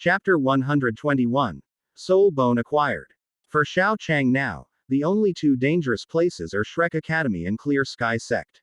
Chapter 121. Soul Bone Acquired. For Xiao Chang now, the only two dangerous places are Shrek Academy and Clear Sky Sect.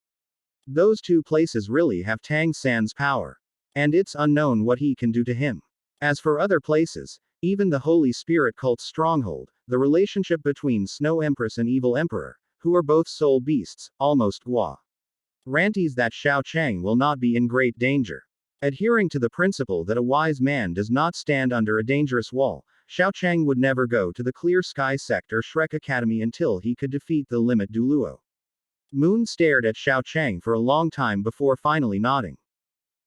Those two places really have Tang San's power. And it's unknown what he can do to him. As for other places, even the Holy Spirit cult's stronghold, the relationship between Snow Empress and Evil Emperor, who are both soul beasts, almost guarantees that Xiao Chang will not be in great danger. Adhering to the principle that a wise man does not stand under a dangerous wall, Xiao Chang would never go to the Clear Sky Sect or Shrek Academy until he could defeat the limit Douluo. Moon stared at Xiao Chang for a long time before finally nodding.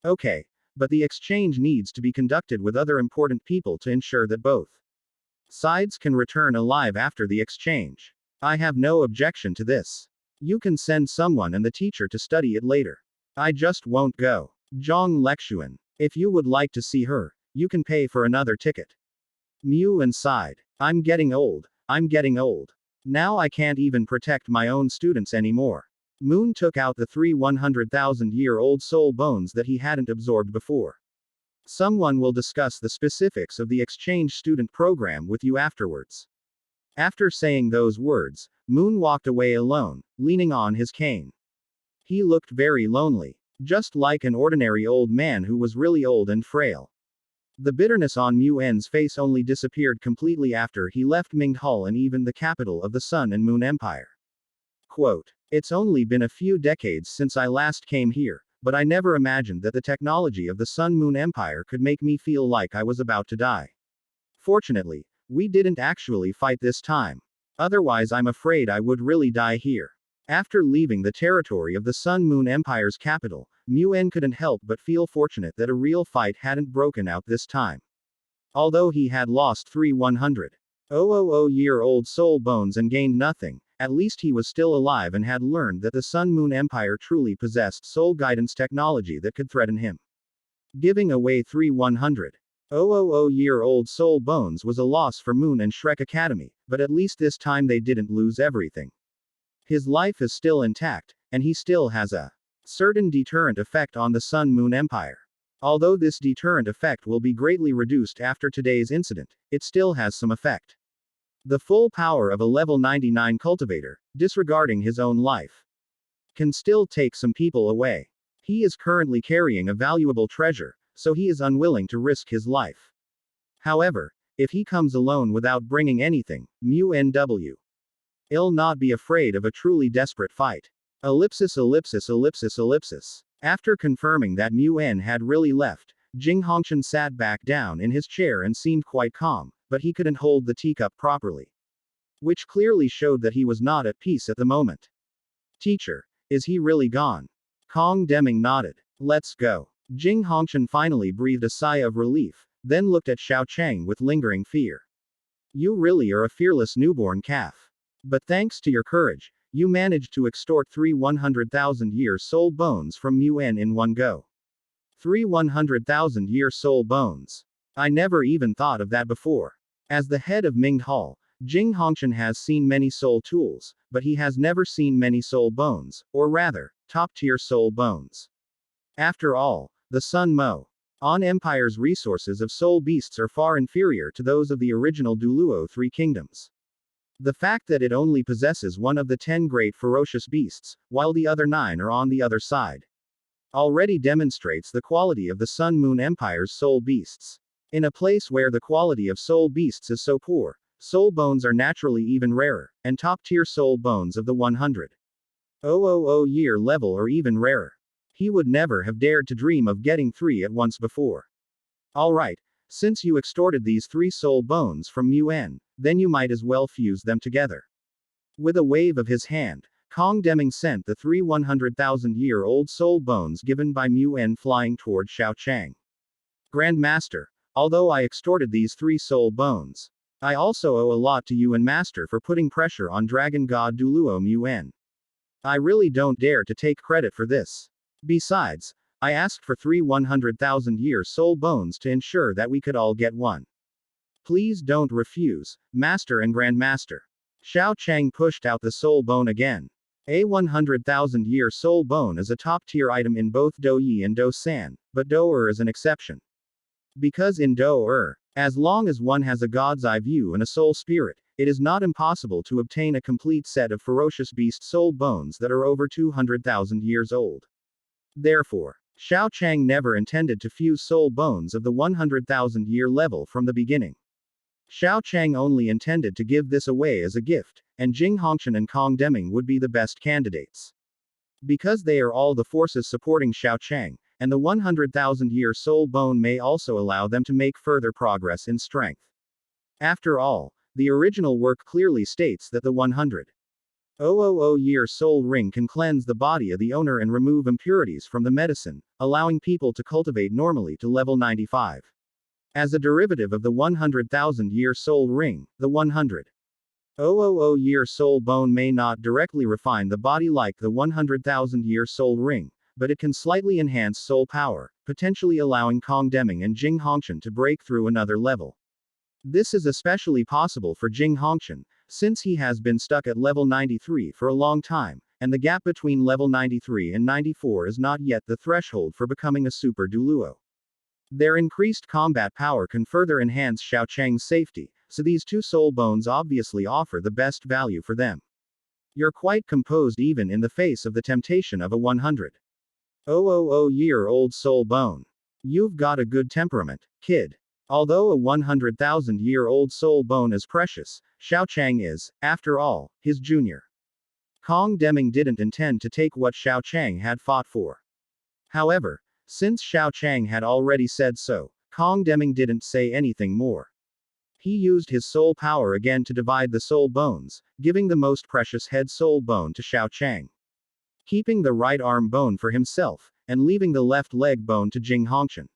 Okay, but the exchange needs to be conducted with other important people to ensure that both sides can return alive after the exchange. I have no objection to this. You can send someone and the teacher to study it later. I just won't go. Zhang Lexuan. If you would like to see her, you can pay for another ticket. Mu sighed. I'm getting old. Now I can't even protect my own students anymore. Moon took out the 3 100,000-year-old soul bones that he hadn't absorbed before. Someone will discuss the specifics of the exchange student program with you afterwards. After saying those words, Moon walked away alone, leaning on his cane. He looked very lonely. Just like an ordinary old man who was really old and frail. The bitterness on Muen's face only disappeared completely after he left Minghal and even the capital of the Sun and Moon Empire. Quote, "It's only been a few decades since I last came here, but I never imagined that the technology of the Sun Moon Empire could make me feel like I was about to die. Fortunately, we didn't actually fight this time. Otherwise I'm afraid I would really die here." After leaving the territory of the Sun Moon Empire's capital, Muen couldn't help but feel fortunate that a real fight hadn't broken out this time. Although he had lost 3 100,000-year-old soul bones and gained nothing, at least he was still alive and had learned that the Sun Moon Empire truly possessed soul guidance technology that could threaten him. Giving away 3 100,000-year-old soul bones was a loss for Moon and Shrek Academy, but at least this time they didn't lose everything. His life is still intact, and he still has a certain deterrent effect on the Sun Moon Empire. Although this deterrent effect will be greatly reduced after today's incident, it still has some effect. The full power of a level 99 cultivator, disregarding his own life, can still take some people away. He is currently carrying a valuable treasure, so he is unwilling to risk his life. However, if he comes alone without bringing anything, I'll not be afraid of a truly desperate fight. After confirming that Muen had really left, Jing Hongqian sat back down in his chair and seemed quite calm, but he couldn't hold the teacup properly. Which clearly showed that he was not at peace at the moment. "Teacher, is he really gone?" Kong Deming nodded. "Let's go." Jing Hongqian finally breathed a sigh of relief, then looked at Xiao Chang with lingering fear. "You really are a fearless newborn calf. But thanks to your courage, you managed to extort 3 100,000-year soul bones from Muen in one go. 3 100,000-year soul bones. I never even thought of that before." As the head of Minghal, Jing Hongqian has seen many soul tools, but he has never seen many soul bones, or rather, top-tier soul bones. After all, the Sun Mo On Empire's resources of soul beasts are far inferior to those of the original Douluo Three Kingdoms. The fact that it only possesses one of the 10 great ferocious beasts, while the other 9 are on the other side, already demonstrates the quality of the Sun Moon Empire's soul beasts. In a place where the quality of soul beasts is so poor, soul bones are naturally even rarer, and top-tier soul bones of the 100,000-year level are even rarer. He would never have dared to dream of getting 3 at once before. Alright, since you extorted these 3 soul bones from Muen, then you might as well fuse them together. With a wave of his hand, Kong Deming sent the 3 100,000-year-old soul bones given by Muen flying toward Xiao Chang. "Grandmaster, although I extorted these 3 soul bones, I also owe a lot to you and Master for putting pressure on Dragon God Douluo Muen. I really don't dare to take credit for this. Besides, I asked for 3 100,000-year soul bones to ensure that we could all get one. Please don't refuse, Master and Grandmaster." Xiao Chang pushed out the soul bone again. A 100,000-year soul bone is a top-tier item in both Do Yi and Do San, but Do Er is an exception. Because in Do Er, As long as one has a god's eye view and a soul spirit, it is not impossible to obtain a complete set of ferocious beast soul bones that are over 200,000 years old. Therefore, Xiao Chang never intended to fuse soul bones of the 100,000 year level from the beginning. Xiao Chang only intended to give this away as a gift, and Jing Hongshan and Kong Deming would be the best candidates. Because they are all the forces supporting Xiao Chang, and the 100,000 year soul bone may also allow them to make further progress in strength. After all, the original work clearly states that the 100,000 year soul ring can cleanse the body of the owner and remove impurities from the medicine, allowing people to cultivate normally to level 95. As a derivative of the 100,000 year soul ring, the 100,000 year soul bone may not directly refine the body like the 100,000 year soul ring, but it can slightly enhance soul power, potentially allowing Kong Deming and Jing Hongshan to break through another level. This is especially possible for Jing Hongshan, since he has been stuck at level 93 for a long time, and the gap between level 93 and 94 is not yet the threshold for becoming a super Douluo. Their increased combat power can further enhance Xiao Chang's safety, so these two soul bones obviously offer the best value for them. You're quite composed even in the face of the temptation of a 100,000-year-old soul bone. You've got a good temperament, kid. Although a 100,000-year-old soul bone is precious, Xiao Chang is, after all, his junior. Kong Deming didn't intend to take what Xiao Chang had fought for. However, since Xiao Chang had already said so, Kong Deming didn't say anything more. He used his soul power again to divide the soul bones, giving the most precious head soul bone to Xiao Chang, keeping the right arm bone for himself, and leaving the left leg bone to Jing Hongshan.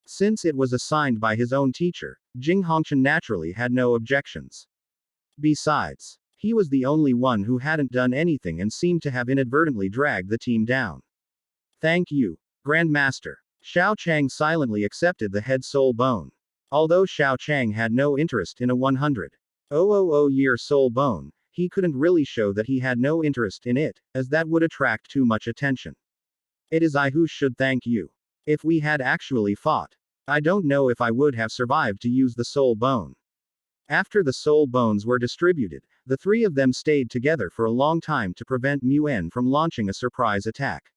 Since it was assigned by his own teacher, Jing Hongshan naturally had no objections. Besides, he was the only one who hadn't done anything and seemed to have inadvertently dragged the team down. Thank you, Grandmaster. Xiao Chang silently accepted the head soul bone. Although Xiao Chang had no interest in a 100,000 year soul bone, he couldn't really show that he had no interest in it, as that would attract too much attention. It is I who should thank you. If we had actually fought, I don't know if I would have survived to use the soul bone. After the soul bones were distributed, the three of them stayed together for a long time to prevent Muen from launching a surprise attack.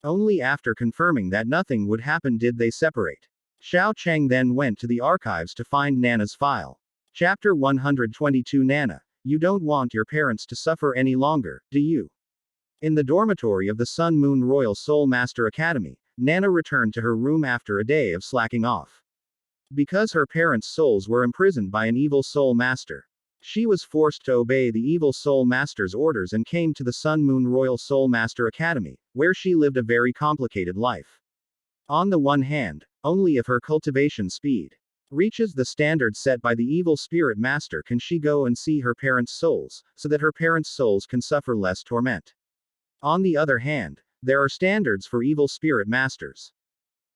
Only after confirming that nothing would happen did they separate. Xiao Chang then went to the archives to find Nana's file. Chapter 122 Nana, you don't want your parents to suffer any longer, do you? In the dormitory of the Sun Moon Royal Soul Master Academy, Nana returned to her room after a day of slacking off. Because her parents' souls were imprisoned by an evil soul master, she was forced to obey the evil soul master's orders and came to the Sun Moon Royal Soul Master Academy, where she lived a very complicated life. On the one hand, only if her cultivation speed reaches the standard set by the evil spirit master can she go and see her parents' souls, so that her parents' souls can suffer less torment. On the other hand, there are standards for evil spirit masters.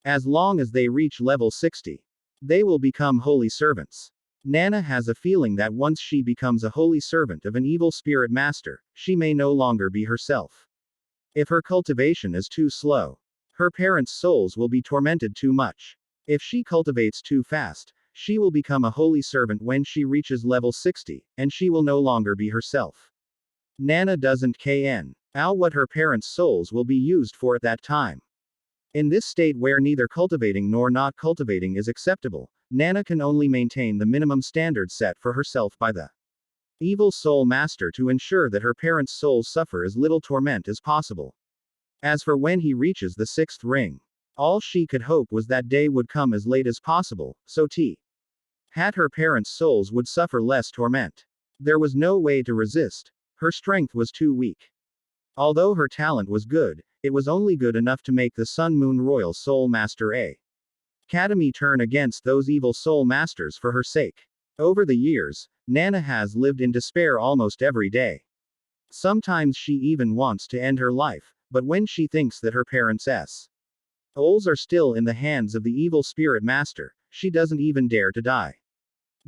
As long as they reach level 60, they will become holy servants. Nana has a feeling that once she becomes a holy servant of an evil spirit master, she may no longer be herself. If her cultivation is too slow, her parents' souls will be tormented too much. If she cultivates too fast, she will become a holy servant when she reaches level 60, and she will no longer be herself. Nana doesn't know what her parents' souls will be used for at that time. In this state where neither cultivating nor not cultivating is acceptable, Nana can only maintain the minimum standard set for herself by the evil soul master to ensure that her parents' souls suffer as little torment as possible. As for when he reaches the 6th ring, all she could hope was that day would come as late as possible, so had her parents' souls would suffer less torment. There was no way to resist. Her strength was too weak. Although her talent was good, it was only good enough to make the Sun Moon Royal Soul Master Academy turn against those evil soul masters for her sake. Over the years, Nana has lived in despair almost every day. Sometimes she even wants to end her life, but when she thinks that her parents' souls are still in the hands of the evil spirit master, she doesn't even dare to die.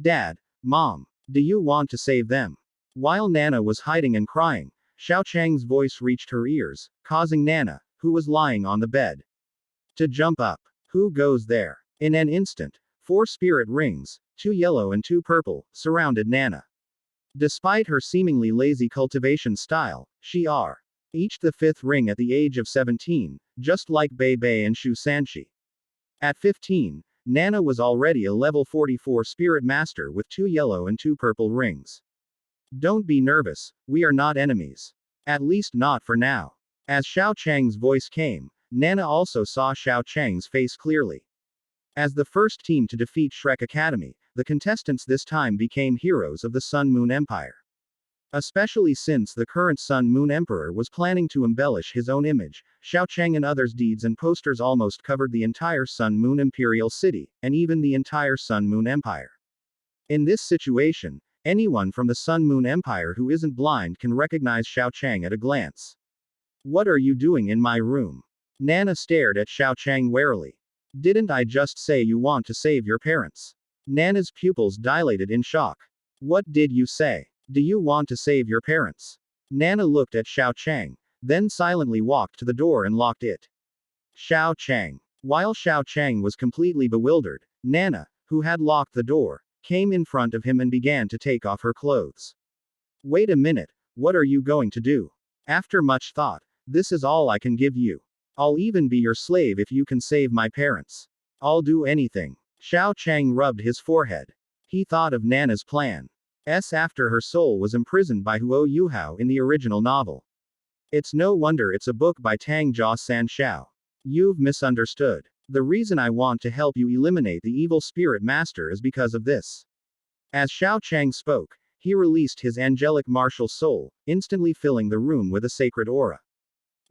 Dad, Mom, do you want to save them? While Nana was hiding and crying, Xiao Chang's voice reached her ears, causing Nana, who was lying on the bed, to jump up. Who goes there? In an instant, 4 spirit rings, 2 yellow and 2 purple, surrounded Nana. Despite her seemingly lazy cultivation style, she each the 5th ring at the age of 17, just like Bei Bei and Shu Sanshi. At 15, Nana was already a level 44 spirit master with 2 yellow and 2 purple rings. Don't be nervous, we are not enemies. At least not for now. As Xiao Chang's voice came, Nana also saw Xiao Chang's face clearly. As the first team to defeat Shrek Academy, the contestants this time became heroes of the Sun Moon Empire. Especially since the current Sun Moon Emperor was planning to embellish his own image, Xiao Chang and others' deeds and posters almost covered the entire Sun Moon Imperial City, and even the entire Sun Moon Empire. In this situation, anyone from the Sun Moon Empire who isn't blind can recognize Xiao Chang at a glance. What are you doing in my room? Nana stared at Xiao Chang warily. Didn't I just say you want to save your parents? Nana's pupils dilated in shock. What did you say? Do you want to save your parents? Nana looked at Xiao Chang, then silently walked to the door and locked it. Xiao Chang. While Xiao Chang was completely bewildered, Nana, who had locked the door, came in front of him and began to take off her clothes. Wait a minute, what are you going to do? After much thought, this is all I can give you. I'll even be your slave if you can save my parents. I'll do anything. Xiao Chang rubbed his forehead. He thought of Nana's plan. After her soul was imprisoned by Huo Yuhao in the original novel. It's no wonder it's a book by Tang Jia San Xiao. You've misunderstood. The reason I want to help you eliminate the evil spirit master is because of this. As Xiao Chang spoke, he released his angelic martial soul, instantly filling the room with a sacred aura.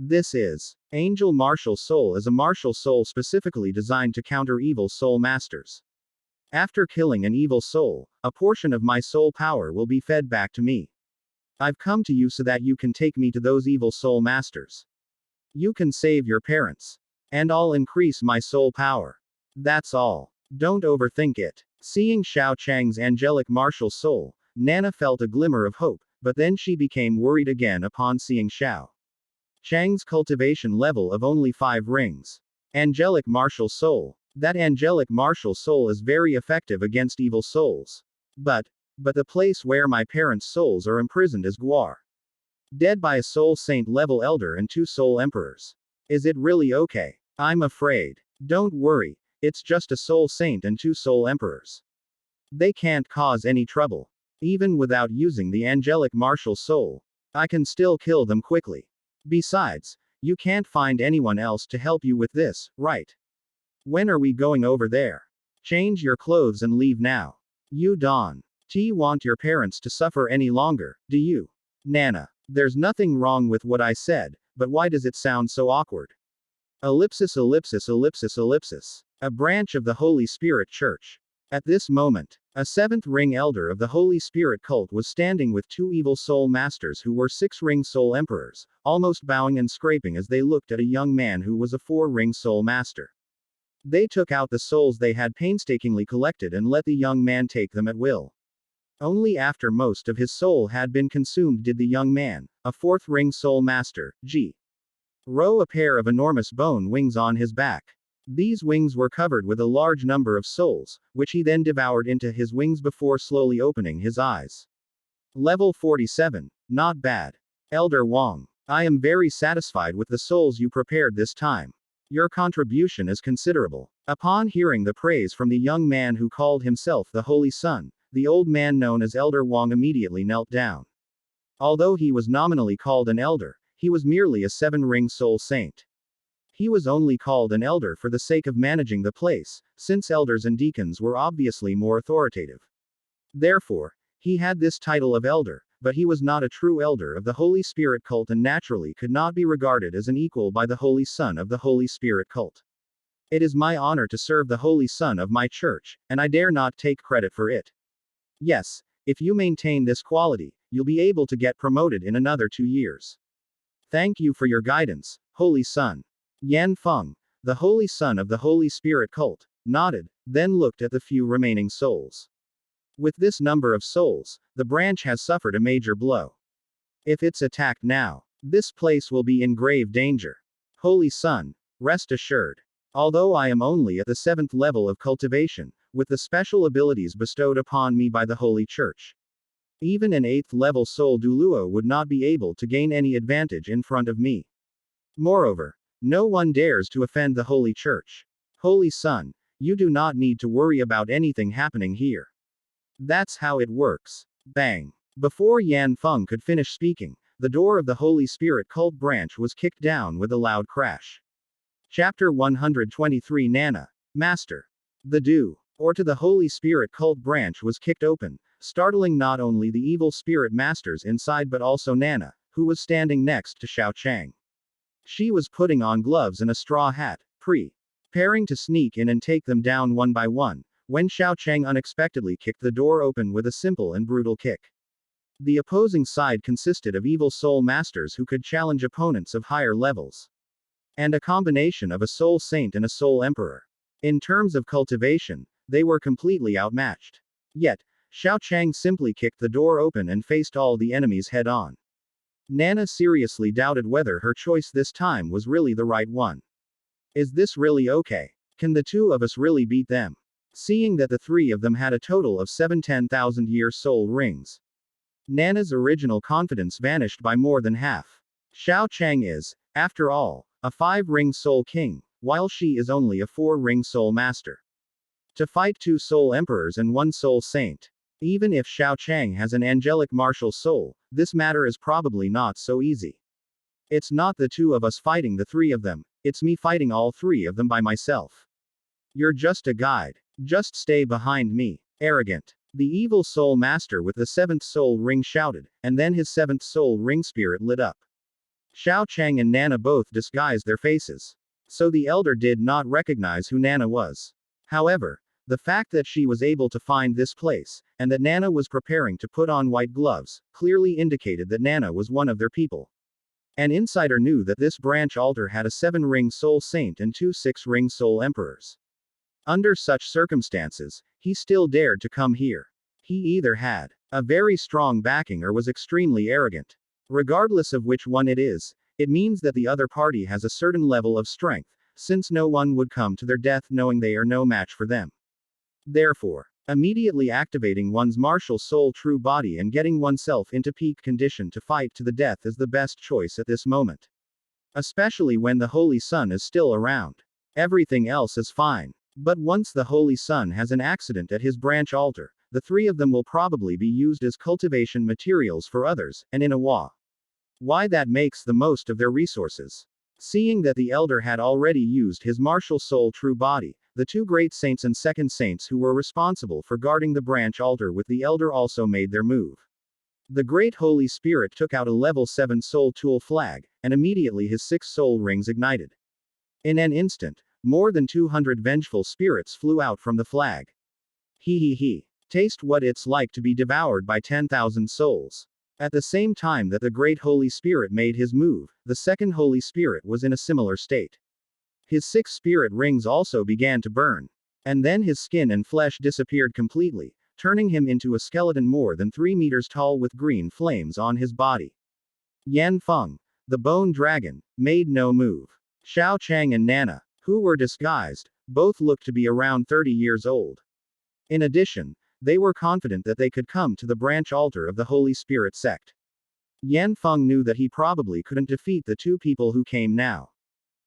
This is Angel Martial Soul is a martial soul specifically designed to counter evil soul masters. After killing an evil soul, a portion of my soul power will be fed back to me. I've come to you so that you can take me to those evil soul masters. You can save your parents. And I'll increase my soul power. That's all. Don't overthink it. Seeing Xiao Chang's angelic martial soul, Nana felt a glimmer of hope, but then she became worried again upon seeing Xiao Chang's cultivation level of only 5 rings. Angelic martial soul. That angelic martial soul is very effective against evil souls. But the place where my parents' souls are imprisoned is Guar. Dead by a soul saint level elder and 2 soul emperors. Is it really okay? I'm afraid. Don't worry, it's just a soul saint and 2 soul emperors. They can't cause any trouble. Even without using the angelic martial soul, I can still kill them quickly. Besides, you can't find anyone else to help you with this, right? When are we going over there? Change your clothes and leave now. You don't want your parents to suffer any longer, do you? Nana. There's nothing wrong with what I said, but why does it sound so awkward? Ellipsis ellipsis ellipsis ellipsis. A branch of the Holy Spirit Church. At this moment, a 7th ring elder of the Holy Spirit cult was standing with 2 evil soul masters who were 6-ring soul emperors, almost bowing and scraping as they looked at a young man who was a 4-ring soul master. They took out the souls they had painstakingly collected and let the young man take them at will. Only after most of his soul had been consumed did the young man, a 4th-ring soul master, row a pair of enormous bone wings on his back. These wings were covered with a large number of souls, which he then devoured into his wings before slowly opening his eyes. Level 47. Not bad. Elder Wang. I am very satisfied with the souls you prepared this time. Your contribution is considerable. Upon hearing the praise from the young man who called himself the Holy Son, the old man known as Elder Wang immediately knelt down. Although he was nominally called an elder, he was merely a 7-ring soul saint. He was only called an elder for the sake of managing the place, since elders and deacons were obviously more authoritative. Therefore, he had this title of elder, but he was not a true elder of the Holy Spirit cult and naturally could not be regarded as an equal by the Holy Son of the Holy Spirit cult. It is my honor to serve the Holy Son of my church, and I dare not take credit for it. Yes, if you maintain this quality, you'll be able to get promoted in another 2 years. Thank you for your guidance, Holy Son. Yan Feng, the Holy Son of the Holy Spirit cult, nodded, then looked at the few remaining souls. With this number of souls, the branch has suffered a major blow. If it's attacked now, this place will be in grave danger. Holy Son, rest assured. Although I am only at the 7th level of cultivation, with the special abilities bestowed upon me by the Holy Church. Even an 8th level soul Douluo would not be able to gain any advantage in front of me. Moreover, no one dares to offend the Holy Church. Holy Son, you do not need to worry about anything happening here. That's how it works. Bang. Before Yan Feng could finish speaking, the door of the Holy Spirit cult branch was kicked down with a loud crash. Chapter 123 Nana. Master. The door to the Holy Spirit cult branch was kicked open, startling not only the evil spirit masters inside but also Nana, who was standing next to Xiao Chang. She was putting on gloves and a straw hat, preparing to sneak in and take them down one by one, when Xiao Chang unexpectedly kicked the door open with a simple and brutal kick. The opposing side consisted of evil soul masters who could challenge opponents of higher levels, and a combination of a soul saint and a soul emperor. In terms of cultivation, they were completely outmatched. Yet, Xiao Chang simply kicked the door open and faced all the enemies head-on. Nana seriously doubted whether her choice this time was really the right one. Is this really okay? Can the two of us really beat them? Seeing that the three of them had a total of 7 10,000-year soul rings, Nana's original confidence vanished by more than half. Xiao Chang is, after all, a 5-ring soul king, while she is only a 4-ring soul master. To fight 2 soul emperors and 1 soul saint. Even if Xiao Chang has an angelic martial soul, this matter is probably not so easy. It's not the two of us fighting the 3 of them, it's me fighting all 3 of them by myself. You're just a guide. Just stay behind me. Arrogant. The evil soul master with the 7th soul ring shouted, and then his 7th soul ring spirit lit up. Xiao Chang and Nana both disguised their faces, so the elder did not recognize who Nana was. However, the fact that she was able to find this place, and that Nana was preparing to put on white gloves, clearly indicated that Nana was one of their people. An insider knew that this branch altar had a 7-ring soul saint and 2 6-ring soul emperors. Under such circumstances, he still dared to come here. He either had a very strong backing or was extremely arrogant. Regardless of which one it is, it means that the other party has a certain level of strength, since no one would come to their death knowing they are no match for them. Therefore, immediately activating one's martial soul true body and getting oneself into peak condition to fight to the death is the best choice at this moment. Especially when the Holy Sun is still around. Everything else is fine. But once the Holy Sun has an accident at his branch altar, the 3 of them will probably be used as cultivation materials for others, and in a why that makes the most of their resources. Seeing that the elder had already used his martial soul true body, the 2 great saints and second saints who were responsible for guarding the branch altar with the elder also made their move. The great Holy Spirit took out a level 7 soul tool flag, and immediately his 6 soul rings ignited. In an instant, more than 200 vengeful spirits flew out from the flag. He. Taste what it's like to be devoured by 10,000 souls. At the same time that the great Holy Spirit made his move, the second Holy Spirit was in a similar state. His 6 spirit rings also began to burn. And then his skin and flesh disappeared completely, turning him into a skeleton more than 3 meters tall with green flames on his body. Yan Feng, the bone dragon, made no move. Xiao Chang and Nana, who were disguised, both looked to be around 30 years old. In addition, they were confident that they could come to the branch altar of the Holy Spirit sect. Yan Feng knew that he probably couldn't defeat the 2 people who came now.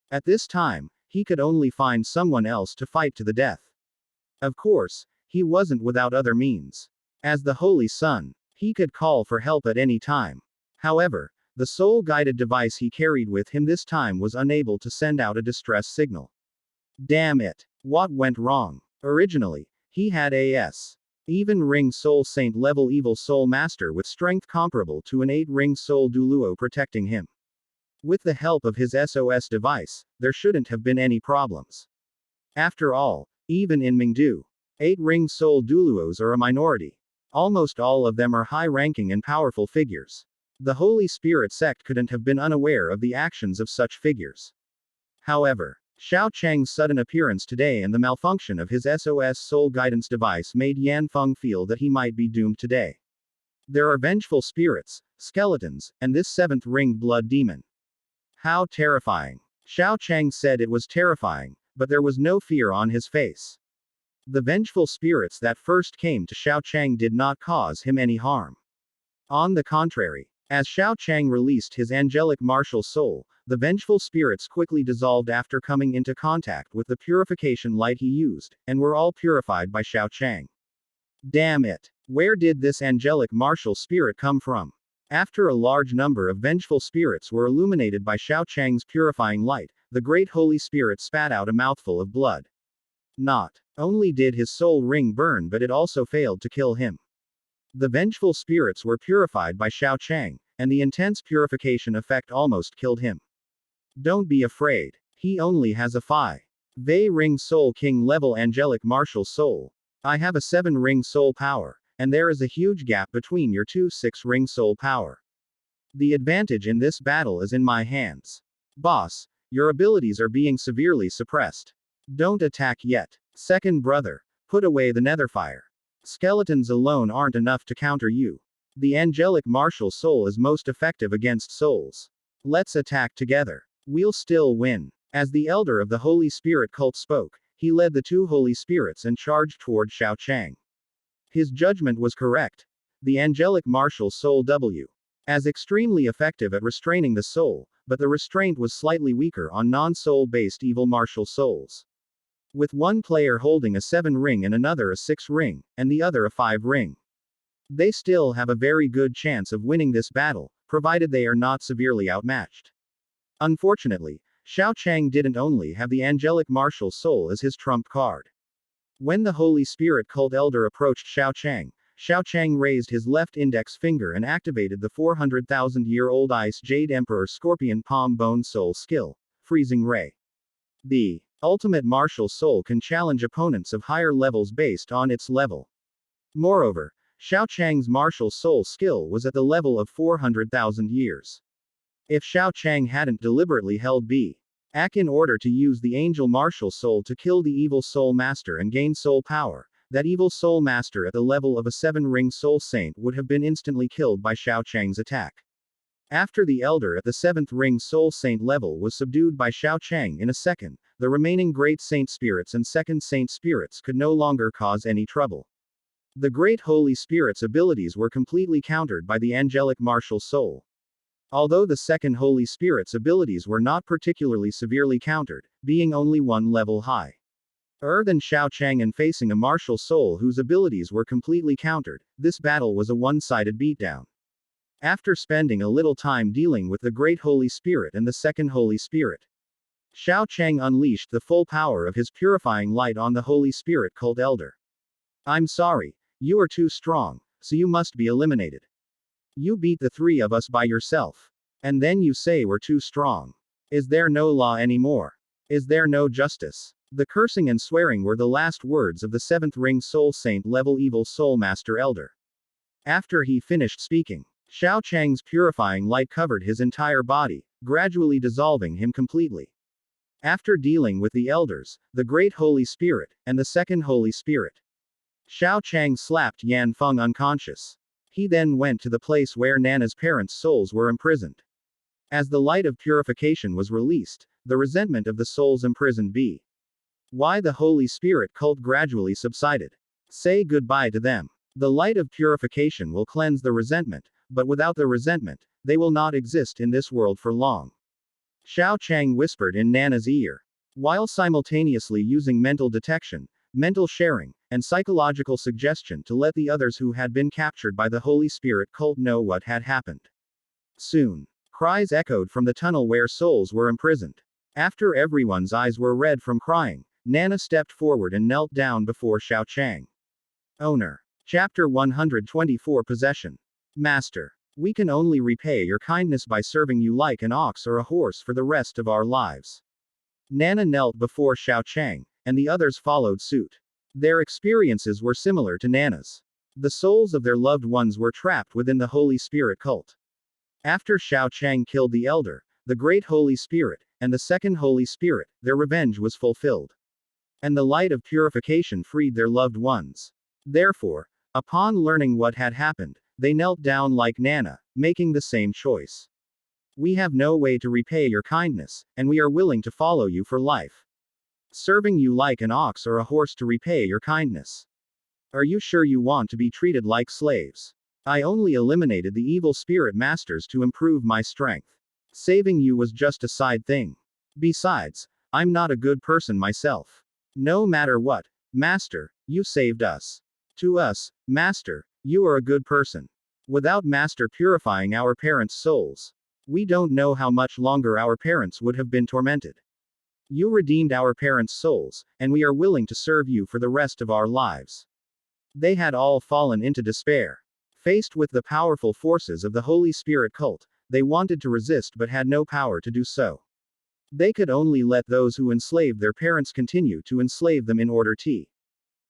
At this time, he could only find someone else to fight to the death. Of course, he wasn't without other means. As the Holy Sun, he could call for help at any time. However, the soul-guided device he carried with him this time was unable to send out a distress signal. Damn it. What went wrong? Originally, he had a even ring soul saint level evil soul master with strength comparable to an 8-ring soul Douluo protecting him. With the help of his SOS device, there shouldn't have been any problems. After all, even in Mingdu, 8-ring soul Douluos are a minority. Almost all of them are high-ranking and powerful figures. The Holy Spirit sect couldn't have been unaware of the actions of such figures. However, Xiao Chang's sudden appearance today and the malfunction of his SOS soul guidance device made Yan Feng feel that he might be doomed today. There are vengeful spirits, skeletons, and this 7th ringed blood demon. How terrifying. Xiao Chang said it was terrifying, but there was no fear on his face. The vengeful spirits that first came to Xiao Chang did not cause him any harm. On the contrary, as Xiao Chang released his angelic martial soul, the vengeful spirits quickly dissolved after coming into contact with the purification light he used, and were all purified by Xiao Chang. Damn it! Where did this angelic martial spirit come from? After a large number of vengeful spirits were illuminated by Xiao Chang's purifying light, the great Holy Spirit spat out a mouthful of blood. Not only did his soul ring burn, but it also failed to kill him. The vengeful spirits were purified by Xiao Chang, and the intense purification effect almost killed him. Don't be afraid. He only has a 5-ring soul king level angelic martial soul. I have a 7-ring soul power, and there is a huge gap between your 2 6-ring soul power. The advantage in this battle is in my hands. Boss, your abilities are being severely suppressed. Don't attack yet. Second brother, put away the netherfire. Skeletons alone aren't enough to counter you. The angelic martial soul is most effective against souls. Let's attack together. We'll still win. As the elder of the Holy Spirit cult spoke, he led the 2 holy spirits and charged toward Xiao Chang. His judgment was correct. The angelic martial soul W. as extremely effective at restraining the soul, but the restraint was slightly weaker on non-soul based evil martial souls. With one player holding a 7-ring and another a 6-ring, and the other a 5-ring. They still have a very good chance of winning this battle, provided they are not severely outmatched. Unfortunately, Xiao Chang didn't only have the angelic martial soul as his trump card. When the Holy Spirit cult elder approached Xiao Chang raised his left index finger and activated the 400,000-year-old Ice Jade Emperor Scorpion Palm Bone Soul skill, Freezing Ray. The ultimate martial soul can challenge opponents of higher levels based on its level. Moreover, Xiao Chang's martial soul skill was at the level of 400,000 years. If Xiao Chang hadn't deliberately held back in order to use the angel martial soul to kill the evil soul master and gain soul power, that evil soul master at the level of a 7-ring soul saint would have been instantly killed by Xiao Chang's attack. After the elder at the 7th ring soul saint level was subdued by Xiao Chang in a second, the remaining great saint spirits and second saint spirits could no longer cause any trouble. The great Holy Spirit's abilities were completely countered by the angelic martial soul. Although the second Holy Spirit's abilities were not particularly severely countered, being only 1 level higher than Xiao Chang and facing a martial soul whose abilities were completely countered, this battle was a one-sided beatdown. After spending a little time dealing with the Great Holy Spirit and the Second Holy Spirit, Xiao Chang unleashed the full power of his purifying light on the Holy Spirit cult elder. I'm sorry, you are too strong, so you must be eliminated. You beat the 3 of us by yourself. And then you say we're too strong. Is there no law anymore? Is there no justice? The cursing and swearing were the last words of the 7th ring soul saint level evil soul master elder. After he finished speaking, Xiao Chang's purifying light covered his entire body, gradually dissolving him completely. After dealing with the elders, the Great Holy Spirit, and the Second Holy Spirit, Xiao Chang slapped Yan Feng unconscious. He then went to the place where Nana's parents' souls were imprisoned. As the light of purification was released, the resentment of the souls imprisoned by the Holy Spirit cult gradually subsided. Say goodbye to them. The light of purification will cleanse the resentment, but without the resentment, they will not exist in this world for long. Xiao Chang whispered in Nana's ear, while simultaneously using mental detection, mental sharing, and psychological suggestion to let the others who had been captured by the Holy Spirit cult know what had happened. Soon, cries echoed from the tunnel where souls were imprisoned. After everyone's eyes were red from crying, Nana stepped forward and knelt down before Xiao Chang. Owner. Chapter 124 Possession. Master. We can only repay your kindness by serving you like an ox or a horse for the rest of our lives. Nana knelt before Xiao Chang, and the others followed suit. Their experiences were similar to Nana's. The souls of their loved ones were trapped within the Holy Spirit cult. After Xiao Chang killed the elder, the Great Holy Spirit, and the Second Holy Spirit, their revenge was fulfilled. And the light of purification freed their loved ones. Therefore, upon learning what had happened, they knelt down like Nana, making the same choice. We have no way to repay your kindness, and we are willing to follow you for life. serving you like an ox or a horse to repay your kindness. Are you sure you want to be treated like slaves? I only eliminated the evil spirit masters to improve my strength. Saving you was just a side thing. Besides, I'm not a good person myself. No matter what, Master, you saved us. To us, Master, you are a good person. Without Master purifying our parents' souls, we don't know how much longer our parents would have been tormented. You redeemed our parents' souls, and we are willing to serve you for the rest of our lives. They had all fallen into despair. Faced with the powerful forces of the Holy Spirit cult, they wanted to resist but had no power to do so. They could only let those who enslaved their parents continue to enslave them in order to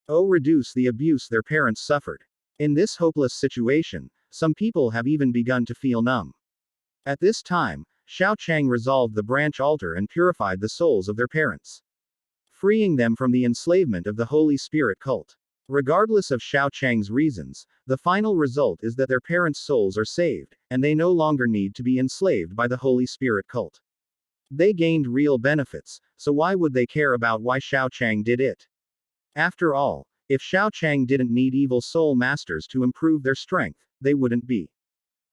reduce the abuse their parents suffered. In this hopeless situation, some people have even begun to feel numb. At this time, Xiao Chang resolved the branch altar and purified the souls of their parents, freeing them from the enslavement of the Holy Spirit cult. Regardless of Xiao Chang's reasons, the final result is that their parents' souls are saved, and they no longer need to be enslaved by the Holy Spirit cult. They gained real benefits, so why would they care about why Xiao Chang did it? After all, if Xiao Chang didn't need evil soul masters to improve their strength, they wouldn't be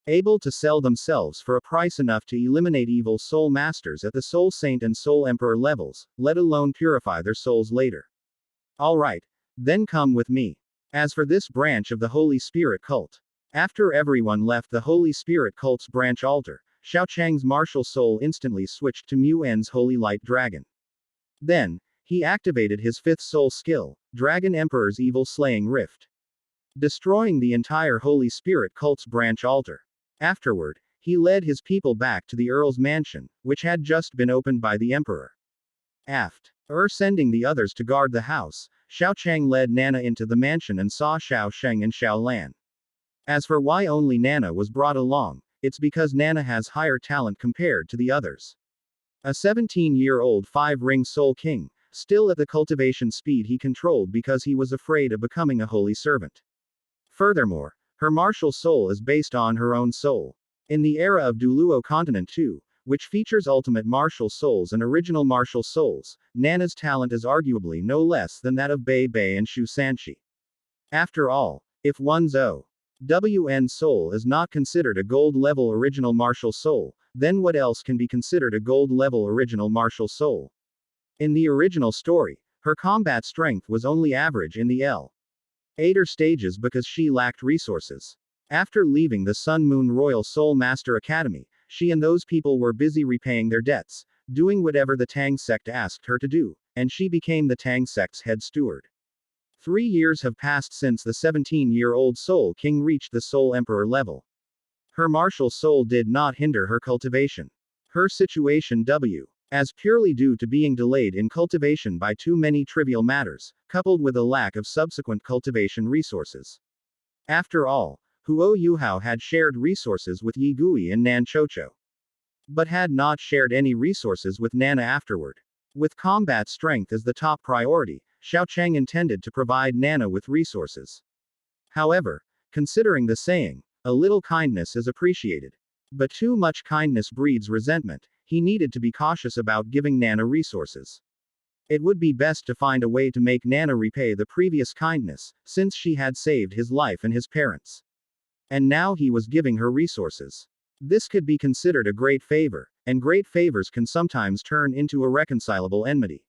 able to sell themselves for a price enough to eliminate evil soul masters at the Soul Saint and Soul Emperor levels, let alone purify their souls later. Alright, then come with me. As for this branch of the Holy Spirit cult, after everyone left the Holy Spirit cult's branch altar, Xiao Chang's martial soul instantly switched to Mu En's Holy Light Dragon. Then, he activated his fifth soul skill, Dragon Emperor's Evil Slaying Rift, destroying the entire Holy Spirit cult's branch altar. Afterward, he led his people back to the Earl's mansion, which had just been opened by the Emperor. After sending the others to guard the house, Xiao Chang led Nana into the mansion and saw Xiao Sheng and Xiao Lan. As for why only Nana was brought along, it's because Nana has higher talent compared to the others. A 17-year-old 5-ring soul king, still at the cultivation speed he controlled because he was afraid of becoming a holy servant. Furthermore, her martial soul is based on her own soul. In the era of Douluo Continent 2, which features ultimate martial souls and original martial souls, Nana's talent is arguably no less than that of Bei Bei and Shu Sanqi. After all, if one's OWN soul is not considered a gold-level original martial soul, then what else can be considered a gold-level original martial soul? In the original story, her combat strength was only average in the later stages because she lacked resources. After leaving the Sun Moon Royal Soul Master Academy, she and those people were busy repaying their debts, doing whatever the Tang sect asked her to do, and she became the Tang sect's head steward. 3 years have passed since the 17-year-old Soul King reached the Soul Emperor level. Her martial soul did not hinder her cultivation. Her situation as purely due to being delayed in cultivation by too many trivial matters, coupled with a lack of subsequent cultivation resources. After all, Huo Yuhao had shared resources with Yi Gui and Nan Chocho, but had not shared any resources with Nana afterward. With combat strength as the top priority, Xiao Chang intended to provide Nana with resources. However, considering the saying, a little kindness is appreciated, but too much kindness breeds resentment, he needed to be cautious about giving Nana resources. It would be best to find a way to make Nana repay the previous kindness, since she had saved his life and his parents. And now he was giving her resources. This could be considered a great favor, and great favors can sometimes turn into irreconcilable enmity.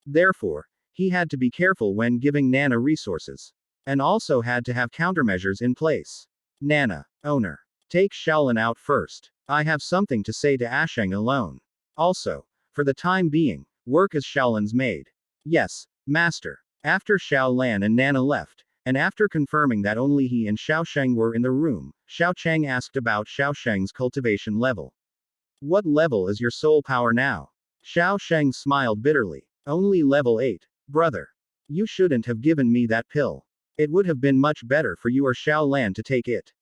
Therefore, he had to be careful when giving Nana resources. And also had to have countermeasures in place. Nana, owner. Take Shaolin out first. I have something to say to Asheng alone. Also, for the time being, work as Shaolin's maid. Yes, master. After Xiao Lan and Nana left, and after confirming that only he and Xiao Sheng were in the room, Xiao Chang asked about Xiao Sheng's cultivation level. What level is your soul power now? Xiao Sheng smiled bitterly. Only level 8. Brother. You shouldn't have given me that pill. It would have been much better for you or Xiao Lan to take it.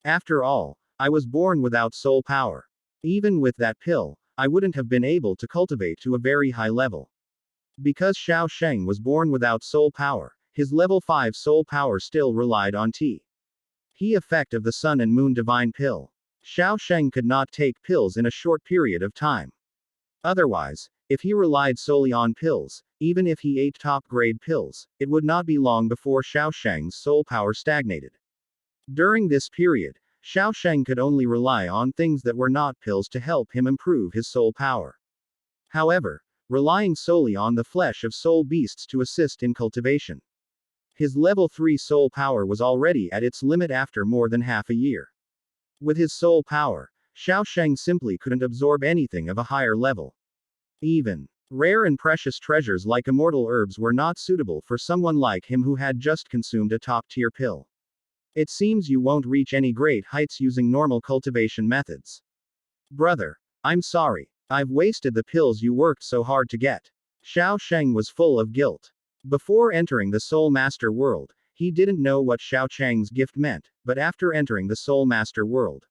After all, I was born without soul power. Even with that pill, I wouldn't have been able to cultivate to a very high level. Because Xiao Sheng was born without soul power, his level 5 soul power still relied on T. He effect of the Sun and Moon Divine Pill. Xiao Sheng could not take pills in a short period of time. Otherwise, if he relied solely on pills, even if he ate top-grade pills, it would not be long before Xiaosheng's soul power stagnated. During this period, Xiaosheng could only rely on things that were not pills to help him improve his soul power. However, relying solely on the flesh of soul beasts to assist in cultivation. His level 3 soul power was already at its limit after more than half a year. With his soul power, Xiaosheng simply couldn't absorb anything of a higher level. Even rare and precious treasures like immortal herbs were not suitable for someone like him who had just consumed a top-tier pill. It seems you won't reach any great heights using normal cultivation methods. Brother, I'm sorry. I've wasted the pills you worked so hard to get. Xiaosheng was full of guilt. Before entering the Soul Master world, he didn't know what Xiaocheng's gift meant, but after entering the Soul Master world,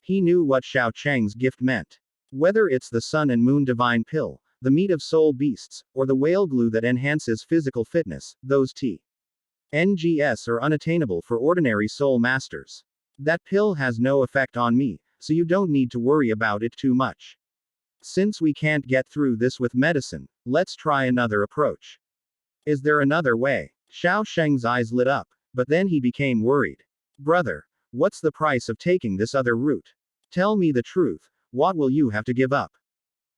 he knew what Xiaocheng's gift meant. Whether it's the Sun and Moon Divine Pill, the meat of soul beasts, or the whale glue that enhances physical fitness, those TNGs are unattainable for ordinary soul masters. That pill has no effect on me, so you don't need to worry about it too much. Since we can't get through this with medicine, let's try another approach. Is there another way? Xiaosheng's eyes lit up, but then he became worried. Brother, what's the price of taking this other route? Tell me the truth, what will you have to give up?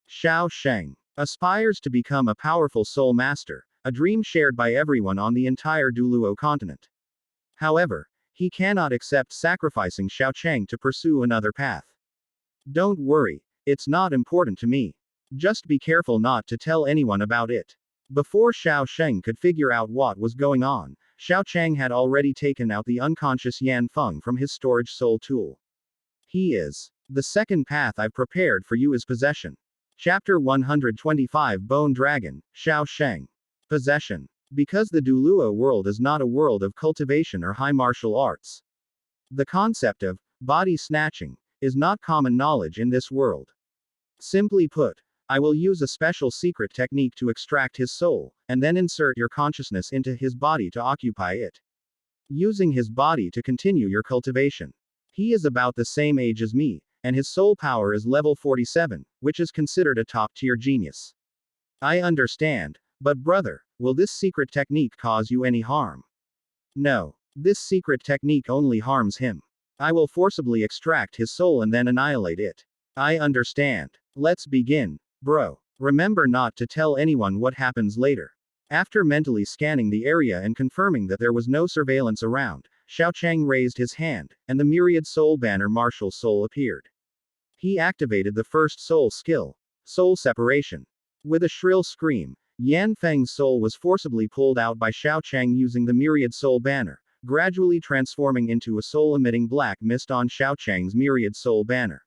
Xiaosheng aspires to become a powerful soul master, a dream shared by everyone on the entire Douluo continent. However, he cannot accept sacrificing Xiaocheng to pursue another path. Don't worry, it's not important to me. Just be careful not to tell anyone about it. Before Xiaosheng could figure out what was going on, Xiaocheng had already taken out the unconscious Yan Feng from his storage soul tool. He is. The second path I've prepared for you is possession. Chapter 125 Bone Dragon, Xiaosheng. Possession. Because the Douluo world is not a world of cultivation or high martial arts. The concept of body snatching is not common knowledge in this world. Simply put, I will use a special secret technique to extract his soul, and then insert your consciousness into his body to occupy it. Using his body to continue your cultivation. He is about the same age as me, and his soul power is level 47, which is considered a top-tier genius. I understand, but brother, will this secret technique cause you any harm? No. This secret technique only harms him. I will forcibly extract his soul and then annihilate it. I understand. Let's begin. Bro, remember not to tell anyone what happens later. After mentally scanning the area and confirming that there was no surveillance around, Xiaocheng raised his hand, and the myriad soul banner martial soul appeared. He activated the first soul skill, soul separation. With a shrill scream, Yan Feng's soul was forcibly pulled out by Xiaocheng using the myriad soul banner, gradually transforming into a soul-emitting black mist on Xiaocheng's myriad soul banner.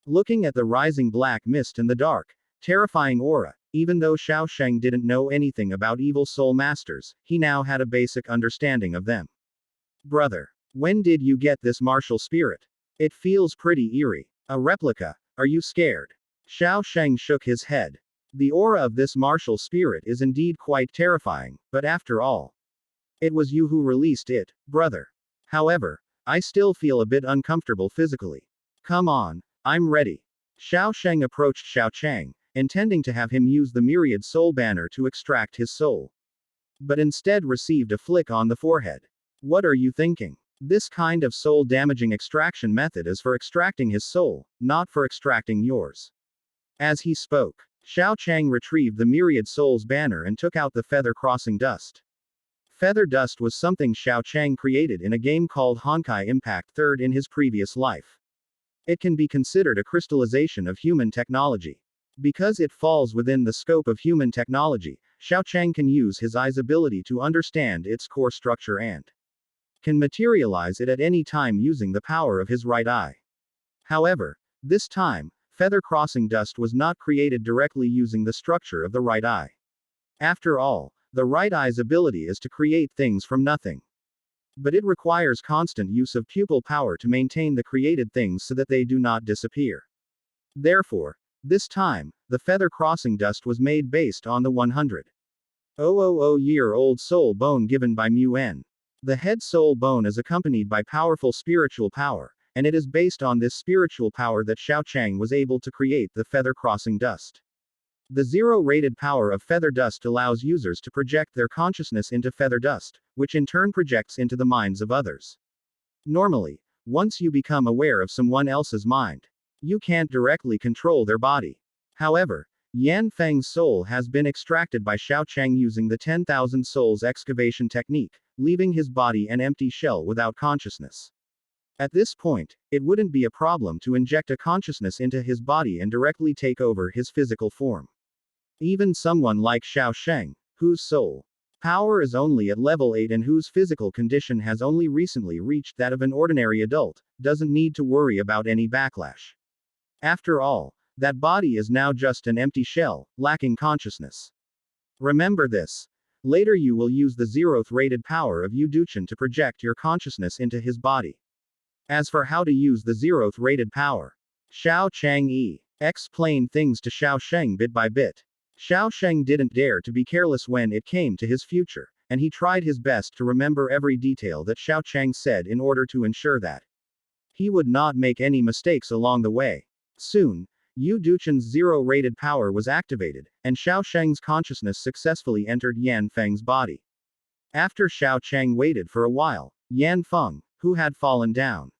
Looking at the rising black mist in the dark, terrifying aura, even though Xiaosheng didn't know anything about evil soul masters, he now had a basic understanding of them. Brother, when did you get this martial spirit? It feels pretty eerie. A replica. Are you scared? Xiaosheng shook his head. The aura of this martial spirit is indeed quite terrifying, but after all, it was you who released it, brother. However, I still feel a bit uncomfortable physically. Come on, I'm ready. Xiaosheng approached Xiaocheng, intending to have him use the myriad soul banner to extract his soul. But instead received a flick on the forehead. What are you thinking? This kind of soul-damaging extraction method is for extracting his soul, not for extracting yours. As he spoke, Xiaocheng retrieved the myriad soul's banner and took out the feather crossing dust. Feather dust was something Xiaocheng created in a game called Honkai Impact 3rd in his previous life. It can be considered a crystallization of human technology. Because it falls within the scope of human technology, Xiaocheng can use his eye's ability to understand its core structure and can materialize it at any time using the power of his right eye. However, this time, feather crossing dust was not created directly using the structure of the right eye. After all, the right eye's ability is to create things from nothing. But it requires constant use of pupil power to maintain the created things so that they do not disappear. Therefore, this time, the feather crossing dust was made based on the 100,000-year-old soul bone given by Mu N. The head soul bone is accompanied by powerful spiritual power, and it is based on this spiritual power that Xiaocheng was able to create the feather crossing dust. The zero-rated power of feather dust allows users to project their consciousness into feather dust, which in turn projects into the minds of others. Normally, once you become aware of someone else's mind, you can't directly control their body. However, Yan Feng's soul has been extracted by Xiao Cheng using the 10,000 souls excavation technique, leaving his body an empty shell without consciousness. At this point, it wouldn't be a problem to inject a consciousness into his body and directly take over his physical form. Even someone like Xiao Sheng, whose soul power is only at level 8 and whose physical condition has only recently reached that of an ordinary adult, doesn't need to worry about any backlash. After all, that body is now just an empty shell, lacking consciousness. Remember this. Later you will use the 0th rated power of Yu Duchen to project your consciousness into his body. As for how to use the 0th rated power, Xiao Chang'e explained things to Xiao Sheng bit by bit. Xiao Sheng didn't dare to be careless when it came to his future, and he tried his best to remember every detail that Xiao Cheng said in order to ensure that he would not make any mistakes along the way. Soon, Yu Duchen's 0-rated power was activated, and Xiao Sheng's consciousness successfully entered Yan Feng's body. After Xiao Cheng waited for a while, Yan Feng, who had fallen down,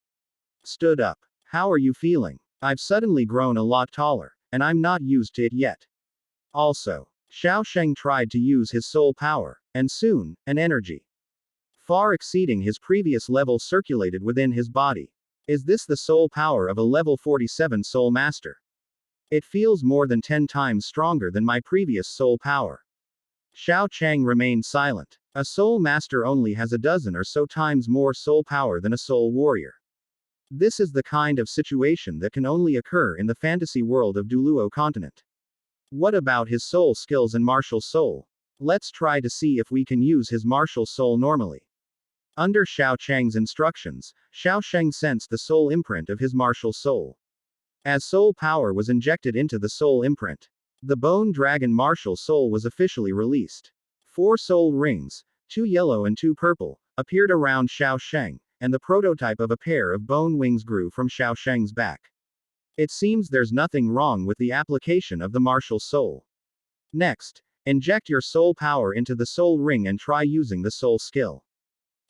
stood up. How are you feeling? I've suddenly grown a lot taller, and I'm not used to it yet. Also, Xiao Sheng tried to use his soul power, and soon, an energy far exceeding his previous level circulated within his body. Is this the soul power of a level 47 soul master? It feels more than 10 times stronger than my previous soul power. Xiao Cheng remained silent. A soul master only has a dozen or so times more soul power than a soul warrior. This is the kind of situation that can only occur in the fantasy world of Douluo continent. What about his soul skills and martial soul? Let's try to see if we can use his martial soul normally. Under Xiao Cheng's instructions, Xiao Sheng sensed the soul imprint of his martial soul. As soul power was injected into the soul imprint, the Bone Dragon martial soul was officially released. 4 soul rings, 2 yellow and 2 purple, appeared around Xiao Sheng, and the prototype of a pair of bone wings grew from Xiao Sheng's back. It seems there's nothing wrong with the application of the martial soul. Next, inject your soul power into the soul ring and try using the soul skill.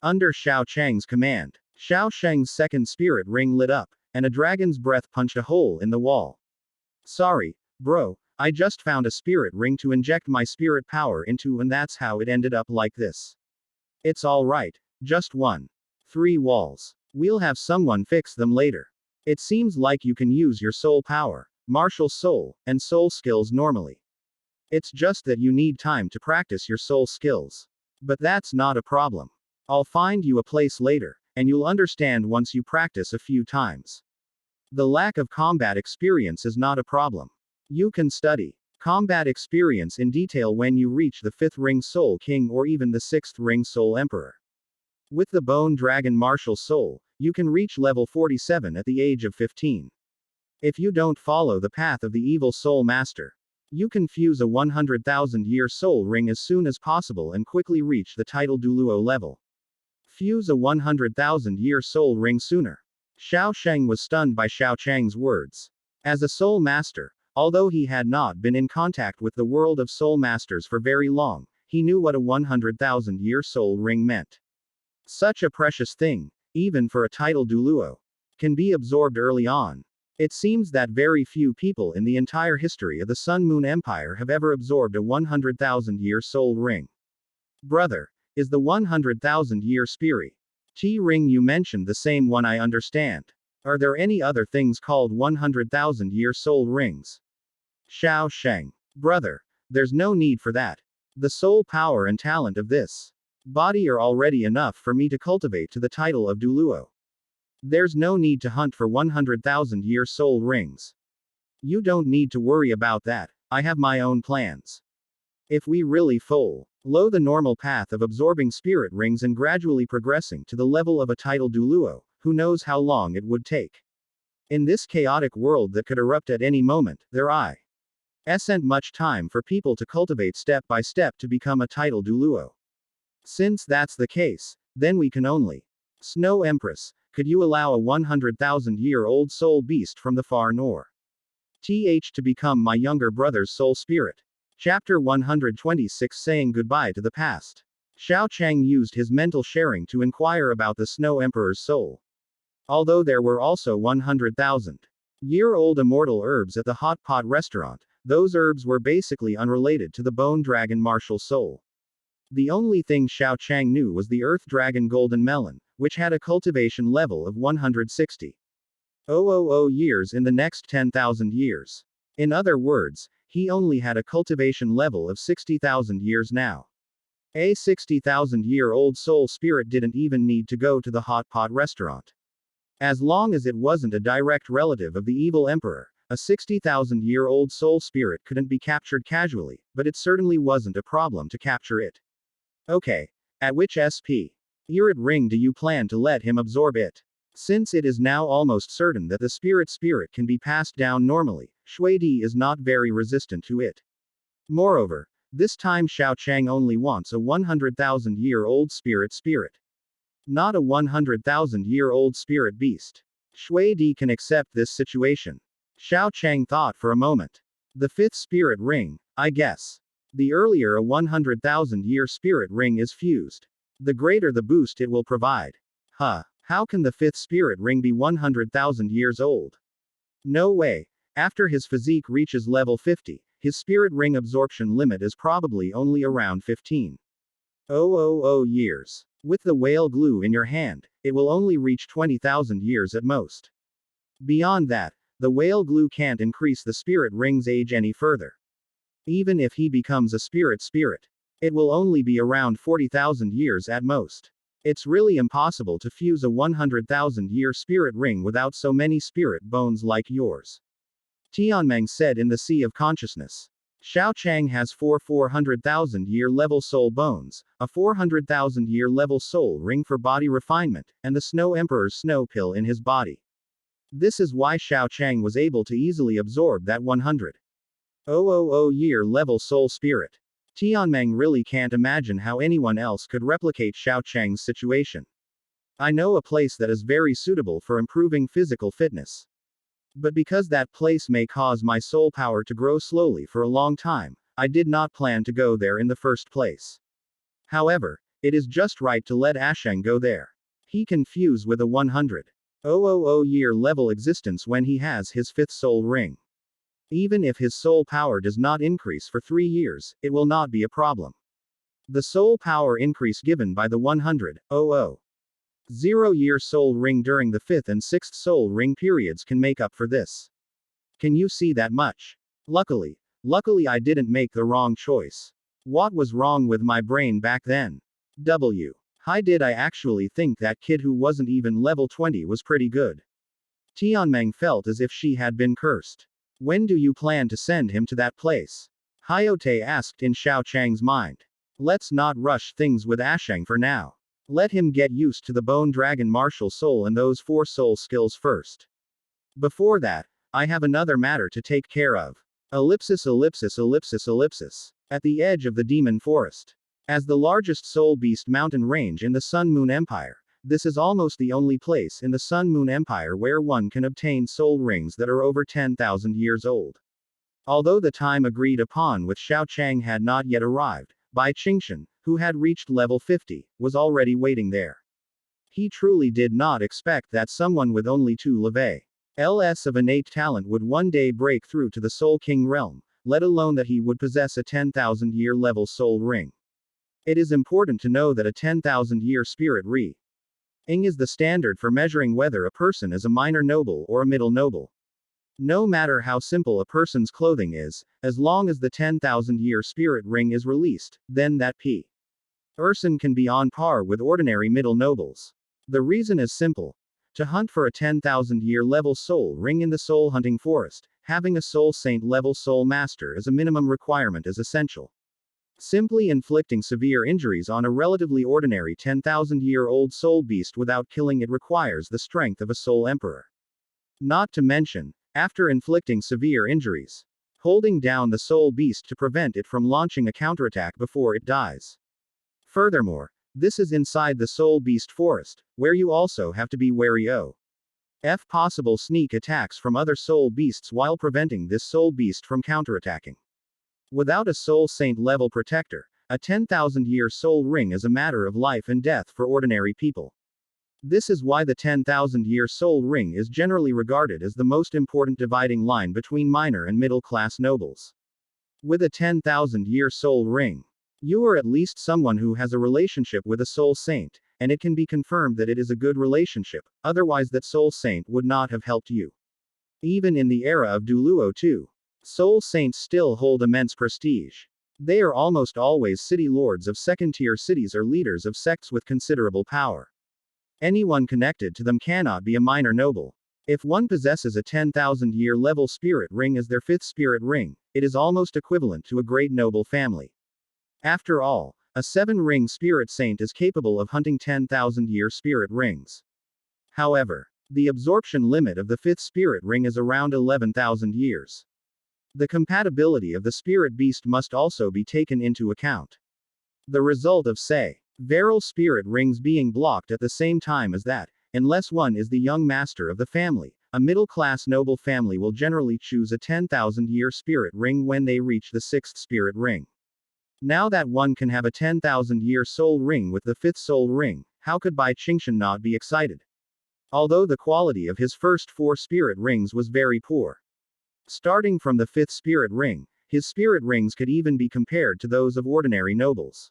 Under Xiao Cheng's command, Xiao Sheng's second spirit ring lit up, and a dragon's breath punched a hole in the wall. Sorry, bro, I just found a spirit ring to inject my spirit power into and that's how it ended up like this. It's alright, just 3 walls. We'll have someone fix them later. It seems like you can use your soul power, martial soul, and soul skills normally. It's just that you need time to practice your soul skills. But that's not a problem. I'll find you a place later, and you'll understand once you practice a few times. The lack of combat experience is not a problem. You can study combat experience in detail when you reach the 5th ring Soul King or even the 6th ring Soul Emperor. With the Bone Dragon martial soul, you can reach level 47 at the age of 15. If you don't follow the path of the evil soul master, you can fuse a 100,000-year soul ring as soon as possible and quickly reach the title Douluo level. Fuse a 100,000-year soul ring sooner. Xiao Sheng was stunned by Xiao Cheng's words. As a soul master, although he had not been in contact with the world of soul masters for very long, he knew what a 100,000-year soul ring meant. Such a precious thing, even for a title Douluo, can be absorbed early on. It seems that very few people in the entire history of the Sun Moon Empire have ever absorbed a 100,000-year soul ring. Brother, is the 100,000-year spirit ring you mentioned the same one? I understand. Are there any other things called 100,000-year soul rings? Xiao Sheng. Brother, there's no need for that. The soul power and talent of this body are already enough for me to cultivate to the title of Douluo. There's no need to hunt for 100,000-year soul rings. You don't need to worry about that. I have my own plans. If we really follow the normal path of absorbing spirit rings and gradually progressing to the level of a title Douluo, who knows how long it would take. In this chaotic world that could erupt at any moment, there isn't much time for people to cultivate step by step to become a title Douluo. Since that's the case, then we can only. Snow Empress, could you allow a 100,000-year-old soul beast from the far north To become my younger brother's soul spirit. Chapter 126 Saying Goodbye to the Past. Xiao Chang used his mental sharing to inquire about the Snow Emperor's soul. Although there were also 100,000-year-old immortal herbs at the hot pot restaurant, those herbs were basically unrelated to the bone dragon martial soul. The only thing Xiao Chang knew was the earth dragon golden melon, which had a cultivation level of 160,000 years in the next 10,000 years. In other words, he only had a cultivation level of 60,000 years now. A 60,000-year-old soul spirit didn't even need to go to the hot pot restaurant. As long as it wasn't a direct relative of the evil emperor, a 60,000-year-old soul spirit couldn't be captured casually, but it certainly wasn't a problem to capture it. Okay. At which SP? Spirit ring do you plan to let him absorb it? Since it is now almost certain that the spirit can be passed down normally, Shui Di is not very resistant to it. Moreover, this time Xiao Chang only wants a 100,000-year-old spirit. Not a 100,000-year-old spirit beast. Shui Di can accept this situation. Xiao Chang thought for a moment. The fifth spirit ring, I guess. The earlier a 100,000-year spirit ring is fused, the greater the boost it will provide. How can the fifth spirit ring be 100,000 years old? No way. After his physique reaches level 50, his spirit ring absorption limit is probably only around 15,000 years. With the whale glue in your hand, it will only reach 20,000 years at most. Beyond that, the whale glue can't increase the spirit ring's age any further. Even if he becomes a spirit, it will only be around 40,000 years at most. It's really impossible to fuse a 100,000-year spirit ring without so many spirit bones like yours. Tianmeng said in the Sea of Consciousness. Xiao Chang has 400,000-year level soul bones, a 400,000-year level soul ring for body refinement, and the Snow Emperor's snow pill in his body. This is why Xiao Chang was able to easily absorb that 100,000-year level soul spirit. Tianmeng really can't imagine how anyone else could replicate Xiao Chang's situation. I know a place that is very suitable for improving physical fitness. But because that place may cause my soul power to grow slowly for a long time, I did not plan to go there in the first place. However, it is just right to let Asheng go there. He can fuse with a 100,000-year level existence when he has his fifth soul ring. Even if his soul power does not increase for 3 years, it will not be a problem. The soul power increase given by the 100,000-year soul ring during the 5th and 6th soul ring periods can make up for this. Can you see that much? Luckily I didn't make the wrong choice. What was wrong with my brain back then? How did I actually think that kid who wasn't even level 20 was pretty good? Tianmeng felt as if she had been cursed. When do you plan to send him to that place? Hayote asked in Xiao Chang's mind. Let's not rush things with Asheng for now. Let him get used to the bone dragon martial soul and those 4 soul skills first. Before that, I have another matter to take care of. At the edge of the demon forest. As the largest soul beast mountain range in the Sun Moon Empire, this is almost the only place in the Sun Moon Empire where one can obtain soul rings that are over 10,000 years old. Although the time agreed upon with Xiao Chang had not yet arrived, Bai Qingshan, who had reached level 50, was already waiting there. He truly did not expect that someone with only 2 levels of innate talent would one day break through to the Soul King realm, let alone that he would possess a 10,000-year level soul ring. It is important to know that a 10,000-year spirit ring is the standard for measuring whether a person is a minor noble or a middle noble. No matter how simple a person's clothing is, as long as the 10,000-year spirit ring is released, then that person can be on par with ordinary middle nobles. The reason is simple. To hunt for a 10,000-year level soul ring in the soul hunting forest, having a soul saint level soul master as a minimum requirement is essential. Simply inflicting severe injuries on a relatively ordinary 10,000-year-old soul beast without killing it requires the strength of a soul emperor. Not to mention, after inflicting severe injuries, holding down the soul beast to prevent it from launching a counterattack before it dies. Furthermore, this is inside the soul beast forest, where you also have to be wary of F. Possible sneak attacks from other soul beasts while preventing this soul beast from counterattacking. Without a soul saint level protector, a 10,000-year soul ring is a matter of life and death for ordinary people. This is why the 10,000-year soul ring is generally regarded as the most important dividing line between minor and middle-class nobles. With a 10,000-year soul ring, you are at least someone who has a relationship with a soul saint, and it can be confirmed that it is a good relationship, otherwise that soul saint would not have helped you. Even in the era of Douluo too, soul saints still hold immense prestige. They are almost always city lords of second-tier cities or leaders of sects with considerable power. Anyone connected to them cannot be a minor noble. If one possesses a 10,000-year level spirit ring as their fifth spirit ring, it is almost equivalent to a great noble family. After all, a 7-ring spirit saint is capable of hunting 10,000-year spirit rings. However, the absorption limit of the 5th spirit ring is around 11,000 years. The compatibility of the spirit beast must also be taken into account. The result of, say, Varil spirit rings being blocked at the same time as that, unless one is the young master of the family, a middle-class noble family will generally choose a 10,000-year spirit ring when they reach the 6th spirit ring. Now that one can have a 10,000-year soul ring with the 5th soul ring, how could Bai Qingshan not be excited? Although the quality of his first 4 spirit rings was very poor. Starting from the 5th spirit ring, his spirit rings could even be compared to those of ordinary nobles.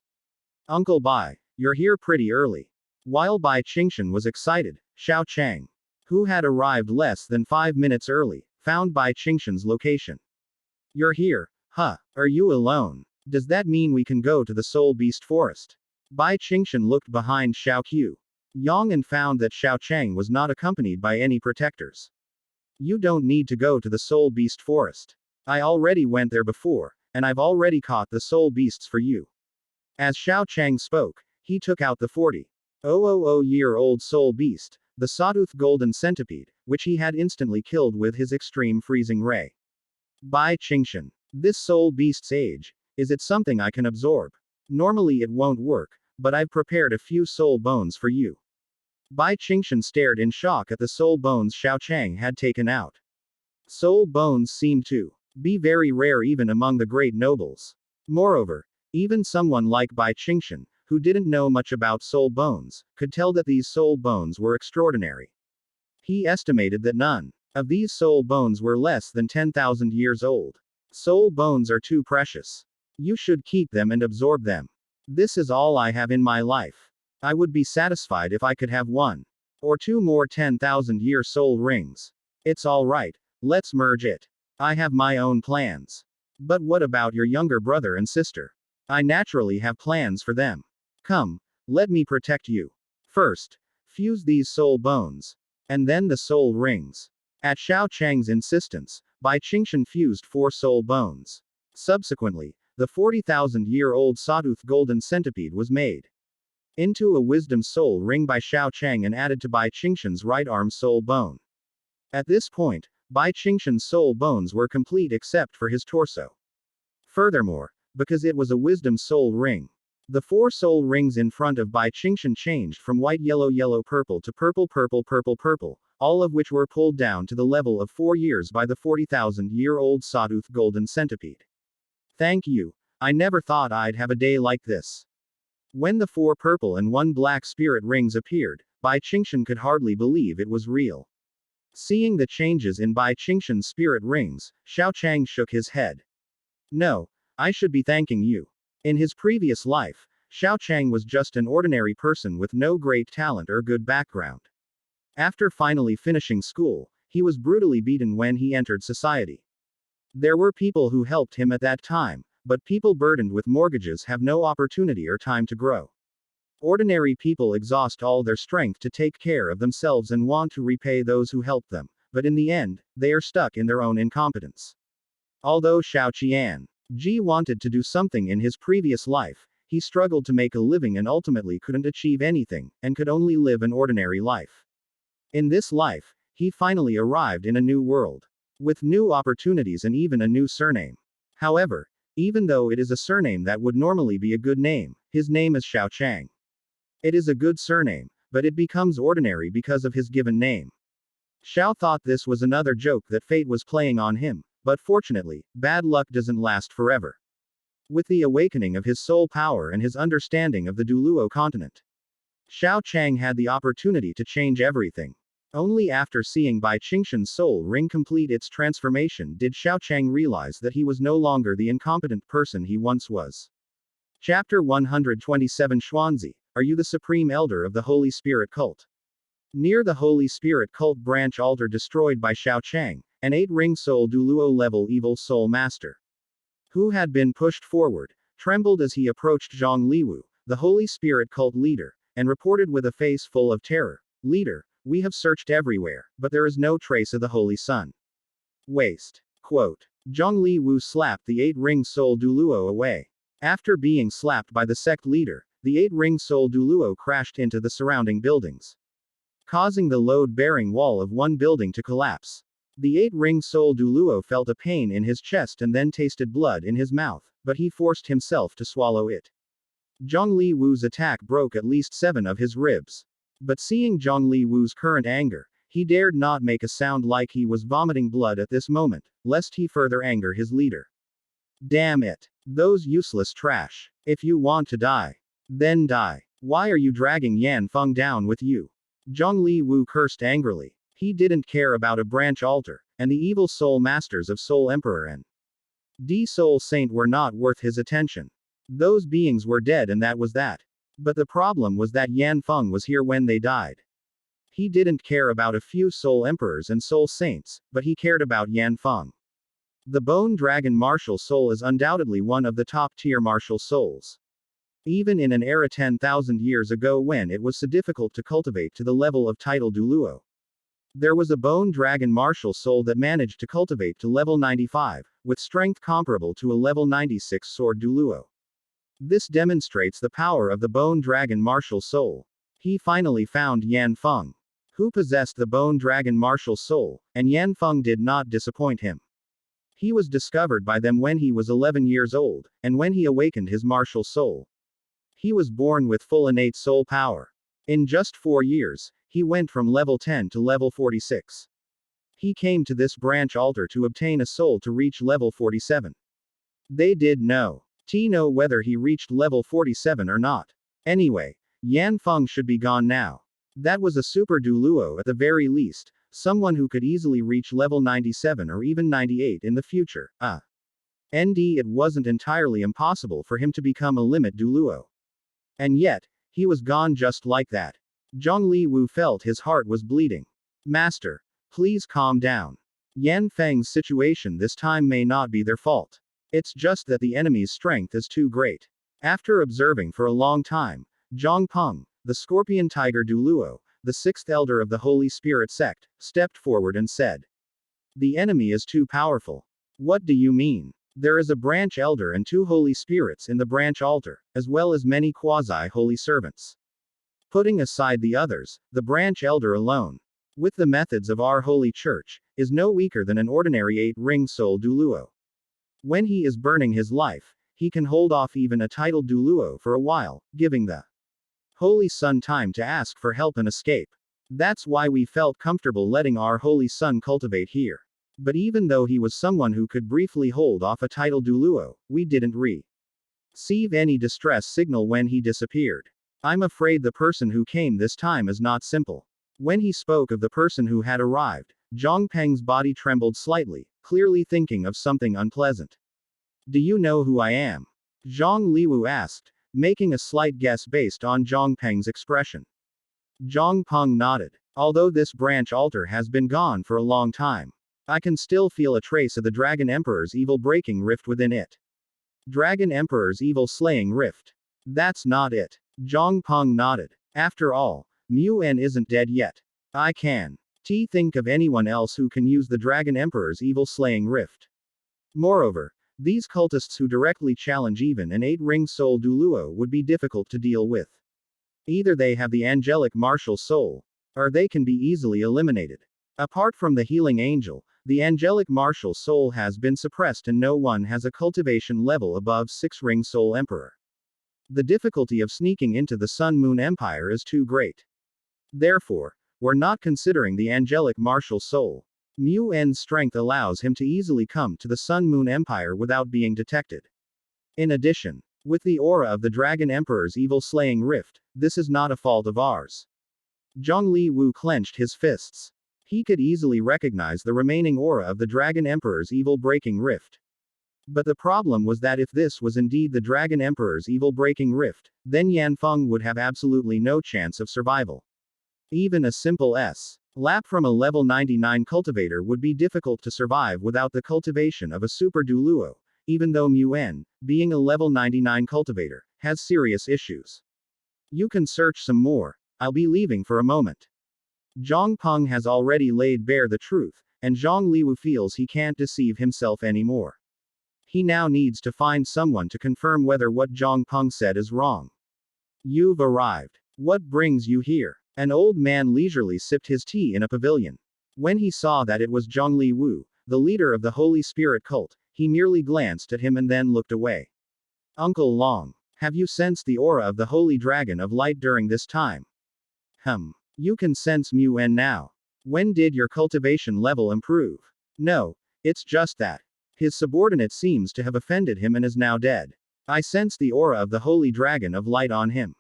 Uncle Bai, you're here pretty early. While Bai Qingshan was excited, Xiao Chang, who had arrived less than 5 minutes early, found Bai Qingshan's location. You're here, huh? Are you alone? Does that mean we can go to the Soul Beast Forest? Bai Qingshan looked behind Xiao Qiu Yang and found that Xiao Chang was not accompanied by any protectors. You don't need to go to the Soul Beast Forest. I already went there before, and I've already caught the soul beasts for you. As Xiao Chang spoke, he took out the 40,000-year-old soul beast, the sawtooth golden centipede, which he had instantly killed with his extreme freezing ray. Bai Qingshan, this soul beast's age, is it something I can absorb? Normally it won't work, but I've prepared a few soul bones for you. Bai Qingshan stared in shock at the soul bones Xiao Chang had taken out. Soul bones seemed to be very rare even among the great nobles. Moreover, even someone like Bai Qingshan, who didn't know much about soul bones, could tell that these soul bones were extraordinary. He estimated that none of these soul bones were less than 10,000 years old. Soul bones are too precious. You should keep them and absorb them. This is all I have in my life. I would be satisfied if I could have 1 or 2 more 10,000-year soul rings. It's all right, let's merge it. I have my own plans. But what about your younger brother and sister? I naturally have plans for them. Come, let me protect you. First, fuse these soul bones. And then the soul rings. At Xiao Chang's insistence, Bai Qingshan fused 4 soul bones. Subsequently, the 40,000-year-old sawtooth golden centipede was made into a wisdom soul ring by Xiao Chang and added to Bai Qingshan's right arm soul bone. At this point, Bai Qingshan's soul bones were complete except for his torso. Furthermore, because it was a wisdom soul ring, the 4 soul rings in front of Bai Qingshan changed from white yellow yellow purple to purple purple purple purple, all of which were pulled down to the level of 4 years by the 40,000-year-old sawtooth golden centipede. Thank you. I never thought I'd have a day like this. When the 4 purple and 1 black spirit rings appeared, Bai Qingshan could hardly believe it was real. Seeing the changes in Bai Qingshan's spirit rings, Xiao Chang shook his head. No, I should be thanking you. In his previous life, Xiao Chang was just an ordinary person with no great talent or good background. After finally finishing school, he was brutally beaten when he entered society. There were people who helped him at that time, but people burdened with mortgages have no opportunity or time to grow. Ordinary people exhaust all their strength to take care of themselves and want to repay those who helped them, but in the end, they are stuck in their own incompetence. Although Xiao Qian Ji wanted to do something in his previous life, he struggled to make a living and ultimately couldn't achieve anything, and could only live an ordinary life. In this life, he finally arrived in a new world, with new opportunities and even a new surname. However, even though it is a surname that would normally be a good name, his name is Xiao Chang. It is a good surname, but it becomes ordinary because of his given name. Xiao thought this was another joke that fate was playing on him, but fortunately, bad luck doesn't last forever. With the awakening of his soul power and his understanding of the Douluo continent, Xiao Chang had the opportunity to change everything. Only after seeing Bai Qingshan's soul ring complete its transformation did Xiao Chang realize that he was no longer the incompetent person he once was. Chapter 127 Xuanzi, are you the supreme elder of the Holy Spirit cult? Near the Holy Spirit cult branch altar destroyed by Xiao Chang, an 8-ring soul Douluo level evil soul master, who had been pushed forward, trembled as he approached Zhang Liwu, the Holy Spirit cult leader, and reported with a face full of terror, "Leader, we have searched everywhere, but there is no trace of the Holy Sun." Waste. Quote. Zhang Liwu slapped the 8-ring soul Douluo away. After being slapped by the sect leader, the 8-ring soul Douluo crashed into the surrounding buildings, causing the load-bearing wall of one building to collapse. The 8-ring soul Douluo felt a pain in his chest and then tasted blood in his mouth, but he forced himself to swallow it. Zhang Li Wu's attack broke at least 7 of his ribs. But seeing Zhang Li Wu's current anger, he dared not make a sound like he was vomiting blood at this moment, lest he further anger his leader. Damn it. Those useless trash. If you want to die, then die. Why are you dragging Yan Feng down with you? Zhang Li Wu cursed angrily. He didn't care about a branch altar, and the evil soul masters of Soul Emperor and D Soul Saint were not worth his attention. Those beings were dead and that was that. But the problem was that Yan Feng was here when they died. He didn't care about a few Soul Emperors and Soul Saints, but he cared about Yan Feng. The Bone Dragon martial soul is undoubtedly one of the top-tier martial souls. Even in an era 10,000 years ago when it was so difficult to cultivate to the level of title Douluo, there was a Bone Dragon martial soul that managed to cultivate to level 95, with strength comparable to a level 96 sword Douluo. This demonstrates the power of the Bone Dragon martial soul. He finally found Yan Feng, who possessed the Bone Dragon martial soul, and Yan Feng did not disappoint him. He was discovered by them when he was 11 years old, and when he awakened his martial soul, he was born with full innate soul power. In just 4 years, he went from level 10 to level 46. He came to this branch altar to obtain a soul to reach level 47. They did know whether he reached level 47 or not. Anyway, Yan Feng should be gone now. That was a super Douluo at the very least, someone who could easily reach level 97 or even 98 in the future. It wasn't entirely impossible for him to become a limit Douluo. And yet, he was gone just like that. Zhang Li Wu felt his heart was bleeding. Master, please calm down. Yan Feng's situation this time may not be their fault. It's just that the enemy's strength is too great. After observing for a long time, Zhang Peng, the Scorpion Tiger Douluo, the 6th elder of the Holy Spirit sect, stepped forward and said, "The enemy is too powerful." "What do you mean?" "There is a branch elder and 2 holy spirits in the branch altar, as well as many quasi-holy servants. Putting aside the others, the branch elder alone, with the methods of our holy church, is no weaker than an ordinary 8-ring soul Douluo. When he is burning his life, he can hold off even a titled Douluo for a while, giving the Holy Sun time to ask for help and escape. That's why we felt comfortable letting our Holy Sun cultivate here. But even though he was someone who could briefly hold off a title Douluo, we didn't receive any distress signal when he disappeared. I'm afraid the person who came this time is not simple." When he spoke of the person who had arrived, Zhang Peng's body trembled slightly, clearly thinking of something unpleasant. "Do you know who I am?" Zhang Liwu asked, making a slight guess based on Zhang Peng's expression. Zhang Peng nodded. "Although this branch altar has been gone for a long time, I can still feel a trace of the Dragon Emperor's evil breaking rift within it." Dragon Emperor's evil slaying rift. "That's not it." Zhang Peng nodded. "After all, Mu En isn't dead yet. I can think of anyone else who can use the Dragon Emperor's evil slaying rift. Moreover, these cultists who directly challenge even an 8-ring soul Douluo would be difficult to deal with. Either they have the angelic martial soul, or they can be easily eliminated. Apart from the healing angel, the angelic martial soul has been suppressed and no one has a cultivation level above 6-ring soul emperor. The difficulty of sneaking into the Sun Moon Empire is too great. Therefore, we're not considering the angelic martial soul. Mu N's strength allows him to easily come to the Sun Moon Empire without being detected. In addition, with the aura of the Dragon Emperor's evil-slaying rift, this is not a fault of ours. Zhongli Wu clenched his fists. He could easily recognize the remaining aura of the Dragon Emperor's evil-breaking rift. But the problem was that if this was indeed the Dragon Emperor's evil-breaking rift, then Yanfeng would have absolutely no chance of survival. Even a simple lap from a level 99 cultivator would be difficult to survive without the cultivation of a super Douluo, even though Mu N, being a level 99 cultivator, has serious issues. You can search some more. I'll be leaving for a moment. Zhang Peng has already laid bare the truth, and Zhang Liwu feels he can't deceive himself anymore. He now needs to find someone to confirm whether what Zhang Peng said is wrong. You've arrived. What brings you here? An old man leisurely sipped his tea in a pavilion. When he saw that it was Zhongli Wu, the leader of the Holy Spirit cult, he merely glanced at him and then looked away. Uncle Long, have you sensed the aura of the Holy Dragon of Light during this time? You can sense Mu N now. When did your cultivation level improve? No, it's just that. His subordinate seems to have offended him and is now dead. I sense the aura of the Holy Dragon of Light on him.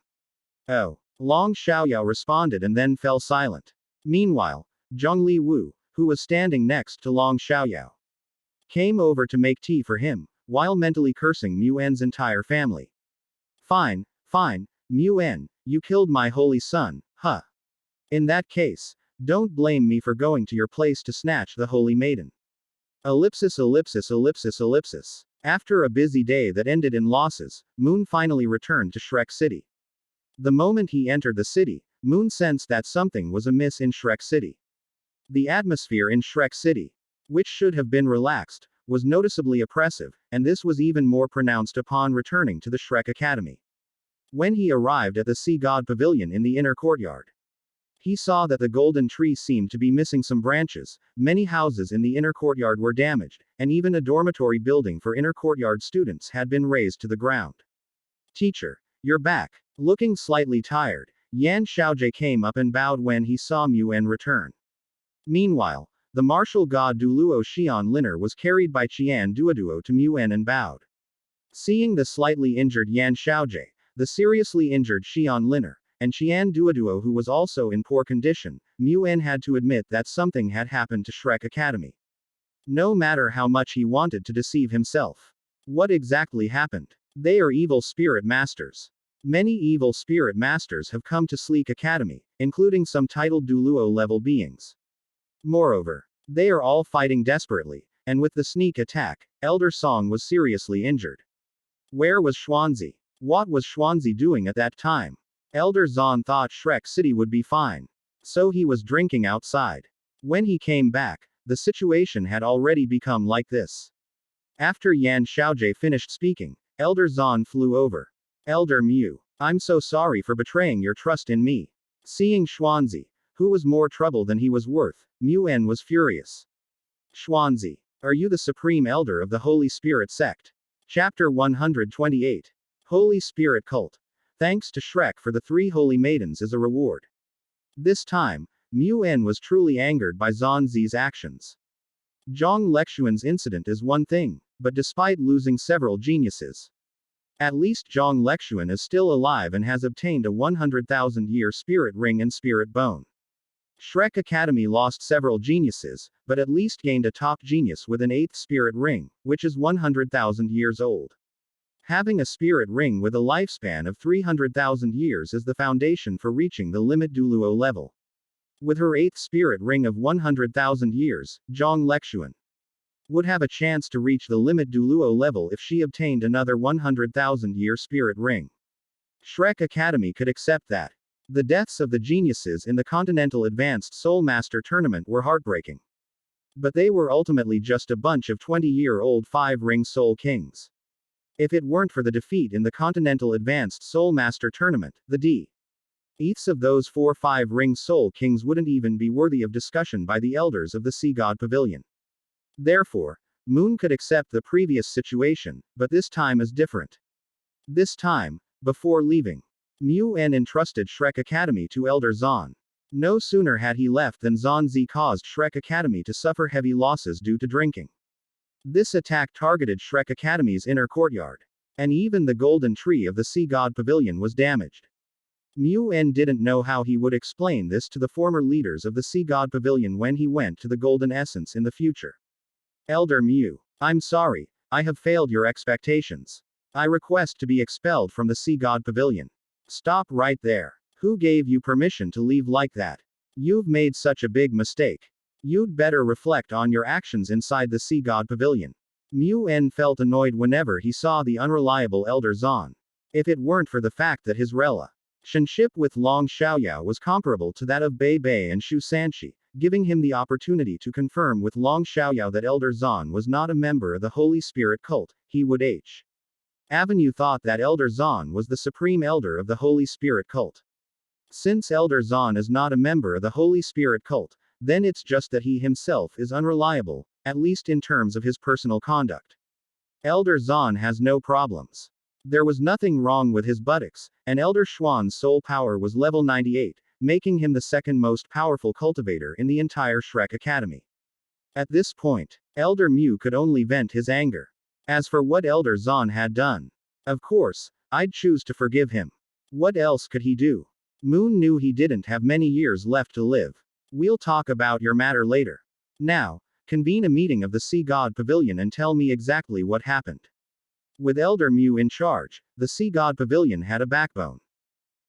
Oh. Long Xiaoyao responded and then fell silent. Meanwhile, Zhongli Wu, who was standing next to Long Xiaoyao, came over to make tea for him, while mentally cursing Mu N's entire family. Fine, Mu N, you killed my holy son, huh? In that case, don't blame me for going to your place to snatch the holy maiden. Ellipsis. After a busy day that ended in losses, Moon finally returned to Shrek City. The moment he entered the city, Moon sensed that something was amiss in Shrek City. The atmosphere in Shrek City, which should have been relaxed, was noticeably oppressive, and this was even more pronounced upon returning to the Shrek Academy. When he arrived at the Sea God Pavilion in the inner courtyard, he saw that the golden tree seemed to be missing some branches, many houses in the inner courtyard were damaged, and even a dormitory building for inner courtyard students had been razed to the ground. Teacher, you're back. Looking slightly tired, Yan Xiaojie came up and bowed when he saw Mu N return. Meanwhile, the martial god Douluo Xian Liner was carried by Qian Duoduo to Mu N and bowed. Seeing the slightly injured Yan Xiaojie, the seriously injured Xian Liner, and Qian Duoduo who was also in poor condition, Mu N had to admit that something had happened to Shrek Academy. No matter how much he wanted to deceive himself. What exactly happened? They are evil spirit masters. Many evil spirit masters have come to Sleek Academy, including some titled Douluo-level beings. Moreover, they are all fighting desperately, and with the sneak attack, Elder Song was seriously injured. Where was Xuanzi? What was Xuanzi doing at that time? Elder Zan thought Shrek City would be fine. So he was drinking outside. When he came back, the situation had already become like this. After Yan Xiaojie finished speaking, Elder Zan flew over. Elder Mu, I'm so sorry for betraying your trust in me. Seeing Xuanzi, who was more trouble than he was worth, Mu N was furious. Xuanzi, are you the supreme elder of the Holy Spirit sect? Chapter 128. Holy Spirit Cult. Thanks to Shrek for the 3 holy maidens as a reward. This time, Mu N was truly angered by Zhan Zi's actions. Zhang Lexuan's incident is one thing, but despite losing several geniuses, at least Zhang Lexuan is still alive and has obtained a 100,000-year spirit ring and spirit bone. Shrek Academy lost several geniuses, but at least gained a top genius with an 8th spirit ring, which is 100,000 years old. Having a spirit ring with a lifespan of 300,000 years is the foundation for reaching the limit Douluo level. With her 8th spirit ring of 100,000 years, Zhang Lexuan would have a chance to reach the limit Douluo level if she obtained another 100,000-year spirit ring. Shrek Academy could accept that. The deaths of the geniuses in the Continental Advanced Soul Master Tournament were heartbreaking. But they were ultimately just a bunch of 20-year-old 5-ring Soul Kings. If it weren't for the defeat in the Continental Advanced Soul Master Tournament, the deaths of those 4 5-ring Soul Kings wouldn't even be worthy of discussion by the elders of the Sea God Pavilion. Therefore, Moon could accept the previous situation, but this time is different. This time, before leaving, Mu N entrusted Shrek Academy to Elder Zhan. No sooner had he left than Zanzi caused Shrek Academy to suffer heavy losses due to drinking. This attack targeted Shrek Academy's inner courtyard. And even the golden tree of the Sea God Pavilion was damaged. Mu En didn't know how he would explain this to the former leaders of the Sea God Pavilion when he went to the Golden Essence in the future. Elder Mu, I'm sorry, I have failed your expectations. I request to be expelled from the Sea God Pavilion. Stop right there. Who gave you permission to leave like that? You've made such a big mistake. You'd better reflect on your actions inside the Sea God Pavilion. Mu En felt annoyed whenever he saw the unreliable Elder Zan. If it weren't for the fact that his relationship with Long Xiaoyao was comparable to that of Bei Bei and Shu Sanshi, giving him the opportunity to confirm with Long Xiaoyao that Elder Zan was not a member of the Holy Spirit cult, he would Avenue thought that Elder Zan was the supreme elder of the Holy Spirit cult. Since Elder Zan is not a member of the Holy Spirit cult, then it's just that he himself is unreliable, at least in terms of his personal conduct. Elder Zan has no problems. There was nothing wrong with his buttocks, and Elder Xuan's soul power was level 98, making him the second most powerful cultivator in the entire Shrek Academy. At this point, Elder Mu could only vent his anger. As for what Elder Zan had done, of course, I'd choose to forgive him. What else could he do? Moon knew he didn't have many years left to live. We'll talk about your matter later. Now, convene a meeting of the Sea God Pavilion and tell me exactly what happened. With Elder Mu in charge, the Sea God Pavilion had a backbone.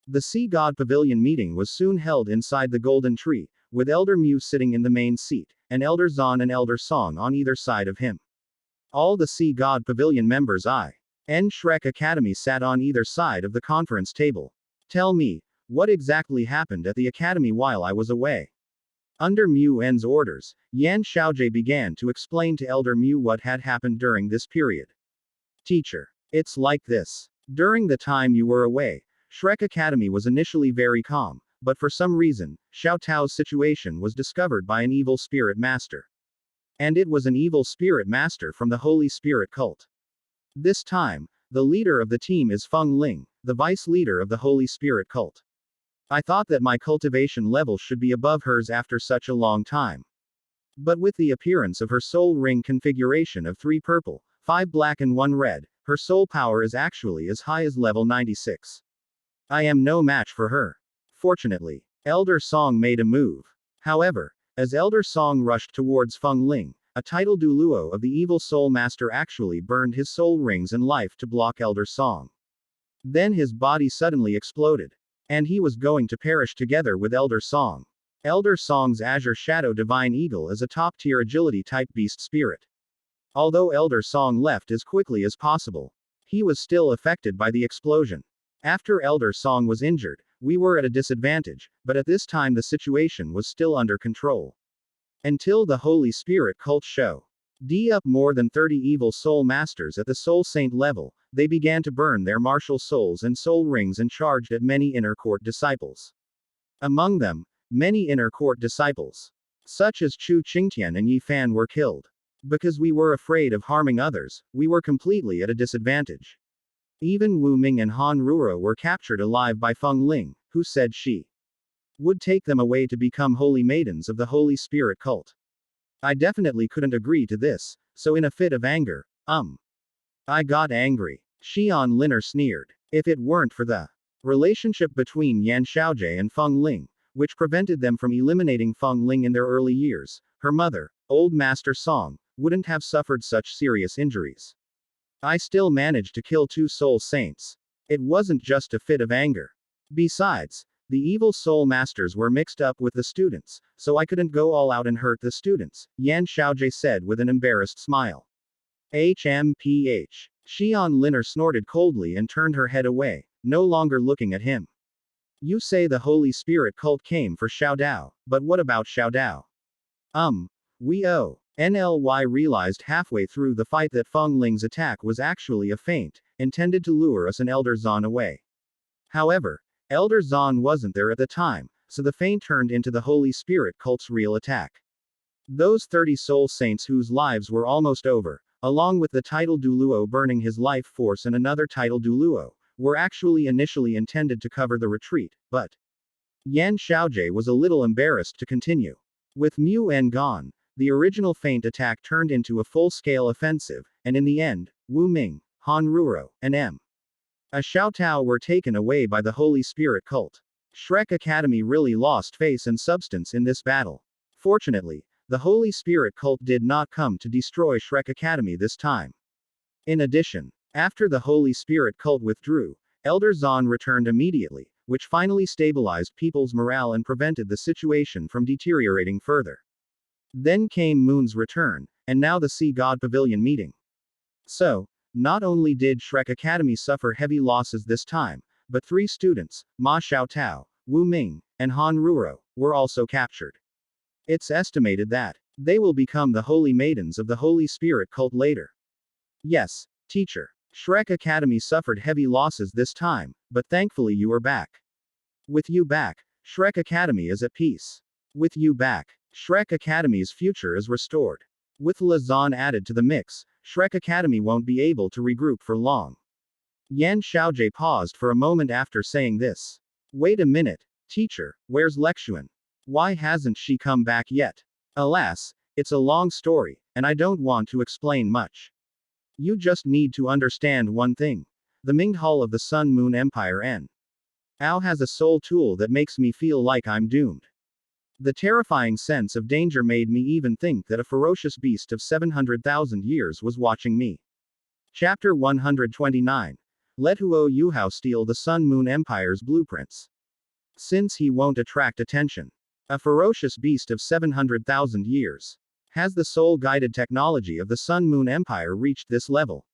The Sea God Pavilion meeting was soon held inside the Golden Tree, with Elder Mu sitting in the main seat, and Elder Zan and Elder Song on either side of him. All the Sea God Pavilion members and Shrek Academy sat on either side of the conference table. Tell me, what exactly happened at the academy while I was away? Under Mu En's orders, Yan Xiaojie began to explain to Elder Mu what had happened during this period. Teacher, it's like this. During the time you were away, Shrek Academy was initially very calm, but for some reason, Xiao Tao's situation was discovered by an evil spirit master. And it was an evil spirit master from the Holy Spirit cult. This time, the leader of the team is Feng Ling, the vice leader of the Holy Spirit cult. I thought that my cultivation level should be above hers after such a long time. But with the appearance of her soul ring configuration of 3 purple, 5 black and 1 red, her soul power is actually as high as level 96. I am no match for her. Fortunately, Elder Song made a move. However, as Elder Song rushed towards Feng Ling, a title Douluo of the evil soul master actually burned his soul rings and life to block Elder Song. Then his body suddenly exploded. And he was going to perish together with Elder Song. Elder Song's Azure Shadow Divine Eagle is a top-tier agility-type beast spirit. Although Elder Song left as quickly as possible, he was still affected by the explosion. After Elder Song was injured, we were at a disadvantage, but at this time the situation was still under control. Until the Holy Spirit cult show. Up more than 30 evil soul masters at the soul saint level, they began to burn their martial souls and soul rings and charged at many inner court disciples. Among them, many inner court disciples, such as Chu Qingtian and Yi Fan, were killed. Because we were afraid of harming others, we were completely at a disadvantage. Even Wu Ming and Han Ruro were captured alive by Feng Ling, who said she would take them away to become holy maidens of the Holy Spirit cult. I definitely couldn't agree to this, so in a fit of anger, I got angry. Xian Liner sneered. If it weren't for the relationship between Yan Xiaojie and Feng Ling, which prevented them from eliminating Feng Ling in their early years, her mother, Old Master Song, wouldn't have suffered such serious injuries. I still managed to kill 2 soul saints. It wasn't just a fit of anger. Besides, the evil soul masters were mixed up with the students, so I couldn't go all out and hurt the students, Yan Xiaojie said with an embarrassed smile. HMPH. Xian Liner snorted coldly and turned her head away, no longer looking at him. You say the Holy Spirit cult came for Xiao Dao, but what about Xiao Dao? NLY realized halfway through the fight that Feng Ling's attack was actually a feint, intended to lure us and Elder Zan away. However, Elder Zan wasn't there at the time, so the feint turned into the Holy Spirit cult's real attack. Those 30 soul saints whose lives were almost over, along with the title Douluo burning his life force and another title Douluo, were actually initially intended to cover the retreat, but Yan Xiaojie was a little embarrassed to continue. With Mu En gone, the original feint attack turned into a full-scale offensive, and in the end, Wu Ming, Han Ruo, and M. A Xiao Tao were taken away by the Holy Spirit cult. Shrek Academy really lost face and substance in this battle. Fortunately, the Holy Spirit cult did not come to destroy Shrek Academy this time. In addition, after the Holy Spirit cult withdrew, Elder Zan returned immediately, which finally stabilized people's morale and prevented the situation from deteriorating further. Then came Moon's return, and now the Sea God Pavilion meeting. So, not only did Shrek Academy suffer heavy losses this time, but 3 students, Ma Xiaotao, Wu Ming, and Han Ruo, were also captured. It's estimated that they will become the holy maidens of the Holy Spirit cult later. Yes, teacher. Shrek Academy suffered heavy losses this time, but thankfully you are back. With you back, Shrek Academy is at peace. With you back, Shrek Academy's future is restored. With Lazan added to the mix, Shrek Academy won't be able to regroup for long. Yan Xiaojie paused for a moment after saying this. Wait a minute, teacher, where's Lexuan? Why hasn't she come back yet? Alas, it's a long story, and I don't want to explain much. You just need to understand one thing. The Ming Hull of the Sun Moon Empire N. Ao has a soul tool that makes me feel like I'm doomed. The terrifying sense of danger made me even think that a ferocious beast of 700,000 years was watching me. Chapter 129. Let Huo Yuhao steal the Sun Moon Empire's blueprints. Since he won't attract attention. A ferocious beast of 700,000 years. Has the soul-guided technology of the Sun Moon Empire reached this level?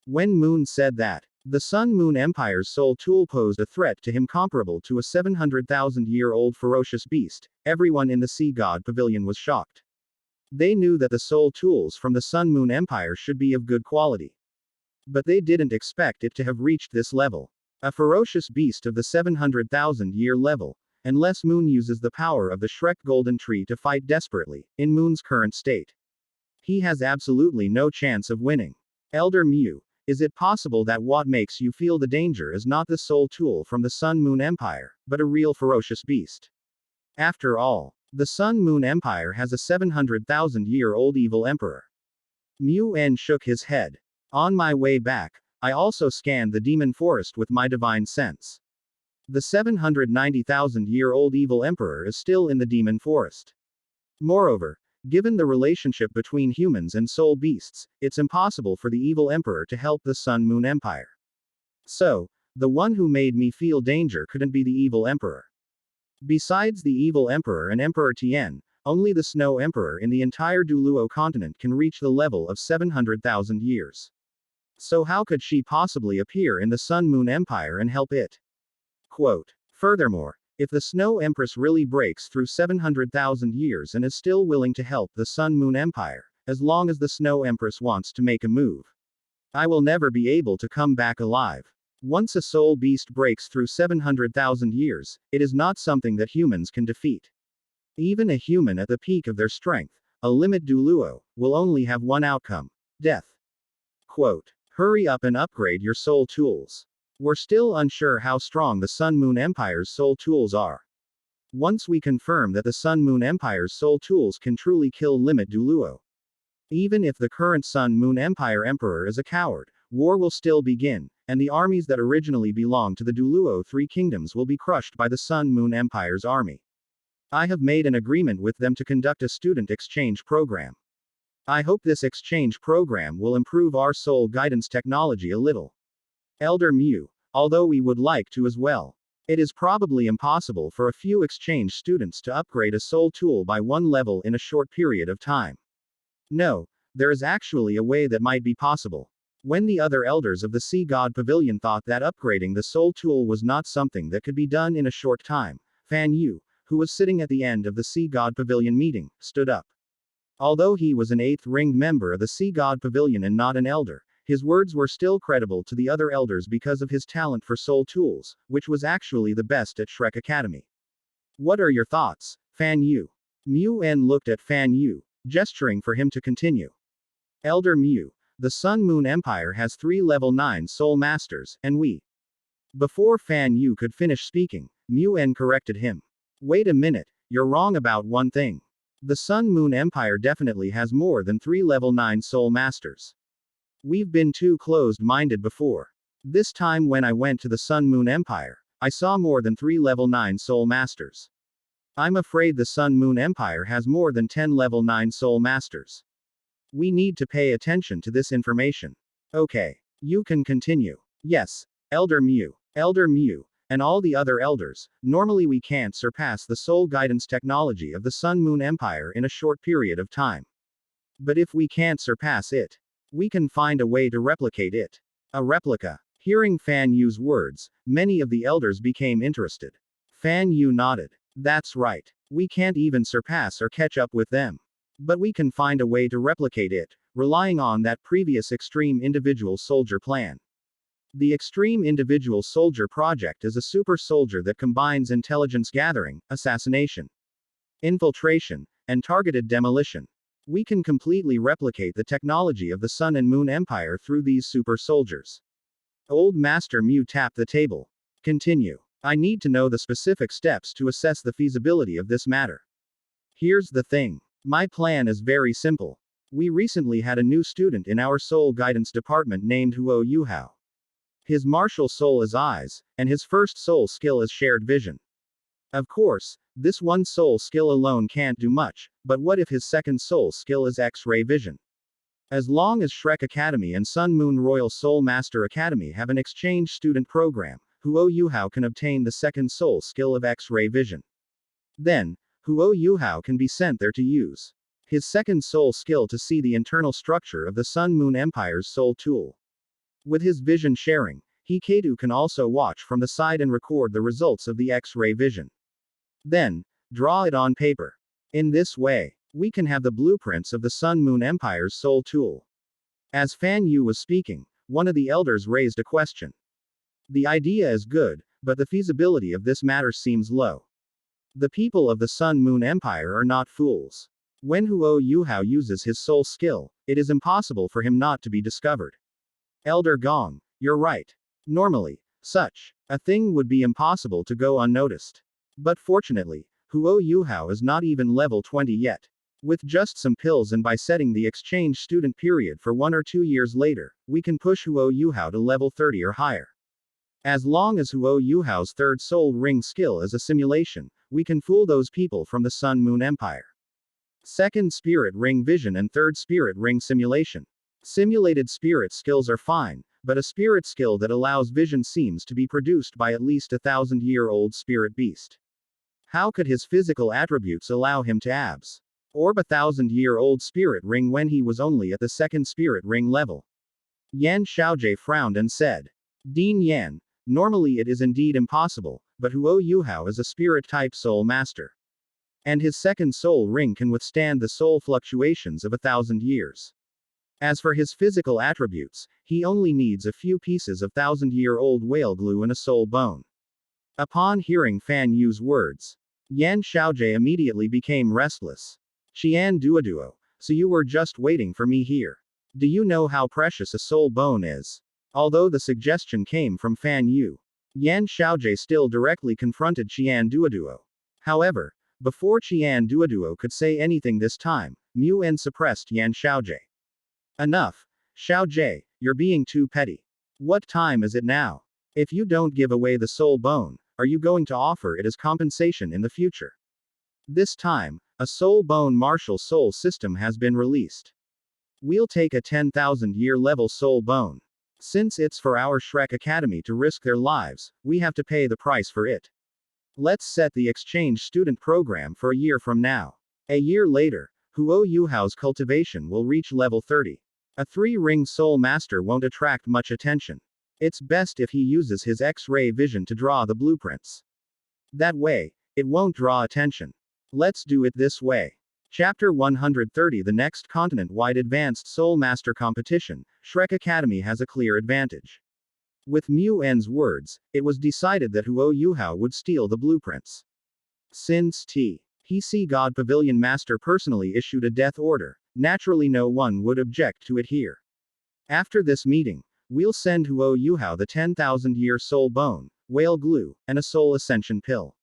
When Moon said that, the Sun Moon Empire's soul tool posed a threat to him comparable to a 700,000-year-old ferocious beast, everyone in the Sea God Pavilion was shocked. They knew that the soul tools from the Sun Moon Empire should be of good quality. But they didn't expect it to have reached this level. A ferocious beast of the 700,000-year level, unless Moon uses the power of the Shrek Golden Tree to fight desperately, in Moon's current state. He has absolutely no chance of winning. Elder Mu, is it possible that what makes you feel the danger is not the soul tool from the Sun Moon Empire, but a real ferocious beast? After all, the Sun Moon Empire has a 700,000-year-old evil emperor. Mu En shook his head. On my way back, I also scanned the demon forest with my divine sense. The 790,000-year-old evil emperor is still in the demon forest. Moreover, given the relationship between humans and soul beasts, it's impossible for the evil emperor to help the Sun Moon Empire. So, the one who made me feel danger couldn't be the evil emperor. Besides the evil emperor and Emperor Tian, only the Snow Emperor in the entire Douluo continent can reach the level of 700,000 years. So how could she possibly appear in the Sun Moon Empire and help it? Quote. Furthermore, if the Snow Empress really breaks through 700,000 years and is still willing to help the Sun Moon Empire, as long as the Snow Empress wants to make a move, I will never be able to come back alive. Once a soul beast breaks through 700,000 years, it is not something that humans can defeat. Even a human at the peak of their strength, a limit Douluo, will only have one outcome: death. Quote. Hurry up and upgrade your soul tools. We're still unsure how strong the Sun Moon Empire's soul tools are. Once we confirm that the Sun Moon Empire's soul tools can truly kill Limit Douluo. Even if the current Sun Moon Empire Emperor is a coward, war will still begin, and the armies that originally belonged to the Douluo Three Kingdoms will be crushed by the Sun Moon Empire's army. I have made an agreement with them to conduct a student exchange program. I hope this exchange program will improve our soul guidance technology a little. Elder Mu, although we would like to as well. It is probably impossible for a few exchange students to upgrade a soul tool by one level in a short period of time. No, there is actually a way that might be possible. When the other elders of the Sea God Pavilion thought that upgrading the soul tool was not something that could be done in a short time, Fan Yu, who was sitting at the end of the Sea God Pavilion meeting, stood up. Although he was an 8th-ringed member of the Sea God Pavilion and not an elder, his words were still credible to the other elders because of his talent for soul tools, which was actually the best at Shrek Academy. What are your thoughts, Fan Yu? Mu En looked at Fan Yu, gesturing for him to continue. Elder Mu, the Sun Moon Empire has 3 level 9 soul masters, and we. Before Fan Yu could finish speaking, Mu En corrected him. Wait a minute, you're wrong about one thing. The Sun Moon Empire definitely has more than 3 level 9 soul masters. We've been too closed-minded before. This time when I went to the Sun Moon Empire, I saw more than 3 level 9 soul masters. I'm afraid the Sun Moon Empire has more than 10 level 9 soul masters. We need to pay attention to this information. Okay. You can continue. Yes. Elder Mu, and all the other elders, normally we can't surpass the soul guidance technology of the Sun Moon Empire in a short period of time. But if we can't surpass it, we can find a way to replicate it. A replica. Hearing Fan Yu's words, many of the elders became interested. Fan Yu nodded. That's right. We can't even surpass or catch up with them. But we can find a way to replicate it, relying on that previous Extreme Individual Soldier plan. The Extreme Individual Soldier project is a super soldier that combines intelligence gathering, assassination, infiltration, and targeted demolition. We can completely replicate the technology of the Sun and Moon Empire through these super soldiers. Old Master Mu tapped the table. Continue. I need to know the specific steps to assess the feasibility of this matter. Here's the thing. My plan is very simple. We recently had a new student in our soul guidance department named Huo Yuhao. His martial soul is eyes, and his first soul skill is shared vision. Of course, this one soul skill alone can't do much, but what if his second soul skill is X-ray vision? As long as Shrek Academy and Sun Moon Royal Soul Master Academy have an exchange student program, Huo Yuhao can obtain the second soul skill of X-ray vision. Then, Huo Yuhao can be sent there to use his second soul skill to see the internal structure of the Sun Moon Empire's soul tool. With his vision sharing, Hikaido can also watch from the side and record the results of the X-ray vision. Then, draw it on paper. In this way, we can have the blueprints of the Sun Moon Empire's soul tool. As Fan Yu was speaking, one of the elders raised a question. The idea is good, but the feasibility of this matter seems low. The people of the Sun Moon Empire are not fools. When Huo Yuhao uses his soul skill, it is impossible for him not to be discovered. Elder Gong, you're right. Normally, such a thing would be impossible to go unnoticed. But fortunately, Huo Yuhao is not even level 20 yet. With just some pills and by setting the exchange student period for 1 or 2 years later, we can push Huo Yuhao to level 30 or higher. As long as Huo Yuhao's third soul ring skill is a simulation, we can fool those people from the Sun Moon Empire. Second spirit ring vision and third spirit ring simulation. Simulated spirit skills are fine, but a spirit skill that allows vision seems to be produced by at least 1,000-year-old spirit beast. How could his physical attributes allow him to absorb a 1,000-year-old spirit ring when he was only at the second spirit ring level? Yan Xiaojie frowned and said, Dean Yan, normally it is indeed impossible, but Huo Yuhao is a spirit-type soul master. And his second soul ring can withstand the soul fluctuations of 1,000 years. As for his physical attributes, he only needs a few pieces of 1,000-year-old whale glue and a soul bone. Upon hearing Fan Yu's words, Yan Xiaojie immediately became restless. Qian Duoduo, so you were just waiting for me here. Do you know how precious a soul bone is? Although the suggestion came from Fan Yu, Yan Xiaojie still directly confronted Qian Duoduo. However, before Qian Duoduo could say anything this time, Mu En suppressed Yan Xiaojie. Enough. Xiaojie, you're being too petty. What time is it now? If you don't give away the soul bone, are you going to offer it as compensation in the future? This time, a soul bone martial soul system has been released. We'll take a 10,000-year level soul bone. Since it's for our Shrek Academy to risk their lives, we have to pay the price for it. Let's set the exchange student program for a year from now. A year later, Huo Yuhao's cultivation will reach level 30. A 3-ring soul master won't attract much attention. It's best if he uses his X-ray vision to draw the blueprints. That way, it won't draw attention. Let's do it this way. Chapter 130 The next continent-wide advanced soul master competition, Shrek Academy has a clear advantage. With Mu En's words, it was decided that Huo Yuhao would steal the blueprints. Since He God Pavilion Master personally issued a death order, naturally no one would object to it here. After this meeting, we'll send Huo Yuhao the 10,000-year soul bone, whale glue, and a soul ascension pill.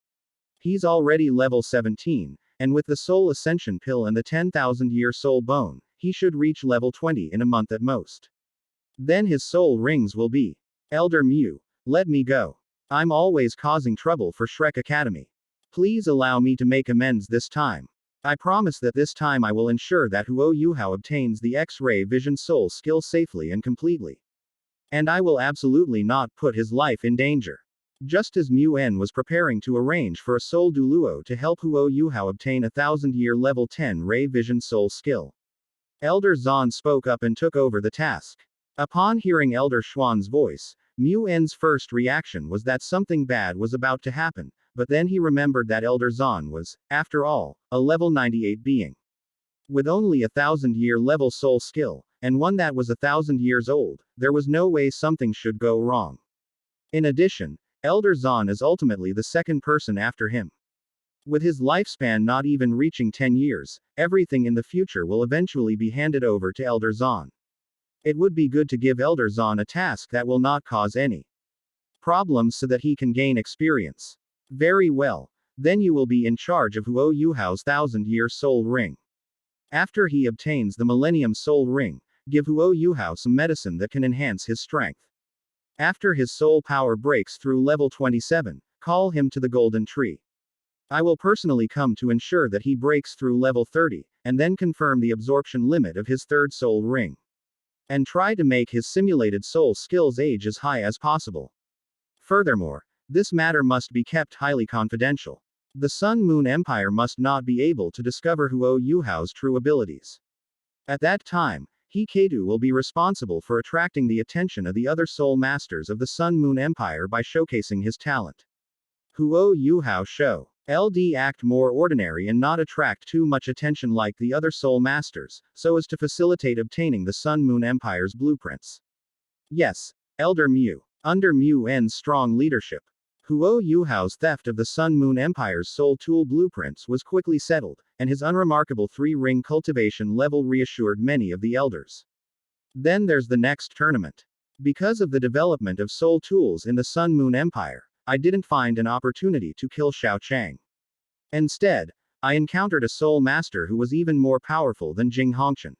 He's already level 17, and with the soul ascension pill and the 10,000-year soul bone, he should reach level 20 in a month at most. Then his soul rings will be. Elder Mu, let me go. I'm always causing trouble for Shrek Academy. Please allow me to make amends this time. I promise that this time I will ensure that Huo Yuhao obtains the X-ray vision soul skill safely and completely. And I will absolutely not put his life in danger. Just as Mu En was preparing to arrange for a soul Douluo to help Huo Yuhao obtain a 1000-year level 10 ray vision soul skill, Elder Zan spoke up and took over the task. Upon hearing Elder Xuan's voice, Mu En's first reaction was that something bad was about to happen, but then he remembered that Elder Zan was, after all, a level 98 being. With only a 1000-year level soul skill, and one that was 1000 years old, there was no way something should go wrong. In addition, Elder Zan is ultimately the second person after him. With his lifespan not even reaching 10 years, everything in the future will eventually be handed over to Elder Zan. It would be good to give Elder Zan a task that will not cause any problems so that he can gain experience. Very well. Then you will be in charge of Huo Yuhao's 1000-year soul ring. After he obtains the Millennium Soul Ring, give Huo Yuhao some medicine that can enhance his strength. After his soul power breaks through level 27, call him to the Golden Tree. I will personally come to ensure that he breaks through level 30, and then confirm the absorption limit of his third soul ring. And try to make his simulated soul skills age as high as possible. Furthermore, this matter must be kept highly confidential. The Sun Moon Empire must not be able to discover Huo Yuhao's true abilities. At that time, He Kedu will be responsible for attracting the attention of the other soul masters of the Sun Moon Empire by showcasing his talent. Huo Yuhao show. LD act more ordinary and not attract too much attention like the other soul masters, so as to facilitate obtaining the Sun Moon Empire's blueprints. Yes, Elder Mu. Under Mu En's strong leadership, Huo Yuhao's theft of the Sun Moon Empire's soul tool blueprints was quickly settled, and his unremarkable 3-ring cultivation level reassured many of the elders. Then there's the next tournament. Because of the development of soul tools in the Sun Moon Empire, I didn't find an opportunity to kill Xiao Chang. Instead, I encountered a soul master who was even more powerful than Jing Hongqian.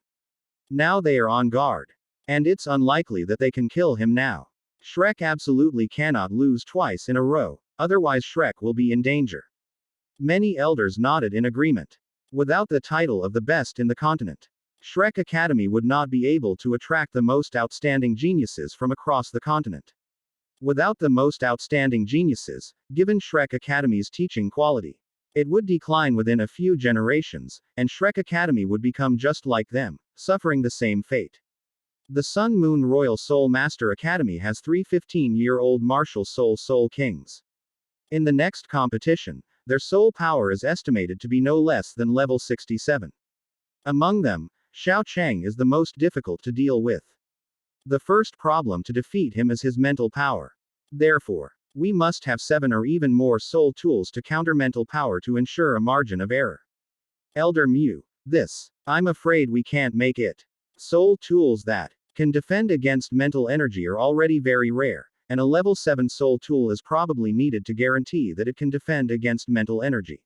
Now they are on guard. And it's unlikely that they can kill him now. Shrek absolutely cannot lose twice in a row, otherwise Shrek will be in danger. Many elders nodded in agreement. Without the title of the best in the continent, Shrek Academy would not be able to attract the most outstanding geniuses from across the continent. Without the most outstanding geniuses, given Shrek Academy's teaching quality, it would decline within a few generations, and Shrek Academy would become just like them, suffering the same fate. The Sun Moon Royal Soul Master Academy has 3 15-year-old martial soul kings. In the next competition, their soul power is estimated to be no less than level 67. Among them, Xiao Chang is the most difficult to deal with. The first problem to defeat him is his mental power. Therefore, we must have 7 or even more soul tools to counter mental power to ensure a margin of error. Elder Mu, I'm afraid we can't make it. Soul tools that can defend against mental energy are already very rare, and a level 7 soul tool is probably needed to guarantee that it can defend against mental energy.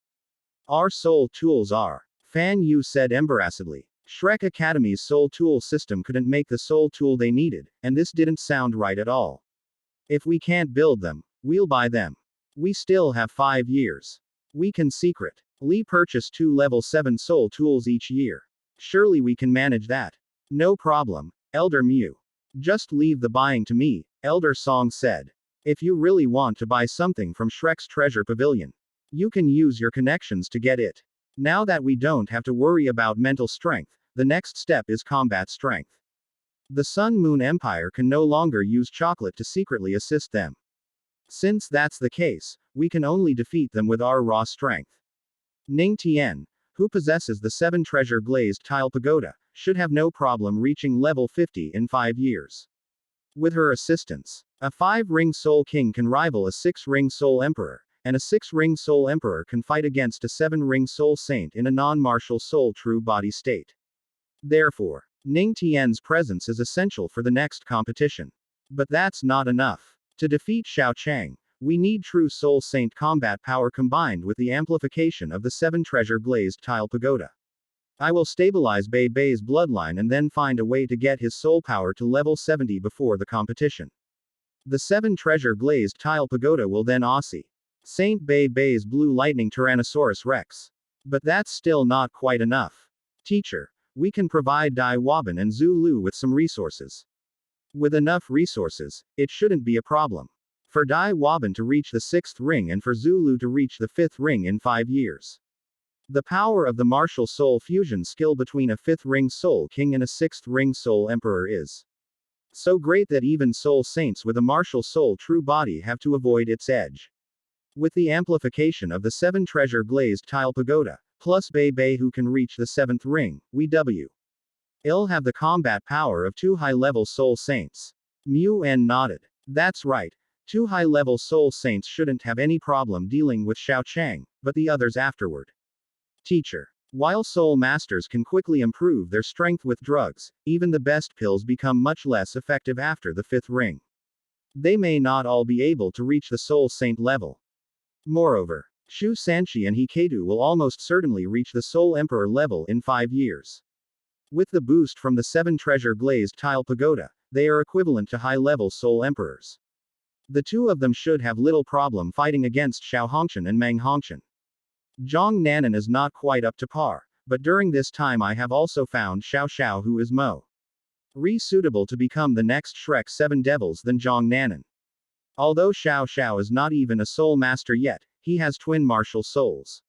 Our soul tools are. Fan Yu said embarrassedly. Shrek Academy's soul tool system couldn't make the soul tool they needed, and this didn't sound right at all. If we can't build them, we'll buy them. We still have 5 years. We can secretly purchase 2 level 7 soul tools each year. Surely we can manage that. No problem, Elder Mu. Just leave the buying to me, Elder Song said. If you really want to buy something from Shrek's treasure pavilion, you can use your connections to get it. Now that we don't have to worry about mental strength, the next step is combat strength. The Sun Moon Empire can no longer use chocolate to secretly assist them. Since that's the case, we can only defeat them with our raw strength. Ning Tian, who possesses the 7 treasure glazed tile pagoda, should have no problem reaching level 50 in 5 years. With her assistance, a 5-ring soul king can rival a 6-ring soul emperor, and a 6-ring soul emperor can fight against a 7-ring soul saint in a non-martial soul true body state. Therefore, Ning Tian's presence is essential for the next competition. But that's not enough. To defeat Xiao Chang, We need true Soul Saint combat power combined with the amplification of the 7 treasure glazed tile pagoda. I will stabilize Bei Bei's bloodline and then find a way to get his soul power to level 70 before the competition. The 7 treasure glazed tile pagoda will then Aussie Saint Bei Bei's blue lightning Tyrannosaurus Rex. But that's still not quite enough. Teacher, we can provide Dai Waban and Zhu Lu with some resources. With enough resources, it shouldn't be a problem. For Dai Waban to reach the 6th ring and for Zhu Lu to reach the 5th ring in 5 years. The power of the martial soul fusion skill between a 5th ring soul king and a 6th ring soul emperor is so great that even soul saints with a martial soul true body have to avoid its edge. With the amplification of the 7 treasure glazed tile pagoda, plus Bei Bei who can reach the 7th ring, we will have the combat power of 2 high-level soul saints. Mu En nodded. That's right. 2 high-level soul saints shouldn't have any problem dealing with Xiao Chang, but the others afterward. Teacher. While soul masters can quickly improve their strength with drugs, even the best pills become much less effective after the 5th ring. They may not all be able to reach the soul saint level. Moreover, Shu Sanchi and Hiketu will almost certainly reach the soul emperor level in 5 years. With the boost from the 7 treasure glazed tile pagoda, they are equivalent to high-level soul emperors. The 2 of them should have little problem fighting against Xiao Hongqian and Meng Hongqian. Zhang Nanan is not quite up to par, but during this time I have also found Xiao Xiao who is more suitable to become the next Shrek 7 Devils than Zhang Nanan. Although Xiao Xiao is not even a soul master yet, he has twin martial souls.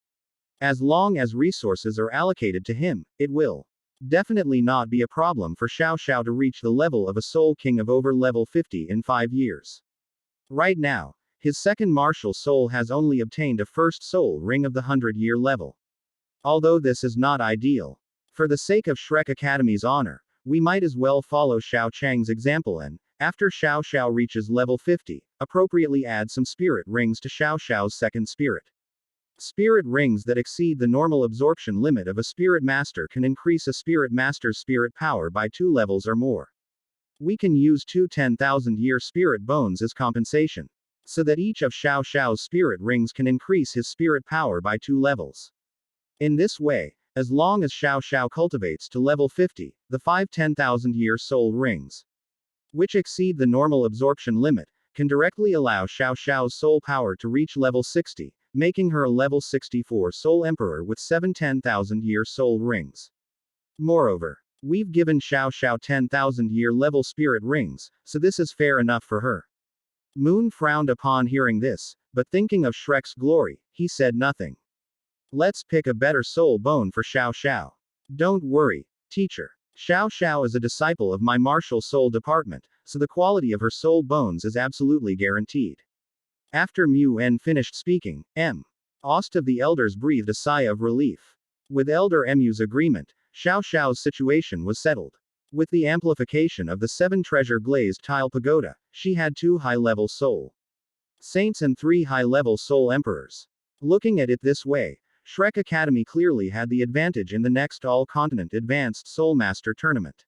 As long as resources are allocated to him, it will definitely not be a problem for Xiao Xiao to reach the level of a soul king of over level 50 in 5 years. Right now, his second martial soul has only obtained a first soul ring of the 100-year level. Although this is not ideal. For the sake of Shrek Academy's honor, we might as well follow Xiao Chang's example and, after Xiao Xiao reaches level 50, appropriately add some spirit rings to Xiao Xiao's second spirit. Spirit rings that exceed the normal absorption limit of a spirit master can increase a spirit master's spirit power by 2 levels or more. We can use 2 10,000-year spirit bones as compensation, so that each of Xiao Xiao's spirit rings can increase his spirit power by 2 levels. In this way, as long as Xiao Xiao cultivates to level 50, the 5 10,000-year soul rings, which exceed the normal absorption limit, can directly allow Xiao Xiao's soul power to reach level 60, making her a level 64 soul emperor with 7 10,000-year soul rings. Moreover, we've given Xiao Xiao 10,000-year level spirit rings, so this is fair enough for her. Moon frowned upon hearing this, but thinking of Shrek's glory, he said nothing. Let's pick a better soul bone for Xiao Xiao. Don't worry, teacher. Xiao Xiao is a disciple of my martial soul department, so the quality of her soul bones is absolutely guaranteed. After Mu En finished speaking, Ost of the elders breathed a sigh of relief. With Elder Mu's agreement, Xiao Xiao's situation was settled. With the amplification of the 7 treasure glazed tile pagoda, she had 2 high-level soul saints and 3 high-level soul emperors. Looking at it this way, Shrek Academy clearly had the advantage in the next all-continent Advanced Soul Master Tournament.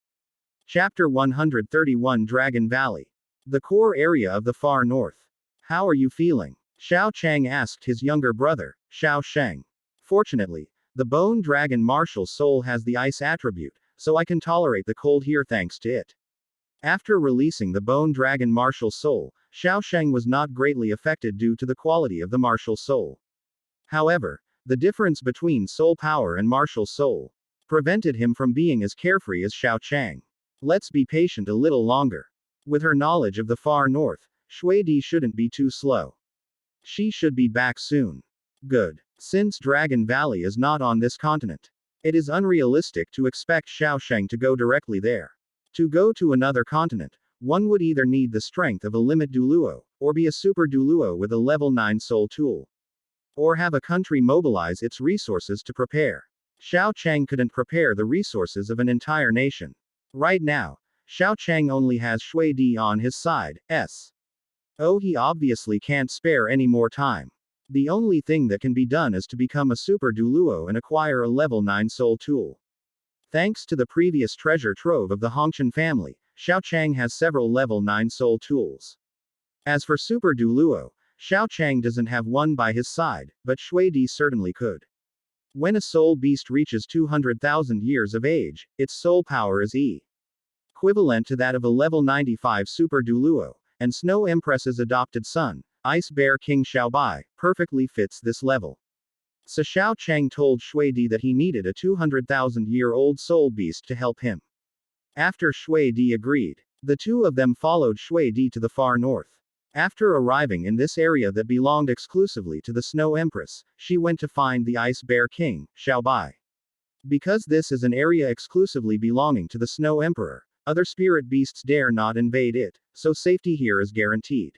Chapter 131 Dragon Valley. The core area of the far north. How are you feeling? Xiao Chang asked his younger brother, Xiao Sheng. Fortunately, the Bone Dragon Martial Soul has the ice attribute, so I can tolerate the cold here thanks to it. After releasing the Bone Dragon Martial Soul, Xiao Sheng was not greatly affected due to the quality of the Martial Soul. However, the difference between soul power and martial soul prevented him from being as carefree as Xiao Chang. Let's be patient a little longer. With her knowledge of the far north, Shui Di shouldn't be too slow. She should be back soon. Good. Since Dragon Valley is not on this continent, it is unrealistic to expect Xiao Sheng to go directly there. To go to another continent, one would either need the strength of a limit Douluo, or be a super Douluo with a level 9 soul tool, or have a country mobilize its resources to prepare. Xiao Chang couldn't prepare the resources of an entire nation. Right now, Xiao Chang only has Shui Di on his side, he obviously can't spare any more time. The only thing that can be done is to become a super Douluo and acquire a level 9 soul tool. Thanks to the previous treasure trove of the Hongqian family, Xiao Chang has several level 9 soul tools. As for super Douluo, Xiao Chang doesn't have one by his side, but Shui Di certainly could. When a soul beast reaches 200,000 years of age, its soul power is equivalent to that of a level 95 Super Douluo, and Snow Empress's adopted son, Ice Bear King Xiaobai, perfectly fits this level. So Xiao Chang told Shui Di that he needed a 200,000-year-old soul beast to help him. After Shui Di agreed, the two of them followed Shui Di to the far north. After arriving in this area that belonged exclusively to the Snow Empress, she went to find the Ice Bear King, Xiaobai. Because this is an area exclusively belonging to the Snow Emperor, other spirit beasts dare not invade it, so safety here is guaranteed.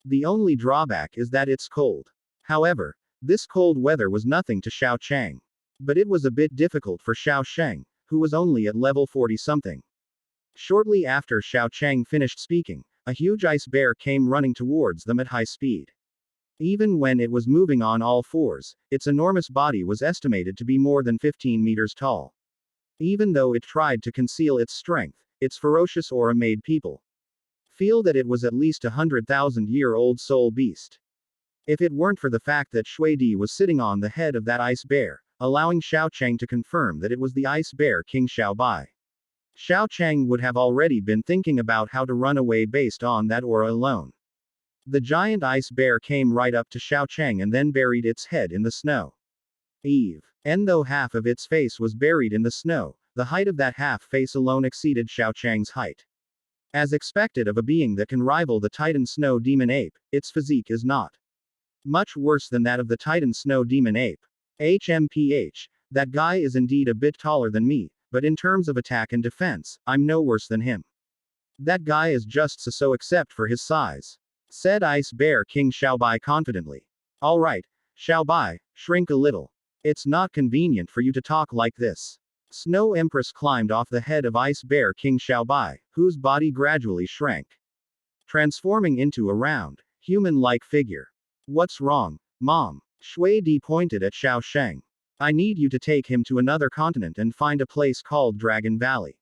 The only drawback is that it's cold. However, this cold weather was nothing to Xiao Chang. But it was a bit difficult for Xiao Sheng, who was only at level 40-something. Shortly after Xiao Chang finished speaking, a huge ice bear came running towards them at high speed. Even when it was moving on all fours, its enormous body was estimated to be more than 15 meters tall. Even though it tried to conceal its strength, its ferocious aura made people feel that it was at least 100,000-year-old soul beast. If it weren't for the fact that Shui Di was sitting on the head of that ice bear, allowing Xiao Chang to confirm that it was the Ice Bear King Xiaobai, Xiao Chang would have already been thinking about how to run away based on that aura alone. The giant ice bear came right up to Xiao Chang and then buried its head in the snow. And though half of its face was buried in the snow, the height of that half face alone exceeded Xiao Chang's height. As expected of a being that can rival the Titan Snow Demon Ape, its physique is not much worse than that of the Titan Snow Demon Ape. HMPH, that guy is indeed a bit taller than me, but in terms of attack and defense, I'm no worse than him. That guy is just so except for his size, said Ice Bear King Xiaobai confidently. Alright, Xiaobai, shrink a little. It's not convenient for you to talk like this. Snow Empress climbed off the head of Ice Bear King Xiaobai, whose body gradually shrank, transforming into a round, human-like figure. What's wrong, Mom? Shui Di pointed at Xiao Sheng. I need you to take him to another continent and find a place called Dragon Valley.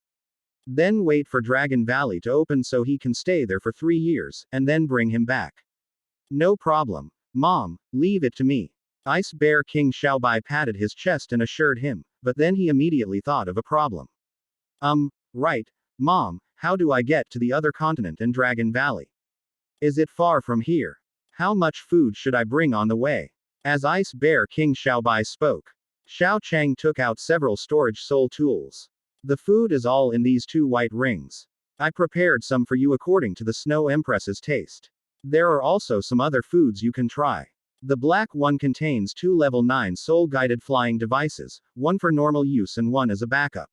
Then wait for Dragon Valley to open so he can stay there for 3 years, and then bring him back. No problem, Mom, leave it to me. Ice Bear King Xiaobai patted his chest and assured him, but then he immediately thought of a problem. Right, Mom, how do I get to the other continent and Dragon Valley? Is it far from here? How much food should I bring on the way? As Ice Bear King Xiaobai spoke, Xiao Chang took out several storage soul tools. The food is all in these 2 white rings. I prepared some for you according to the Snow Empress's taste. There are also some other foods you can try. The black one contains 2 level 9 soul-guided flying devices, one for normal use and one as a backup.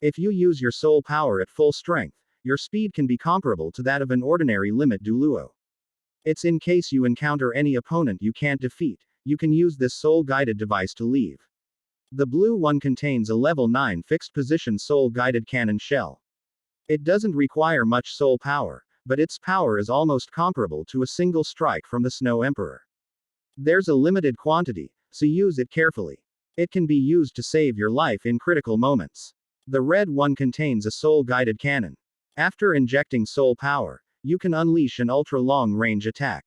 If you use your soul power at full strength, your speed can be comparable to that of an ordinary limit Douluo. It's in case you encounter any opponent you can't defeat, you can use this soul-guided device to leave. The blue one contains a level 9 fixed-position soul-guided cannon shell. It doesn't require much soul power, but its power is almost comparable to a single strike from the Snow Emperor. There's a limited quantity, so use it carefully. It can be used to save your life in critical moments. The red one contains a soul-guided cannon. After injecting soul power, you can unleash an ultra-long-range attack.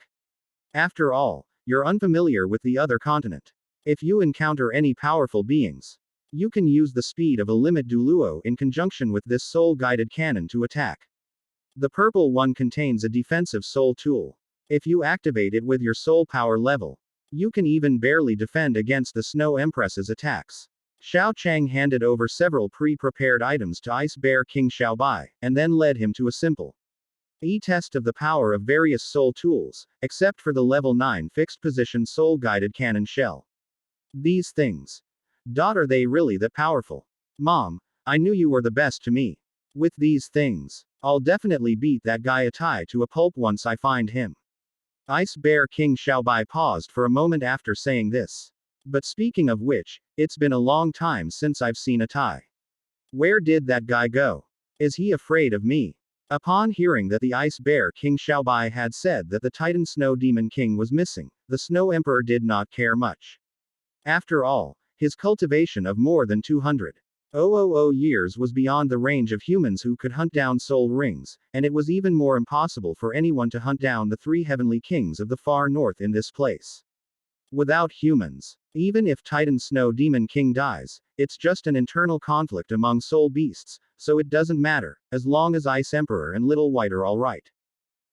After all, you're unfamiliar with the other continent. If you encounter any powerful beings, you can use the speed of a limit Douluo in conjunction with this soul-guided cannon to attack. The purple one contains a defensive soul tool. If you activate it with your soul power level, you can even barely defend against the Snow Empress's attacks. Xiao Chang handed over several pre-prepared items to Ice Bear King Xiaobai, and then led him to a simple test of the power of various soul tools, except for the level 9 fixed-position soul-guided cannon shell. These things. Are they really that powerful? Mom, I knew you were the best to me. With these things, I'll definitely beat that guy Atai to a pulp once I find him. Ice Bear King Xiaobai paused for a moment after saying this. But speaking of which, it's been a long time since I've seen Atai. Where did that guy go? Is he afraid of me? Upon hearing that the Ice Bear King Xiaobai had said that the Titan Snow Demon King was missing, the Snow Emperor did not care much. After all, his cultivation of more than 200 Years was beyond the range of humans who could hunt down soul rings, and it was even more impossible for anyone to hunt down the three heavenly kings of the far north in this place. Without humans, even if Titan Snow Demon King dies, it's just an internal conflict among soul beasts, so it doesn't matter, as long as Ice Emperor and Little White are alright.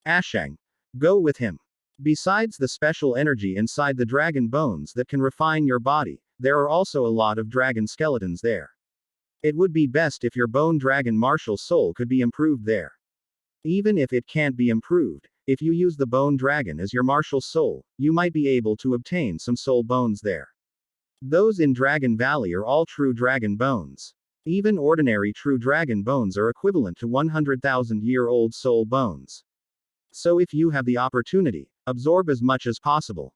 Ashang. Go with him. Besides the special energy inside the dragon bones that can refine your body, there are also a lot of dragon skeletons there. It would be best if your bone dragon martial soul could be improved there. Even if it can't be improved, if you use the bone dragon as your martial soul, you might be able to obtain some soul bones there. Those in Dragon Valley are all true dragon bones. Even ordinary true dragon bones are equivalent to 100,000-year-old soul bones. So if you have the opportunity, absorb as much as possible.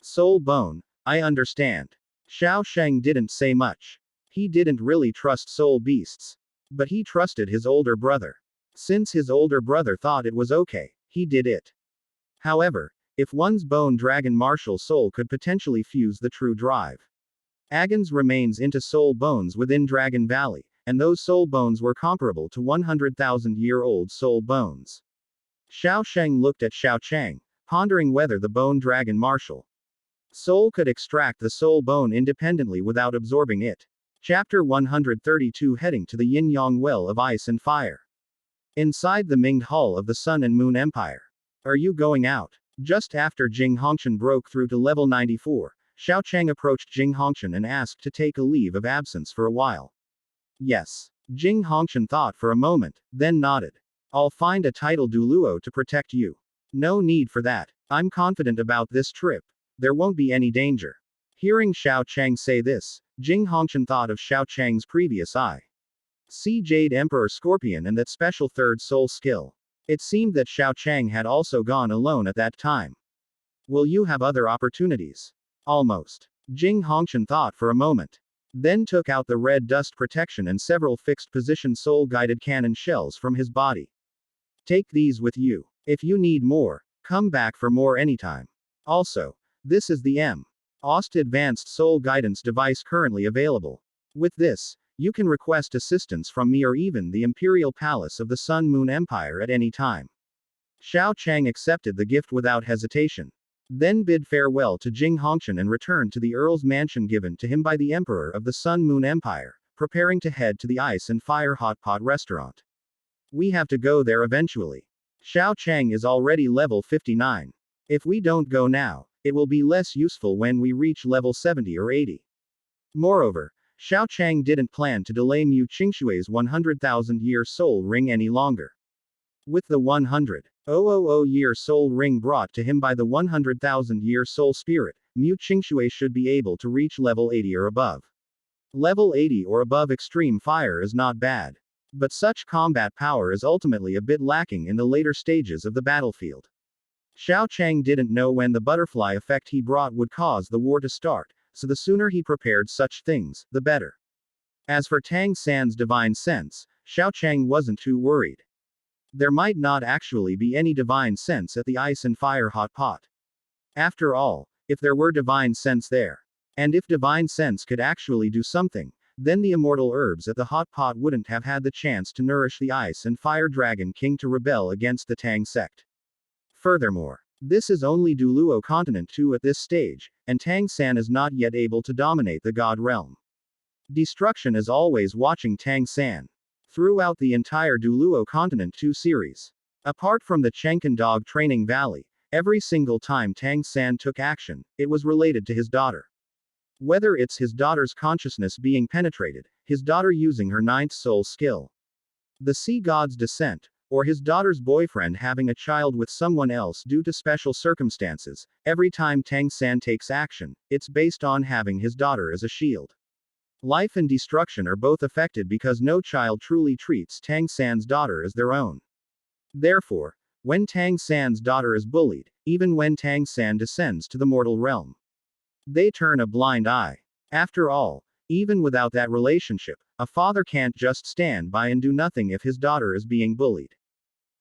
Soul bone, I understand. Xiao Sheng didn't say much. He didn't really trust soul beasts. But he trusted his older brother. Since his older brother thought it was okay, he did it. However, if one's bone dragon martial soul could potentially fuse the true drive. Agons remains into soul bones within Dragon Valley, and those soul bones were comparable to 100,000-year-old soul bones. Xiao Sheng looked at Xiao Chang, pondering whether the bone dragon martial soul could extract the soul bone independently without absorbing it. Chapter 132 Heading to the Yin-Yang Well of Ice and Fire. Inside the Minged Hall of the Sun and Moon Empire. Are you going out? Just after Jing Hongshan broke through to level 94, Xiao Chang approached Jing Hongshan and asked to take a leave of absence for a while. Yes. Jing Hongshan thought for a moment, then nodded. I'll find a title Douluo to protect you. No need for that. I'm confident about this trip. There won't be any danger. Hearing Xiao Chang say this, Jing Hongshan thought of Xiao Chang's previous Sea Jade Emperor Scorpion and that special third soul skill. It seemed that Xiao Chang had also gone alone at that time. Will you have other opportunities? Almost. Jing Hongshan thought for a moment. Then took out the red dust protection and several fixed position soul guided cannon shells from his body. Take these with you. If you need more, come back for more anytime. Also, this is the OST Advanced Soul Guidance device currently available. With this, you can request assistance from me or even the Imperial Palace of the Sun Moon Empire at any time. Xiao Chang accepted the gift without hesitation. Then bid farewell to Jing Hongshan and returned to the Earl's mansion given to him by the Emperor of the Sun Moon Empire, preparing to head to the Ice and Fire Hot Pot restaurant. We have to go there eventually. Xiao Chang is already level 59. If we don't go now, it will be less useful when we reach level 70 or 80. Moreover, Xiao Chang didn't plan to delay Mu Qingshui's 100,000-year soul ring any longer. With the 100,000-year soul ring brought to him by the 100,000-year soul spirit, Mu Qingshui should be able to reach level 80 or above. Level 80 or above extreme fire is not bad. But such combat power is ultimately a bit lacking in the later stages of the battlefield. Xiao Chang didn't know when the butterfly effect he brought would cause the war to start, so the sooner he prepared such things, the better. As for Tang San's divine sense, Xiao Chang wasn't too worried. There might not actually be any divine sense at the Ice and Fire Hot Pot. After all, if there were divine sense there, and if divine sense could actually do something, then the immortal herbs at the hot pot wouldn't have had the chance to nourish the Ice and Fire Dragon King to rebel against the Tang sect. Furthermore, this is only Douluo Continent 2 at this stage, and Tang San is not yet able to dominate the God realm. Destruction is always watching Tang San. Throughout the entire Douluo Continent 2 series. Apart from the Chenkan Dog Training Valley, every single time Tang San took action, it was related to his daughter. Whether it's his daughter's consciousness being penetrated, his daughter using her ninth soul skill, the sea god's descent, or his daughter's boyfriend having a child with someone else due to special circumstances, every time Tang San takes action, it's based on having his daughter as a shield. Life and destruction are both affected because no child truly treats Tang San's daughter as their own. Therefore, when Tang San's daughter is bullied, even when Tang San descends to the mortal realm, they turn a blind eye. After all, even without that relationship, a father can't just stand by and do nothing if his daughter is being bullied.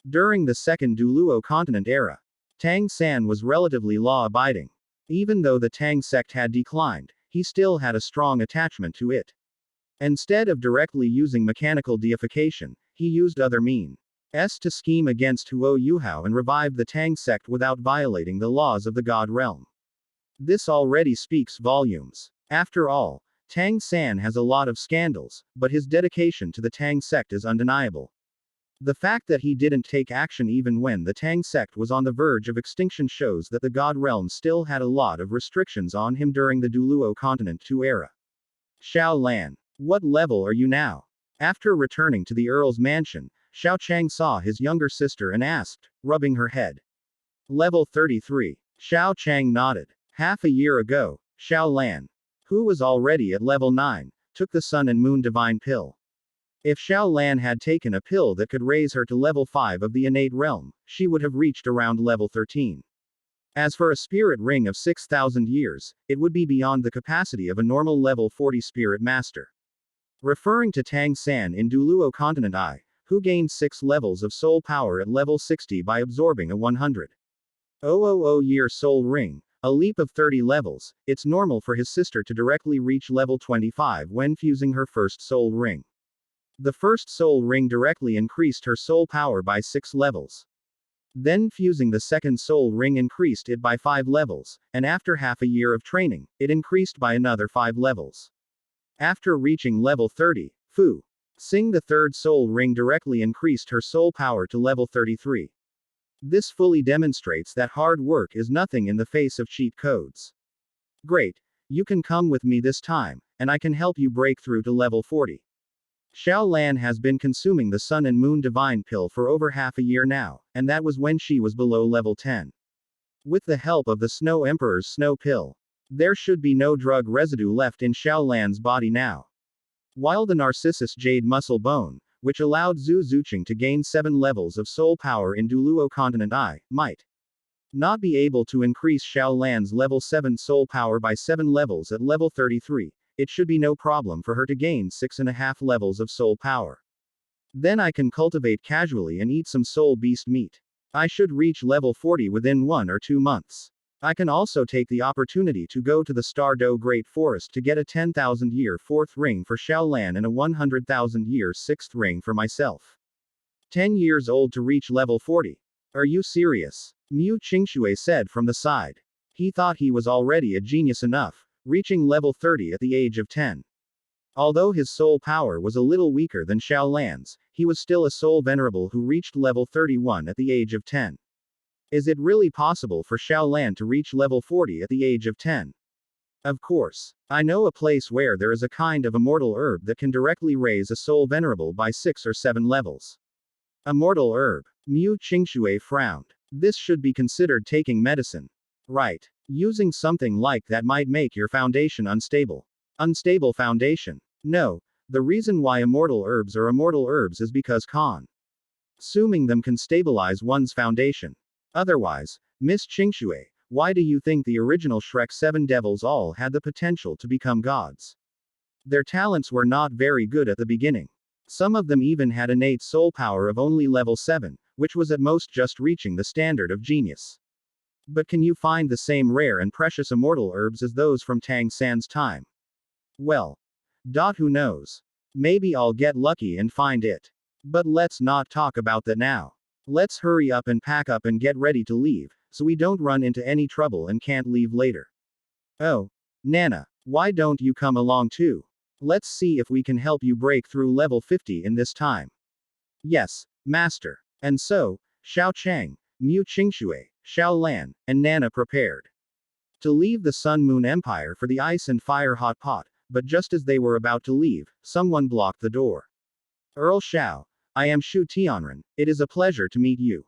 During the second Douluo Continent era, Tang San was relatively law-abiding. Even though the Tang sect had declined, he still had a strong attachment to it. Instead of directly using mechanical deification, he used other means to scheme against Huo Yuhao and revive the Tang sect without violating the laws of the God realm. This already speaks volumes. After all, Tang San has a lot of scandals, but his dedication to the Tang sect is undeniable. The fact that he didn't take action even when the Tang sect was on the verge of extinction shows that the God realm still had a lot of restrictions on him during the Douluo Continent II era. Xiao Lan, what level are you now? After returning to the Earl's mansion, Xiao Chang saw his younger sister and asked, rubbing her head. Level 33. Xiao Chang nodded. Half a year ago, Xiao Lan, who was already at level 9, took the Sun and Moon Divine Pill. If Xiao Lan had taken a pill that could raise her to level 5 of the innate realm, she would have reached around level 13. As for a spirit ring of 6,000 years, it would be beyond the capacity of a normal level 40 spirit master. Referring to Tang San in Douluo Continent I, who gained 6 levels of soul power at level 60 by absorbing a 100,000-year soul ring, a leap of 30 levels, it's normal for his sister to directly reach level 25 when fusing her first soul ring. The first soul ring directly increased her soul power by 6 levels. Then fusing the second soul ring increased it by 5 levels, and after half a year of training, it increased by another 5 levels. After reaching level 30, Fu Xing the third soul ring directly increased her soul power to level 33. This fully demonstrates that hard work is nothing in the face of cheat codes. Great, you can come with me this time, and I can help you break through to level 40. Xiao Lan has been consuming the Sun and Moon Divine Pill for over half a year now, and that was when she was below level 10. With the help of the Snow Emperor's Snow Pill, there should be no drug residue left in Xiao Lan's body now. While the Narcissus Jade Muscle Bone, which allowed Zhu Zuqing to gain 7 levels of soul power in Douluo Continent I, might not be able to increase Xiao Lan's level 7 soul power by 7 levels at level 33. It should be no problem for her to gain 6.5 levels of soul power. Then I can cultivate casually and eat some soul beast meat. I should reach level 40 within 1 or 2 months. I can also take the opportunity to go to the Star Do Great Forest to get a 10,000-year 4th ring for Xiao Lan and a 100,000-year 6th ring for myself. 10 years old to reach level 40. Are you serious? Mu Qingshui said from the side. He thought he was already a genius enough, reaching level 30 at the age of 10. Although his soul power was a little weaker than Xiao Lan's, he was still a soul venerable who reached level 31 at the age of 10. Is it really possible for Xiao Lan to reach level 40 at the age of 10? Of course. I know a place where there is a kind of immortal herb that can directly raise a soul venerable by 6 or 7 levels. Immortal herb. Mu Qingshui frowned. This should be considered taking medicine. Right. Using something like that might make your foundation unstable. Unstable foundation. No, the reason why immortal herbs are immortal herbs is because consuming them can stabilize one's foundation. Otherwise, Miss Qingshui, why do you think the original Shrek 7 devils all had the potential to become gods? Their talents were not very good at the beginning. Some of them even had innate soul power of only level 7, which was at most just reaching the standard of genius. But can you find the same rare and precious immortal herbs as those from Tang San's time? Well, who knows? Maybe I'll get lucky and find it. But let's not talk about that now. Let's hurry up and pack up and get ready to leave, so we don't run into any trouble and can't leave later. Oh, Nana, why don't you come along too? Let's see if we can help you break through level 50 in this time. Yes, Master. And so, Xiao Chang, Mu Qingshui, Xiao Lan, and Nana prepared to leave the Sun Moon Empire for the Ice and Fire Hot Pot, but just as they were about to leave, someone blocked the door. Earl Xiao, I am Shu Tianren, it is a pleasure to meet you.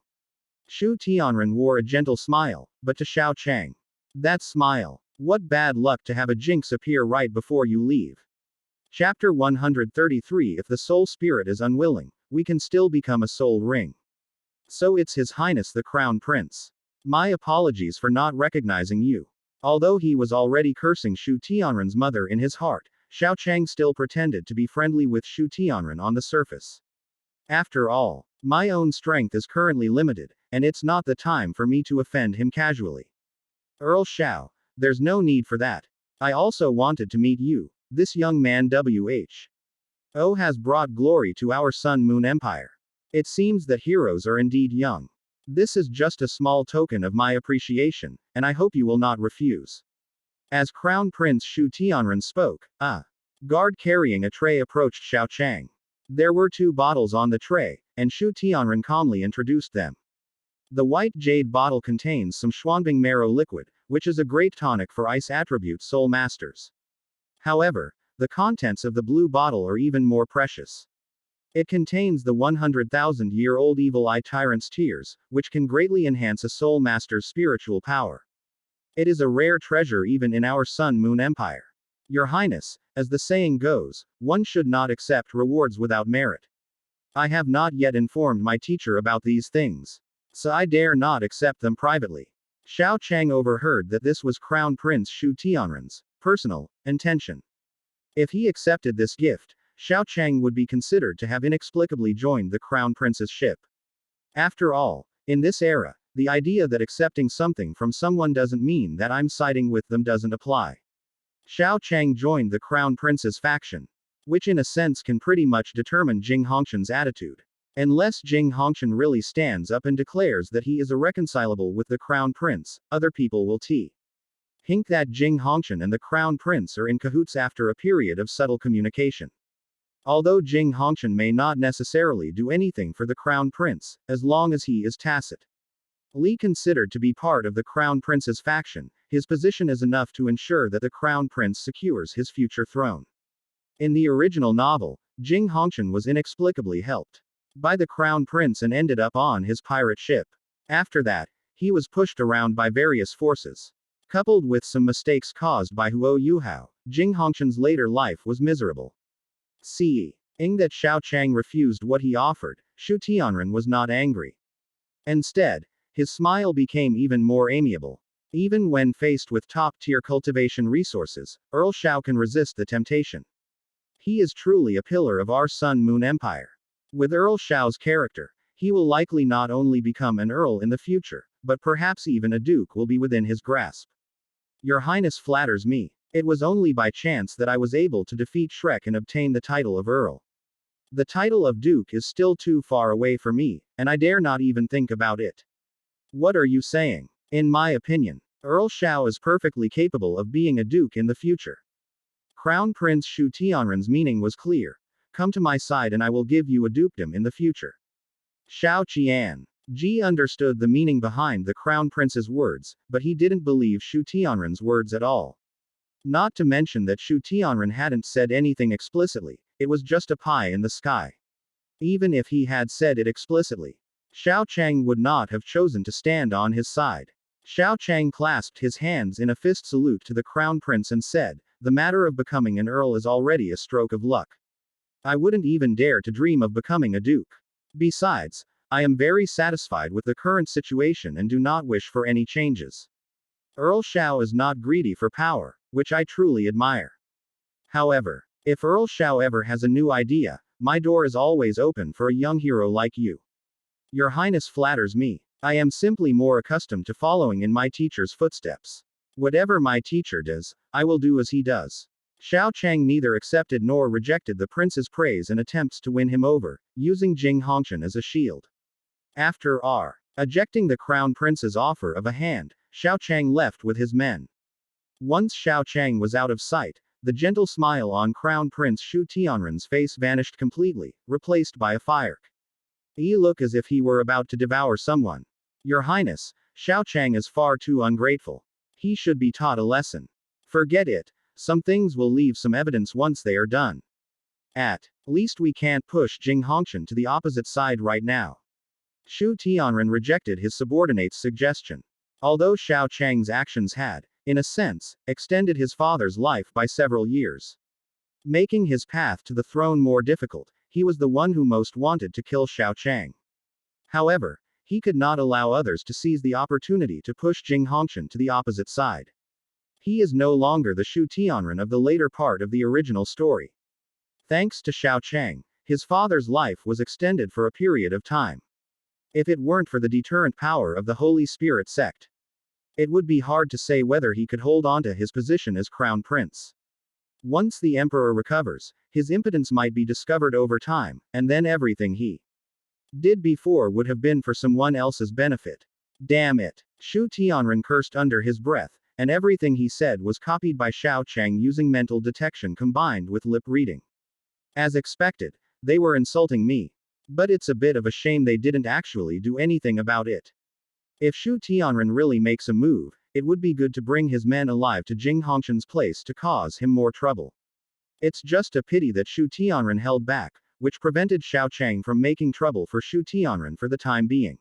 Shu Tianren wore a gentle smile, but to Xiao Chang. That smile. What bad luck to have a jinx appear right before you leave. Chapter 133 If the soul spirit is unwilling, we can still become a soul ring. So it's His Highness the Crown Prince. My apologies for not recognizing you. Although he was already cursing Shu Tianren's mother in his heart, Xiao Chang still pretended to be friendly with Shu Tianren on the surface. After all, my own strength is currently limited, and it's not the time for me to offend him casually. Earl Xiao, there's no need for that. I also wanted to meet you, this young man WH. O has brought glory to our Sun Moon Empire. It seems that heroes are indeed young. This is just a small token of my appreciation, and I hope you will not refuse. As Crown Prince Shu Tianren spoke, a guard carrying a tray approached Xiao Chang. There were 2 bottles on the tray, and Shu Tianren calmly introduced them. The white jade bottle contains some Xuanbing marrow liquid, which is a great tonic for ice attribute soul masters. However, the contents of the blue bottle are even more precious. It contains the 100,000-year-old evil eye tyrant's tears, which can greatly enhance a soul master's spiritual power. It is a rare treasure even in our Sun Moon Empire. Your Highness, as the saying goes, one should not accept rewards without merit. I have not yet informed my teacher about these things, so I dare not accept them privately. Xiao Chang overheard that this was Crown Prince Shu Tianren's personal intention. If he accepted this gift, Xiao Chang would be considered to have inexplicably joined the Crown Prince's ship. After all, in this era, the idea that accepting something from someone doesn't mean that I'm siding with them doesn't apply. Xiao Chang joined the Crown Prince's faction, which in a sense can pretty much determine Jing Hongshan's attitude. Unless Jing Hongshan really stands up and declares that he is irreconcilable with the Crown Prince, other people will hint that Jing Hongshan and the Crown Prince are in cahoots after a period of subtle communication. Although Jing Hongshan may not necessarily do anything for the Crown Prince, as long as he is tacit. Li considered to be part of the Crown Prince's faction, his position is enough to ensure that the Crown Prince secures his future throne. In the original novel, Jing Hongshan was inexplicably helped by the Crown Prince and ended up on his pirate ship. After that, he was pushed around by various forces. Coupled with some mistakes caused by Huo Yuhao, Jing Hongshan's later life was miserable. Seeing that Xiao Chang refused what he offered, Shu Tianren was not angry. Instead, his smile became even more amiable. Even when faced with top-tier cultivation resources, Earl Xiao can resist the temptation. He is truly a pillar of our Sun Moon Empire. With Earl Xiao's character, he will likely not only become an earl in the future, but perhaps even a duke will be within his grasp. Your Highness flatters me. It was only by chance that I was able to defeat Shrek and obtain the title of earl. The title of duke is still too far away for me, and I dare not even think about it. What are you saying? In my opinion, Earl Xiao is perfectly capable of being a duke in the future. Crown Prince Shu Tianren's meaning was clear. Come to my side and I will give you a dukedom in the future. Xiao Qian Ji understood the meaning behind the Crown Prince's words, but he didn't believe Shu Tianren's words at all. Not to mention that Shu Tianren hadn't said anything explicitly, it was just a pie in the sky. Even if he had said it explicitly, Xiao Chang would not have chosen to stand on his side. Xiao Chang clasped his hands in a fist salute to the Crown Prince and said, "The matter of becoming an earl is already a stroke of luck. I wouldn't even dare to dream of becoming a duke. Besides, I am very satisfied with the current situation and do not wish for any changes." Earl Xiao is not greedy for power, which I truly admire. However, if Earl Xiao ever has a new idea, my door is always open for a young hero like you. Your Highness flatters me. I am simply more accustomed to following in my teacher's footsteps. Whatever my teacher does, I will do as he does. Xiao Chang neither accepted nor rejected the prince's praise and attempts to win him over, using Jing Hongshan as a shield. After ejecting the Crown Prince's offer of a hand, Xiao Chang left with his men. Once Xiao Chang was out of sight, the gentle smile on Crown Prince Shu Tianren's face vanished completely, replaced by a fire. He looked as if he were about to devour someone. Your Highness, Xiao Chang is far too ungrateful. He should be taught a lesson. Forget it. Some things will leave some evidence once they are done. At least we can't push Jing Hongshan to the opposite side right now. Shu Tianren rejected his subordinate's suggestion. Although Xiao Chang's actions had, in a sense, extended his father's life by several years, making his path to the throne more difficult, he was the one who most wanted to kill Xiao Chang. However, he could not allow others to seize the opportunity to push Jing Hongshan to the opposite side. He is no longer the Shu Tianren of the later part of the original story. Thanks to Xiao Chang, his father's life was extended for a period of time. If it weren't for the deterrent power of the Holy Spirit sect, it would be hard to say whether he could hold on to his position as Crown Prince. Once the emperor recovers, his impotence might be discovered over time, and then everything he did before would have been for someone else's benefit. Damn it. Shu Tianren cursed under his breath, and everything he said was copied by Xiao Chang using mental detection combined with lip reading. As expected, they were insulting me. But it's a bit of a shame they didn't actually do anything about it. If Shu Tianren really makes a move, it would be good to bring his men alive to Jing Hongshan's place to cause him more trouble. It's just a pity that Shu Tianren held back, which prevented Xiao Chang from making trouble for Shu Tianren for the time being.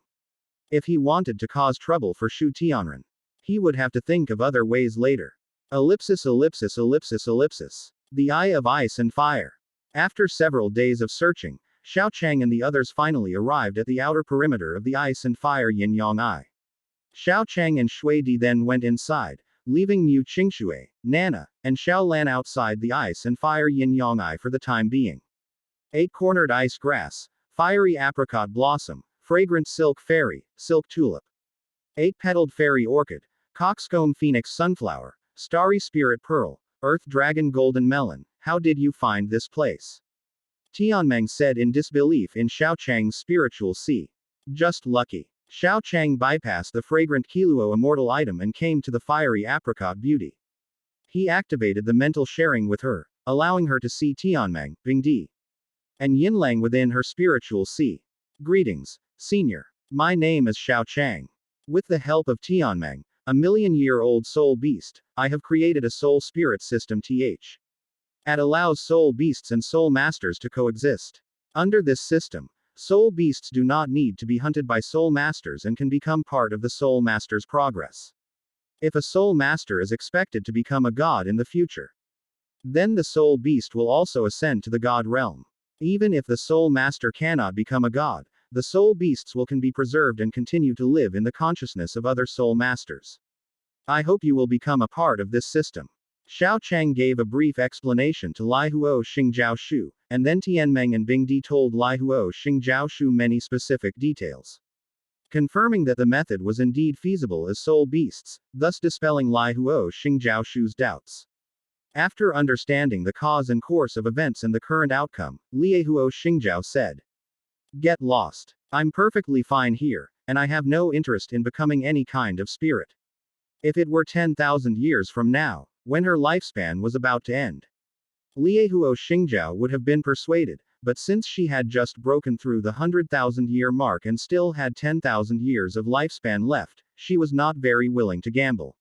If he wanted to cause trouble for Shu Tianren, he would have to think of other ways later. Ellipsis ellipsis ellipsis ellipsis. The Eye of Ice and Fire. After several days of searching, Xiao Chang and the others finally arrived at the outer perimeter of the Ice and Fire Yin Yang Eye. Xiao Chang and Shui Di then went inside, leaving Mu Qingxue, Nana, and Xiao Lan outside the Ice and Fire Yin Yang Eye for the time being. 8-cornered ice grass, fiery apricot blossom, fragrant silk fairy, silk tulip. 8-petaled fairy orchid, coxcomb phoenix sunflower, starry spirit pearl, earth dragon golden melon. How did you find this place? Tianmeng said in disbelief in Xiao Chang's spiritual sea. Just lucky. Xiao Chang bypassed the fragrant Qiluo immortal item and came to the fiery apricot beauty. He activated the mental sharing with her, allowing her to see Tianmeng, Bingdi, and Yinlang within her spiritual sea. Greetings, Senior. My name is Xiao Chang. With the help of Tianmeng, a million-year-old soul beast, I have created a soul spirit system th. It allows soul beasts and soul masters to coexist. Under this system, soul beasts do not need to be hunted by soul masters and can become part of the soul master's progress. If a soul master is expected to become a god in the future, then the soul beast will also ascend to the god realm. Even if the soul master cannot become a god, the soul beasts can be preserved and continue to live in the consciousness of other soul masters. I hope you will become a part of this system. Xiao Chang gave a brief explanation to Lai Huo Xingjiao Shu, and then Tianmeng and Bingdi told Lai Huo Xingjiao Shu many specific details, confirming that the method was indeed feasible as soul beasts, thus dispelling Lai Huo Xingjiao Shu's doubts. After understanding the cause and course of events and the current outcome, Lie Huo Xingjiao said, "Get lost. I'm perfectly fine here, and I have no interest in becoming any kind of spirit. If it were 10,000 years from now, when her lifespan was about to end, Lie Huo Xingjiao would have been persuaded, but since she had just broken through the 100,000-year mark and still had 10,000 years of lifespan left, she was not very willing to gamble.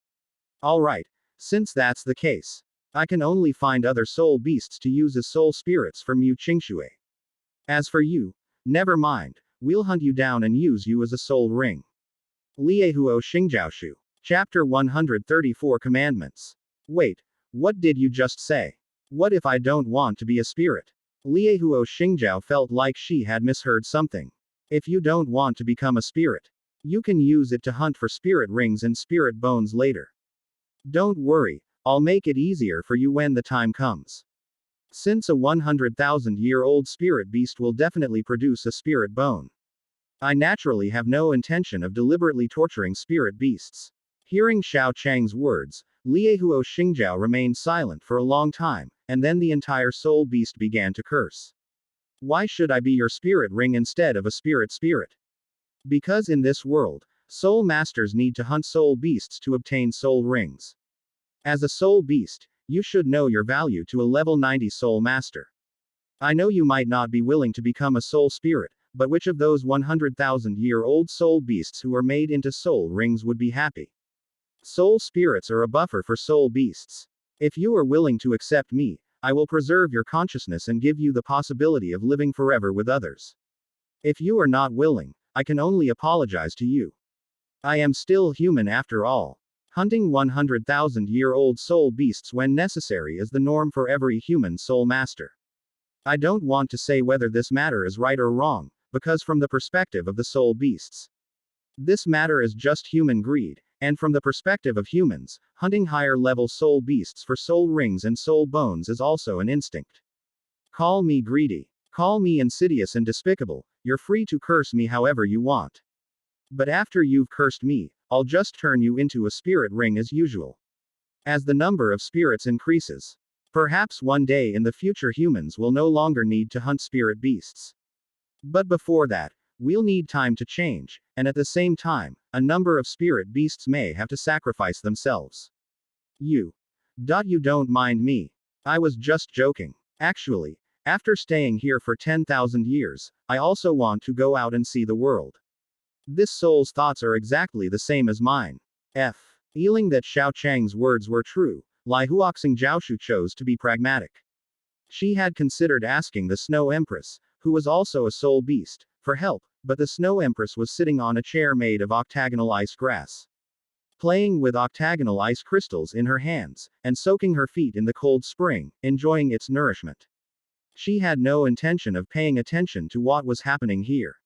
Alright, since that's the case, I can only find other soul beasts to use as soul spirits for Mu Qingxue. As for you, never mind, we'll hunt you down and use you as a soul ring." Lie Huo Xingjiao Shu. Chapter 134 Commandments. Wait, what did you just say? What if I don't want to be a spirit? Lie Huo Xingjiao felt like she had misheard something. If you don't want to become a spirit, you can use it to hunt for spirit rings and spirit bones later. Don't worry, I'll make it easier for you when the time comes. Since a 100,000-year-old spirit beast will definitely produce a spirit bone, I naturally have no intention of deliberately torturing spirit beasts. Hearing Xiao Chang's words, Lie Huo Xingjiao remained silent for a long time, and then the entire soul beast began to curse. Why should I be your spirit ring instead of a spirit? Because in this world, soul masters need to hunt soul beasts to obtain soul rings. As a soul beast, you should know your value to a level 90 soul master. I know you might not be willing to become a soul spirit, but which of those 100,000-year-old soul beasts who are made into soul rings would be happy? Soul spirits are a buffer for soul beasts. If you are willing to accept me, I will preserve your consciousness and give you the possibility of living forever with others. If you are not willing, I can only apologize to you. I am still human after all. Hunting 100,000-year-old soul beasts when necessary is the norm for every human soul master. I don't want to say whether this matter is right or wrong, because from the perspective of the soul beasts, this matter is just human greed, and from the perspective of humans, hunting higher-level soul beasts for soul rings and soul bones is also an instinct. Call me greedy. Call me insidious and despicable, you're free to curse me however you want. But after you've cursed me, I'll just turn you into a spirit ring as usual. As the number of spirits increases, Perhaps one day in the future humans will no longer need to hunt spirit beasts. But before that, we'll need time to change, and at the same time, a number of spirit beasts may have to sacrifice themselves. You don't mind me. I was just joking. Actually, after staying here for 10,000 years, I also want to go out and see the world. This soul's thoughts are exactly the same as mine. Feeling that Xiao Chang's words were true, Lai Huoxing Jiaoshu chose to be pragmatic. She had considered asking the Snow Empress, who was also a soul beast, for help, but the Snow Empress was sitting on a chair made of octagonal ice grass, playing with octagonal ice crystals in her hands, and soaking her feet in the cold spring, enjoying its nourishment. She had no intention of paying attention to what was happening here.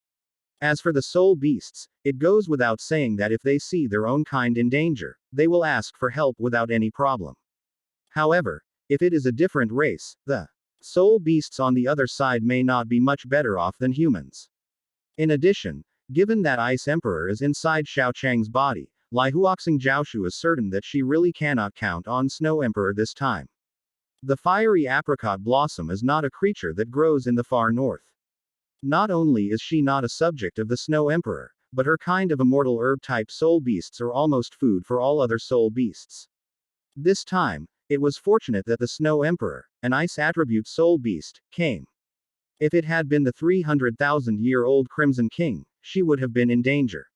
As for the soul beasts, it goes without saying that if they see their own kind in danger, they will ask for help without any problem. However, if it is a different race, the soul beasts on the other side may not be much better off than humans. In addition, given that Ice Emperor is inside Xiao Chang's body, Lai Huoxing Jiaoshu is certain that she really cannot count on Snow Emperor this time. The fiery apricot blossom is not a creature that grows in the far north. Not only is she not a subject of the Snow Emperor, but her kind of immortal herb-type soul beasts are almost food for all other soul beasts. This time, it was fortunate that the Snow Emperor, an ice attribute soul beast, came. If it had been the 300,000-year-old Crimson King, she would have been in danger.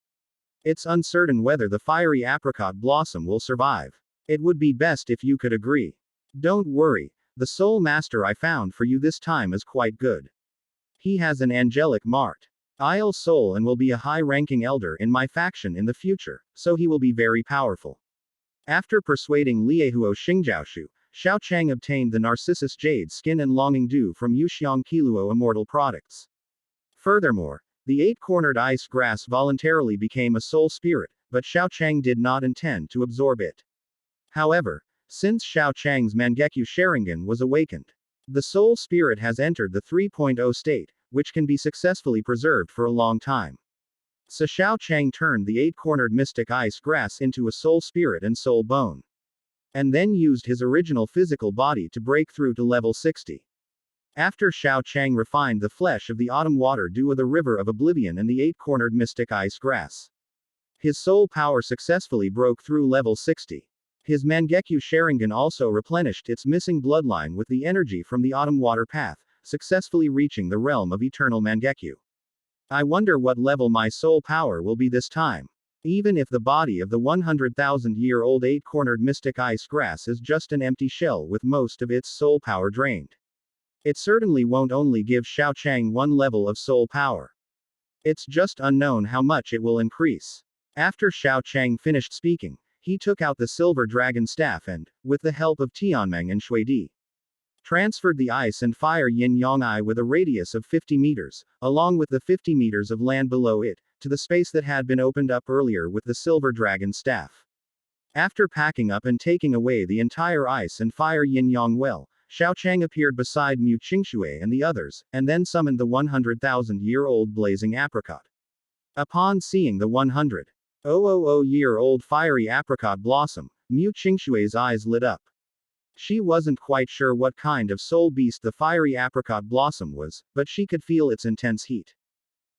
It's uncertain whether the fiery apricot blossom will survive. It would be best if you could agree. Don't worry, the soul master I found for you this time is quite good. He has an angelic I'll soul and will be a high-ranking elder in my faction in the future, so he will be very powerful. After persuading Liehuo Xingjiaoshu, Xiao Chang obtained the Narcissus Jade Skin and Longing Dew from Yuxiang Qiluo Immortal Products. Furthermore, the eight-cornered ice grass voluntarily became a soul spirit, but Xiao Chang did not intend to absorb it. However, since Xiao Chang's Mangekyu Sharingan was awakened, the soul spirit has entered the 3.0 state, which can be successfully preserved for a long time. So Xiao Chang turned the eight-cornered mystic ice grass into a soul spirit and soul bone, and then used his original physical body to break through to level 60. After Xiao Chang refined the flesh of the autumn water dew of the river of oblivion and the eight-cornered mystic ice grass, his soul power successfully broke through level 60. His Mangekyu Sharingan also replenished its missing bloodline with the energy from the autumn water path, successfully reaching the realm of eternal Mangekyu. I wonder what level my soul power will be this time. Even if the body of the 100,000-year-old eight-cornered mystic ice grass is just an empty shell with most of its soul power drained, it certainly won't only give Xiao Chang one level of soul power. It's just unknown how much it will increase. After Xiao Chang finished speaking, he took out the silver dragon staff and, with the help of Tianmeng and Shuidi, transferred the ice and fire yin-yang eye with a radius of 50 meters, along with the 50 meters of land below it, to the space that had been opened up earlier with the silver dragon staff. After packing up and taking away the entire ice and fire yin-yang well, Xiao Chang appeared beside Mu Qingshui and the others, and then summoned the 100,000-year-old blazing apricot. Upon seeing the 100,000-year-old fiery apricot blossom, Mu Qingshui's eyes lit up. She wasn't quite sure what kind of soul beast the fiery apricot blossom was, but she could feel its intense heat.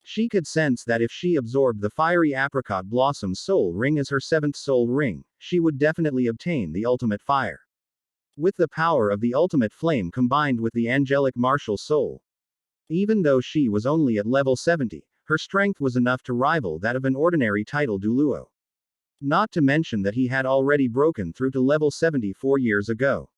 She could sense that if she absorbed the fiery apricot blossom's soul ring as her seventh soul ring, she would definitely obtain the ultimate fire. With the power of the ultimate flame combined with the angelic martial soul, even though she was only at level 70, her strength was enough to rival that of an ordinary title Douluo. Not to mention that he had already broken through to level 70 4 years ago.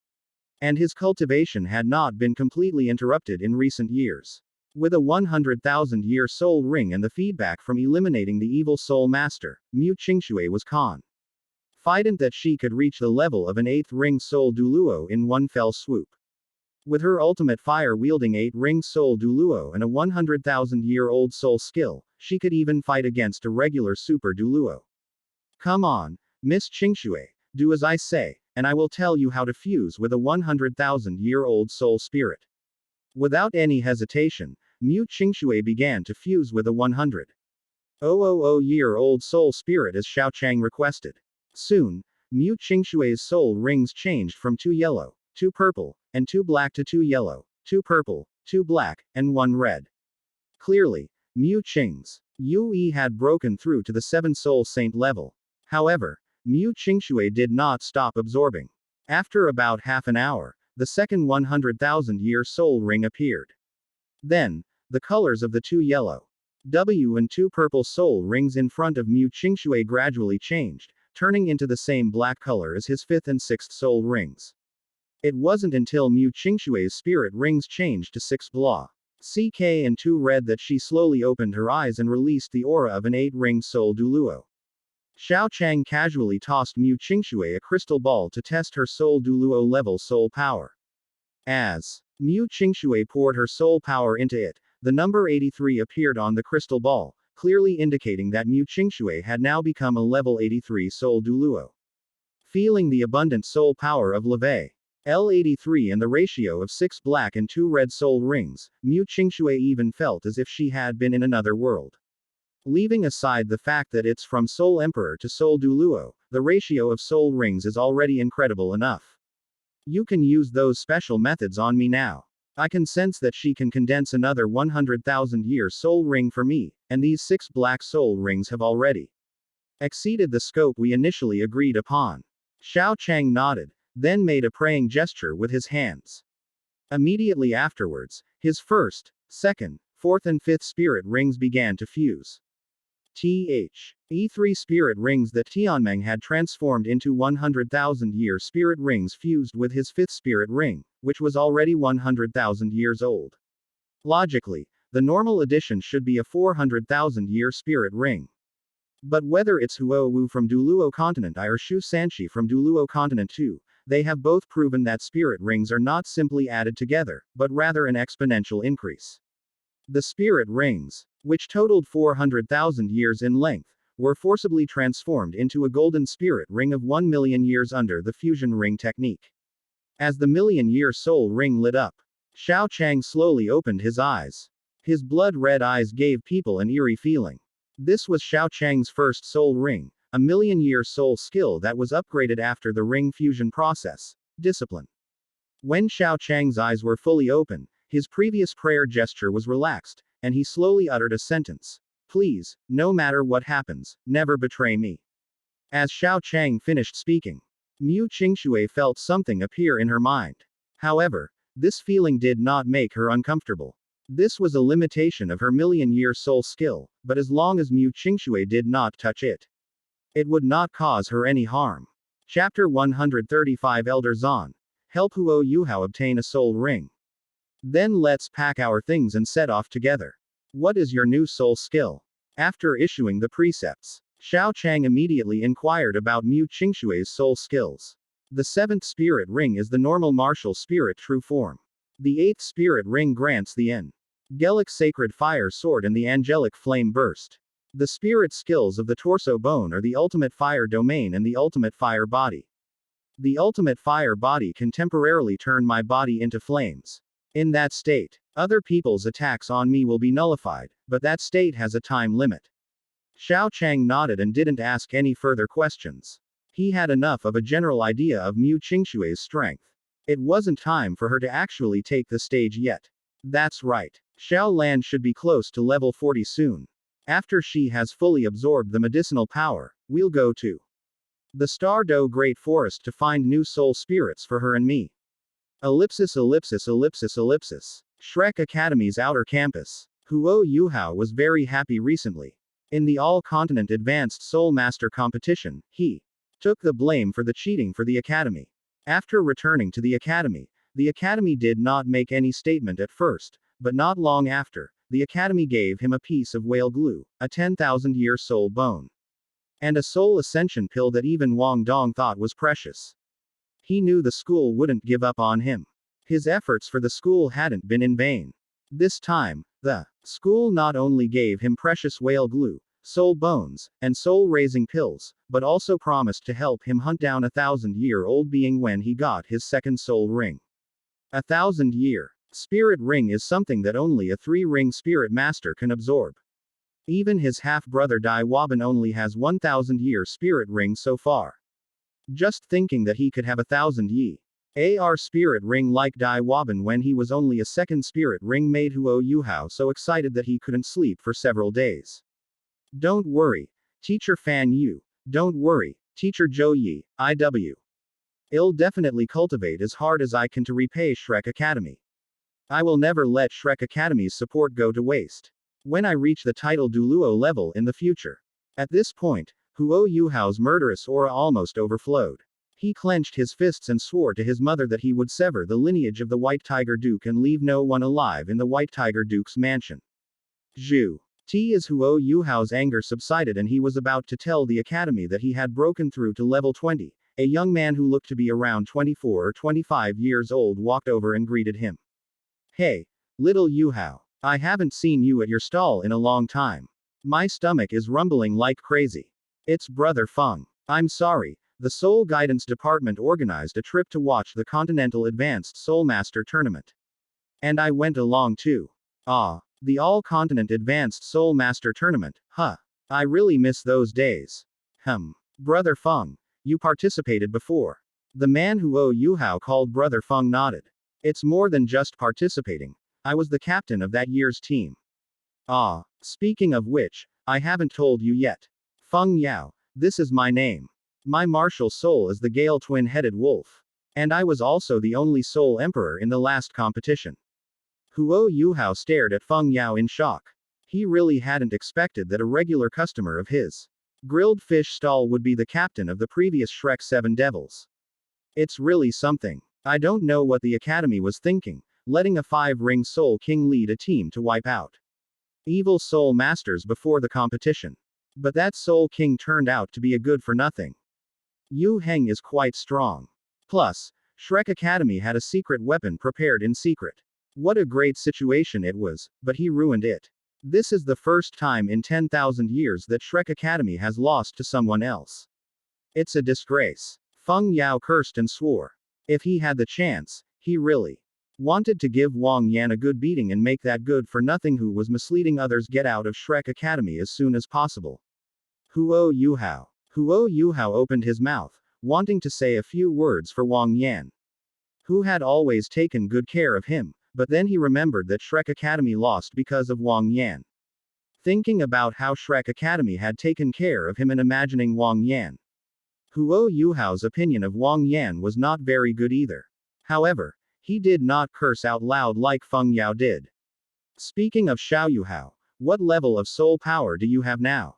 And his cultivation had not been completely interrupted in recent years. With a 100,000-year soul ring and the feedback from eliminating the evil soul master, Mu Qingshui was confident that she could reach the level of an 8th ring soul Douluo in one fell swoop. With her ultimate fire-wielding 8-ring soul Douluo and a 100,000-year-old soul skill, she could even fight against a regular super Douluo. Come on, Miss Qingshui, do as I say, and I will tell you how to fuse with a 100,000-year-old soul spirit. Without any hesitation, Mu Qingshui began to fuse with a 100,000-year-old soul spirit as Xiao Chang requested. Soon, Mu Qingshui's soul rings changed from 2 yellow, 2 purple, and 2 black to 2 yellow, 2 purple, 2 black, and 1 red. Clearly, Mu Qing's Yue had broken through to the 7 Soul Saint level. However, Mu Qingshui did not stop absorbing. After about half an hour, the second 100,000-year soul ring appeared. Then, the colors of the 2 yellow W and 2 purple soul rings in front of Mu Qingshui gradually changed, turning into the same black color as his 5th and 6th soul rings. It wasn't until Mu Qingshui's spirit rings changed to 6 blah, CK and 2 red that she slowly opened her eyes and released the aura of an 8-ringed soul Douluo. Xiao Chang casually tossed Mu Qingshui a crystal ball to test her soul Douluo level soul power. As Mu Qingshui poured her soul power into it, the number 83 appeared on the crystal ball, clearly indicating that Mu Qingshui had now become a level 83 soul Douluo. Feeling the abundant soul power of Levei L83 and the ratio of 6 black and 2 red soul rings, Mu Qingshui even felt as if she had been in another world. Leaving aside the fact that it's from Soul Emperor to Soul Douluo, the ratio of soul rings is already incredible enough. You can use those special methods on me now. I can sense that she can condense another 100,000-year soul ring for me, and these 6 black soul rings have already exceeded the scope we initially agreed upon. Xiao Chang nodded, then made a praying gesture with his hands. Immediately afterwards, his 1st, 2nd, 4th and 5th spirit rings began to fuse. E3 spirit rings that Tianmeng had transformed into 100,000-year spirit rings fused with his 5th spirit ring, which was already 100,000 years old. Logically, the normal addition should be a 400,000-year spirit ring. But whether it's Huo Wu from Douluo Continent I or Shu Sanshi from Douluo Continent 2, they have both proven that spirit rings are not simply added together, but rather an exponential increase. The spirit rings, which totaled 400,000 years in length, were forcibly transformed into a golden spirit ring of 1 million years under the fusion ring technique. As the million-year soul ring lit up, Xiao Chang slowly opened his eyes. His blood-red eyes gave people an eerie feeling. This was Xiao Chang's first soul ring, a million-year soul skill that was upgraded after the ring fusion process, discipline. When Xiao Chang's eyes were fully open, his previous prayer gesture was relaxed, and he slowly uttered a sentence. Please, no matter what happens, never betray me. As Xiao Chang finished speaking, Mu Qingshui felt something appear in her mind. However, this feeling did not make her uncomfortable. This was a limitation of her million-year soul skill, but as long as Mu Qingshui did not touch it, it would not cause her any harm. Chapter 135 Elder Zan. Help Huo Yuhao obtain a soul ring. Then let's pack our things and set off together. What is your new soul skill? After issuing the precepts, Xiao Chang immediately inquired about Mu Qingshui's soul skills. The 7th spirit ring is the normal martial spirit true form. The 8th spirit ring grants the angelic sacred fire sword and the angelic flame burst. The spirit skills of the torso bone are the ultimate fire domain and the ultimate fire body. The ultimate fire body can temporarily turn my body into flames. In that state, other people's attacks on me will be nullified, but that state has a time limit. Xiao Chang nodded and didn't ask any further questions. He had enough of a general idea of Mu Qingshui's strength. It wasn't time for her to actually take the stage yet. That's right. Xiao Lan should be close to level 40 soon. After she has fully absorbed the medicinal power, we'll go to the Star Do Great Forest to find new soul spirits for her and me. Ellipsis ellipsis ellipsis ellipsis. Shrek Academy's outer campus. Huo Yuhao was very happy recently. In the All-Continent Advanced Soul Master competition, he took the blame for the cheating for the academy. After returning to the academy did not make any statement at first, but not long after, the academy gave him a piece of whale glue, a 10,000-year soul bone, and a soul ascension pill that even Wang Dong thought was precious. He knew the school wouldn't give up on him. His efforts for the school hadn't been in vain. This time, the school not only gave him precious whale glue, soul bones, and soul-raising pills, but also promised to help him hunt down a 1,000-year-old being when he got his second soul ring. A 1,000-year spirit ring is something that only a 3-ring spirit master can absorb. Even his half-brother Dai Waban only has 1,000-year spirit ring so far. Just thinking that he could have 1,000 yi AR spirit ring like Dai Waban when he was only a second spirit ring made Huo Yuhao so excited that he couldn't sleep for several days. Don't worry, Teacher Fan Yu. Don't worry, Teacher Zhou Yi, IW. I'll definitely cultivate as hard as I can to repay Shrek Academy. I will never let Shrek Academy's support go to waste. When I reach the title Douluo level in the future. At this point, Huo Yuhao's murderous aura almost overflowed. He clenched his fists and swore to his mother that he would sever the lineage of the White Tiger Duke and leave no one alive in the White Tiger Duke's mansion. Zhu. As Huo Yuhao's anger subsided and he was about to tell the academy that he had broken through to level 20, a young man who looked to be around 24 or 25 years old walked over and greeted him. Hey, little Yuhao. I haven't seen you at your stall in a long time. My stomach is rumbling like crazy. It's Brother Feng. I'm sorry, the Soul Guidance Department organized a trip to watch the Continental Advanced Soul Master Tournament. And I went along too. Ah, the All-Continent Advanced Soul Master Tournament, huh. I really miss those days. Brother Feng, you participated before. The man Huo Yuhao called Brother Feng nodded. It's more than just participating. I was the captain of that year's team. Ah, speaking of which, I haven't told you yet. Feng Yao, this is my name. My martial soul is the Gale twin-headed wolf. And I was also the only soul emperor in the last competition. Huo Yuhao stared at Feng Yao in shock. He really hadn't expected that a regular customer of his grilled fish stall would be the captain of the previous Shrek 7 Devils. It's really something. I don't know what the academy was thinking, letting a 5-ring Soul King lead a team to wipe out evil Soul Masters before the competition. But that Soul King turned out to be a good-for-nothing. Yu Heng is quite strong. Plus, Shrek Academy had a secret weapon prepared in secret. What a great situation it was, but he ruined it. This is the first time in 10,000 years that Shrek Academy has lost to someone else. It's a disgrace. Feng Yao cursed and swore. If he had the chance, he really wanted to give Wang Yan a good beating and make that good-for-nothing who was misleading others get out of Shrek Academy as soon as possible. Huo Yuhao. Huo Yuhao opened his mouth, wanting to say a few words for Wang Yan, who had always taken good care of him, but then he remembered that Shrek Academy lost because of Wang Yan. Thinking about how Shrek Academy had taken care of him and imagining Wang Yan. Huo Yuhao's opinion of Wang Yan was not very good either. However, he did not curse out loud like Feng Yao did. Speaking of Xiao Yuhao, what level of soul power do you have now?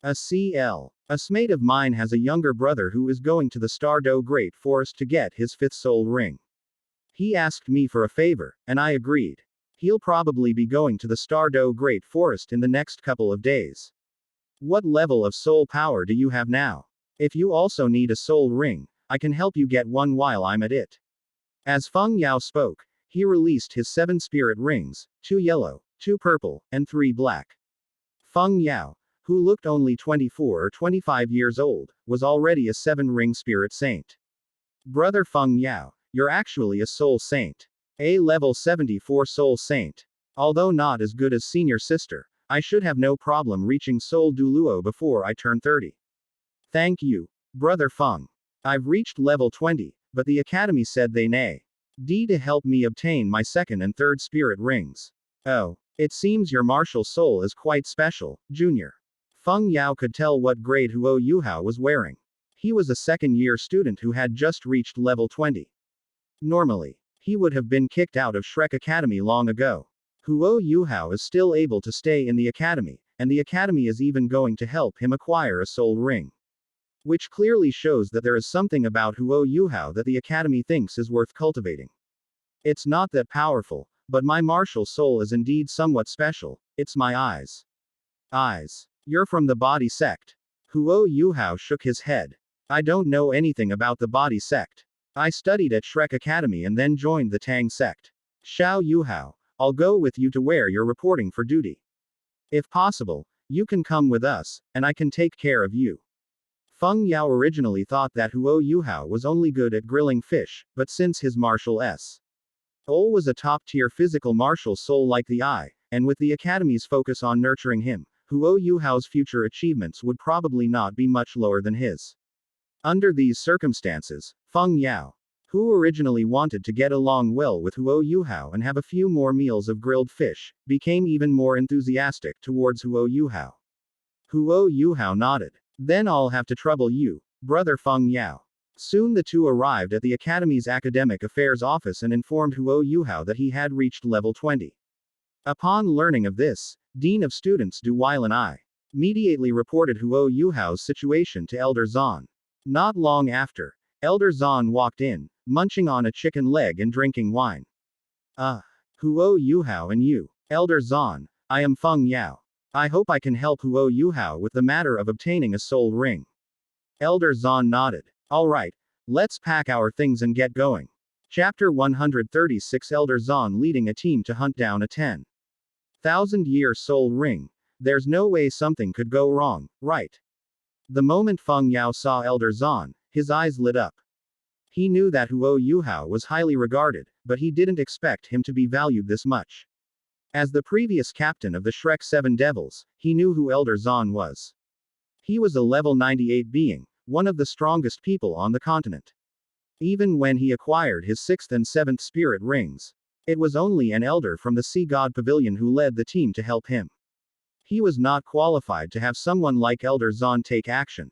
A CL. A mate of mine has a younger brother who is going to the Stardo Great Forest to get his 5th soul ring. He asked me for a favor, and I agreed. He'll probably be going to the Stardo Great Forest in the next couple of days. What level of soul power do you have now? If you also need a soul ring, I can help you get one while I'm at it. As Feng Yao spoke, he released his 7 spirit rings, 2 yellow, 2 purple, and 3 black. Feng Yao, who looked only 24 or 25 years old, was already a 7-ring spirit saint. Brother Feng Yao, you're actually a soul saint. A level 74 soul saint. Although not as good as senior sister, I should have no problem reaching Soul Douluo before I turn 30. Thank you, Brother Feng. I've reached level 20, but the academy said they to help me obtain my 2nd and 3rd spirit rings. Oh, it seems your martial soul is quite special, Junior. Feng Yao could tell what grade Huo Yuhao was wearing. He was a 2nd-year student who had just reached level 20. Normally, he would have been kicked out of Shrek Academy long ago. Huo Yuhao is still able to stay in the academy, and the academy is even going to help him acquire a soul ring. Which clearly shows that there is something about Huo Yuhao that the academy thinks is worth cultivating. It's not that powerful, but my martial soul is indeed somewhat special. It's my eyes. Eyes. You're from the body sect. Huo Yuhao shook his head. I don't know anything about the body sect. I studied at Shrek Academy and then joined the Tang sect. Xiao Yuhao, I'll go with you to where you're reporting for duty. If possible, you can come with us, and I can take care of you. Feng Yao originally thought that Huo Yuhao was only good at grilling fish, but since his martial soul was a top-tier physical martial soul like the eye, and with the academy's focus on nurturing him, Huo Yuhao's future achievements would probably not be much lower than his. Under these circumstances, Feng Yao who originally wanted to get along well with Huo Yuhao and have a few more meals of grilled fish, became even more enthusiastic towards Huo Yuhao. Huo Yuhao nodded. Then I'll have to trouble you, brother Feng Yao. Soon the two arrived at the Academy's Academic Affairs office and informed Huo Yuhao that he had reached level 20. Upon learning of this, Dean of Students Du Weil and I immediately reported Huo Yuhao's situation to Elder Zhan. Not long after, Elder Zhan walked in, munching on a chicken leg and drinking wine. Huo Yuhao and you, Elder Zhan, I am Feng Yao. I hope I can help Huo Yuhao with the matter of obtaining a soul ring. Elder Zhan nodded. Alright, let's pack our things and get going. Chapter 136 Elder Zhan leading a team to hunt down a 10,000-year soul ring. There's no way something could go wrong, right? The moment Feng Yao saw Elder Zhan, his eyes lit up. He knew that Huo Yuhao was highly regarded, but he didn't expect him to be valued this much. As the previous captain of the Shrek 7 Devils, he knew who Elder Zhan was. He was a level 98 being, one of the strongest people on the continent. Even when he acquired his 6th and 7th spirit rings, it was only an elder from the Sea God Pavilion who led the team to help him. He was not qualified to have someone like Elder Zhan take action.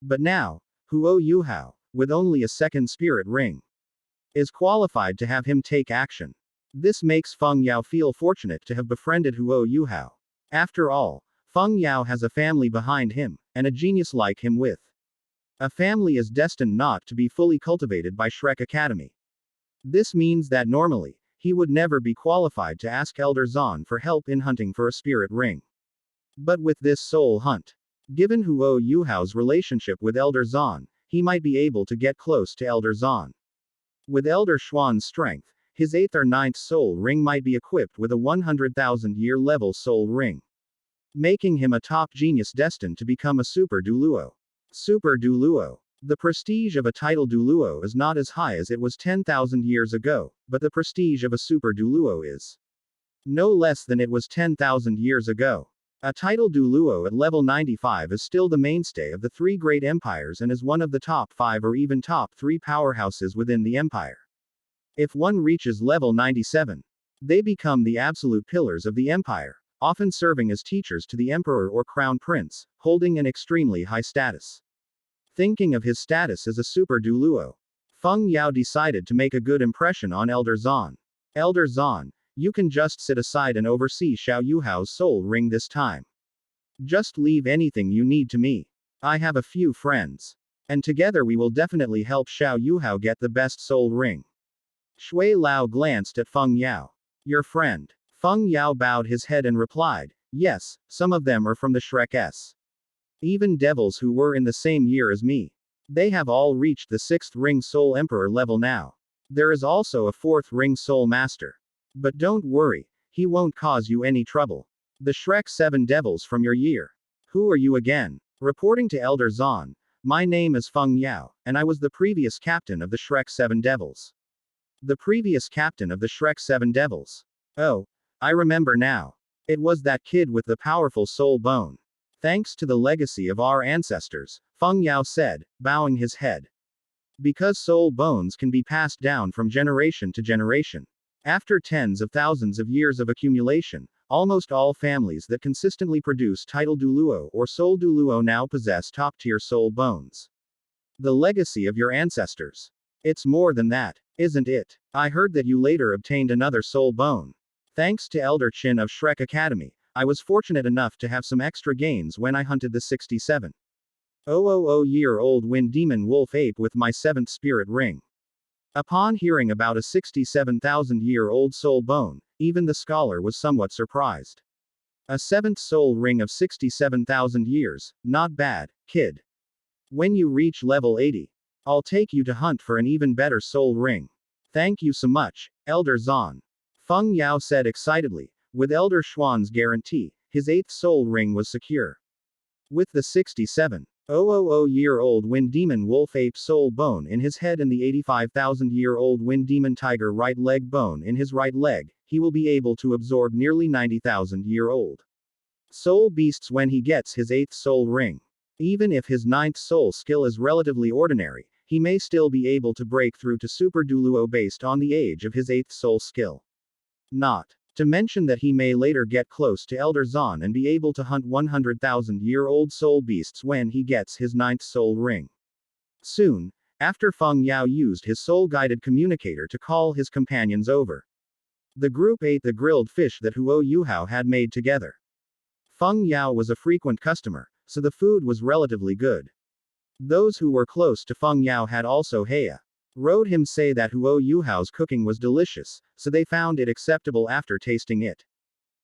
But now, Huo Yuhao, with only a 2nd spirit ring, is qualified to have him take action. This makes Feng Yao feel fortunate to have befriended Huo Yuhao. After all, Feng Yao has a family behind him, and a genius like him with. A family is destined not to be fully cultivated by Shrek Academy. This means that normally, he would never be qualified to ask Elder Zhan for help in hunting for a spirit ring. But with this soul hunt, given Huo Yuhao's relationship with Elder Zhan, he might be able to get close to Elder Zhan. With Elder Xuan's strength, his 8th or 9th soul ring might be equipped with a 100,000-year level soul ring, making him a top genius destined to become a Super Douluo. Super Douluo. The prestige of a title Douluo is not as high as it was 10,000 years ago, but the prestige of a Super Douluo is no less than it was 10,000 years ago. A title Douluo at level 95 is still the mainstay of the 3 great empires and is one of the top 5 or even top 3 powerhouses within the empire. If one reaches level 97, they become the absolute pillars of the empire, often serving as teachers to the emperor or crown prince, holding an extremely high status. Thinking of his status as a Super Douluo, Feng Yao decided to make a good impression on Elder Zhan. Elder Zhan, you can just sit aside and oversee Xiao Yuhao's soul ring this time. Just leave anything you need to me. I have a few friends. And together we will definitely help Xiao Yuhao get the best soul ring. Shui Lao glanced at Feng Yao. Your friend. Feng Yao bowed his head and replied, yes, some of them are from the Shrek S. Even devils who were in the same year as me. They have all reached the 6th ring soul emperor level now. There is also a 4th ring soul master. But don't worry, he won't cause you any trouble. The Shrek 7 devils from your year. Who are you again? Reporting to Elder Zhan, my name is Feng Yao, and I was the previous captain of the Shrek 7 devils. The previous captain of the Shrek 7 devils. Oh, I remember now. It was that kid with the powerful soul bone. Thanks to the legacy of our ancestors, Feng Yao said, bowing his head. Because soul bones can be passed down from generation to generation. After tens of thousands of years of accumulation, almost all families that consistently produce title Douluo or soul Douluo now possess top-tier soul bones. The legacy of your ancestors. It's more than that, isn't it? I heard that you later obtained another soul bone. Thanks to Elder Qin of Shrek Academy, I was fortunate enough to have some extra gains when I hunted the 67,000-year-old wind demon wolf ape with my 7th spirit ring. Upon hearing about a 67,000-year-old soul bone, even the scholar was somewhat surprised. A 7th soul ring of 67,000 years, not bad, kid. When you reach level 80, I'll take you to hunt for an even better soul ring. Thank you so much, Elder Zhan. Feng Yao said excitedly. With Elder Xuan's guarantee, his 8th soul ring was secure. With the 67,000-year-old wind demon wolf ape soul bone in his head and the 85,000-year-old wind demon tiger right leg bone in his right leg, he will be able to absorb nearly 90,000-year-old soul beasts when he gets his 8th soul ring. Even if his 9th soul skill is relatively ordinary, he may still be able to break through to Super Douluo based on the age of his 8th soul skill. Not to mention that he may later get close to Elder Zon and be able to hunt 100,000-year-old soul beasts when he gets his 9th soul ring. Soon, after Feng Yao used his soul-guided communicator to call his companions over, the group ate the grilled fish that Huo Yuhao had made together. Feng Yao was a frequent customer, so the food was relatively good. Those who were close to Feng Yao had also heard him say that Huo Yuhao's cooking was delicious, so they found it acceptable after tasting it.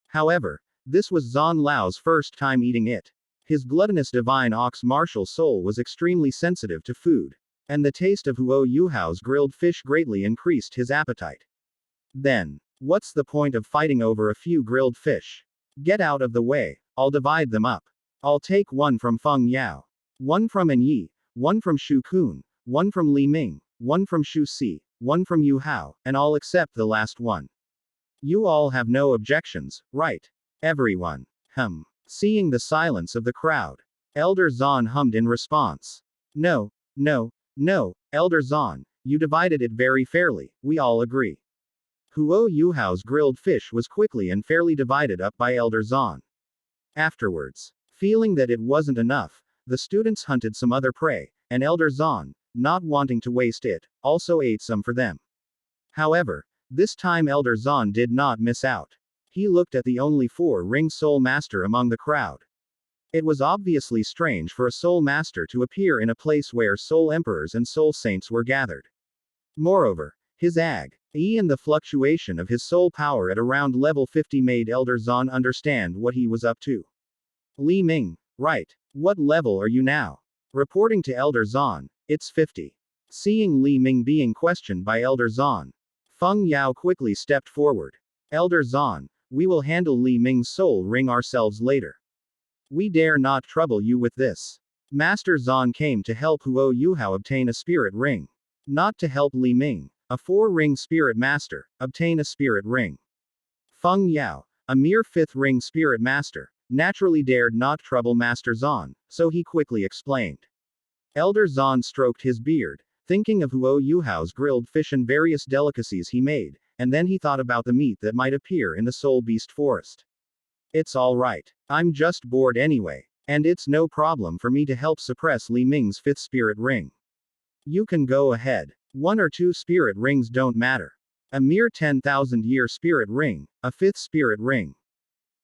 However, this was Zon Lao's first time eating it. His gluttonous divine ox martial soul was extremely sensitive to food, and the taste of Huo Yuhao's grilled fish greatly increased his appetite. Then, what's the point of fighting over a few grilled fish? Get out of the way, I'll divide them up. I'll take one from Feng Yao, one from An Yi, one from Shu Kun, one from Li Ming, one from Shu Si, one from Yu Hao, and I'll accept the last one. You all have no objections, right? Everyone. Seeing the silence of the crowd, Elder Zon hummed in response. No, Elder Zon, you divided it very fairly, we all agree. Huo Yuhao's grilled fish was quickly and fairly divided up by Elder Zon. Afterwards, feeling that it wasn't enough, the students hunted some other prey, and Elder Zon, not wanting to waste it, also ate some for them. However, this time Elder Zon did not miss out. He looked at the only 4-ring soul master among the crowd. It was obviously strange for a soul master to appear in a place where soul emperors and soul saints were gathered. Moreover, his ag-e and the fluctuation of his soul power at around level 50 made Elder Zon understand what he was up to. Li Ming, right. What level are you now? Reporting to Elder Zon, it's 50. Seeing Li Ming being questioned by Elder Zon, Feng Yao quickly stepped forward. Elder Zon, we will handle Li Ming's soul ring ourselves later. We dare not trouble you with this. Master Zon came to help Huo Yuhao obtain a spirit ring. Not to help Li Ming, a 4-ring spirit master, obtain a spirit ring. Feng Yao, a mere 5th-ring spirit master, naturally dared not trouble Master Zon, so he quickly explained. Elder Zon stroked his beard, thinking of Huo Yuhao's grilled fish and various delicacies he made, and then he thought about the meat that might appear in the Soul Beast Forest. It's alright. I'm just bored anyway, and it's no problem for me to help suppress Li Ming's 5th spirit ring. You can go ahead. 1 or 2 spirit rings don't matter. A mere 10,000-year spirit ring, a 5th spirit ring,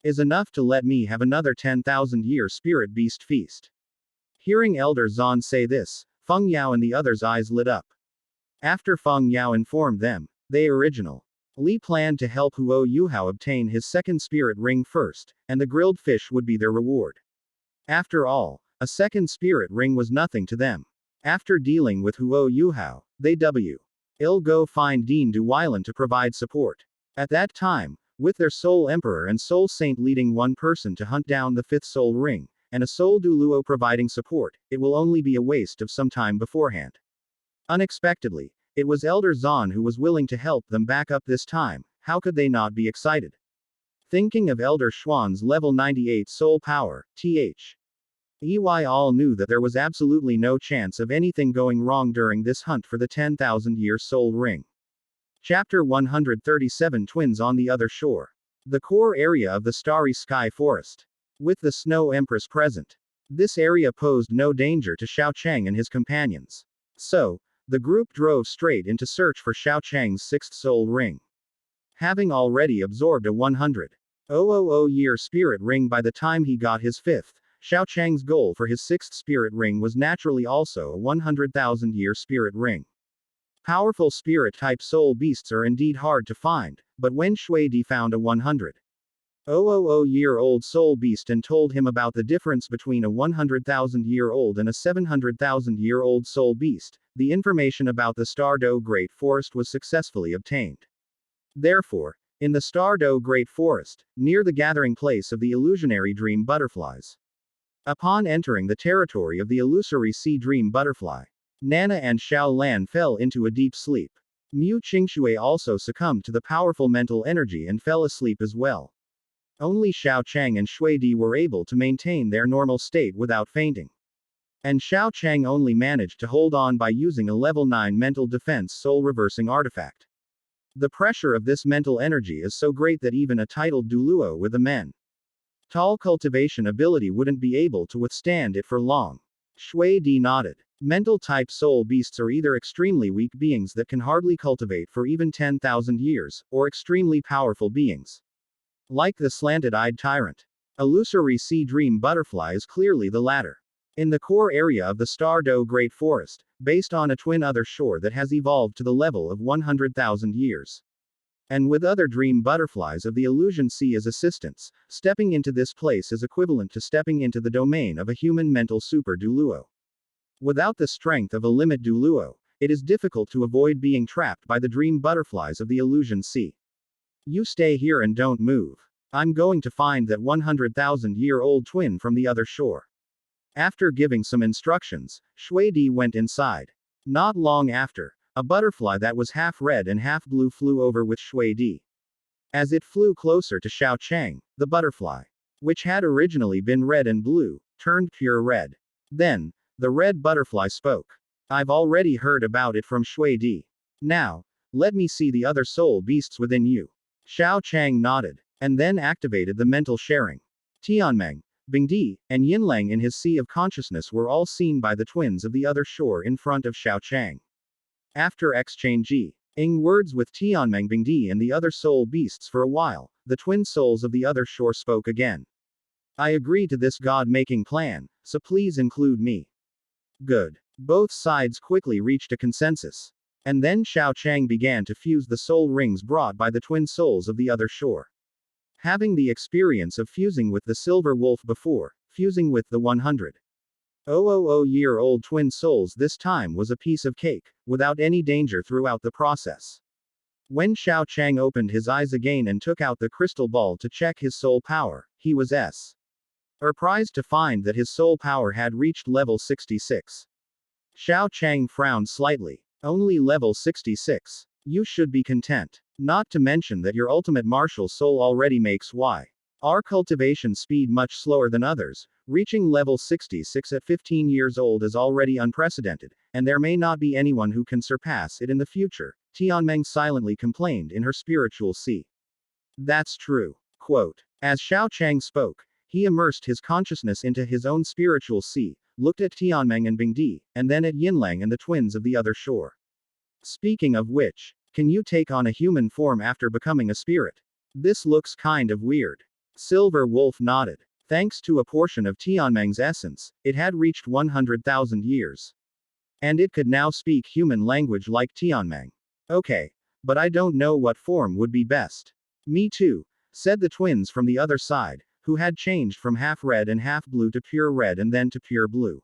is enough to let me have another 10,000-year spirit beast feast. Hearing Elder Zon say this, Feng Yao and the others' eyes lit up. After Feng Yao informed them, they originally planned to help Huo Yuhao obtain his 2nd spirit ring first, and the grilled fish would be their reward. After all, a 2nd spirit ring was nothing to them. After dealing with Huo Yuhao, they will go find Dean Duweilan to provide support. At that time, with their Soul Emperor and Soul Saint leading one person to hunt down the 5th soul ring, and a Soul Douluo providing support, it will only be a waste of some time beforehand. Unexpectedly, it was Elder Zon who was willing to help them back up this time. How could they not be excited? Thinking of Elder Xuan's level 98 soul power, all knew that there was absolutely no chance of anything going wrong during this hunt for the 10,000-year soul ring. Chapter 137 Twins on the Other Shore. The core area of the Starry Sky Forest. With the Snow Empress present, this area posed no danger to Xiao Chang and his companions. So, the group drove straight into search for Xiao Chang's 6th soul ring. Having already absorbed a 100,000-year spirit ring by the time he got his 5th, Xiao Chang's goal for his 6th spirit ring was naturally also a 100,000-year spirit ring. Powerful spirit-type soul beasts are indeed hard to find, but when Shui Di found a 100,000-year-old soul beast and told him about the difference between a 100,000-year-old and a 700,000-year-old soul beast, the information about the Stardo Great Forest was successfully obtained. Therefore, in the Stardo Great Forest, near the gathering place of the illusionary dream butterflies. Upon entering the territory of the illusory sea dream butterfly, Nana and Xiao Lan fell into a deep sleep. Mu Qingshui also succumbed to the powerful mental energy and fell asleep as well. Only Xiao Chang and Shui Di were able to maintain their normal state without fainting. And Xiao Chang only managed to hold on by using a level 9 mental defense soul reversing artifact. The pressure of this mental energy is so great that even a titled Douluo with a mental cultivation ability wouldn't be able to withstand it for long. Shui Di nodded. Mental type soul beasts are either extremely weak beings that can hardly cultivate for even 10,000 years, or extremely powerful beings. Like the slanted-eyed tyrant. Illusory sea dream butterfly is clearly the latter. In the core area of the Star Do Great Forest, based on a twin other shore that has evolved to the level of 100,000 years. And with other dream butterflies of the illusion sea as assistants, stepping into this place is equivalent to stepping into the domain of a human mental super Douluo. Without the strength of a limit Douluo, it is difficult to avoid being trapped by the dream butterflies of the illusion sea. You stay here and don't move. I'm going to find that 100,000-year-old twin from the other shore. After giving some instructions, Shui Di went inside. Not long after, a butterfly that was half red and half blue flew over with Shui Di. As it flew closer to Xiao Chang, the butterfly, which had originally been red and blue, turned pure red. Then, the red butterfly spoke. I've already heard about it from Shui Di. Now, let me see the other soul beasts within you. Xiao Chang nodded, and then activated the mental sharing. Tianmeng, Bingdi, and Yinlang in his sea of consciousness were all seen by the twins of the other shore in front of Xiao Chang. After exchanging words with Tianmeng Bingdi and the other soul beasts for a while, the twin souls of the other shore spoke again. I agree to this god-making plan, so please include me. Good. Both sides quickly reached a consensus. And then Xiao Chang began to fuse the soul rings brought by the twin souls of the other shore. Having the experience of fusing with the silver wolf before, fusing with the 100,000-year-old twin souls this time was a piece of cake, without any danger throughout the process. When Xiao Chang opened his eyes again and took out the crystal ball to check his soul power, he was surprised to find that his soul power had reached level 66. Xiao Chang frowned slightly. Only level 66. You should be content. Not to mention that your ultimate martial soul already makes our cultivation speed much slower than others. Reaching level 66 at 15 years old is already unprecedented, and there may not be anyone who can surpass it in the future, Tianmeng silently complained in her spiritual sea. That's true. Quote. As Xiao Chang spoke, he immersed his consciousness into his own spiritual sea, looked at Tianmeng and Bingdi, and then at Yinlang and the twins of the other shore. Speaking of which, can you take on a human form after becoming a spirit? This looks kind of weird. Silver Wolf nodded. Thanks to a portion of Tianmeng's essence, it had reached 100,000 years. And it could now speak human language like Tianmeng. Okay. But I don't know what form would be best. Me too, said the twins from the other side, who had changed from half red and half blue to pure red and then to pure blue.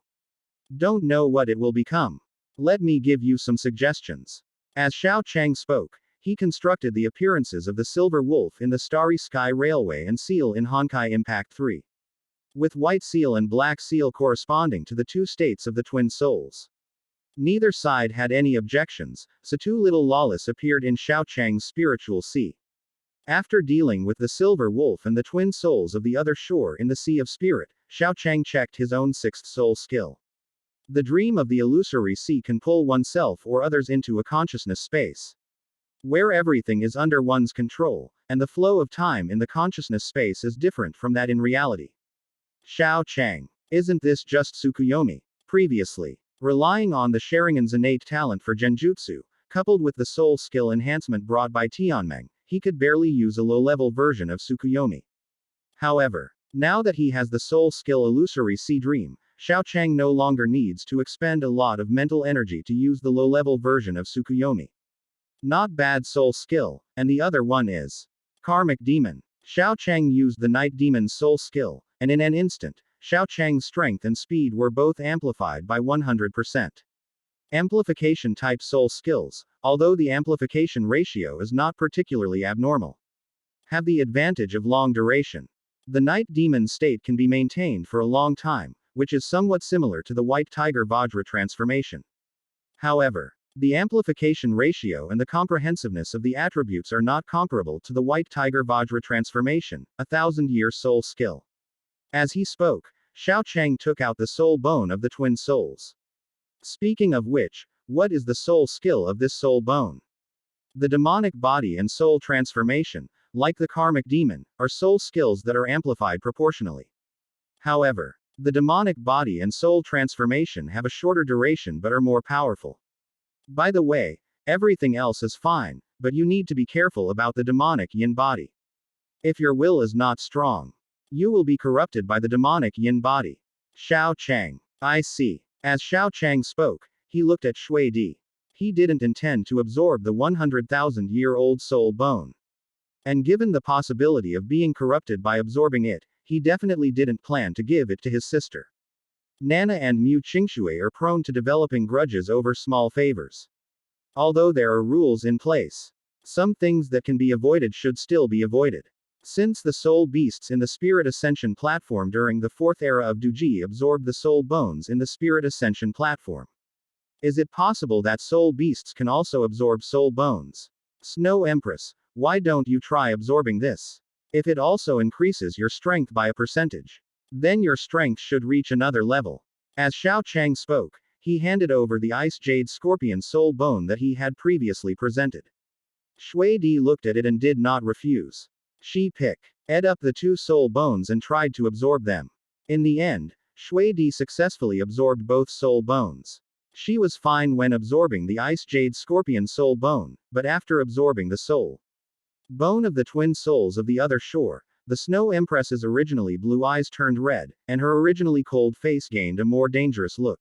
Don't know what it will become. Let me give you some suggestions. As Xiao Chang spoke, he constructed the appearances of the Silver Wolf in the Starry Sky Railway and Seal in Honkai Impact 3. With White Seal and Black Seal corresponding to the two states of the twin souls. Neither side had any objections, so two little lawless appeared in Xiao Chang's spiritual sea. After dealing with the Silver Wolf and the twin souls of the other shore in the Sea of Spirit, Xiao Chang checked his own sixth soul skill. The dream of the illusory sea can pull oneself or others into a consciousness space, where everything is under one's control, and the flow of time in the consciousness space is different from that in reality. Xiao Chang. Isn't this just Tsukuyomi? Previously, relying on the Sharingan's innate talent for genjutsu, coupled with the soul skill enhancement brought by Tianmeng, he could barely use a low-level version of Tsukuyomi. However, now that he has the soul skill illusory sea dream, Xiao Chang no longer needs to expend a lot of mental energy to use the low-level version of Tsukuyomi. Not bad soul skill, and the other one is Karmic Demon. Xiao Chang used the Night Demon's soul skill, and in an instant, Xiao Chang's strength and speed were both amplified by 100%. Amplification type soul skills, although the amplification ratio is not particularly abnormal, have the advantage of long duration. The Night Demon state can be maintained for a long time, which is somewhat similar to the White Tiger Vajra transformation. However, the amplification ratio and the comprehensiveness of the attributes are not comparable to the White Tiger Vajra transformation, a 1,000-year soul skill. As he spoke, Xiao Chang took out the soul bone of the twin souls. Speaking of which, what is the soul skill of this soul bone? The demonic body and soul transformation, like the karmic demon, are soul skills that are amplified proportionally. However, the demonic body and soul transformation have a shorter duration but are more powerful. By the way, everything else is fine, but you need to be careful about the demonic yin body. If your will is not strong, you will be corrupted by the demonic yin body. Xiao Chang. I see. As Xiao Chang spoke, he looked at Shui Di. He didn't intend to absorb the 100,000-year-old soul bone. And given the possibility of being corrupted by absorbing it, he definitely didn't plan to give it to his sister. Nana and Mu Qingshui are prone to developing grudges over small favors. Although there are rules in place, some things that can be avoided should still be avoided. Since the soul beasts in the Spirit Ascension platform during the fourth era of Duji absorbed the soul bones in the Spirit Ascension platform, is it possible that soul beasts can also absorb soul bones? Snow Empress, why don't you try absorbing this? If it also increases your strength by a percentage, then your strength should reach another level. As Xiao Chang spoke, he handed over the Ice Jade Scorpion soul bone that he had previously presented. Shui Di looked at it and did not refuse. She picked up the two soul bones and tried to absorb them. In the end, Shui Di successfully absorbed both soul bones. She was fine when absorbing the Ice Jade Scorpion soul bone, but after absorbing the soul bone of the twin souls of the other shore, the Snow Empress's originally blue eyes turned red, and her originally cold face gained a more dangerous look.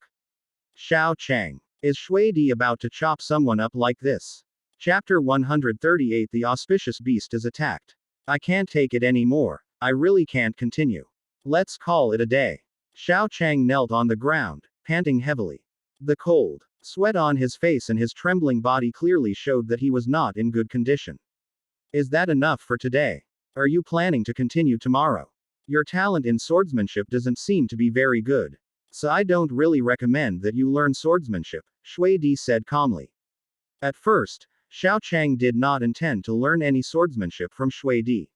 Xiao Chang. Is Shui Di about to chop someone up like this? Chapter 138. The auspicious beast is attacked. I can't take it anymore. I really can't continue. Let's call it a day. Xiao Chang knelt on the ground, panting heavily. The cold sweat on his face and his trembling body clearly showed that he was not in good condition. Is that enough for today? Are you planning to continue tomorrow? Your talent in swordsmanship doesn't seem to be very good. So I don't really recommend that you learn swordsmanship, Shui Di said calmly. At first, Xiao Chang did not intend to learn any swordsmanship from Shui Di.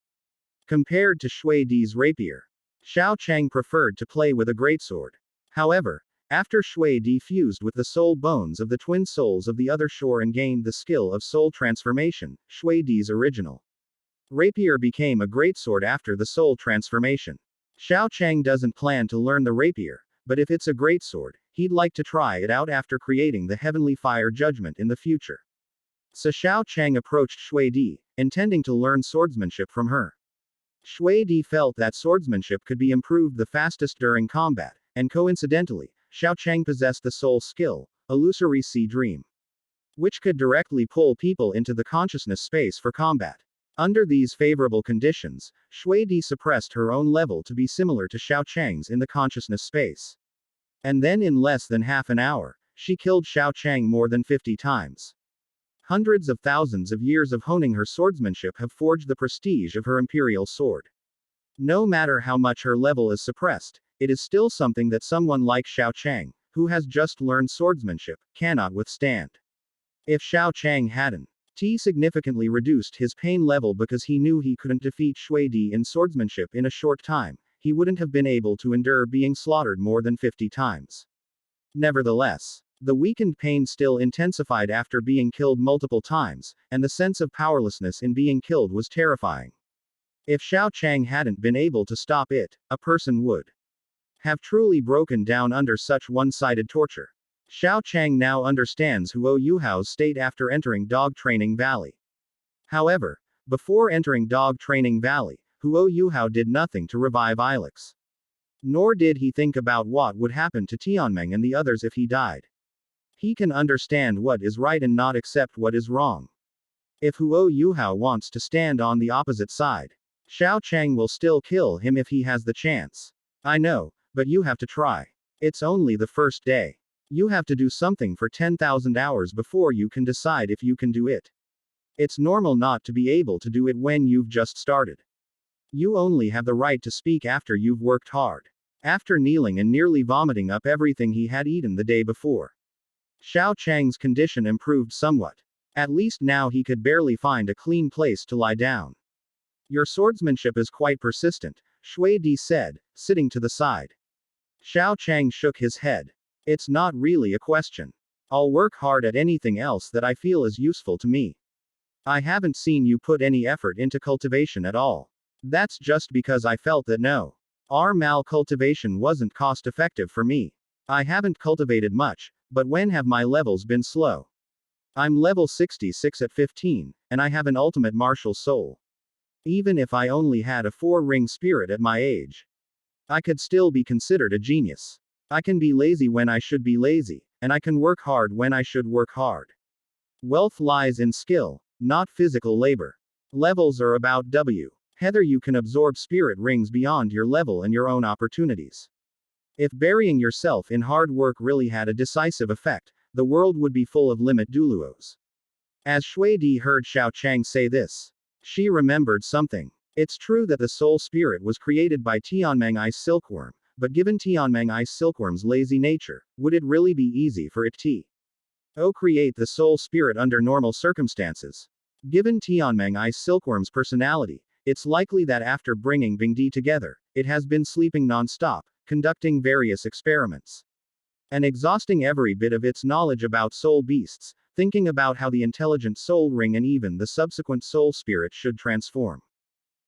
Compared to Shui Di's rapier, Xiao Chang preferred to play with a greatsword. However, after Shui Di fused with the soul bones of the twin souls of the other shore and gained the skill of soul transformation, Shui Di's original rapier became a greatsword after the soul transformation. Xiao Chang doesn't plan to learn the rapier, but if it's a greatsword, he'd like to try it out after creating the heavenly fire judgment in the future. So Xiao Chang approached Shui Di, intending to learn swordsmanship from her. Shui Di felt that swordsmanship could be improved the fastest during combat, and coincidentally, Xiao Chang possessed the soul skill, illusory sea dream, which could directly pull people into the consciousness space for combat. Under these favorable conditions, Shui Di suppressed her own level to be similar to Xiao Chang's in the consciousness space. And then in less than half an hour, she killed Xiao Chang more than 50 times. Hundreds of thousands of years of honing her swordsmanship have forged the prestige of her imperial sword. No matter how much her level is suppressed, it is still something that someone like Xiao Chang, who has just learned swordsmanship, cannot withstand. If Xiao Chang hadn't significantly reduced his pain level because he knew he couldn't defeat Shui Di in swordsmanship in a short time, he wouldn't have been able to endure being slaughtered more than 50 times. Nevertheless, the weakened pain still intensified after being killed multiple times, and the sense of powerlessness in being killed was terrifying. If Xiao Chang hadn't been able to stop it, a person would have truly broken down under such one-sided torture. Xiao Chang now understands Huo Yuhao's state after entering Dog Training Valley. However, before entering Dog Training Valley, Huo Yuhao did nothing to revive Ilex. Nor did he think about what would happen to Tianmeng and the others if he died. He can understand what is right and not accept what is wrong. If Huo Yuhao wants to stand on the opposite side, Xiao Chang will still kill him if he has the chance. I know, but you have to try. It's only the first day. You have to do something for 10,000 hours before you can decide if you can do it. It's normal not to be able to do it when you've just started. You only have the right to speak after you've worked hard. After kneeling and nearly vomiting up everything he had eaten the day before, Xiao Chang's condition improved somewhat. At least now he could barely find a clean place to lie down. Your swordsmanship is quite persistent, Shui Di said, sitting to the side. Xiao Chang shook his head. It's not really a question. I'll work hard at anything else that I feel is useful to me. I haven't seen you put any effort into cultivation at all. That's just because I felt that no. Mal cultivation wasn't cost effective for me. I haven't cultivated much, but when have my levels been slow? I'm level 66 at 15, and I have an ultimate martial soul. Even if I only had a 4-ring spirit at my age, I could still be considered a genius. I can be lazy when I should be lazy, and I can work hard when I should work hard. Wealth lies in skill, not physical labor. Levels are about whether you can absorb spirit rings beyond your level and your own opportunities. If burying yourself in hard work really had a decisive effect, the world would be full of limit Douluos. As Shui Di heard Xiao Chang say this, she remembered something. It's true that the soul spirit was created by Tianmeng Ice Silkworm, but given Tianmeng Ice Silkworm's lazy nature, would it really be easy for it to create the soul spirit under normal circumstances? Given Tianmeng Ice Silkworm's personality, it's likely that after bringing Bingdi together, it has been sleeping non-stop, conducting various experiments, and exhausting every bit of its knowledge about soul beasts, thinking about how the intelligent soul ring and even the subsequent soul spirit should transform.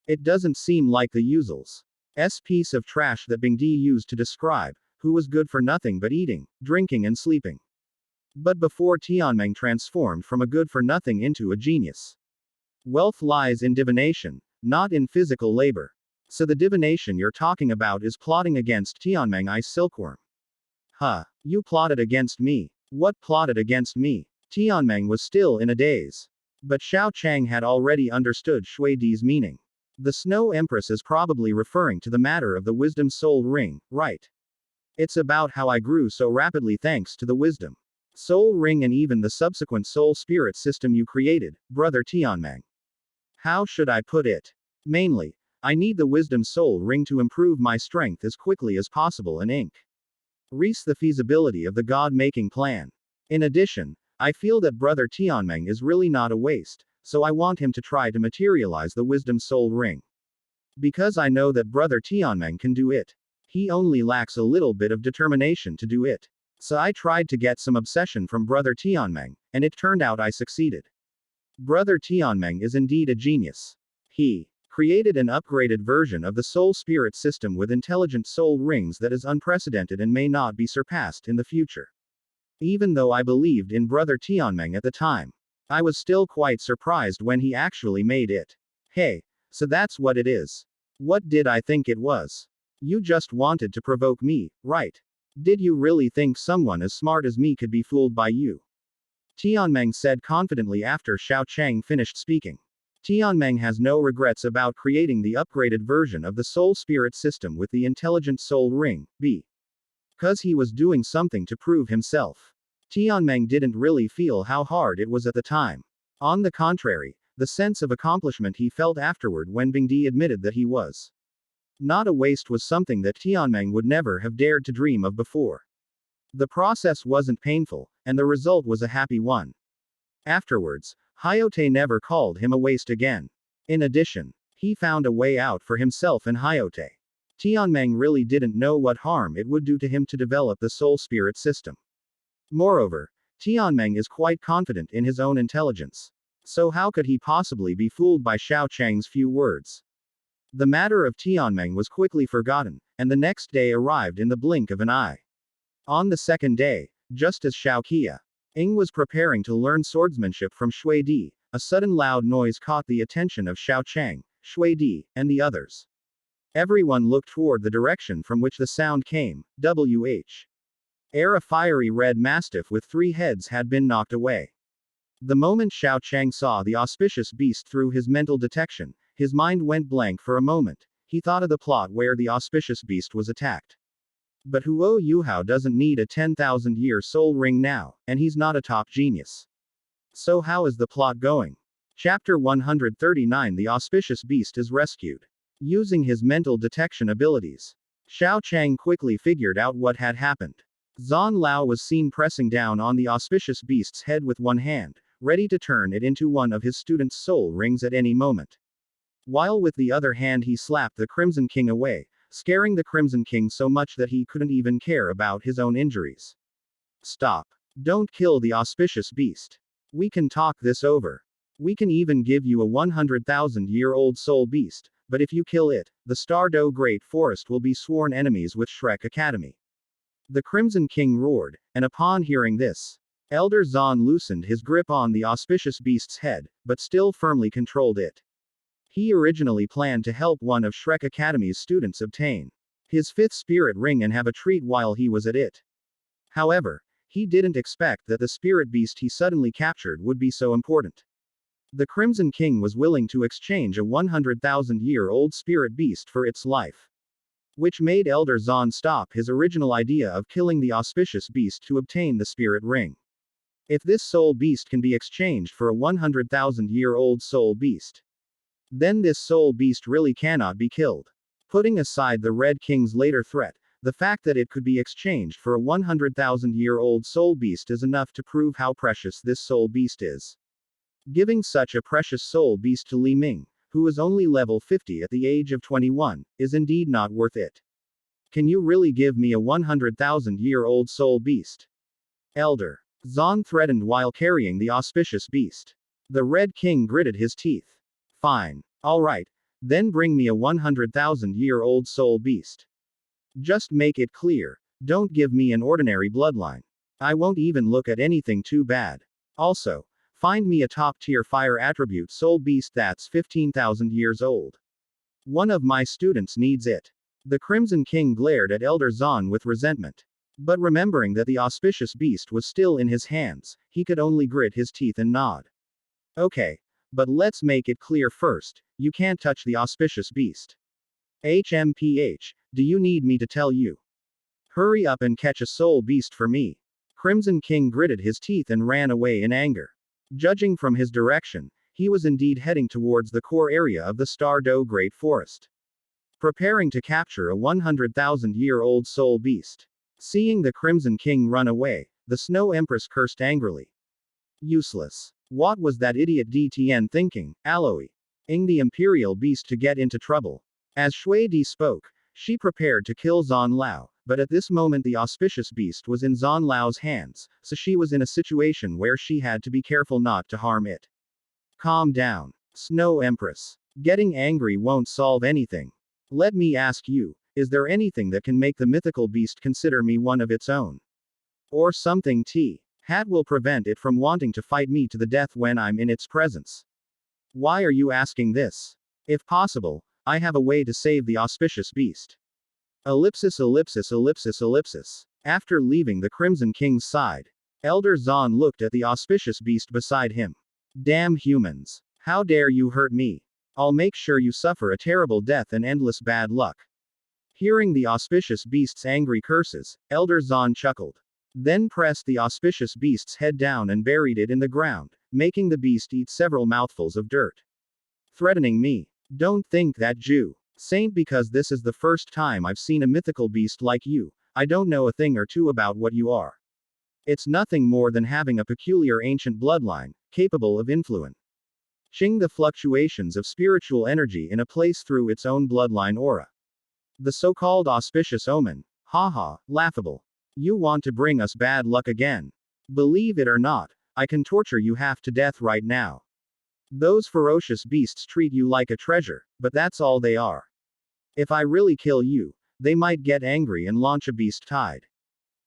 It doesn't seem like the usual's piece of trash that Bingdi used to describe, who was good for nothing but eating, drinking and sleeping. But before Tianmeng transformed from a good for nothing into a genius. Wealth lies in divination, not in physical labor. So the divination you're talking about is plotting against Tianmeng Ice Silkworm. Huh. You plotted against me. What plotted against me? Tianmeng was still in a daze. But Xiao Chang had already understood Shui Di's meaning. The Snow Empress is probably referring to the matter of the Wisdom Soul Ring, right? It's about how I grew so rapidly thanks to the Wisdom Soul Ring and even the subsequent Soul Spirit system you created, Brother Tianmeng. How should I put it? Mainly, I need the Wisdom Soul Ring to improve my strength as quickly as possible and increase the feasibility of the God-making plan. In addition, I feel that Brother Tianmeng is really not a waste, so I want him to try to materialize the Wisdom Soul Ring. Because I know that Brother Tianmeng can do it. He only lacks a little bit of determination to do it. So I tried to get some obsession from Brother Tianmeng, and it turned out I succeeded. Brother Tianmeng is indeed a genius. He created an upgraded version of the soul spirit system with intelligent soul rings that is unprecedented and may not be surpassed in the future. Even though I believed in Brother Tianmeng at the time, I was still quite surprised when he actually made it. Hey, so that's what it is. What did I think it was? You just wanted to provoke me, right? Did you really think someone as smart as me could be fooled by you? Tianmeng said confidently after Xiao Chang finished speaking. Tianmeng has no regrets about creating the upgraded version of the soul spirit system with the intelligent soul ring, because he was doing something to prove himself. Tianmeng didn't really feel how hard it was at the time. On the contrary, the sense of accomplishment he felt afterward when Bingdi admitted that he was not a waste was something that Tianmeng would never have dared to dream of before. The process wasn't painful, and the result was a happy one. Afterwards, Hayote never called him a waste again. In addition, he found a way out for himself and Hayote. Tianmeng really didn't know what harm it would do to him to develop the soul spirit system. Moreover, Tianmeng is quite confident in his own intelligence. So how could he possibly be fooled by Xiao Chang's few words? The matter of Tianmeng was quickly forgotten, and the next day arrived in the blink of an eye. On the second day, just as Xiao Qiang was preparing to learn swordsmanship from Shui Di, a sudden loud noise caught the attention of Xiao Chang, Shui Di, and the others. Everyone looked toward the direction from which the sound came. A fiery red mastiff with 3 heads had been knocked away. The moment Xiao Chang saw the auspicious beast through his mental detection, his mind went blank for a moment. He thought of the plot where the auspicious beast was attacked. But Huo Yuhao doesn't need a 10,000-year soul ring now, and he's not a top genius. So how is the plot going? Chapter 139 The auspicious beast is rescued. Using his mental detection abilities, Xiao Chang quickly figured out what had happened. Zan Lao was seen pressing down on the auspicious beast's head with one hand, ready to turn it into one of his students' soul rings at any moment. While with the other hand he slapped the Crimson King away, scaring the Crimson King so much that he couldn't even care about his own injuries. Stop. Don't kill the auspicious beast. We can talk this over. We can even give you a 100,000-year-old soul beast, but if you kill it, the Stardew Great Forest will be sworn enemies with Shrek Academy. The Crimson King roared, and upon hearing this, Elder Zahn loosened his grip on the auspicious beast's head, but still firmly controlled it. He originally planned to help one of Shrek Academy's students obtain his 5th spirit ring and have a treat while he was at it. However, he didn't expect that the spirit beast he suddenly captured would be so important. The Crimson King was willing to exchange a 100,000-year-old spirit beast for its life, which made Elder Zahn stop his original idea of killing the auspicious beast to obtain the spirit ring. If this soul beast can be exchanged for a 100,000-year-old soul beast, then this soul beast really cannot be killed. Putting aside the Red King's later threat, the fact that it could be exchanged for a 100,000-year-old soul beast is enough to prove how precious this soul beast is. Giving such a precious soul beast to Li Ming, who is only level 50 at the age of 21, is indeed not worth it. Can you really give me a 100,000-year-old soul beast? Elder Zahn threatened while carrying the auspicious beast. The Red King gritted his teeth. Fine. Alright. Then bring me a 100,000-year-old soul beast. Just make it clear. Don't give me an ordinary bloodline. I won't even look at anything too bad. Also, find me a top-tier fire attribute soul beast that's 15,000 years old. One of my students needs it. The Crimson King glared at Elder Zahn with resentment. But remembering that the auspicious beast was still in his hands, he could only grit his teeth and nod. Okay. But let's make it clear first, you can't touch the auspicious beast. HMPH, do you need me to tell you? Hurry up and catch a soul beast for me. Crimson King gritted his teeth and ran away in anger. Judging from his direction, he was indeed heading towards the core area of the Stardew Great Forest, preparing to capture a 100,000-year-old soul beast. Seeing the Crimson King run away, the Snow Empress cursed angrily. Useless. What was that idiot DTN thinking, allowing the Imperial Beast to get into trouble? As Shui Di spoke, she prepared to kill Zan Lao, but at this moment the auspicious beast was in Zan Lao's hands, so she was in a situation where she had to be careful not to harm it. Calm down. Snow Empress. Getting angry won't solve anything. Let me ask you, is there anything that can make the mythical beast consider me one of its own? Or something Hat will prevent it from wanting to fight me to the death when I'm in its presence. Why are you asking this? If possible, I have a way to save the auspicious beast. Ellipsis. After leaving the Crimson King's side, Elder Zahn looked at the auspicious beast beside him. Damn humans. How dare you hurt me? I'll make sure you suffer a terrible death and endless bad luck. Hearing the auspicious beast's angry curses, Elder Zahn chuckled. Then pressed the auspicious beast's head down and buried it in the ground, making the beast eat several mouthfuls of dirt. Threatening me? Don't think that, Jew Saint, because this is the first time I've seen a mythical beast like you. I don't know a thing or two about what you are. It's nothing more than having a peculiar ancient bloodline, capable of influencing the fluctuations of spiritual energy in a place through its own bloodline aura. The so-called auspicious omen. Haha, laughable. You want to bring us bad luck again. Believe it or not, I can torture you half to death right now. Those ferocious beasts treat you like a treasure, but that's all they are. If I really kill you, they might get angry and launch a beast tide.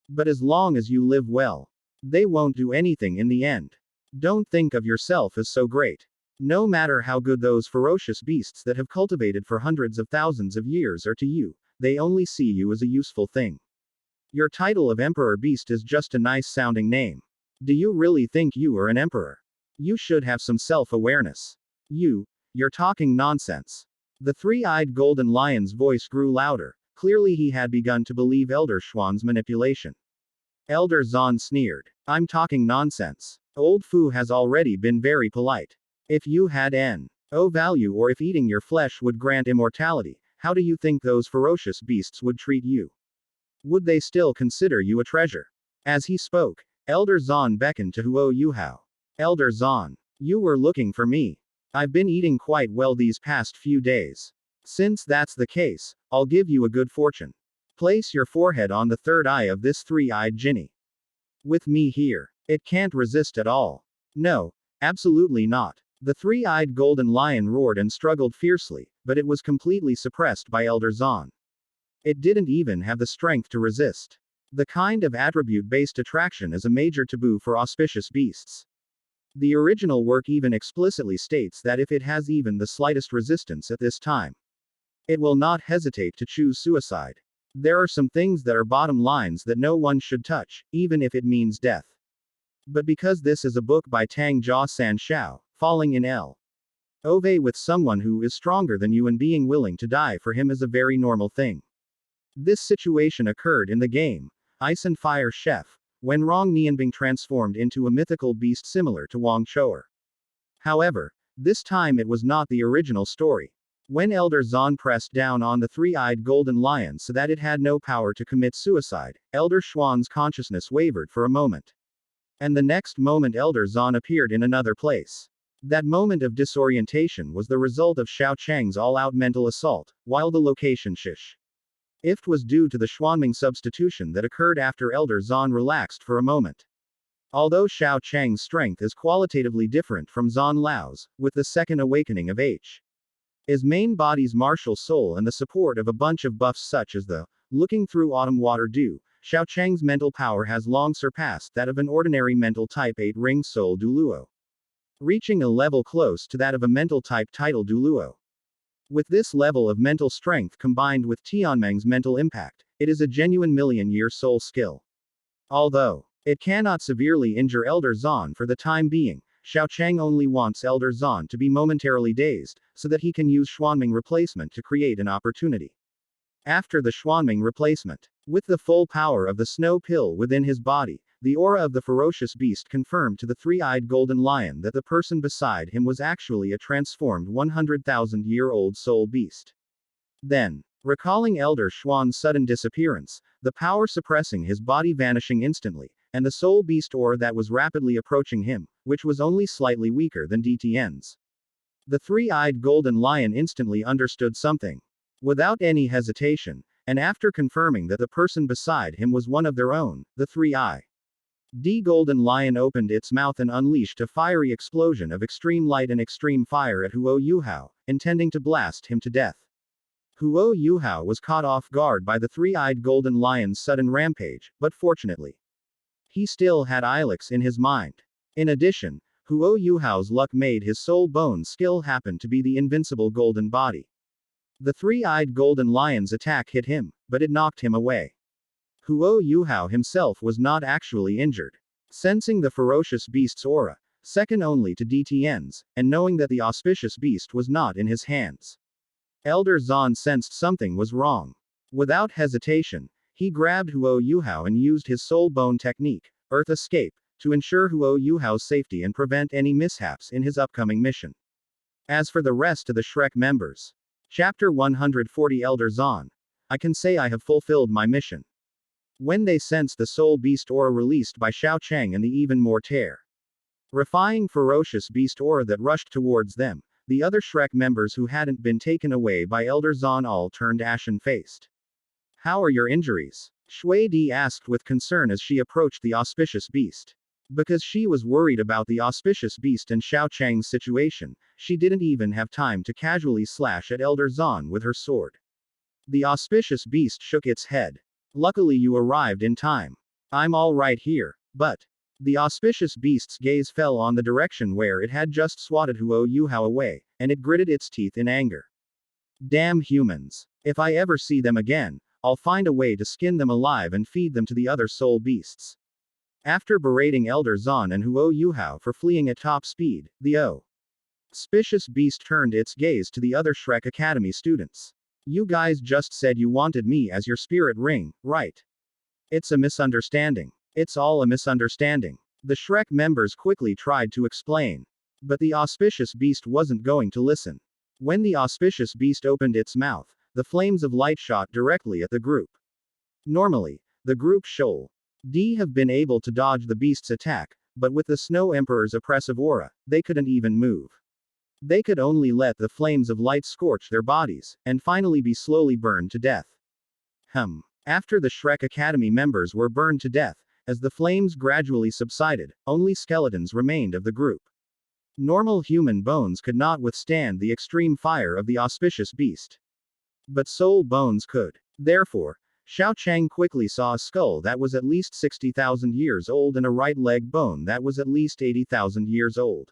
But as long as you live well, they won't do anything in the end. Don't think of yourself as so great. No matter how good those ferocious beasts that have cultivated for hundreds of thousands of years are to you, they only see you as a useful thing. Your title of Emperor Beast is just a nice sounding name. Do you really think you are an emperor? You should have some self-awareness. You're talking nonsense. The three-eyed golden lion's voice grew louder. Clearly he had begun to believe Elder Xuan's manipulation. Elder Zahn sneered. I'm talking nonsense. Old Fu has already been very polite. If you had no value or if eating your flesh would grant immortality, how do you think those ferocious beasts would treat you? Would they still consider you a treasure? As he spoke, Elder Zahn beckoned to Huo Yuhao. Elder Zahn, you were looking for me. I've been eating quite well these past few days. Since that's the case, I'll give you a good fortune. Place your forehead on the third eye of this three-eyed Jinni. With me here, it can't resist at all. No, absolutely not. The three-eyed golden lion roared and struggled fiercely, but it was completely suppressed by Elder Zahn. It didn't even have the strength to resist. The kind of attribute-based attraction is a major taboo for auspicious beasts. The original work even explicitly states that if it has even the slightest resistance at this time, it will not hesitate to choose suicide. There are some things that are bottom lines that no one should touch, even if it means death. But because this is a book by Tang Jia San Shao, falling in love with someone who is stronger than you and being willing to die for him is a very normal thing. This situation occurred in the game, Ice and Fire Chef, when Rong Nianbing transformed into a mythical beast similar to Huang Qiu. However, this time it was not the original story. When Elder Zahn pressed down on the three-eyed golden lion so that it had no power to commit suicide, Elder Xuan's consciousness wavered for a moment. And the next moment Elder Zahn appeared in another place. That moment of disorientation was the result of Xiao Chang's all-out mental assault, while the location shift was due to the Xuanmeng substitution that occurred after Elder Zahn relaxed for a moment. Although Xiao Chang's strength is qualitatively different from Zahn Lao's, with the second awakening of his main body's martial soul and the support of a bunch of buffs such as the looking through autumn water dew, Xiao Chang's mental power has long surpassed that of an ordinary mental type 8 ring soul Douluo, reaching a level close to that of a mental type title Douluo. With this level of mental strength combined with Tianmeng's mental impact, it is a genuine million-year soul skill. Although it cannot severely injure Elder Zahn for the time being, Xiao Chang only wants Elder Zahn to be momentarily dazed, so that he can use Xuanmeng replacement to create an opportunity. After the Xuanmeng replacement, with the full power of the snow pill within his body, the aura of the ferocious beast confirmed to the three-eyed golden lion that the person beside him was actually a transformed 100,000-year-old soul beast. Then, recalling Elder Xuan's sudden disappearance, the power suppressing his body vanishing instantly, and the soul beast aura that was rapidly approaching him, which was only slightly weaker than DTN's. The three-eyed golden lion instantly understood something. Without any hesitation, and after confirming that the person beside him was one of their own, the three-eyed golden lion opened its mouth and unleashed a fiery explosion of extreme light and extreme fire at Huo Yuhao, intending to blast him to death. Huo Yuhao was caught off guard by the three-eyed golden lion's sudden rampage, but fortunately, he still had Ilex in his mind. In addition, Huo Yuhao's luck made his soul bone skill happen to be the invincible golden body. The three-eyed golden lion's attack hit him, but it knocked him away. Huo Yuhao himself was not actually injured. Sensing the ferocious beast's aura, second only to DTN's, and knowing that the auspicious beast was not in his hands, Elder Zahn sensed something was wrong. Without hesitation, he grabbed Huo Yuhao and used his soul bone technique, Earth Escape, to ensure Huo Yuhao's safety and prevent any mishaps in his upcoming mission. As for the rest of the Shrek members, Chapter 140 Elder Zahn, I can say I have fulfilled my mission. When they sensed the soul beast aura released by Xiao Chang and the even more terrifying ferocious beast aura that rushed towards them, the other Shrek members who hadn't been taken away by Elder Zahn all turned ashen-faced. How are your injuries? Shui Di asked with concern as she approached the auspicious beast. Because she was worried about the auspicious beast and Xiao Chang's situation, she didn't even have time to casually slash at Elder Zahn with her sword. The auspicious beast shook its head. Luckily you arrived in time. I'm all right here, but... The auspicious beast's gaze fell on the direction where it had just swatted Huo Yuhao away, and it gritted its teeth in anger. Damn humans. If I ever see them again, I'll find a way to skin them alive and feed them to the other soul beasts. After berating Elder Zahn and Huo Yuhao for fleeing at top speed, the auspicious beast turned its gaze to the other Shrek Academy students. You guys just said you wanted me as your spirit ring, right? It's a misunderstanding. It's all a misunderstanding. The Shrek members quickly tried to explain. But the auspicious beast wasn't going to listen. When the auspicious beast opened its mouth, the flames of light shot directly at the group. Normally, the group should have been able to dodge the beast's attack, but with the Snow Emperor's oppressive aura, they couldn't even move. They could only let the flames of light scorch their bodies, and finally be slowly burned to death. After the Shrek Academy members were burned to death, as the flames gradually subsided, only skeletons remained of the group. Normal human bones could not withstand the extreme fire of the auspicious beast. But soul bones could. Therefore, Xiao Chang quickly saw a skull that was at least 60,000 years old and a right leg bone that was at least 80,000 years old.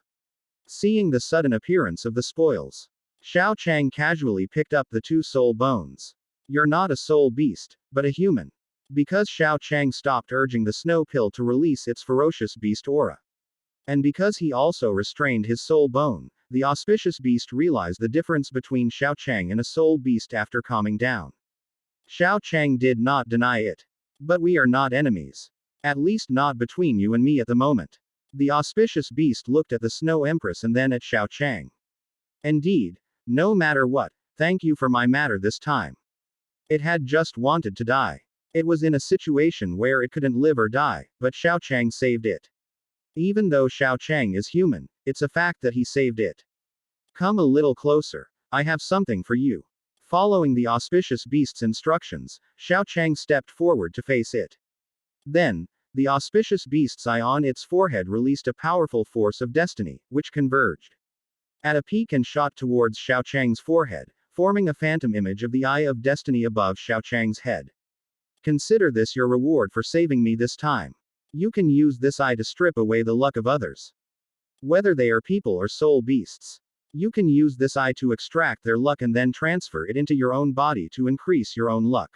Seeing the sudden appearance of the spoils, Xiao Chang casually picked up the two soul bones. You're not a soul beast, but a human. Because Xiao Chang stopped urging the snow pill to release its ferocious beast aura. And because he also restrained his soul bone, the auspicious beast realized the difference between Xiao Chang and a soul beast after calming down. Xiao Chang did not deny it. But we are not enemies. At least not between you and me at the moment. The auspicious beast looked at the Snow Empress and then at Xiao Chang. Indeed, no matter what, thank you for my matter this time. It had just wanted to die. It was in a situation where it couldn't live or die, but Xiao Chang saved it. Even though Xiao Chang is human, it's a fact that he saved it. Come a little closer. I have something for you. Following the auspicious beast's instructions, Xiao Chang stepped forward to face it. Then, the auspicious beast's eye on its forehead released a powerful force of destiny, which converged at a peak and shot towards Xiao Chang's forehead, forming a phantom image of the eye of destiny above Xiao Chang's head. Consider this your reward for saving me this time. You can use this eye to strip away the luck of others. Whether they are people or soul beasts. You can use this eye to extract their luck and then transfer it into your own body to increase your own luck.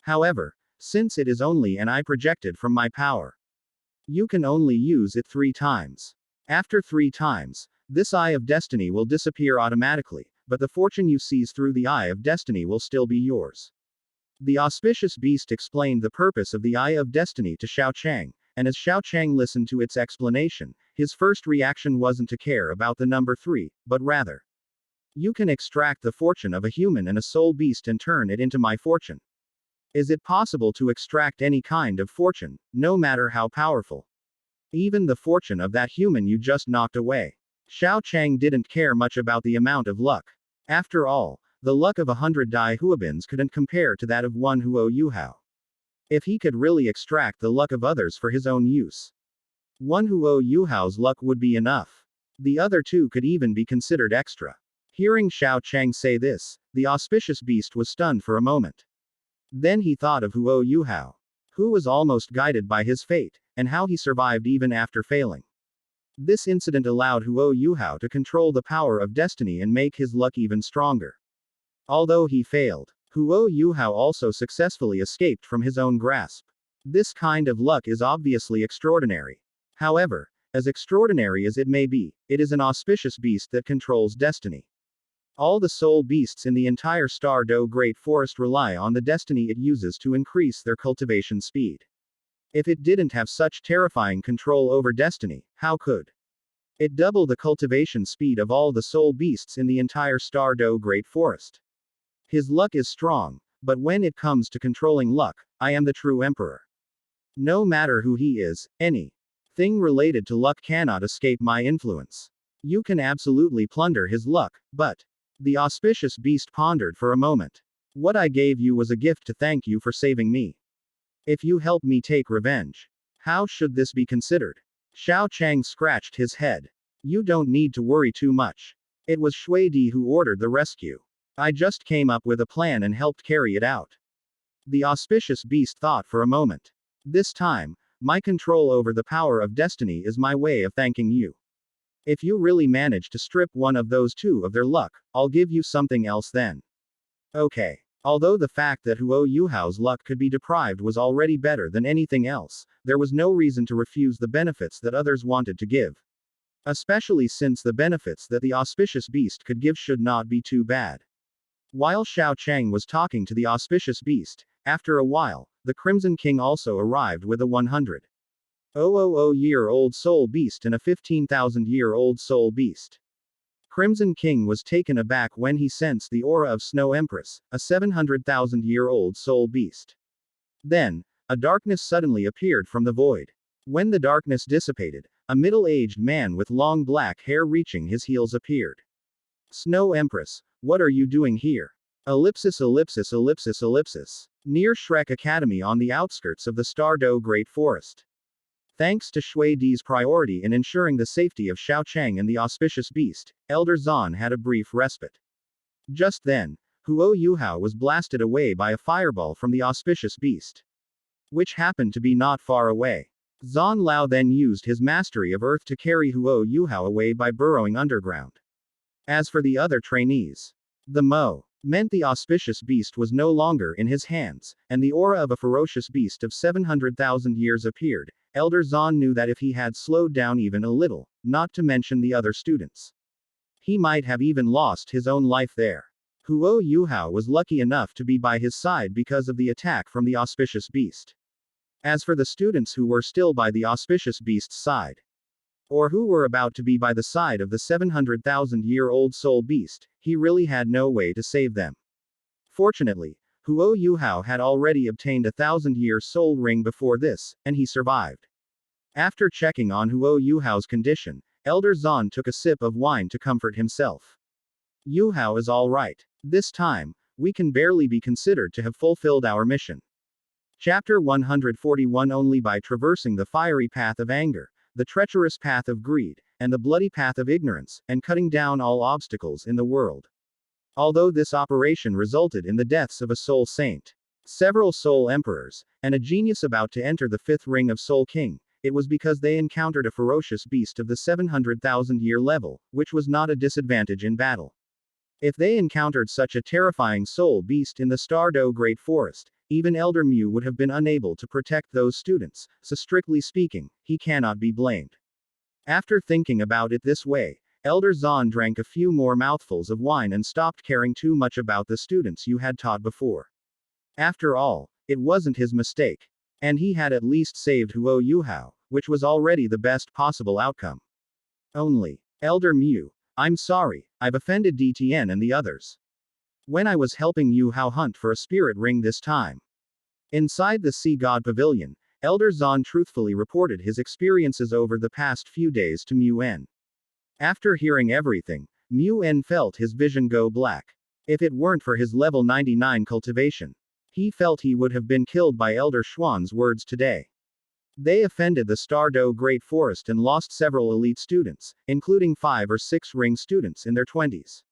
However, since it is only an eye projected from my power, you can only use it 3 times. After 3 times, this eye of destiny will disappear automatically, but the fortune you seize through the eye of destiny will still be yours. The auspicious beast explained the purpose of the eye of destiny to Xiao Chang, and as Xiao Chang listened to its explanation, his first reaction wasn't to care about the number 3, but rather, you can extract the fortune of a human and a soul beast and turn it into my fortune. Is it possible to extract any kind of fortune, no matter how powerful? Even the fortune of that human you just knocked away. Xiao Chang didn't care much about the amount of luck. After all, the luck of 100 Dai Huabins couldn't compare to that of one Huo Yuhao. If he could really extract the luck of others for his own use, one Huo Yuhao's luck would be enough. The other 2 could even be considered extra. Hearing Xiao Chang say this, the auspicious beast was stunned for a moment. Then he thought of Huo Yuhao, who was almost guided by his fate, and how he survived even after failing. This incident allowed Huo Yuhao to control the power of destiny and make his luck even stronger. Although he failed, Huo Yuhao also successfully escaped from his own grasp. This kind of luck is obviously extraordinary. However, as extraordinary as it may be, it is an auspicious beast that controls destiny. All the soul beasts in the entire Star Do Great Forest rely on the destiny it uses to increase their cultivation speed. If it didn't have such terrifying control over destiny, how could it double the cultivation speed of all the soul beasts in the entire Star Do Great Forest? His luck is strong, but when it comes to controlling luck, I am the true emperor. No matter who he is, anything related to luck cannot escape my influence. You can absolutely plunder his luck, but the auspicious beast pondered for a moment. What I gave you was a gift to thank you for saving me. If you help me take revenge, how should this be considered? Xiao Chang scratched his head. You don't need to worry too much. It was Shui Di who ordered the rescue. I just came up with a plan and helped carry it out. The auspicious beast thought for a moment. This time, my control over the power of destiny is my way of thanking you. If you really manage to strip one of those 2 of their luck, I'll give you something else then. Okay. Although the fact that Huo Yuhao's luck could be deprived was already better than anything else, there was no reason to refuse the benefits that others wanted to give. Especially since the benefits that the auspicious beast could give should not be too bad. While Xiao Chang was talking to the auspicious beast, after a while, the Crimson King also arrived with a 100,000-year-old soul beast and a 15,000-year-old soul beast. Crimson King was taken aback when he sensed the aura of Snow Empress, a 700,000-year-old soul beast. Then, a darkness suddenly appeared from the void. When the darkness dissipated, a middle-aged man with long black hair reaching his heels appeared. Snow Empress, what are you doing here? Ellipsis ellipsis ellipsis ellipsis. Near Shrek Academy on the outskirts of the Stardo Great Forest. Thanks to Shui Di's priority in ensuring the safety of Xiao Chang and the auspicious beast, Elder Zan had a brief respite. Just then, Huo Yuhao was blasted away by a fireball from the auspicious beast, which happened to be not far away. Zan Lao then used his mastery of earth to carry Huo Yuhao away by burrowing underground. As for the other trainees, the Mo meant the auspicious beast was no longer in his hands, and the aura of a ferocious beast of 700,000 years appeared. Elder Zan knew that if he had slowed down even a little, not to mention the other students, he might have even lost his own life there. Huo Yuhao was lucky enough to be by his side because of the attack from the auspicious beast. As for the students who were still by the auspicious beast's side, or who were about to be by the side of the 700,000-year-old soul beast, he really had no way to save them. Fortunately, Huo Yuhao had already obtained a 1,000-year soul ring before this, and he survived. After checking on Huo Yuhao's condition, Elder Zan took a sip of wine to comfort himself. Yuhao is all right. This time, we can barely be considered to have fulfilled our mission. Chapter 141. Only by traversing the fiery path of anger, the treacherous path of greed, and the bloody path of ignorance, and cutting down all obstacles in the world. Although this operation resulted in the deaths of a soul saint, several soul emperors, and a genius about to enter the fifth ring of Soul King, it was because they encountered a ferocious beast of the 700,000-year level, which was not a disadvantage in battle. If they encountered such a terrifying soul beast in the Stardo Great Forest, even Elder Mu would have been unable to protect those students, so strictly speaking, he cannot be blamed. After thinking about it this way, Elder Zan drank a few more mouthfuls of wine and stopped caring too much about the students you had taught before. After all, it wasn't his mistake. And he had at least saved Huo Yuhao, which was already the best possible outcome. Only, Elder Mu, I'm sorry, I've offended DTN and the others. When I was helping Yuhao hunt for a spirit ring this time. Inside the Sea God Pavilion, Elder Zan truthfully reported his experiences over the past few days to Mu En. After hearing everything, Mu En felt his vision go black. If it weren't for his level 99 cultivation, he felt he would have been killed by Elder Xuan's words today. They offended the Stardo Great Forest and lost several elite students, including 5 or 6 ring students in their 20s.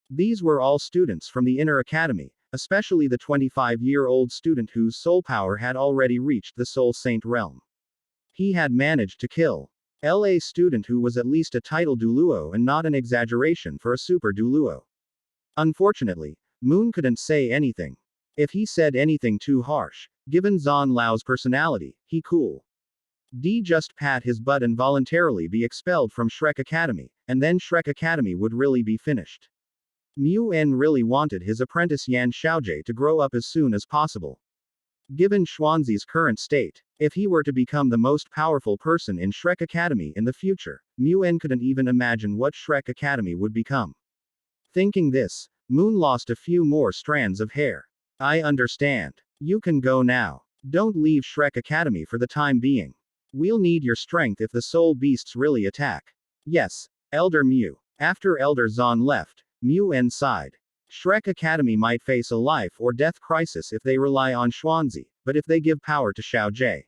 These were all students from the Inner Academy, especially the 25-year-old student whose soul power had already reached the Soul Saint realm. He had managed to kill a student who was at least a title Douluo and not an exaggeration for a super Douluo. Unfortunately, Moon couldn't say anything. If he said anything too harsh, given Zan Lao's personality, he cool. Just pat his butt and voluntarily be expelled from Shrek Academy, and then Shrek Academy would really be finished. Mu En really wanted his apprentice Yan Xiaojie to grow up as soon as possible. Given Xuanzi's current state, if he were to become the most powerful person in Shrek Academy in the future, Mu En couldn't even imagine what Shrek Academy would become. Thinking this, Moon lost a few more strands of hair. I understand. You can go now. Don't leave Shrek Academy for the time being. We'll need your strength if the soul beasts really attack. Yes, Elder Mu. After Elder Zan left, Mu En sighed. Shrek Academy might face a life or death crisis if they rely on Xuanzi, but if they give power to Xiaojie.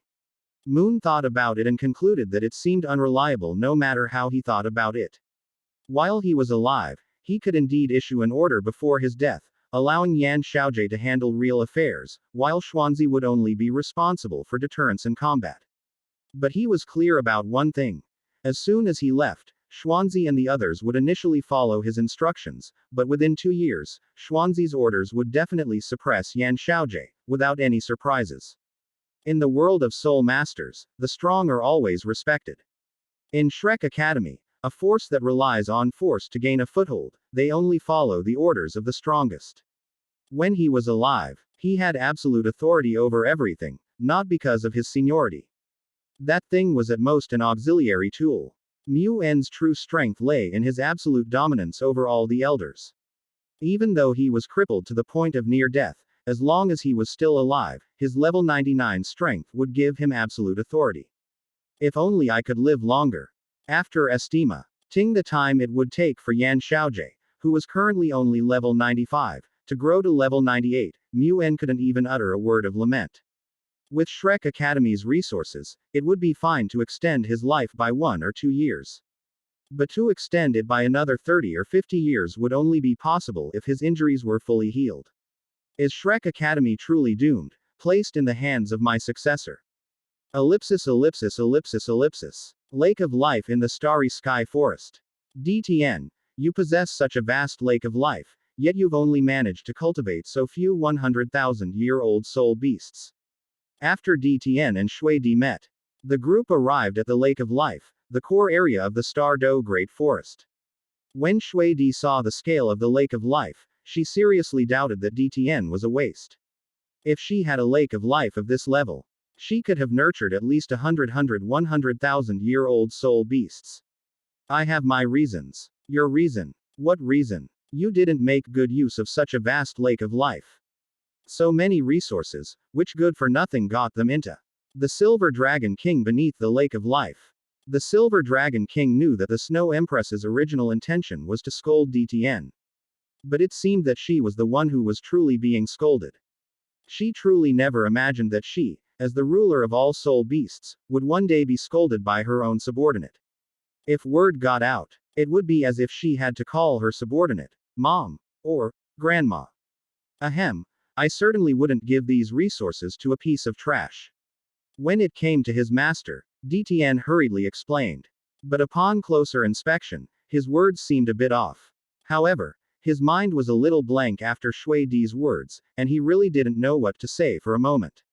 Moon thought about it and concluded that it seemed unreliable no matter how he thought about it. While he was alive, he could indeed issue an order before his death, allowing Yan Xiaojie to handle real affairs, while Xuanzi would only be responsible for deterrence and combat. But he was clear about one thing. As soon as he left, Xuanzi and the others would initially follow his instructions, but within 2 years, Xuanzi's orders would definitely suppress Yan Xiaojie, without any surprises. In the world of soul masters, the strong are always respected. In Shrek Academy, a force that relies on force to gain a foothold, they only follow the orders of the strongest. When he was alive, he had absolute authority over everything, not because of his seniority. That thing was at most an auxiliary tool. Mu En's true strength lay in his absolute dominance over all the elders. Even though he was crippled to the point of near death, as long as he was still alive, his level 99 strength would give him absolute authority. If only I could live longer. After estimating the time it would take for Yan Xiaojie, who was currently only level 95, to grow to level 98. Muan couldn't even utter a word of lament. With Shrek Academy's resources, it would be fine to extend his life by 1 or 2 years. But to extend it by another 30 or 50 years would only be possible if his injuries were fully healed. Is Shrek Academy truly doomed, placed in the hands of my successor? Ellipsis ellipsis ellipsis ellipsis. Lake of Life in the Starry Sky Forest. DTN, you possess such a vast lake of life, yet you've only managed to cultivate so few 100,000-year-old soul beasts. After DTN and Shui Di met, the group arrived at the Lake of Life, the core area of the Star Do Great Forest. When Shui Di saw the scale of the Lake of Life, she seriously doubted that DTN was a waste. If she had a Lake of Life of this level, she could have nurtured at least 100,000-year-old soul beasts. I have my reasons. Your reason? What reason? You didn't make good use of such a vast Lake of Life. So many resources, which good for nothing got them into the Silver Dragon King beneath the Lake of Life. The Silver Dragon King knew that the Snow Empress's original intention was to scold DTN. But it seemed that she was the one who was truly being scolded. She truly never imagined that she, as the ruler of all soul beasts, would one day be scolded by her own subordinate. If word got out, it would be as if she had to call her subordinate Mom or Grandma. Ahem. I certainly wouldn't give these resources to a piece of trash. When it came to his master, DTN hurriedly explained. But upon closer inspection, his words seemed a bit off. However, his mind was a little blank after Shui Di's words, and he really didn't know what to say for a moment.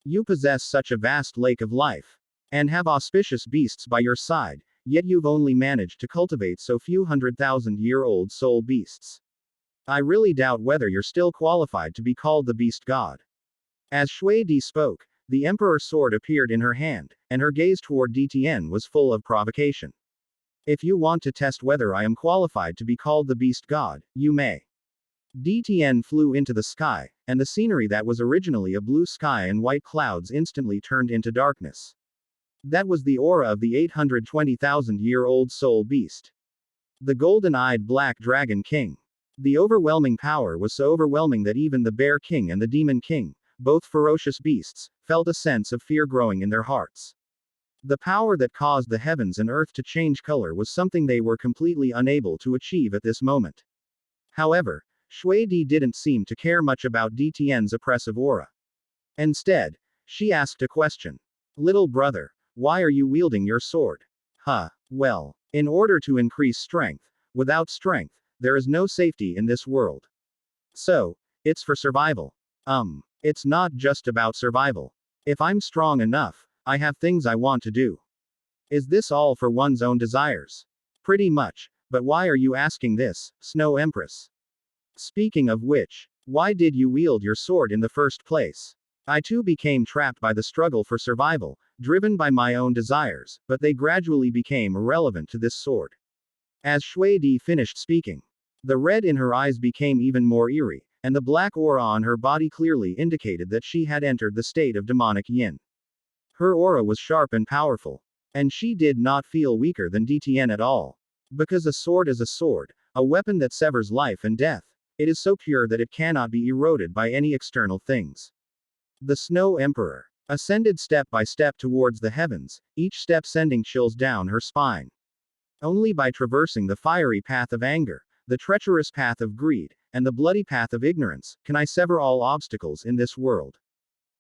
You possess such a vast lake of life, and have auspicious beasts by your side, yet you've only managed to cultivate so few 100,000-year-old soul beasts. I really doubt whether you're still qualified to be called the Beast God. As Shui Di spoke, the Emperor's sword appeared in her hand, and her gaze toward DTN was full of provocation. If you want to test whether I am qualified to be called the Beast God, you may. DTN flew into the sky, and the scenery that was originally a blue sky and white clouds instantly turned into darkness. That was the aura of the 820,000-year-old soul beast. The golden-eyed Black Dragon King. The overwhelming power was so overwhelming that even the Bear King and the Demon King, both ferocious beasts, felt a sense of fear growing in their hearts. The power that caused the heavens and earth to change color was something they were completely unable to achieve at this moment. However, Shui Di didn't seem to care much about DTN's oppressive aura. Instead, she asked a question. Little brother, why are you wielding your sword? Well, in order to increase strength. Without strength, there is no safety in this world. So, it's for survival. It's not just about survival. If I'm strong enough, I have things I want to do. Is this all for one's own desires? Pretty much, but why are you asking this, Snow Empress? Speaking of which, why did you wield your sword in the first place? I too became trapped by the struggle for survival, driven by my own desires, but they gradually became irrelevant to this sword. As Shui Di finished speaking, the red in her eyes became even more eerie, and the black aura on her body clearly indicated that she had entered the state of demonic yin. Her aura was sharp and powerful, and she did not feel weaker than DTN at all. Because a sword is a sword, a weapon that severs life and death. It is so pure that it cannot be eroded by any external things. The Snow Emperor ascended step by step towards the heavens, each step sending chills down her spine. Only by traversing the fiery path of anger, the treacherous path of greed, and the bloody path of ignorance, can I sever all obstacles in this world.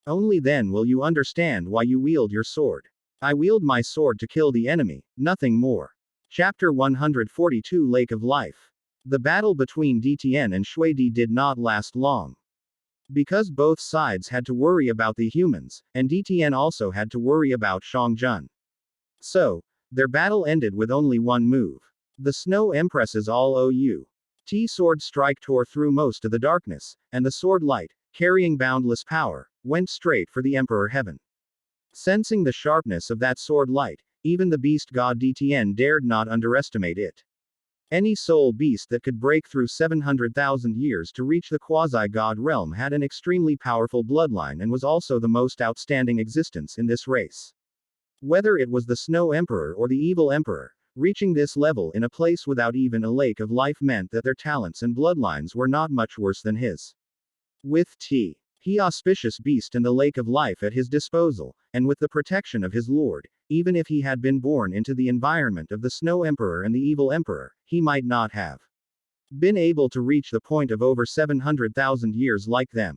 Only then will you understand why you wield your sword. I wield my sword to kill the enemy, nothing more. Chapter 142 Lake of Life. The battle between DTN and Shui Di did not last long. Because both sides had to worry about the humans, and DTN also had to worry about Shangjun. So, their battle ended with only one move. The Snow Empress's all-out sword strike tore through most of the darkness, and the sword light, carrying boundless power, went straight for the Emperor Heaven. Sensing the sharpness of that sword light, even the beast god DTN dared not underestimate it. Any soul beast that could break through 700,000 years to reach the quasi-god realm had an extremely powerful bloodline and was also the most outstanding existence in this race. Whether it was the Snow Emperor or the Evil Emperor, Reaching this level in a place without even a lake of life meant that their talents and bloodlines were not much worse than his. With he auspicious beast and the lake of life at his disposal, and with the protection of his lord, even if he had been born into the environment of the Snow Emperor and the Evil Emperor, he might not have been able to reach the point of over 700,000 years like them.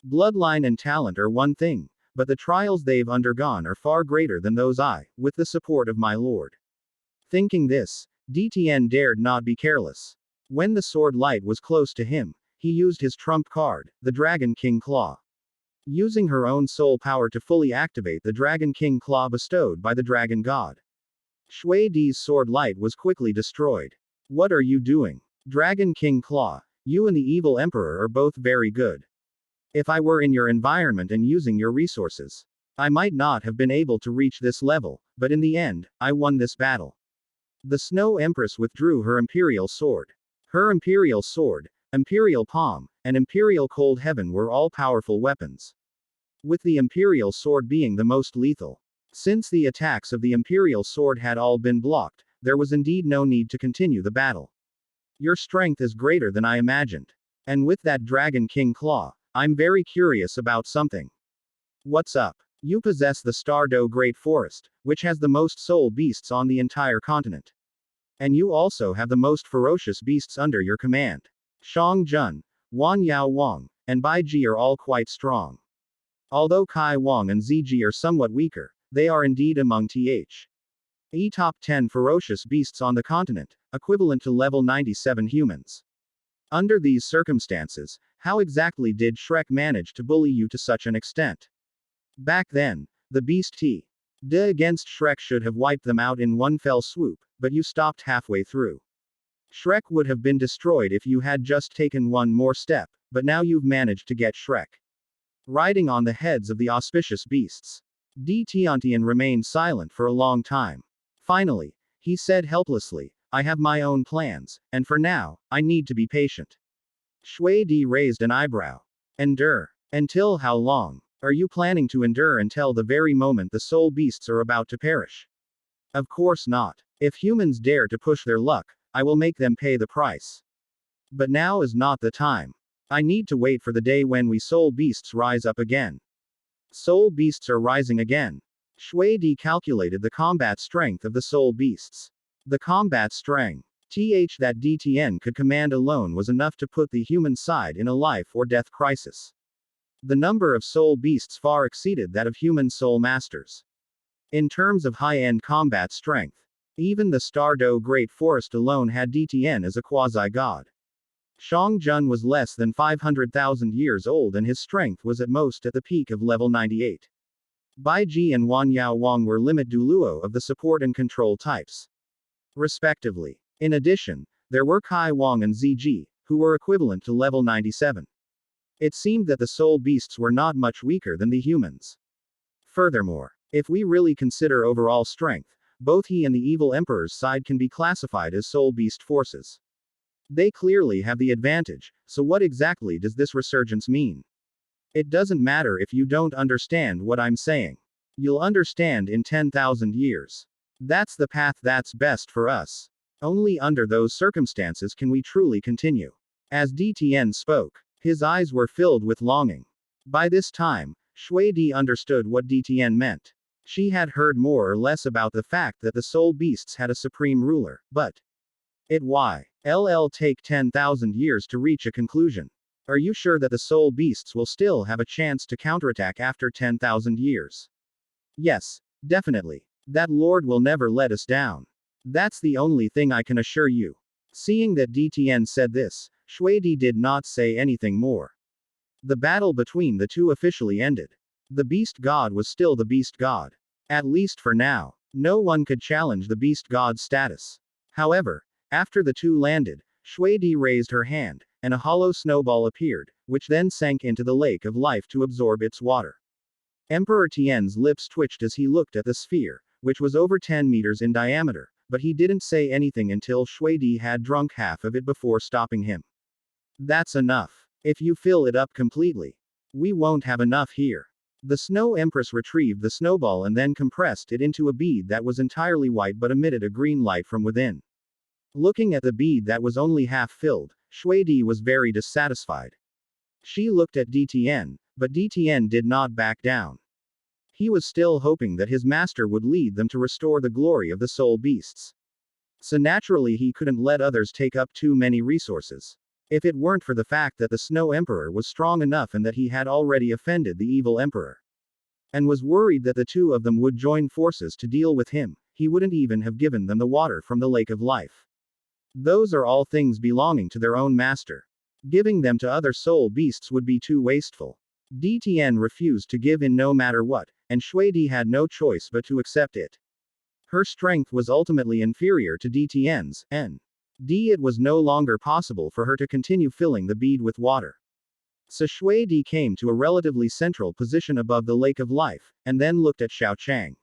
Bloodline and talent are one thing, but the trials they've undergone are far greater than those I, with the support of my lord. Thinking this, DTN dared not be careless. When the sword light was close to him, he used his trump card, the Dragon King Claw. Using her own soul power to fully activate the Dragon King Claw bestowed by the Dragon God. Shui Di's sword light was quickly destroyed. What are you doing? Dragon King Claw, you and the Evil Emperor are both very good. If I were in your environment and using your resources, I might not have been able to reach this level, but in the end, I won this battle. The Snow Empress withdrew her Imperial Sword. Her Imperial Sword, Imperial Palm, and Imperial Cold Heaven were all powerful weapons. With the Imperial Sword being the most lethal. Since the attacks of the Imperial Sword had all been blocked, there was indeed no need to continue the battle. Your strength is greater than I imagined. And with that Dragon King Claw, I'm very curious about something. What's up? You possess the Stardo Great Forest, which has the most soul beasts on the entire continent. And you also have the most ferocious beasts under your command. Shang Jun, Wan Yao Wang, and Bai Ji are all quite strong. Although Kai Wang and Ziji are somewhat weaker, they are indeed among the top 10 ferocious beasts on the continent, equivalent to level 97 humans. Under these circumstances, how exactly did Shrek manage to bully you to such an extent? Back then, the beast De against Shrek should have wiped them out in one fell swoop, but you stopped halfway through. Shrek would have been destroyed if you had just taken one more step, but now you've managed to get Shrek riding on the heads of the auspicious beasts. Tiantian remained silent for a long time. Finally, he said helplessly, I have my own plans, and for now, I need to be patient. Shui Di raised an eyebrow. Endure. Until how long? Are you planning to endure until the very moment the soul beasts are about to perish? Of course not. If humans dare to push their luck, I will make them pay the price. But now is not the time. I need to wait for the day when we soul beasts rise up again. Soul beasts are rising again. Shui Di calculated the combat strength of the soul beasts. The combat strength that DTN could command alone was enough to put the human side in a life or death crisis. The number of soul beasts far exceeded that of human soul masters. In terms of high-end combat strength, even the Stardo Great Forest alone had DTN as a quasi-god. Shang Jun was less than 500,000 years old and his strength was at most at the peak of level 98. Bai Ji and Wan Yao Wang were limit Douluo of the support and control types, respectively. In addition, there were Kai Wang and Ziji, who were equivalent to level 97. It seemed that the soul beasts were not much weaker than the humans. Furthermore, if we really consider overall strength, both he and the Evil Emperor's side can be classified as soul beast forces. They clearly have the advantage, so what exactly does this resurgence mean? It doesn't matter if you don't understand what I'm saying. You'll understand in 10,000 years. That's the path that's best for us. Only under those circumstances can we truly continue. As DTN spoke, his eyes were filled with longing. By this time, Shui Di understood what DTN meant. She had heard more or less about the fact that the soul beasts had a supreme ruler, but it'll take 10,000 years to reach a conclusion. Are you sure that the soul beasts will still have a chance to counterattack after 10,000 years? Yes, definitely. That Lord will never let us down. That's the only thing I can assure you. Seeing that DTN said this, Shui Di did not say anything more. The battle between the two officially ended. The beast god was still the beast god. At least for now. No one could challenge the beast god's status. However, after the two landed, Shui Di raised her hand, and a hollow snowball appeared, which then sank into the lake of life to absorb its water. Emperor Tian's lips twitched as he looked at the sphere, which was over 10 meters in diameter, but he didn't say anything until Shui Di had drunk half of it before stopping him. That's enough. If you fill it up completely, we won't have enough here. The Snow Empress retrieved the snowball and then compressed it into a bead that was entirely white but emitted a green light from within. Looking at the bead that was only half filled, Shui Di was very dissatisfied. She looked at DTN, but DTN did not back down. He was still hoping that his master would lead them to restore the glory of the soul beasts. So naturally he couldn't let others take up too many resources. If it weren't for the fact that the Snow Emperor was strong enough and that he had already offended the evil emperor, and was worried that the two of them would join forces to deal with him, he wouldn't even have given them the water from the Lake of Life. Those are all things belonging to their own master. Giving them to other soul beasts would be too wasteful. DTN refused to give in no matter what, and Shui Di had no choice but to accept it. Her strength was ultimately inferior to DTN's, and it was no longer possible for her to continue filling the bead with water. So Shui Di came to a relatively central position above the Lake of Life, and then looked at Xiao Chang.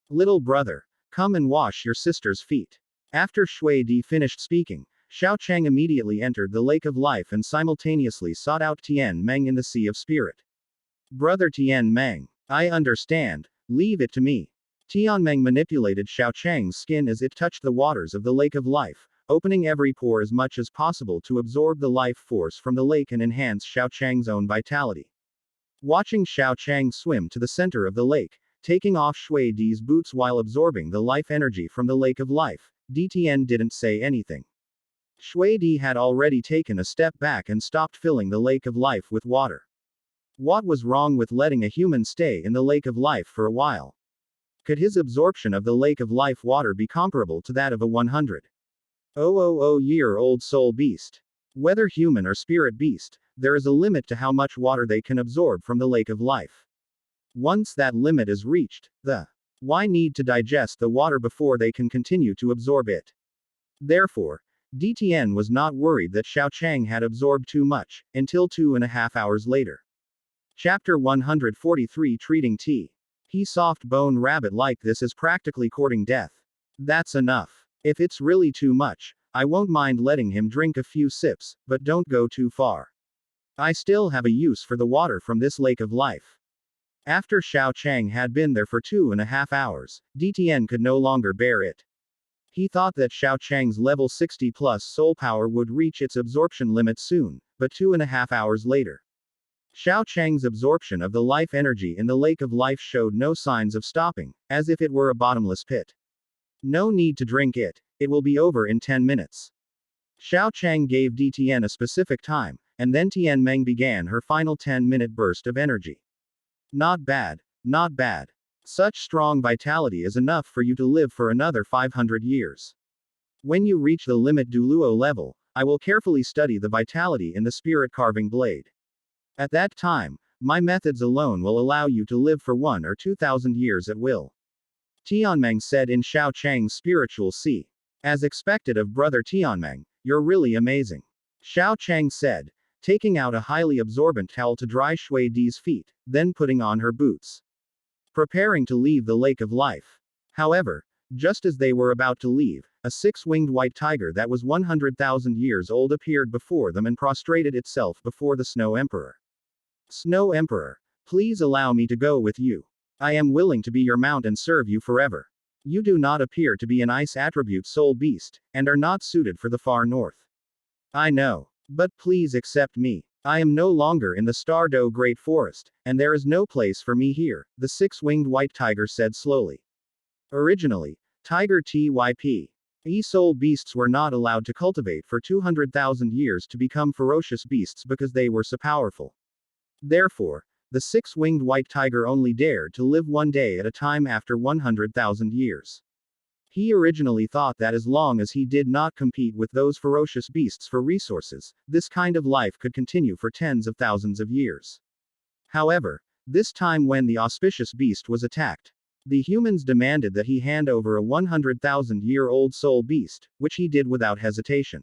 Little brother, come and wash your sister's feet. After Shui Di finished speaking, Xiao Chang immediately entered the Lake of Life and simultaneously sought out Tianmeng in the Sea of Spirit. Brother Tianmeng, I understand, leave it to me. Tianmeng manipulated Xiao Chang's skin as it touched the waters of the Lake of Life, opening every pore as much as possible to absorb the life force from the lake and enhance Xiao Chang's own vitality. Watching Xiao Chang swim to the center of the lake, taking off Shui Di's boots while absorbing the life energy from the Lake of Life, DTN didn't say anything. Shui Di had already taken a step back and stopped filling the Lake of Life with water. What was wrong with letting a human stay in the Lake of Life for a while? Could his absorption of the Lake of Life water be comparable to that of a 100,000-year-old soul beast? Whether human or spirit beast, there is a limit to how much water they can absorb from the Lake of Life. Once that limit is reached, why need to digest the water before they can continue to absorb it? Therefore, DTN was not worried that Xiao Chang had absorbed too much, until 2.5 hours later. Chapter 143 Treating Tea. He soft bone rabbit like this is practically courting death. That's enough. If it's really too much, I won't mind letting him drink a few sips, but don't go too far. I still have a use for the water from this Lake of Life. After Xiao Chang had been there for 2.5 hours, DTN could no longer bear it. He thought that Xiao Chang's level 60 plus soul power would reach its absorption limit soon, but 2.5 hours later, Xiao Chang's absorption of the life energy in the Lake of Life showed no signs of stopping, as if it were a bottomless pit. No need to drink it, it will be over in 10 minutes. Xiao Chang gave DTN a specific time, and then Tianmeng began her final 10-minute burst of energy. Not bad, not bad. Such strong vitality is enough for you to live for another 500 years. When you reach the limit Douluo level, I will carefully study the vitality in the spirit carving blade. At that time, my methods alone will allow you to live for 1 or 2,000 years at will. Tianmeng said in Xiao Chang's spiritual sea. As expected of brother Tianmeng, you're really amazing. Xiao Chang said, taking out a highly absorbent towel to dry Shui Di's feet, then putting on her boots. Preparing to leave the Lake of Life. However, just as they were about to leave, a 6-winged white tiger that was 100,000 years old appeared before them and prostrated itself before the Snow Emperor. Snow Emperor, please allow me to go with you. I am willing to be your mount and serve you forever. You do not appear to be an ice attribute soul beast, and are not suited for the far north. I know. But please accept me. I am no longer in the Stardow Great Forest, and there is no place for me here, the 6-winged white tiger said slowly. Originally, tiger typ. E-soul beasts were not allowed to cultivate for 200,000 years to become ferocious beasts because they were so powerful. Therefore, the 6-winged white tiger only dared to live 1 day at a time after 100,000 years. He originally thought that as long as he did not compete with those ferocious beasts for resources, this kind of life could continue for tens of thousands of years. However, this time when the auspicious beast was attacked, the humans demanded that he hand over a 100,000-year-old soul beast, which he did without hesitation.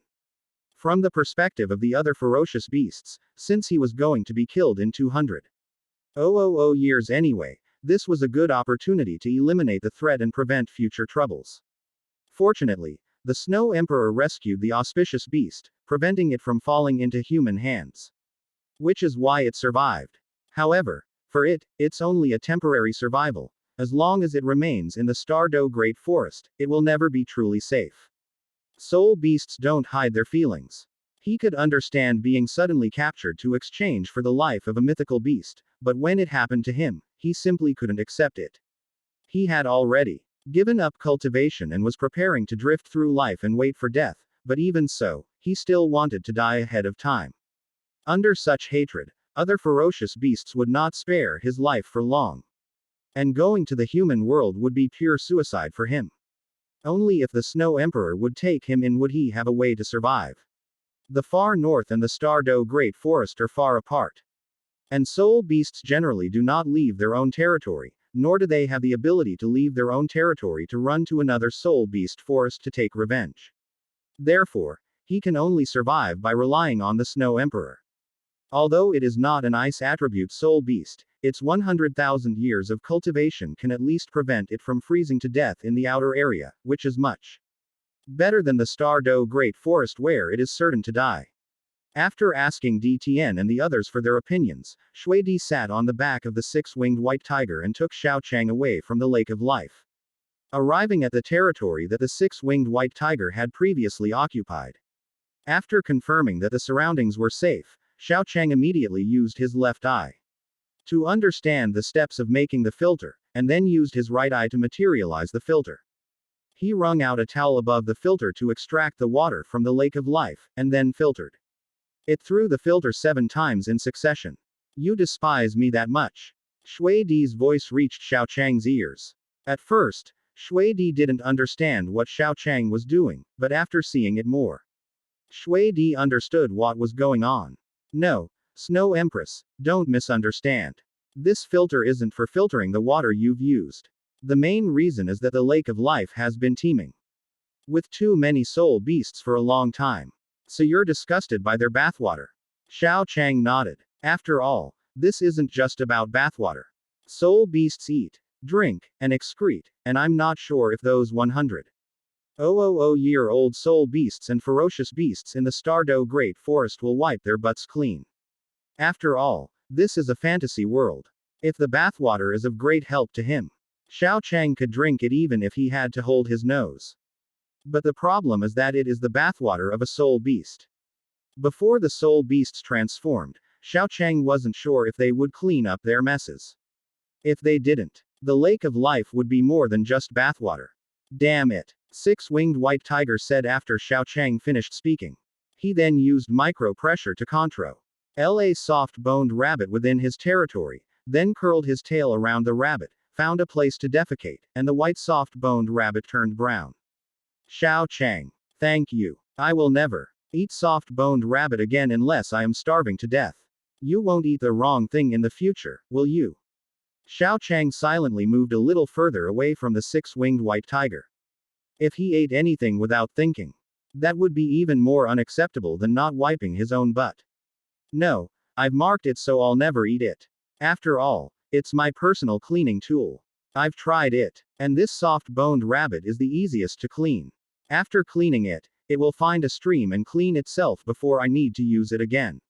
From the perspective of the other ferocious beasts, since he was going to be killed in 200,000 years anyway, this was a good opportunity to eliminate the threat and prevent future troubles. Fortunately, the Snow Emperor rescued the auspicious beast, preventing it from falling into human hands. Which is why it survived. However, For it, it's only a temporary survival. As long as it remains in the Stardo Great Forest, it will never be truly safe. Soul beasts don't hide their feelings. He could understand being suddenly captured to exchange for the life of a mythical beast, but when it happened to him, he simply couldn't accept it. He had already given up cultivation and was preparing to drift through life and wait for death, but even so, he still wanted to die ahead of time. Under such hatred, other ferocious beasts would not spare his life for long. And going to the human world would be pure suicide for him. Only if the Snow Emperor would take him in would he have a way to survive. The far north and the Stardo Great Forest are far apart. And soul beasts generally do not leave their own territory, nor do they have the ability to leave their own territory to run to another soul beast forest to take revenge. Therefore, he can only survive by relying on the Snow Emperor. Although it is not an ice attribute soul beast, its 100,000 years of cultivation can at least prevent it from freezing to death in the outer area, which is much better than the Stardo Great Forest where it is certain to die. After asking Tian and the others for their opinions, Shui Di sat on the back of the six-winged white tiger and took Xiao Chang away from the Lake of Life. Arriving at the territory that the six-winged white tiger had previously occupied. After confirming that the surroundings were safe, Xiao Chang immediately used his left eye to understand the steps of making the filter, and then used his right eye to materialize the filter. He wrung out a towel above the filter to extract the water from the Lake of Life, and then filtered it through the filter 7 times in succession. You despise me that much? Shui Di's voice reached Xiao Chang's ears. At first, Shui Di didn't understand what Xiao Chang was doing, but after seeing it more, Shui Di understood what was going on. No, Snow Empress, don't misunderstand. This filter isn't for filtering the water you've used. The main reason is that the Lake of Life has been teeming with too many soul beasts for a long time. So you're disgusted by their bathwater? Xiao Chang nodded. After all, this isn't just about bathwater. Soul beasts eat, drink, and excrete, and I'm not sure if those 100,000-year-old soul beasts and ferocious beasts in the Stardo Great Forest will wipe their butts clean. After all, this is a fantasy world. If the bathwater is of great help to him, Xiao Chang could drink it even if he had to hold his nose. But the problem is that it is the bathwater of a soul beast. Before the soul beasts transformed, Xiao Chang wasn't sure if they would clean up their messes. If they didn't, the Lake of Life would be more than just bathwater. Damn it, Six-Winged White Tiger said after Xiao Chang finished speaking. He then used micro-pressure to control a soft-boned rabbit within his territory, then curled his tail around the rabbit, found a place to defecate, and the white soft-boned rabbit turned brown. Xiao Chang. Thank you. I will never eat soft-boned rabbit again unless I am starving to death. You won't eat the wrong thing in the future, will you? Xiao Chang silently moved a little further away from the six-winged white tiger. If he ate anything without thinking, that would be even more unacceptable than not wiping his own butt. No, I've marked it so I'll never eat it. After all, it's my personal cleaning tool. I've tried it, and this soft-boned rabbit is the easiest to clean. After cleaning it, it will find a stream and clean itself before I need to use it again.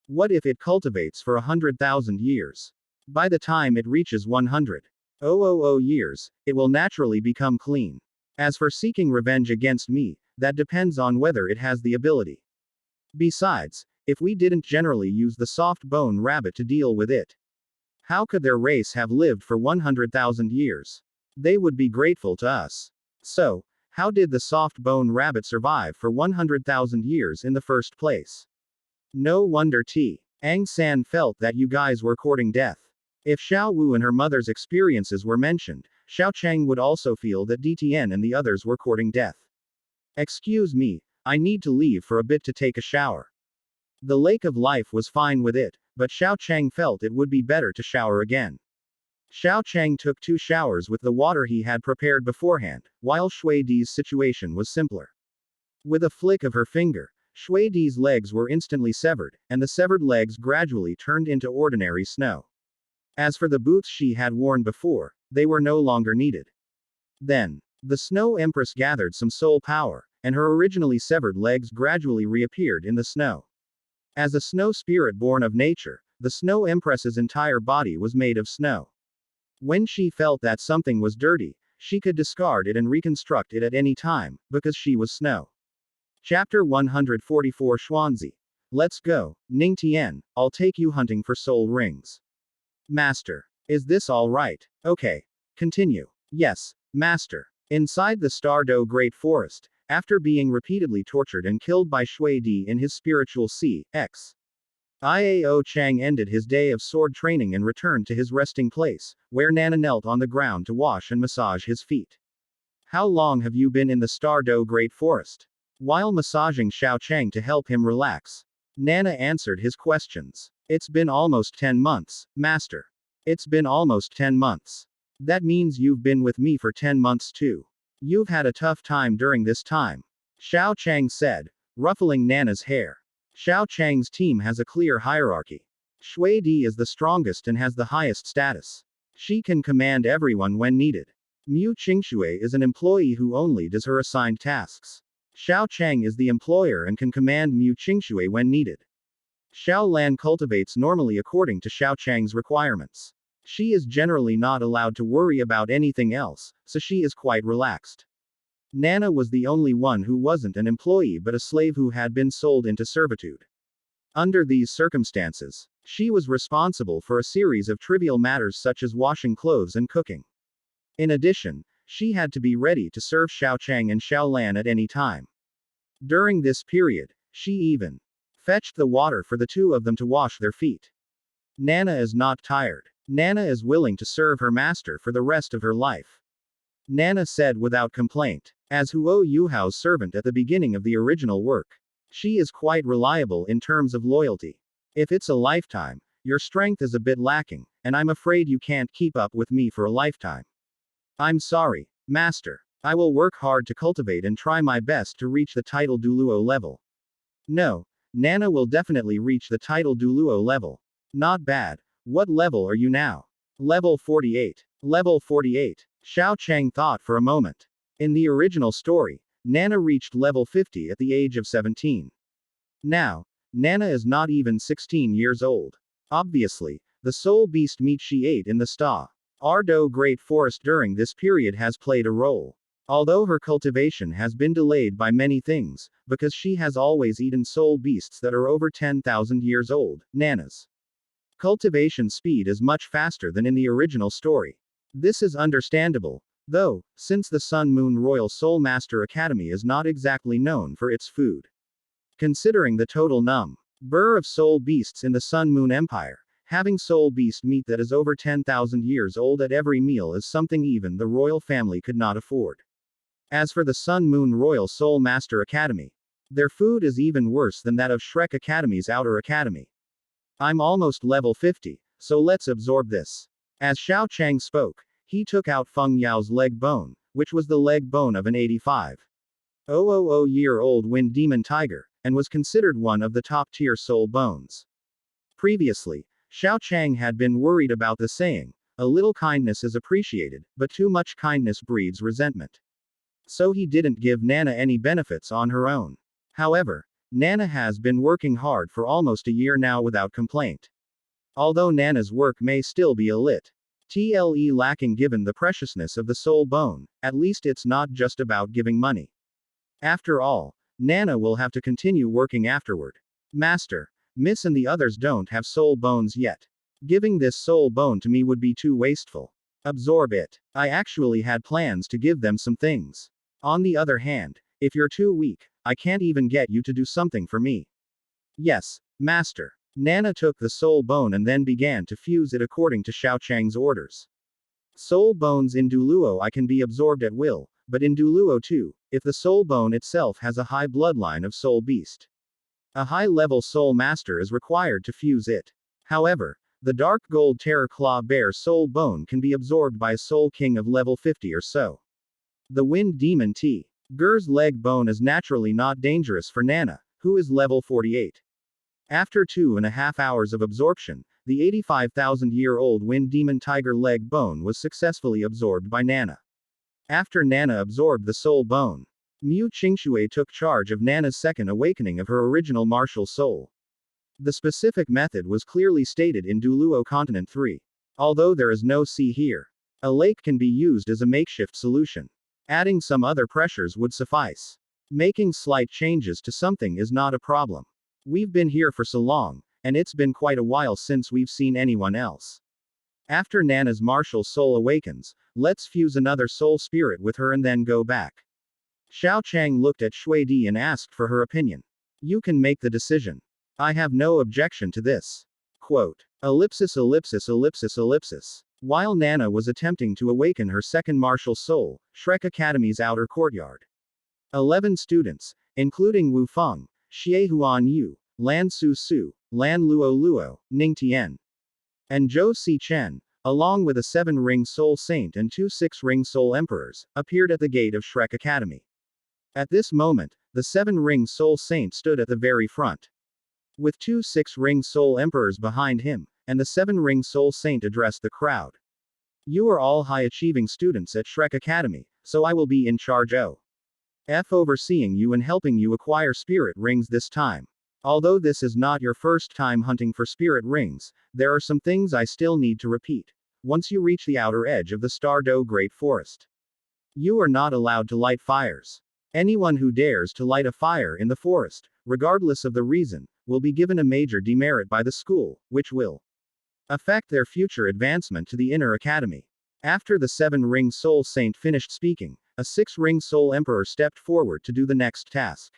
What if it cultivates for 100,000 years? By the time it reaches 100,000 years, it will naturally become clean. As for seeking revenge against me, that depends on whether it has the ability. Besides, if we didn't generally use the soft-bone rabbit to deal with it, how could their race have lived for 100,000 years? They would be grateful to us. So, how did the soft-bone rabbit survive for 100,000 years in the first place? No wonder Ang San felt that you guys were courting death. If Xiao Wu and her mother's experiences were mentioned, Xiao Chang would also feel that Dtn and the others were courting death. Excuse me, I need to leave for a bit to take a shower. The Lake of Life was fine with it, but Xiao Chang felt it would be better to shower again. Xiao Chang took 2 showers with the water he had prepared beforehand, while Shui Di's situation was simpler. With a flick of her finger, Shui Di's legs were instantly severed, and the severed legs gradually turned into ordinary snow. As for the boots she had worn before, they were no longer needed. Then, the Snow Empress gathered some soul power, and her originally severed legs gradually reappeared in the snow. As a snow spirit born of nature, the Snow Empress's entire body was made of snow. When she felt that something was dirty, she could discard it and reconstruct it at any time, because she was snow. Chapter 144 Xuanzi. Let's go, Ning Tian, I'll take you hunting for soul rings. Master. Is this all right? Okay. Continue. Yes, Master. Inside the Stardo Great Forest, after being repeatedly tortured and killed by Shui Di in his spiritual C.X. Iao Chang ended his day of sword training and returned to his resting place, where Nana knelt on the ground to wash and massage his feet. How long have you been in the Stardo Great Forest? While massaging Xiao Chang to help him relax, Nana answered his questions. It's been almost 10 months, Master. It's been almost 10 months. That means you've been with me for 10 months too. You've had a tough time during this time. Xiao Chang said, ruffling Nana's hair. Xiao Chang's team has a clear hierarchy. Shui Di is the strongest and has the highest status. She can command everyone when needed. Mu Qingshui is an employee who only does her assigned tasks. Xiao Chang is the employer and can command Mu Qingshui when needed. Xiao Lan cultivates normally according to Xiao Chang's requirements. She is generally not allowed to worry about anything else, so she is quite relaxed. Nana was the only one who wasn't an employee but a slave who had been sold into servitude. Under these circumstances, she was responsible for a series of trivial matters such as washing clothes and cooking. In addition, she had to be ready to serve Xiao Chang and Xiao Lan at any time. During this period, she even fetched the water for the two of them to wash their feet. Nana is not tired. Nana is willing to serve her master for the rest of her life. Nana said without complaint. As Huo Yuhao's servant at the beginning of the original work, she is quite reliable in terms of loyalty. If it's a lifetime, your strength is a bit lacking, and I'm afraid you can't keep up with me for a lifetime. I'm sorry, Master. I will work hard to cultivate and try my best to reach the title Douluo level. No, Nana will definitely reach the title Douluo level. Not bad. What level are you now? Level 48. Level 48. Xiao Chang thought for a moment. In the original story, Nana reached level 50 at the age of 17. Now, Nana is not even 16 years old. Obviously, the soul beast meat she ate in the Stardo Great Forest during this period has played a role. Although her cultivation has been delayed by many things, because she has always eaten soul beasts that are over 10,000 years old, Nana's cultivation speed is much faster than in the original story. This is understandable, though, since the Sun Moon Royal Soul Master Academy is not exactly known for its food. Considering the total number of soul beasts in the Sun Moon Empire, having soul beast meat that is over 10,000 years old at every meal is something even the royal family could not afford. As for the Sun Moon Royal Soul Master Academy, their food is even worse than that of Shrek Academy's Outer Academy. I'm almost level 50, so let's absorb this. As Xiao Chang spoke, he took out Feng Yao's leg bone, which was the leg bone of an 85,000-year-old wind demon tiger, and was considered one of the top-tier soul bones. Previously, Xiao Chang had been worried about the saying, a little kindness is appreciated, but too much kindness breeds resentment. So he didn't give Nana any benefits on her own. However, Nana has been working hard for almost a year now without complaint. Although Nana's work may still be a little lacking given the preciousness of the soul bone, at least it's not just about giving money. After all, Nana will have to continue working afterward. Master, Miss and the others don't have soul bones yet. Giving this soul bone to me would be too wasteful. Absorb it. I actually had plans to give them some things. On the other hand, if you're too weak, I can't even get you to do something for me. Yes, Master. Nana took the soul bone and then began to fuse it according to Xiao Chang's orders. Soul bones in Douluo I can be absorbed at will, but in Douluo too, if the soul bone itself has a high bloodline of soul beast. A high-level soul master is required to fuse it. However, the dark gold terror claw bear soul bone can be absorbed by a soul king of level 50 or so. The wind demon Tiger's leg bone is naturally not dangerous for Nana, who is level 48. After 2.5 hours of absorption, the 85,000-year-old wind demon tiger leg bone was successfully absorbed by Nana. After Nana absorbed the soul bone, Mu Qingshui took charge of Nana's second awakening of her original martial soul. The specific method was clearly stated in Douluo Continent 3. Although there is no sea here, a lake can be used as a makeshift solution. Adding some other pressures would suffice. Making slight changes to something is not a problem. We've been here for so long, and it's been quite a while since we've seen anyone else. After Nana's martial soul awakens, let's fuse another soul spirit with her and then go back. Xiao Chang looked at Shui Di and asked for her opinion. You can make the decision. I have no objection to this. Quote. Ellipsis ellipsis ellipsis ellipsis. While Nana was attempting to awaken her second martial soul, Shrek Academy's outer courtyard. 11 students, including Wu Feng, Xie Huan Yu, Lan Su Su, Lan Luo Luo, Ning Tian, and Zhou Si Chen, along with a 7-ring soul saint and 2 6-ring soul emperors, appeared at the gate of Shrek Academy. At this moment, the 7-ring soul saint stood at the very front. With 2 6-ring soul emperors behind him, and the 7-ring soul saint addressed the crowd. You are all high-achieving students at Shrek Academy, so I will be in charge of overseeing you and helping you acquire spirit rings this time. Although this is not your first time hunting for spirit rings, there are some things I still need to repeat. Once you reach the outer edge of the Stardow Great Forest, you are not allowed to light fires. Anyone who dares to light a fire in the forest, regardless of the reason, will be given a major demerit by the school, which will affect their future advancement to the inner academy. After the 7-ring soul saint finished speaking, a 6-ring soul emperor stepped forward to do the next task.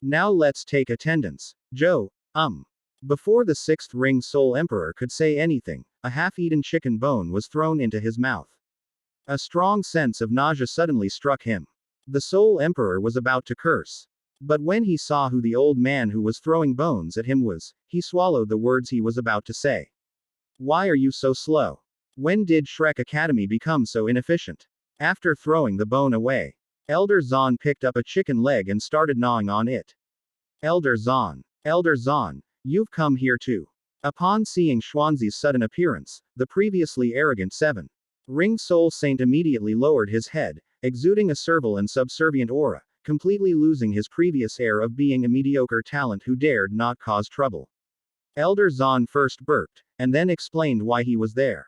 Now let's take attendance. Zhou. Before the 6th ring soul emperor could say anything, a half-eaten chicken bone was thrown into his mouth. A strong sense of nausea suddenly struck him. The soul emperor was about to curse. But when he saw who the old man who was throwing bones at him was, he swallowed the words he was about to say. Why are you so slow? When did Shrek Academy become so inefficient? After throwing the bone away, Elder Zahn picked up a chicken leg and started gnawing on it. Elder Zahn, you've come here too. Upon seeing Xuanzi's sudden appearance, the previously arrogant 7-ring soul saint immediately lowered his head, exuding a servile and subservient aura, completely losing his previous air of being a mediocre talent who dared not cause trouble. Elder Zahn first burped, and then explained why he was there.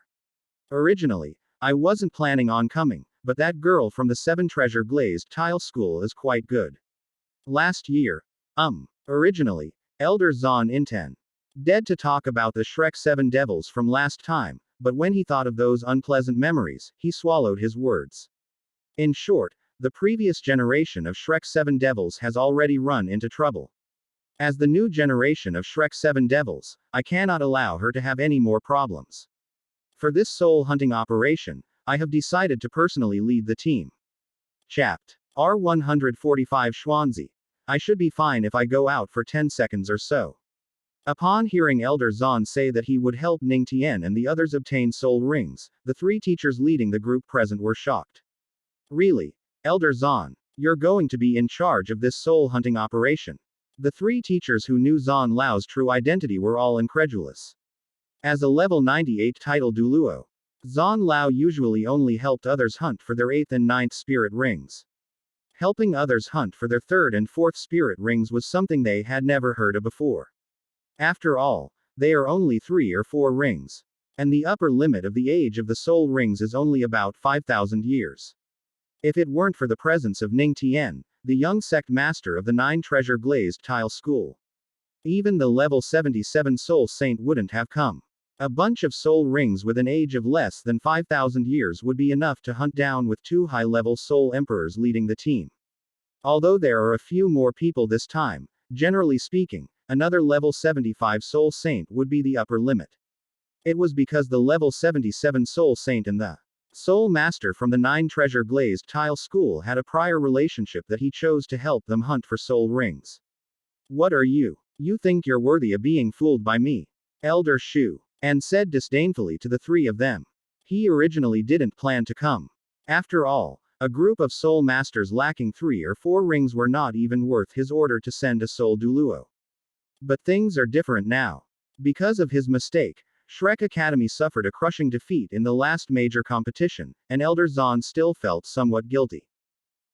Originally, I wasn't planning on coming, but that girl from the 7 treasure glazed tile school is quite good. Last year, originally, Elder Zahn intended to talk about the Shrek 7 devils from last time, but when he thought of those unpleasant memories, he swallowed his words. In short, the previous generation of Shrek 7 devils has already run into trouble. As the new generation of Shrek 7 devils, I cannot allow her to have any more problems. For this soul hunting operation, I have decided to personally lead the team. Chapt. R145 Xuanzi. I should be fine if I go out for 10 seconds or so. Upon hearing Elder Zahn say that he would help Ning Tian and the others obtain soul rings, the 3 teachers leading the group present were shocked. Really? Elder Zahn, you're going to be in charge of this soul hunting operation? The 3 teachers who knew Zahn Lao's true identity were all incredulous. As a level 98 title Douluo, Zahn Lao usually only helped others hunt for their 8th and 9th spirit rings. Helping others hunt for their 3rd and 4th spirit rings was something they had never heard of before. After all, they are only 3 or 4 rings. And the upper limit of the age of the soul rings is only about 5,000 years. If it weren't for the presence of Ning Tian, the young sect master of the 9 treasure glazed tile school, even the level 77 soul saint wouldn't have come. A bunch of soul rings with an age of less than 5,000 years would be enough to hunt down with 2 high-level soul emperors leading the team. Although there are a few more people this time, generally speaking, another level 75 soul saint would be the upper limit. It was because the level 77 soul saint and the soul master from the 9 treasure glazed tile school had a prior relationship that he chose to help them hunt for soul rings. What are you? You think you're worthy of being fooled by me? Elder Shu. And said disdainfully to the 3 of them. He originally didn't plan to come. After all, a group of soul masters lacking 3 or 4 rings were not even worth his order to send a soul Douluo. But things are different now. Because of his mistake, Shrek Academy suffered a crushing defeat in the last major competition, and Elder Zahn still felt somewhat guilty.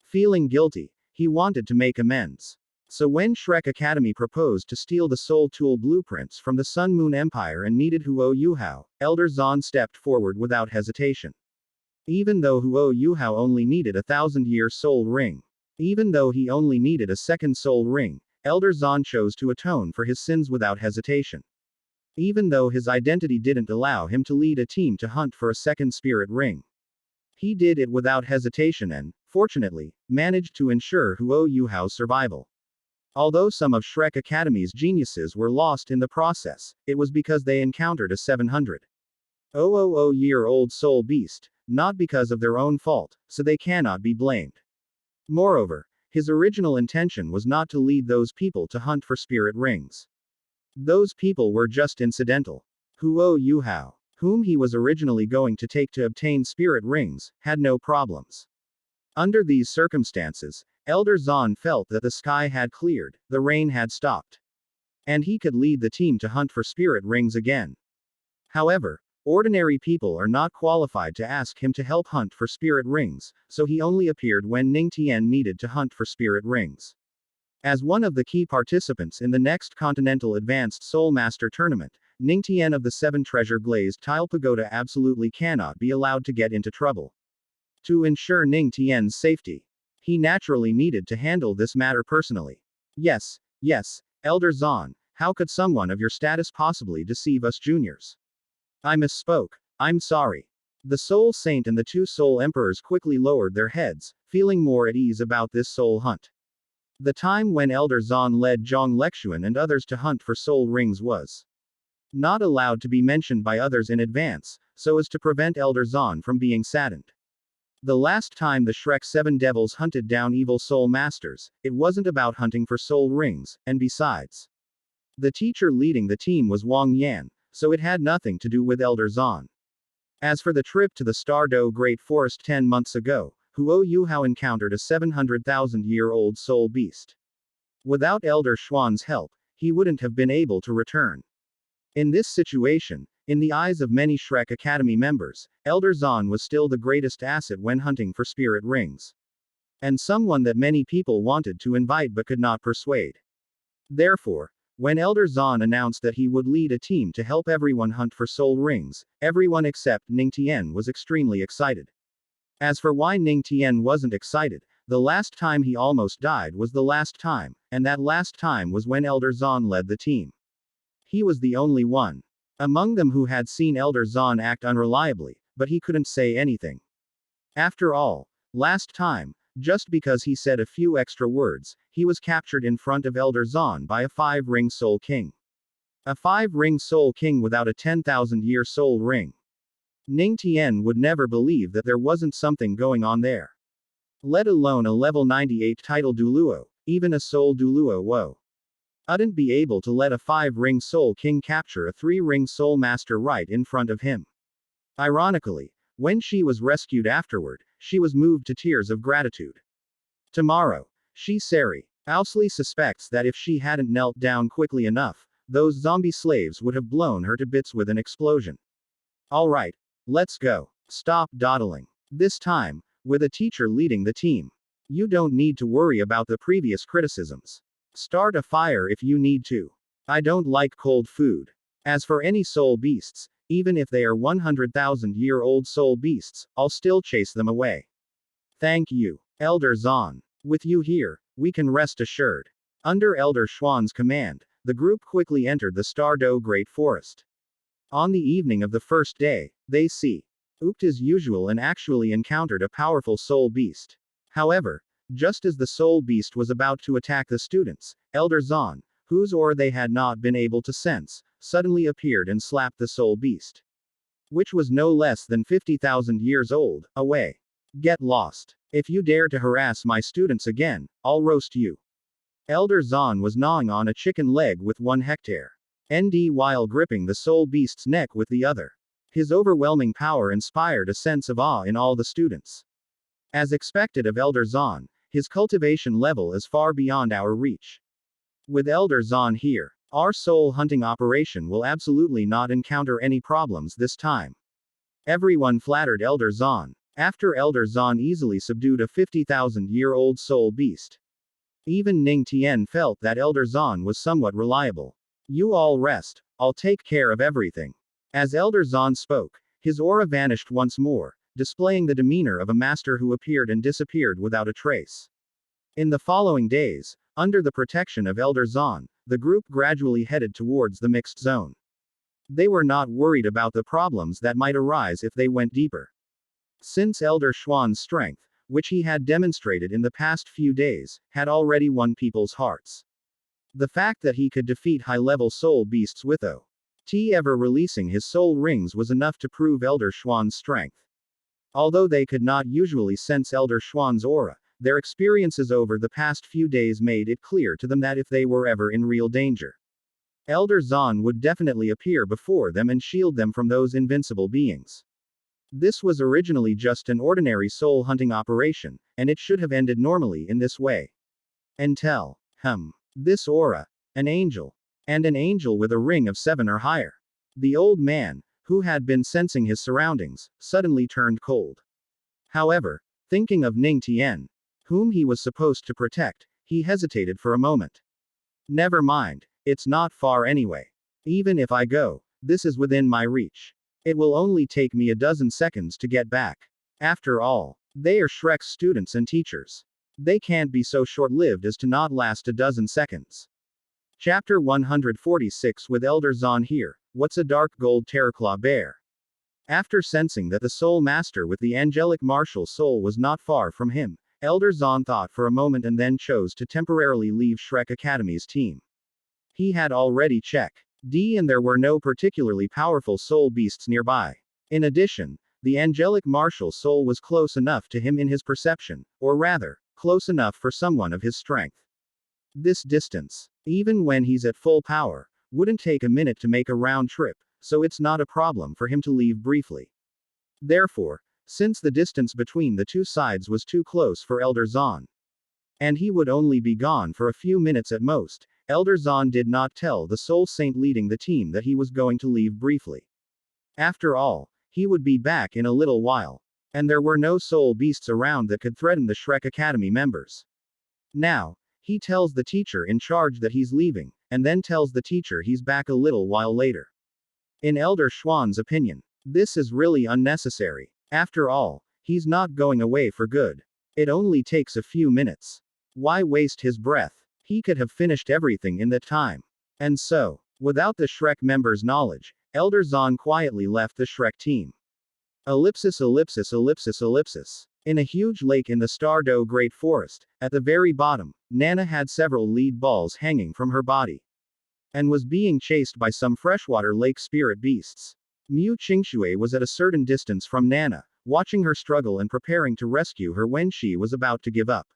Feeling guilty, he wanted to make amends. So when Shrek Academy proposed to steal the Soul Tool blueprints from the Sun Moon Empire and needed Huo Yuhao, Elder Zan stepped forward without hesitation. Even though Huo Yuhao only needed a 1,000-year soul ring. Even though he only needed a second soul ring, Elder Zan chose to atone for his sins without hesitation. Even though his identity didn't allow him to lead a team to hunt for a second spirit ring. He did it without hesitation and, fortunately, managed to ensure Huo Yuhao's survival. Although some of Shrek Academy's geniuses were lost in the process, it was because they encountered a 700,000-year-old soul beast, not because of their own fault, so they cannot be blamed. Moreover, his original intention was not to lead those people to hunt for spirit rings. Those people were just incidental. Huo Yuhao, whom he was originally going to take to obtain spirit rings, had no problems. Under these circumstances, Elder Zan felt that the sky had cleared, the rain had stopped. And he could lead the team to hunt for spirit rings again. However, ordinary people are not qualified to ask him to help hunt for spirit rings, so he only appeared when Ning Tian needed to hunt for spirit rings. As one of the key participants in the next Continental Advanced Soul Master Tournament, Ning Tian of the Seven Treasure Glazed Tile Pagoda absolutely cannot be allowed to get into trouble. To ensure Ning Tian's safety, he naturally needed to handle this matter personally. Yes, Elder Zan, how could someone of your status possibly deceive us juniors? I misspoke, I'm sorry. The Soul Saint and the two Soul Emperors quickly lowered their heads, feeling more at ease about this soul hunt. The time when Elder Zan led Zhang Lexuan and others to hunt for soul rings was not allowed to be mentioned by others in advance, so as to prevent Elder Zan from being saddened. The last time the Shrek Seven Devils hunted down evil soul masters, it wasn't about hunting for soul rings, and besides, the teacher leading the team was Wang Yan, so it had nothing to do with Elder Zan. As for the trip to the Stardow Great Forest 10 months ago, Huo Yuhao encountered a 700,000-year-old soul beast. Without Elder Xuan's help, he wouldn't have been able to return. In this situation, in the eyes of many Shrek Academy members, Elder Zan was still the greatest asset when hunting for spirit rings. And someone that many people wanted to invite but could not persuade. Therefore, when Elder Zan announced that he would lead a team to help everyone hunt for soul rings, everyone except Ning Tian was extremely excited. As for why Ning Tian wasn't excited, the last time he almost died was the last time, and that last time was when Elder Zan led the team. He was the only one among them who had seen Elder Zan act unreliably, but he couldn't say anything. After all, last time, just because he said a few extra words, he was captured in front of Elder Zan by a 5-ring Soul King. A 5-ring Soul King without a 10,000-year soul ring. Ning Tian would never believe that there wasn't something going on there. Let alone a level 98 title Douluo, even a soul Douluo Wo. Wouldn't be able to let a 5-ring Soul King capture a 3-ring Soul Master right in front of him. Ironically, when she was rescued afterward, she was moved to tears of gratitude. Tomorrow, she Sari Owsley suspects that if she hadn't knelt down quickly enough, those zombie slaves would have blown her to bits with an explosion. Alright, let's go. Stop dawdling. This time, with a teacher leading the team. You don't need to worry about the previous criticisms. Start a fire if you need to. I don't like cold food. As for any soul beasts, even if they are 100,000-year-old soul beasts, I'll still chase them away. Thank you, Elder Zan. With you here, we can rest assured. Under Elder Xuan's command, the group quickly entered the Stardow Great Forest. On the evening of the first day, they ooped as usual and actually encountered a powerful soul beast. However, just as the soul beast was about to attack the students, Elder Zan, whose aura they had not been able to sense, suddenly appeared and slapped the soul beast, which was no less than 50,000 years old, away. Get lost. If you dare to harass my students again, I'll roast you. Elder Zan was gnawing on a chicken leg with one hectare. ND while gripping the soul beast's neck with the other. His overwhelming power inspired a sense of awe in all the students. As expected of Elder Zan, his cultivation level is far beyond our reach. With Elder Zan here, our soul hunting operation will absolutely not encounter any problems this time. Everyone flattered Elder Zan, after Elder Zan easily subdued a 50,000-year-old soul beast. Even Ning Tian felt that Elder Zan was somewhat reliable. You all rest, I'll take care of everything. As Elder Zan spoke, his aura vanished once more, displaying the demeanor of a master who appeared and disappeared without a trace. In the following days, under the protection of Elder Zan, the group gradually headed towards the mixed zone. They were not worried about the problems that might arise if they went deeper. Since Elder Xuan's strength, which he had demonstrated in the past few days, had already won people's hearts. The fact that he could defeat high-level soul beasts with O.T. ever releasing his soul rings was enough to prove Elder Xuan's strength. Although they could not usually sense Elder Xuan's aura, their experiences over the past few days made it clear to them that if they were ever in real danger, Elder Zan would definitely appear before them and shield them from those invincible beings. This was originally just an ordinary soul hunting operation, and it should have ended normally in this way. Until, this aura, an angel, and an angel with a ring of 7 or higher. The old man, who had been sensing his surroundings, suddenly turned cold. However, thinking of Ning Tian, whom he was supposed to protect, he hesitated for a moment. Never mind, it's not far anyway. Even if I go, this is within my reach. It will only take me a dozen seconds to get back. After all, they are Shrek's students and teachers. They can't be so short-lived as to not last a dozen seconds. Chapter 146 With Elder Zan here, what's a dark gold terraclaw bear? After sensing that the soul master with the angelic martial soul was not far from him, Elder Zan thought for a moment and then chose to temporarily leave Shrek Academy's team. He had already checked and there were no particularly powerful soul beasts nearby. In addition, the angelic martial soul was close enough to him in his perception, or rather, close enough for someone of his strength. This distance, even when he's at full power, wouldn't take a minute to make a round trip, so it's not a problem for him to leave briefly. Therefore, since the distance between the two sides was too close for Elder Zan, and he would only be gone for a few minutes at most, Elder Zan did not tell the Soul Saint leading the team that he was going to leave briefly. After all, he would be back in a little while. And there were no soul beasts around that could threaten the Shrek Academy members. Now, he tells the teacher in charge that he's leaving, and then tells the teacher he's back a little while later. In Elder Xuan's opinion, this is really unnecessary. After all, he's not going away for good. It only takes a few minutes. Why waste his breath? He could have finished everything in that time. And so, without the Shrek members' knowledge, Elder Zan quietly left the Shrek team. Ellipsis ellipsis ellipsis ellipsis. In a huge lake in the Stardow Great Forest, at the very bottom, Nana had several lead balls hanging from her body. And was being chased by some freshwater lake spirit beasts. Mu Qingxue was at a certain distance from Nana, watching her struggle and preparing to rescue her when she was about to give up.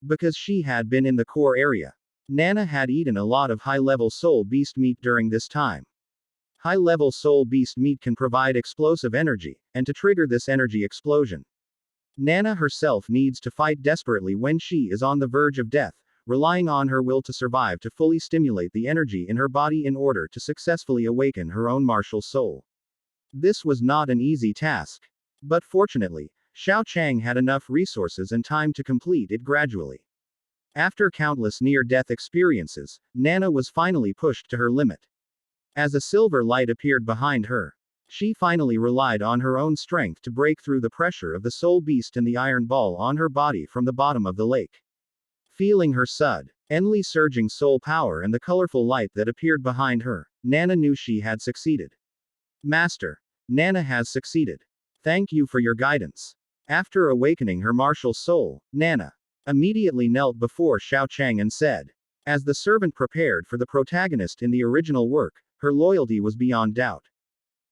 Because she had been in the core area. Nana had eaten a lot of high-level soul beast meat during this time. High-level soul beast meat can provide explosive energy, and to trigger this energy explosion, Nana herself needs to fight desperately when she is on the verge of death, relying on her will to survive to fully stimulate the energy in her body in order to successfully awaken her own martial soul. This was not an easy task. But fortunately, Xiao Chang had enough resources and time to complete it gradually. After countless near-death experiences, Nana was finally pushed to her limit. As a silver light appeared behind her, she finally relied on her own strength to break through the pressure of the soul beast and the iron ball on her body from the bottom of the lake. Feeling her suddenly surging soul power and the colorful light that appeared behind her, Nana knew she had succeeded. Master, Nana has succeeded. Thank you for your guidance. After awakening her martial soul, Nana immediately knelt before Xiao Chang and said, as the servant prepared for the protagonist in the original work, her loyalty was beyond doubt.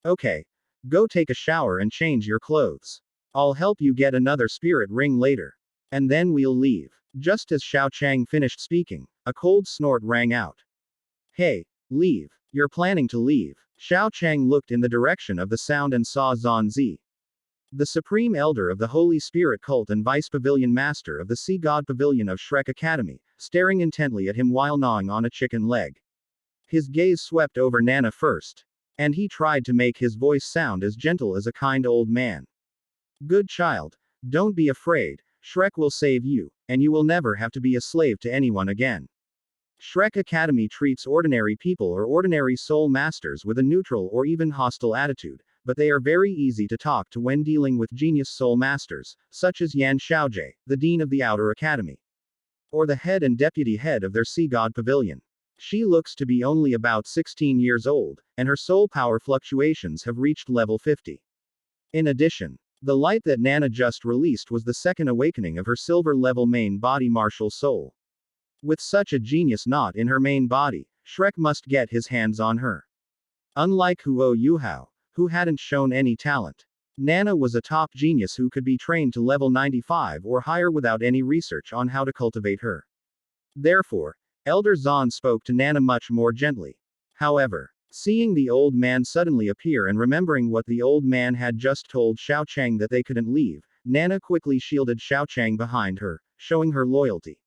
Okay. Go take a shower and change your clothes. I'll help you get another spirit ring later. And then we'll leave. Just as Xiao Chang finished speaking, a cold snort rang out. Hey, leave. You're planning to leave. Xiao Chang looked in the direction of the sound and saw Zan Zi, the Supreme Elder of the Holy Spirit Cult and Vice Pavilion Master of the Sea God Pavilion of Shrek Academy, staring intently at him while gnawing on a chicken leg. His gaze swept over Nana first. And he tried to make his voice sound as gentle as a kind old man. Good child. Don't be afraid. Shrek will save you, and you will never have to be a slave to anyone again. Shrek Academy treats ordinary people or ordinary soul masters with a neutral or even hostile attitude, but they are very easy to talk to when dealing with genius soul masters, such as Yan Xiaojie, the dean of the Outer Academy, or the head and deputy head of their Sea God Pavilion. She looks to be only about 16 years old, and her soul power fluctuations have reached level 50. In addition, the light that Nana just released was the second awakening of her silver-level main body martial soul. With such a genius knot in her main body, Shrek must get his hands on her. Unlike Huo Yuhao, who hadn't shown any talent, Nana was a top genius who could be trained to level 95 or higher without any research on how to cultivate her. Therefore, Elder Zan spoke to Nana much more gently. However, seeing the old man suddenly appear and remembering what the old man had just told Xiao Chang that they couldn't leave, Nana quickly shielded Xiao Chang behind her, showing her loyalty.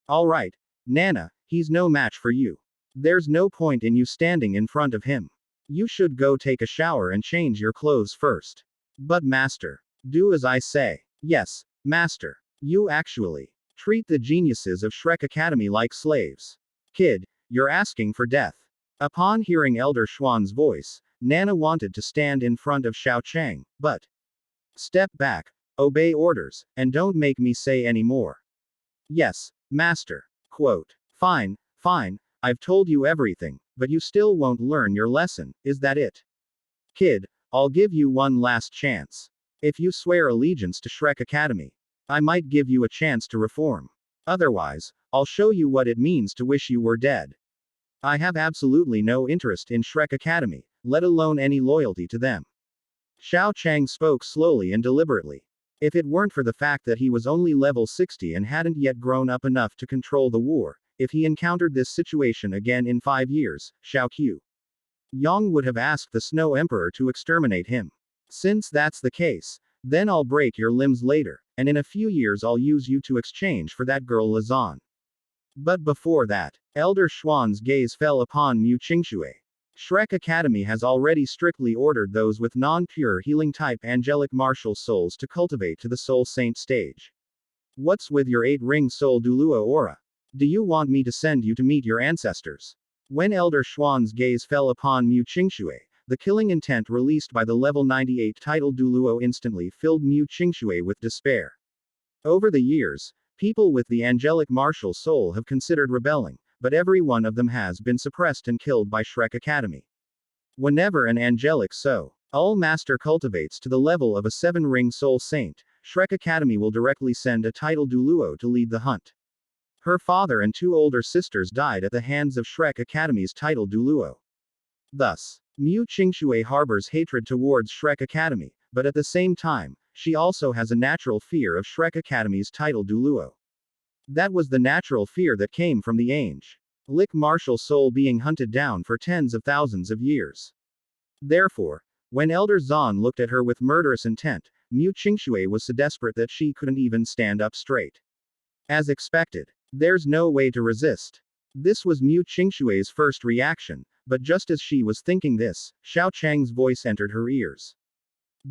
Alright, Nana, he's no match for you. There's no point in you standing in front of him. You should go take a shower and change your clothes first. But master, do as I say. Yes, master. You actually treat the geniuses of Shrek Academy like slaves. Kid, you're asking for death. Upon hearing Elder Xuan's voice, Nana wanted to stand in front of Xiao Chang, but step back, obey orders, and don't make me say any more. Yes, master. Quote. Fine, fine, I've told you everything, but you still won't learn your lesson, is that it? Kid, I'll give you one last chance. If you swear allegiance to Shrek Academy, I might give you a chance to reform. Otherwise, I'll show you what it means to wish you were dead. I have absolutely no interest in Shrek Academy, let alone any loyalty to them. Xiao Chang spoke slowly and deliberately. If it weren't for the fact that he was only level 60 and hadn't yet grown up enough to control the war, if he encountered this situation again in 5 years, Huang Qiu Tian would have asked the Snow Emperor to exterminate him. Since that's the case, then I'll break your limbs later, and in a few years I'll use you to exchange for that girl Lazan. But before that, Elder Xuan's gaze fell upon Mu Qingxue. Shrek Academy has already strictly ordered those with non-pure healing-type angelic martial souls to cultivate to the Soul Saint stage. What's with your 8-ring soul Douluo aura? Do you want me to send you to meet your ancestors? When Elder Xuan's gaze fell upon Mu Qingxue, the killing intent released by the level 98 title Douluo instantly filled Mu Qingxue with despair. Over the years, people with the angelic martial soul have considered rebelling, but every one of them has been suppressed and killed by Shrek Academy. Whenever an angelic soul master cultivates to the level of a 7-ring soul saint, Shrek Academy will directly send a title Douluo to lead the hunt. Her father and 2 older sisters died at the hands of Shrek Academy's title Douluo. Thus, Mu Qingxue harbors hatred towards Shrek Academy, but at the same time, she also has a natural fear of Shrek Academy's title Douluo. That was the natural fear that came from the angelic martial soul being hunted down for tens of thousands of years. Therefore, when Elder Zan looked at her with murderous intent, Mu Qingxue was so desperate that she couldn't even stand up straight. As expected, there's no way to resist. This was Mu Qingxue's first reaction, but just as she was thinking this, Xiao Chang's voice entered her ears.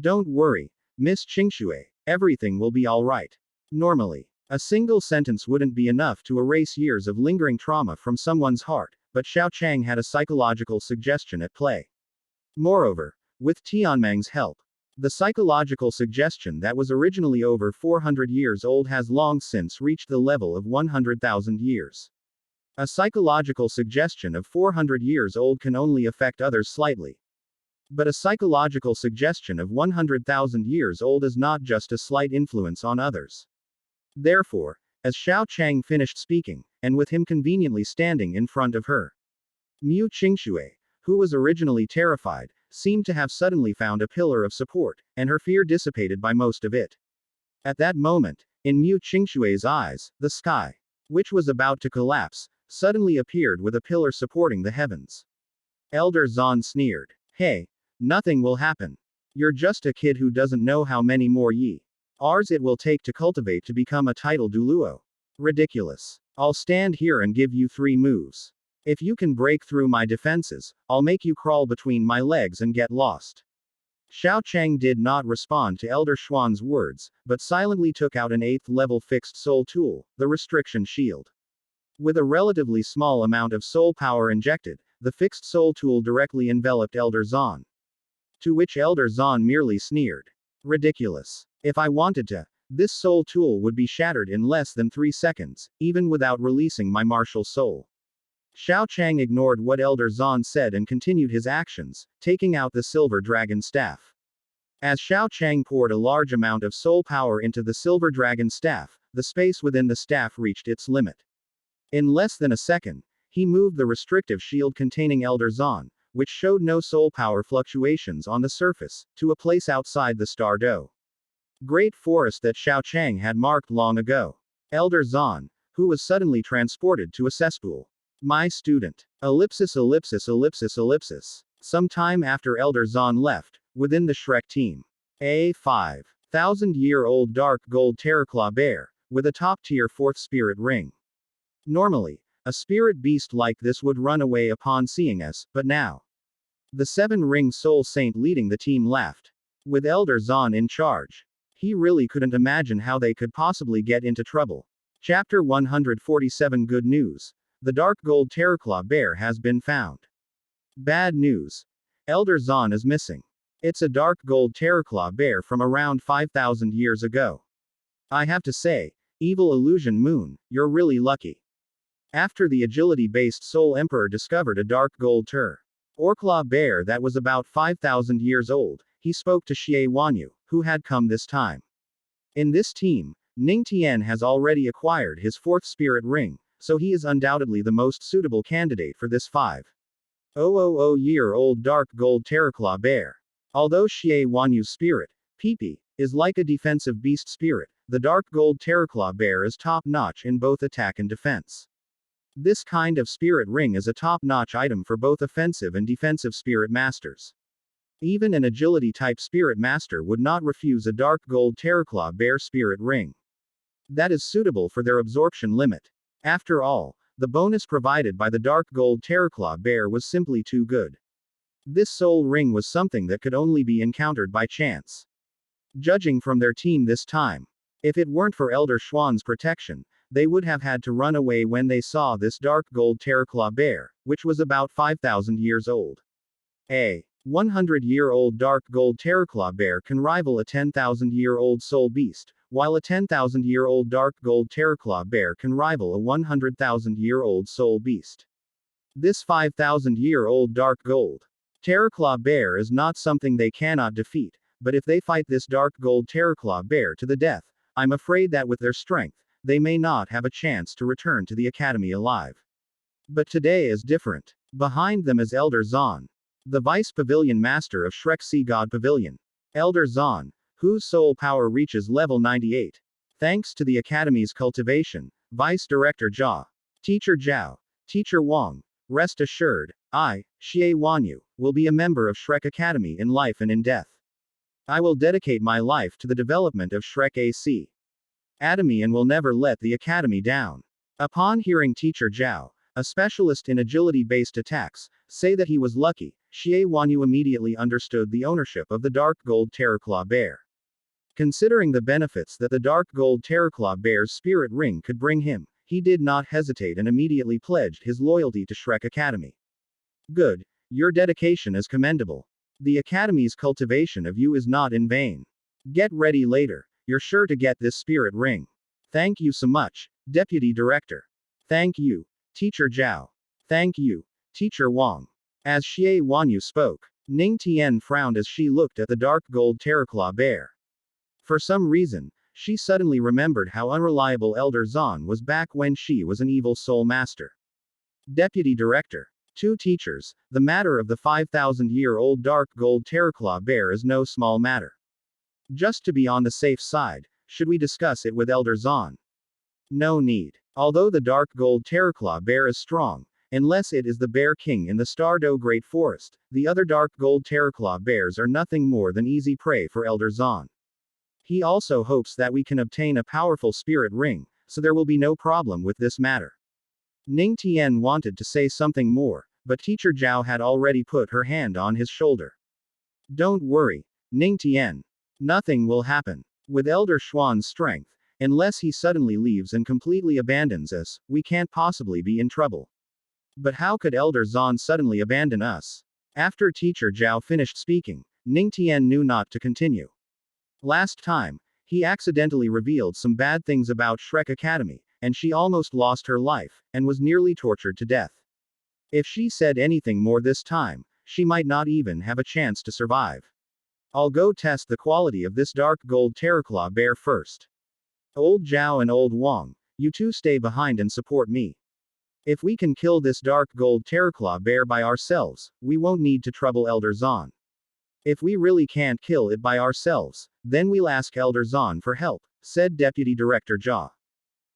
Don't worry, Miss Qingxue, everything will be alright. Normally, a single sentence wouldn't be enough to erase years of lingering trauma from someone's heart, but Xiao Chang had a psychological suggestion at play. Moreover, with Tianmeng's help, the psychological suggestion that was originally over 400 years old has long since reached the level of 100,000 years. A psychological suggestion of 400 years old can only affect others slightly. But a psychological suggestion of 100,000 years old is not just a slight influence on others. Therefore, as Xiao Chang finished speaking, and with him conveniently standing in front of her, Mu Qingxue, who was originally terrified, seemed to have suddenly found a pillar of support, and her fear dissipated by most of it. At that moment, in Mu Qingxue's eyes, the sky, which was about to collapse, suddenly appeared with a pillar supporting the heavens. Elder Zan sneered. Hey, nothing will happen. You're just a kid who doesn't know how many more years it will take to cultivate to become a title Douluo. Ridiculous. I'll stand here and give you 3 moves. If you can break through my defenses, I'll make you crawl between my legs and get lost. Xiao Chang did not respond to Elder Xuan's words, but silently took out an 8th level fixed soul tool, the restriction shield. With a relatively small amount of soul power injected, the fixed soul tool directly enveloped Elder Zahn. To which Elder Zahn merely sneered. Ridiculous. If I wanted to, this soul tool would be shattered in less than 3 seconds, even without releasing my martial soul. Xiao Chang ignored what Elder Zahn said and continued his actions, taking out the silver dragon staff. As Xiao Chang poured a large amount of soul power into the silver dragon staff, the space within the staff reached its limit. In less than a second, he moved the restrictive shield containing Elder Zahn, which showed no soul power fluctuations on the surface, to a place outside the Star Dough. Great forest that Xiao Chang had marked long ago. Elder Zahn, who was suddenly transported to a cesspool. My student. Ellipsis ellipsis ellipsis ellipsis. Some time after Elder Zahn left, within the Shrek team. A 5,000-year-old dark gold terraclaw bear, with a top-tier 4th spirit ring. Normally, a spirit beast like this would run away upon seeing us, but now. The 7-ring soul saint leading the team laughed. With Elder Zahn in charge. He really couldn't imagine how they could possibly get into trouble. Chapter 147 Good news. The dark gold terraclaw bear has been found. Bad news. Elder Zahn is missing. It's a dark gold terraclaw bear from around 5,000 years ago. I have to say, Evil Illusion Moon, you're really lucky. After the agility-based Soul Emperor discovered a dark gold terraclaw bear that was about 5,000 years old, he spoke to Xie Wanyu, who had come this time. In this team, Ning Tian has already acquired his 4th spirit ring, so he is undoubtedly the most suitable candidate for this 5,000-year-old dark gold terraclaw bear. Although Xie Wanyu's spirit, Pipi, is like a defensive beast spirit, the dark gold terraclaw bear is top-notch in both attack and defense. This kind of spirit ring is a top-notch item for both offensive and defensive spirit masters. Even an agility-type spirit master would not refuse a dark gold terraclaw bear spirit ring. That is suitable for their absorption limit. After all, the bonus provided by the dark gold terraclaw bear was simply too good. This soul ring was something that could only be encountered by chance. Judging from their team this time, if it weren't for Elder Xuan's protection, they would have had to run away when they saw this dark gold terraclaw bear, which was about 5,000 years old. A 100-year-old dark gold terraclaw bear can rival a 10,000-year-old soul beast, while a 10,000-year-old dark gold terraclaw bear can rival a 100,000-year-old soul beast. This 5,000-year-old dark gold terraclaw bear is not something they cannot defeat, but if they fight this dark gold terraclaw bear to the death, I'm afraid that with their strength, they may not have a chance to return to the academy alive. But today is different. Behind them is Elder Zahn, the Vice Pavilion Master of Shrek Sea God Pavilion. Elder Zahn, whose soul power reaches level 98. Thanks to the Academy's cultivation, Vice Director Jia, Teacher Zhao, Teacher Wang, rest assured, I, Xie Wanyu, will be a member of Shrek Academy in life and in death. I will dedicate my life to the development of Shrek AC Academy and will never let the Academy down. Upon hearing Teacher Zhao, a specialist in agility-based attacks, say that he was lucky, Xie Wanyu immediately understood the ownership of the dark gold terraclaw bear. Considering the benefits that the dark gold terraclaw bear's spirit ring could bring him, he did not hesitate and immediately pledged his loyalty to Shrek Academy. Good. Your dedication is commendable. The Academy's cultivation of you is not in vain. Get ready later. You're sure to get this spirit ring. Thank you so much, Deputy Director. Thank you, Teacher Zhao. Thank you, Teacher Wang. As Xie Wanyu spoke, Ning Tian frowned as she looked at the dark gold terraclaw bear. For some reason, she suddenly remembered how unreliable Elder Zahn was back when she was an evil soul master. Deputy Director. 2 teachers, the matter of the 5,000-year-old dark gold terraclaw bear is no small matter. Just to be on the safe side, should we discuss it with Elder Zahn? No need. Although the dark gold terraclaw bear is strong, unless it is the Bear King in the Stardow Great Forest, the other dark gold terraclaw bears are nothing more than easy prey for Elder Zahn. He also hopes that we can obtain a powerful spirit ring, so there will be no problem with this matter. Ning Tian wanted to say something more, but Teacher Zhao had already put her hand on his shoulder. Don't worry, Ning Tian. Nothing will happen. With Elder Xuan's strength, unless he suddenly leaves and completely abandons us, we can't possibly be in trouble. But how could Elder Zan suddenly abandon us? After Teacher Zhao finished speaking, Ning Tian knew not to continue. Last time, he accidentally revealed some bad things about Shrek Academy, and she almost lost her life, and was nearly tortured to death. If she said anything more this time, she might not even have a chance to survive. I'll go test the quality of this dark gold Terraclaw bear first. Old Zhao and Old Wang, you two stay behind and support me. If we can kill this dark gold Terraclaw bear by ourselves, we won't need to trouble Elder Zan. If we really can't kill it by ourselves, then we'll ask Elder Zan for help, said Deputy Director Jia.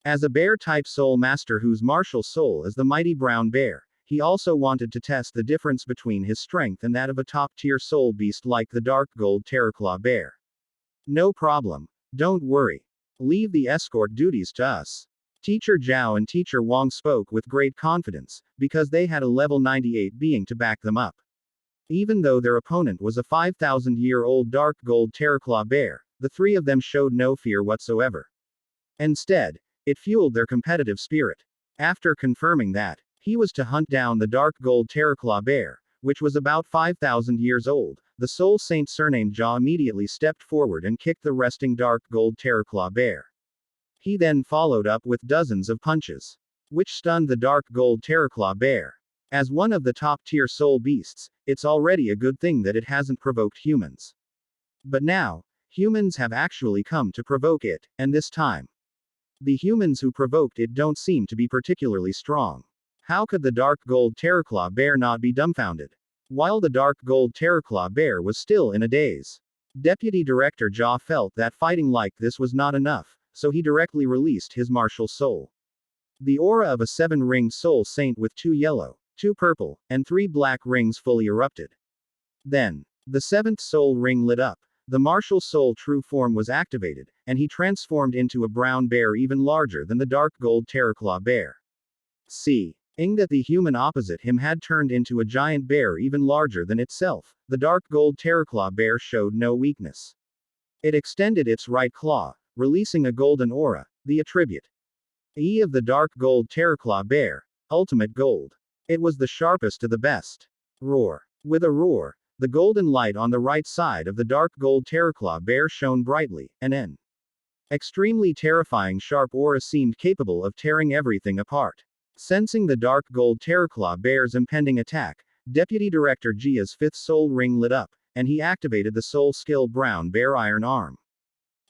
As a bear-type soul master whose martial soul is the mighty brown bear, he also wanted to test the difference between his strength and that of a top-tier soul beast like the dark gold Terraclaw bear. No problem. Don't worry. Leave the escort duties to us. Teacher Zhao and Teacher Wang spoke with great confidence, because they had a level 98 being to back them up. Even though their opponent was a 5,000-year-old dark gold Terraclaw bear, the three of them showed no fear whatsoever. Instead, it fueled their competitive spirit. After confirming that he was to hunt down the dark gold Terraclaw bear, which was about 5,000 years old, the soul saint surnamed Jia immediately stepped forward and kicked the resting dark gold Terraclaw bear. He then followed up with dozens of punches, which stunned the dark gold Terraclaw bear. As one of the top-tier soul beasts, it's already a good thing that it hasn't provoked humans. But now, humans have actually come to provoke it, and this time, the humans who provoked it don't seem to be particularly strong. How could the dark gold Terraclaw bear not be dumbfounded? While the dark gold Terraclaw bear was still in a daze, Deputy Director Jia felt that fighting like this was not enough, so he directly released his martial soul. The aura of a 7-ringed soul saint with 2 yellow, 2 purple, and 3 black rings fully erupted. Then, the 7th soul ring lit up, the martial soul true form was activated, and he transformed into a brown bear even larger than the dark gold Terraclaw bear. Seeing that the human opposite him had turned into a giant bear even larger than itself, the dark gold Terraclaw bear showed no weakness. It extended its right claw, releasing a golden aura, the attribute E of the dark gold Terraclaw bear, ultimate gold. It was the sharpest to the best. Roar. With a roar, the golden light on the right side of the dark gold Terraclaw bear shone brightly, and an extremely terrifying sharp aura seemed capable of tearing everything apart. Sensing the dark gold Terraclaw bear's impending attack, Deputy Director Jia's 5th soul ring lit up, and he activated the soul skill brown bear iron arm.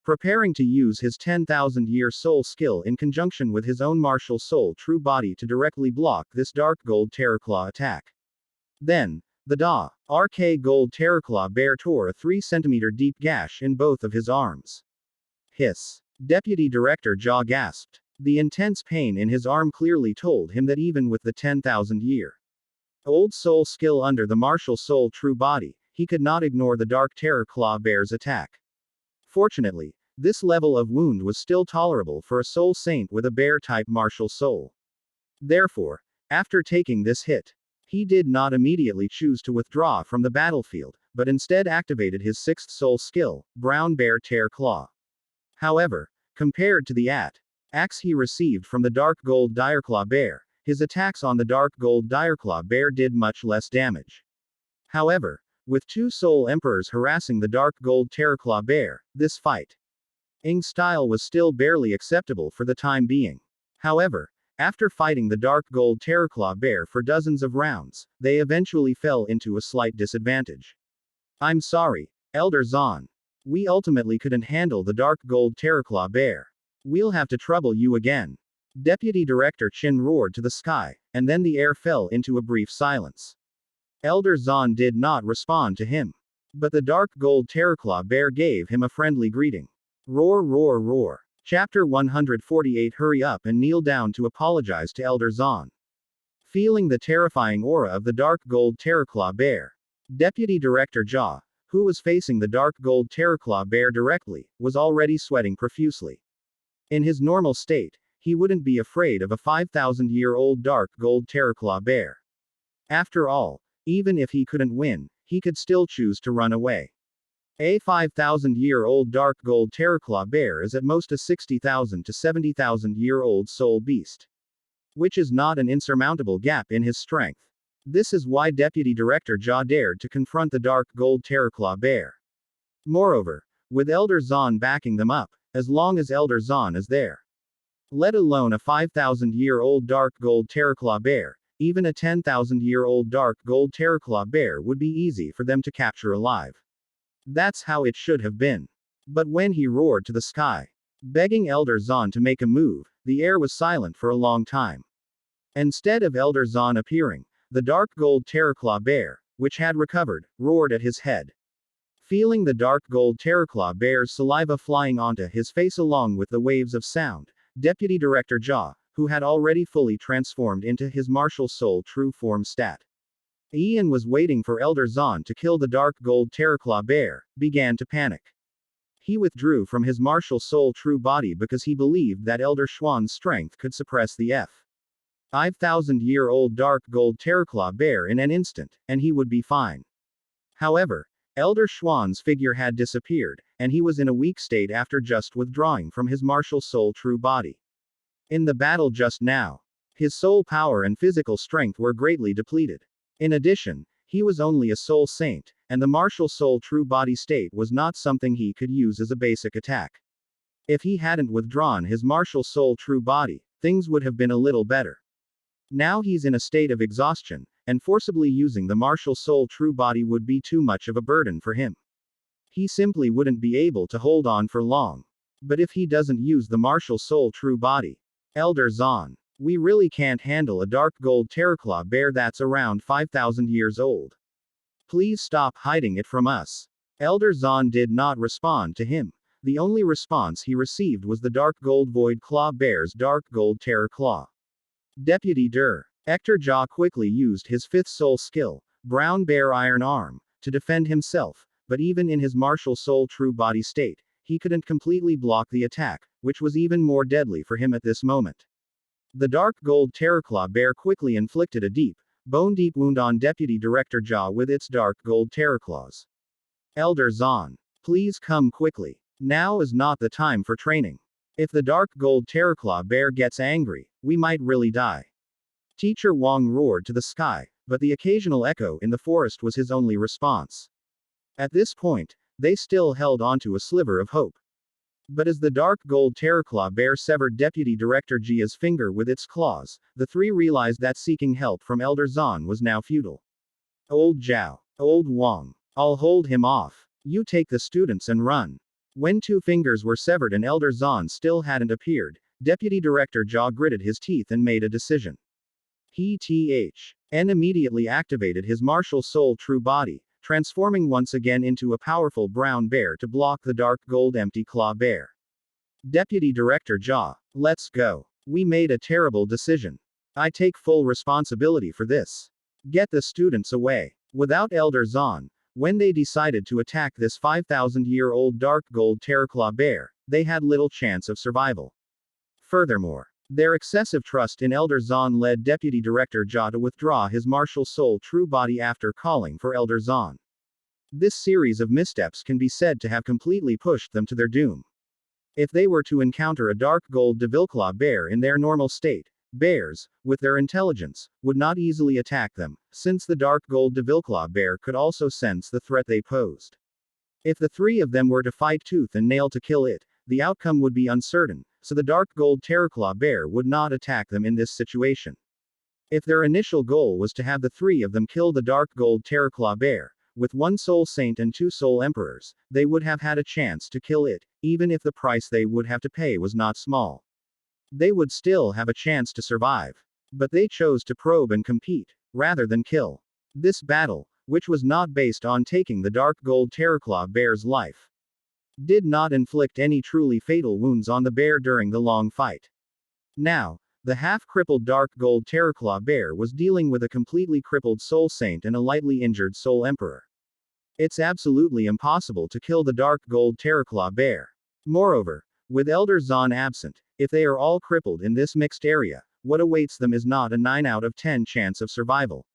Preparing to use his 10,000-year soul skill in conjunction with his own martial soul true body to directly block this dark gold Terraclaw attack. Then, the RK gold Terraclaw bear tore a 3-centimeter deep gash in both of his arms. Hiss. Deputy Director Jia gasped. The intense pain in his arm clearly told him that even with the 10,000-year-old soul skill under the martial soul true body, he could not ignore the dark Terraclaw bear's attack. Fortunately, this level of wound was still tolerable for a soul saint with a bear-type martial soul. Therefore, after taking this hit, he did not immediately choose to withdraw from the battlefield, but instead activated his 6th soul skill, Brown Bear Tear Claw. However, compared to the axe he received from the dark gold Direclaw bear, his attacks on the dark gold Direclaw bear did much less damage. However, with 2 soul emperors harassing the dark gold Terraclaw bear, this fighting style was still barely acceptable for the time being. However, after fighting the dark gold Terraclaw bear for dozens of rounds, they eventually fell into a slight disadvantage. I'm sorry, Elder Zan. We ultimately couldn't handle the dark gold Terraclaw bear. We'll have to trouble you again. Deputy Director Qin roared to the sky, and then the air fell into a brief silence. Elder Zan did not respond to him. But the dark gold Terraclaw bear gave him a friendly greeting. Roar, roar, roar. Chapter 148. Hurry up and kneel down to apologize to Elder Zan. Feeling the terrifying aura of the dark gold Terraclaw bear, Deputy Director Jia, who was facing the dark gold Terraclaw bear directly, was already sweating profusely. In his normal state, he wouldn't be afraid of a 5,000-year-old dark gold Terraclaw bear. After all, even if he couldn't win, he could still choose to run away. A 5,000-year-old dark gold terraclaw bear is at most a 60,000 to 70,000-year-old soul beast. Which is not an insurmountable gap in his strength. This is why Deputy Director Jia dared to confront the dark gold terraclaw bear. Moreover, with Elder Zan backing them up, as long as Elder Zan is there. Let alone a 5,000-year-old dark gold terraclaw bear, even a 10,000-year-old dark gold terraclaw bear would be easy for them to capture alive. That's how it should have been. But when he roared to the sky, begging Elder Zan to make a move, the air was silent for a long time. Instead of Elder Zan appearing, the dark gold terraclaw bear, which had recovered, roared at his head. Feeling the dark gold terraclaw bear's saliva flying onto his face along with the waves of sound, Deputy Director Jia, who had already fully transformed into his martial soul true form stat. Ian was waiting for Elder Zan to kill the dark gold terraclaw bear, began to panic. He withdrew from his martial soul true body because he believed that Elder Xuan's strength could suppress the 5,000-year-old dark gold terraclaw bear in an instant, and he would be fine. However, Elder Xuan's figure had disappeared, and he was in a weak state after just withdrawing from his martial soul true body. In the battle just now, his soul power and physical strength were greatly depleted. In addition, he was only a soul saint, and the martial soul true body state was not something he could use as a basic attack. If he hadn't withdrawn his martial soul true body, things would have been a little better. Now he's in a state of exhaustion, and forcibly using the martial soul true body would be too much of a burden for him. He simply wouldn't be able to hold on for long. But if he doesn't use the martial soul true body, Elder Zan, we really can't handle a dark gold terraclaw bear that's around 5,000 years old. Please stop hiding it from us. Elder Zan did not respond to him. The only response he received was the dark gold void claw bear's dark gold terror claw. Deputy Director Jia quickly used his fifth soul skill, Brown Bear Iron Arm, to defend himself, but even in his martial soul true body state, he couldn't completely block the attack, which was even more deadly for him at this moment. The dark gold terraclaw bear quickly inflicted a deep, bone-deep wound on Deputy Director Jia with its dark gold terraclaws. Elder Zan, please come quickly. Now is not the time for training. If the dark gold terraclaw bear gets angry, we might really die. Teacher Wang roared to the sky, but the occasional echo in the forest was his only response. At this point, they still held onto a sliver of hope. But as the dark gold terraclaw bear severed Deputy Director Jia's finger with its claws, the three realized that seeking help from Elder Zan was now futile. Old Zhao, Old Wang, I'll hold him off. You take the students and run. When two fingers were severed and Elder Zan still hadn't appeared, Deputy Director Jia gritted his teeth and made a decision. He immediately activated his martial soul true body, transforming once again into a powerful brown bear to block the dark gold empty claw bear. Deputy Director Jia, let's go. We made a terrible decision. I take full responsibility for this. Get the students away. Without Elder Zan, when they decided to attack this 5,000-year-old dark gold terraclaw bear, they had little chance of survival. Furthermore, their excessive trust in Elder Zan led Deputy Director Jia to withdraw his martial soul true body after calling for Elder Zan. This series of missteps can be said to have completely pushed them to their doom. If they were to encounter a dark gold devilclaw bear in their normal state, bears, with their intelligence, would not easily attack them, since the dark gold devilclaw bear could also sense the threat they posed. If the three of them were to fight tooth and nail to kill it, the outcome would be uncertain, so the dark gold terraclaw bear would not attack them in this situation. If their initial goal was to have the three of them kill the dark gold terraclaw bear, with one soul saint and two soul emperors, they would have had a chance to kill it, even if the price they would have to pay was not small. They would still have a chance to survive. But they chose to probe and compete, rather than kill. This battle, which was not based on taking the dark gold terraclaw bear's life, did not inflict any truly fatal wounds on the bear during the long fight. Now, the half-crippled dark gold terraclaw bear was dealing with a completely crippled soul saint and a lightly injured soul emperor. It's absolutely impossible to kill the dark gold terraclaw bear. Moreover, with Elder Zan absent, if they are all crippled in this mixed area, what awaits them is not a 9 out of 10 chance of survival,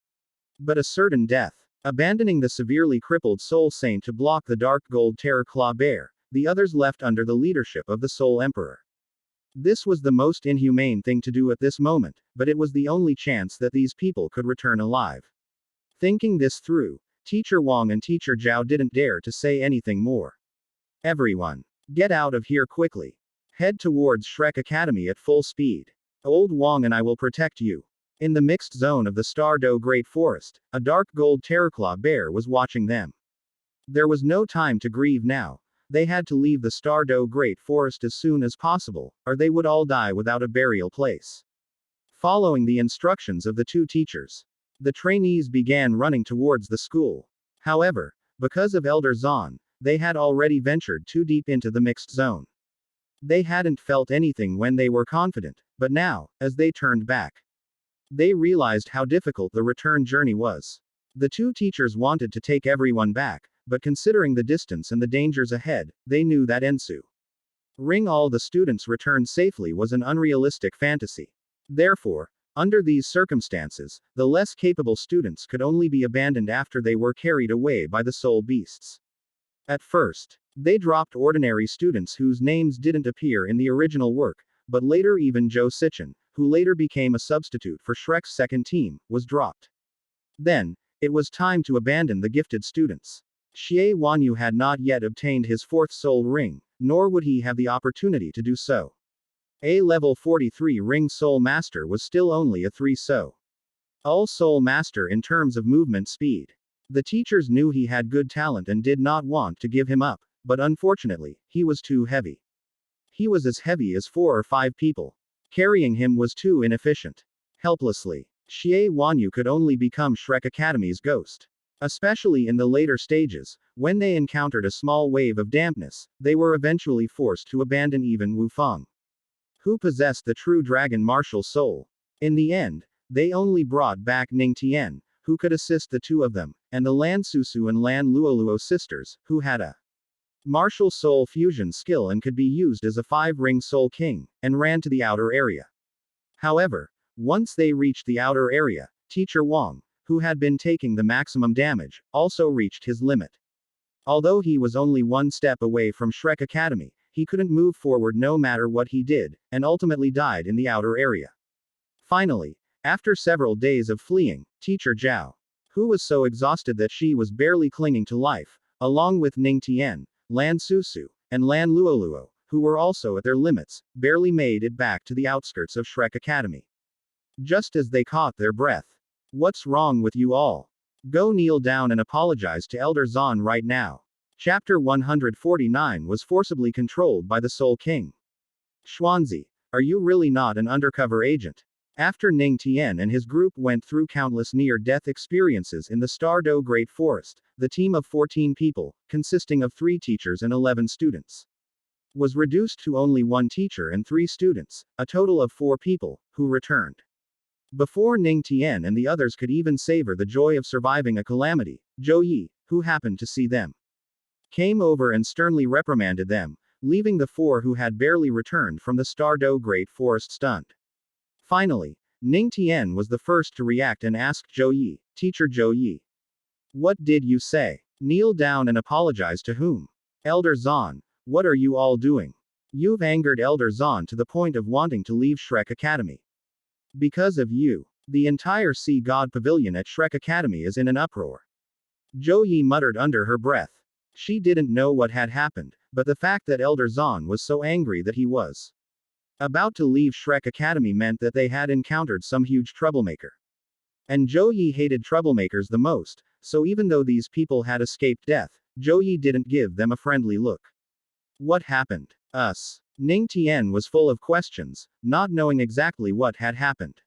but a certain death. Abandoning the severely crippled Soul Saint to block the dark gold Terror Claw Bear, the others left under the leadership of the Soul Emperor. This was the most inhumane thing to do at this moment, but it was the only chance that these people could return alive. Thinking this through, Teacher Wang and Teacher Zhao didn't dare to say anything more. Everyone, get out of here quickly. Head towards Shrek Academy at full speed. Old Wang and I will protect you. In the mixed zone of the Stardow Great Forest, a dark gold Terrorclaw bear was watching them. There was no time to grieve now. They had to leave the Stardow Great Forest as soon as possible, or they would all die without a burial place. Following the instructions of the two teachers, the trainees began running towards the school. However, because of Elder Zahn, they had already ventured too deep into the mixed zone. They hadn't felt anything when they were confident, but now, as they turned back, they realized how difficult the return journey was. The two teachers wanted to take everyone back, but considering the distance and the dangers ahead, they knew that ensuring all the students return safely was an unrealistic fantasy. Therefore, under these circumstances, the less capable students could only be abandoned after they were carried away by the soul beasts. At first, they dropped ordinary students whose names didn't appear in the original work, but later even Zhou Sichen, who later became a substitute for Shrek's second team, was dropped. Then, it was time to abandon the gifted students. Xie Wanyu had not yet obtained his fourth soul ring, nor would he have the opportunity to do so. A level 43 ring soul master was still only a 3 so. All soul master in terms of movement speed. The teachers knew he had good talent and did not want to give him up, but unfortunately, he was too heavy. He was as heavy as 4 or 5 people. Carrying him was too inefficient. Helplessly, Xie Wanyu could only become Shrek Academy's ghost. Especially in the later stages, when they encountered a small wave of dampness, they were eventually forced to abandon even Wu Feng, who possessed the true dragon martial soul. In the end, they only brought back Ning Tian, who could assist the two of them, and the Lan Susu and Lan Luoluo sisters, who had a martial soul fusion skill and could be used as a 5-ring soul king, and ran to the outer area. However, once they reached the outer area, Teacher Wang, who had been taking the maximum damage, also reached his limit. Although he was only one step away from Shrek Academy, he couldn't move forward no matter what he did, and ultimately died in the outer area. Finally, after several days of fleeing, Teacher Zhao, who was so exhausted that she was barely clinging to life, along with Ning Tian, Lan Susu, and Lan Luoluo, who were also at their limits, barely made it back to the outskirts of Shrek Academy. Just as they caught their breath. What's wrong with you all? Go kneel down and apologize to Elder Zahn right now. Chapter 149 was forcibly controlled by the Soul King. Xuanzi, are you really not an undercover agent? After Ning Tian and his group went through countless near-death experiences in the Stardow Great Forest, the team of 14 people, consisting of 3 teachers and 11 students, was reduced to only 1 teacher and 3 students, a total of 4 people, who returned. Before Ning Tian and the others could even savor the joy of surviving a calamity, Zhou Yi, who happened to see them, came over and sternly reprimanded them, leaving the 4 who had barely returned from the Stardow Great Forest stunned. Finally, Ning Tian was the first to react and asked Zhou Yi, Teacher Zhou Yi, what did you say? Kneel down and apologize to whom? Elder Zahn, what are you all doing? You've angered Elder Zahn to the point of wanting to leave Shrek Academy. Because of you, the entire Sea God Pavilion at Shrek Academy is in an uproar. Zhou Yi muttered under her breath. She didn't know what had happened, but the fact that Elder Zahn was so angry that he was about to leave Shrek Academy meant that they had encountered some huge troublemaker. And Zhou Yi hated troublemakers the most, so even though these people had escaped death, Zhou Yi didn't give them a friendly look. What happened? Us. Ning Tian was full of questions, not knowing exactly what had happened.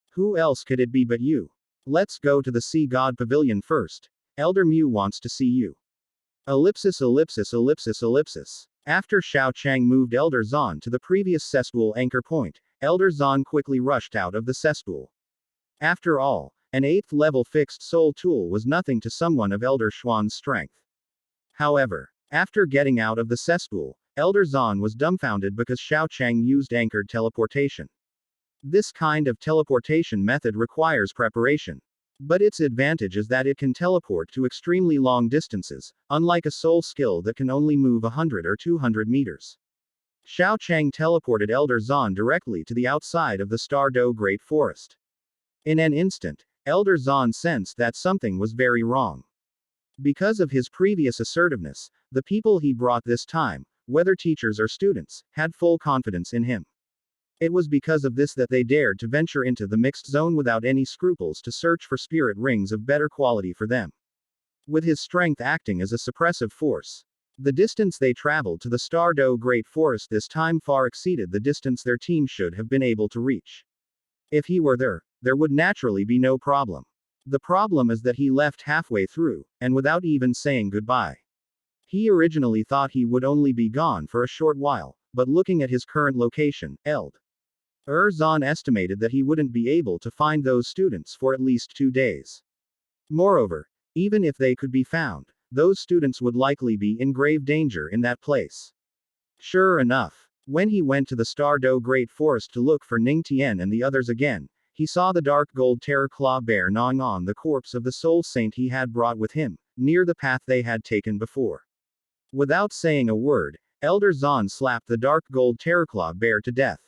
Who else could it be but you? Let's go to the Sea God Pavilion first. Elder Mu wants to see you. Ellipsis ellipsis ellipsis ellipsis. After Xiao Chang moved Elder Zahn to the previous cesspool anchor point, Elder Zahn quickly rushed out of the cesspool. After all, an 8th level fixed soul tool was nothing to someone of Elder Xuan's strength. However, after getting out of the cesspool, Elder Zahn was dumbfounded because Xiao Chang used anchored teleportation. This kind of teleportation method requires preparation. But its advantage is that it can teleport to extremely long distances, unlike a soul skill that can only move 100 or 200 meters. Xiao Chang teleported Elder Zan directly to the outside of the Stardo Great Forest. In an instant, Elder Zan sensed that something was very wrong. Because of his previous assertiveness, the people he brought this time, whether teachers or students, had full confidence in him. It was because of this that they dared to venture into the mixed zone without any scruples to search for spirit rings of better quality for them. With his strength acting as a suppressive force, the distance they traveled to the Stardo Great Forest this time far exceeded the distance their team should have been able to reach. If he were there would naturally be no problem. The problem is that he left halfway through, and without even saying goodbye. He originally thought he would only be gone for a short while, but looking at his current location, Zan estimated that he wouldn't be able to find those students for at least 2 days. Moreover, even if they could be found, those students would likely be in grave danger in that place. Sure enough, when he went to the Stardo Great Forest to look for Ning Tian and the others again, he saw the dark gold terror claw bear gnawing on the corpse of the soul saint he had brought with him, near the path they had taken before. Without saying a word, Elder Zan slapped the dark gold terror claw bear to death.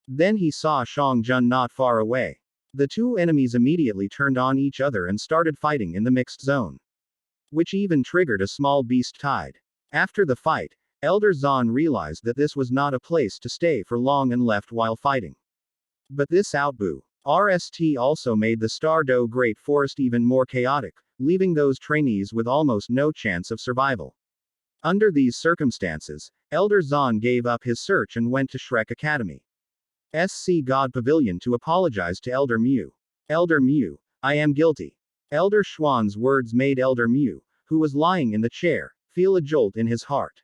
Then he saw Shang Jun not far away. The two enemies immediately turned on each other and started fighting in the mixed zone, which even triggered a small beast tide. After the fight, Elder Zan realized that this was not a place to stay for long and left while fighting. But this RST also made the Stardo Great Forest even more chaotic, leaving those trainees with almost no chance of survival. Under these circumstances, Elder Zan gave up his search and went to Shrek Academy. SC God Pavilion to apologize to Elder Mu. Elder Mu, I am guilty. Elder Xuan's words made Elder Mu, who was lying in the chair, feel a jolt in his heart.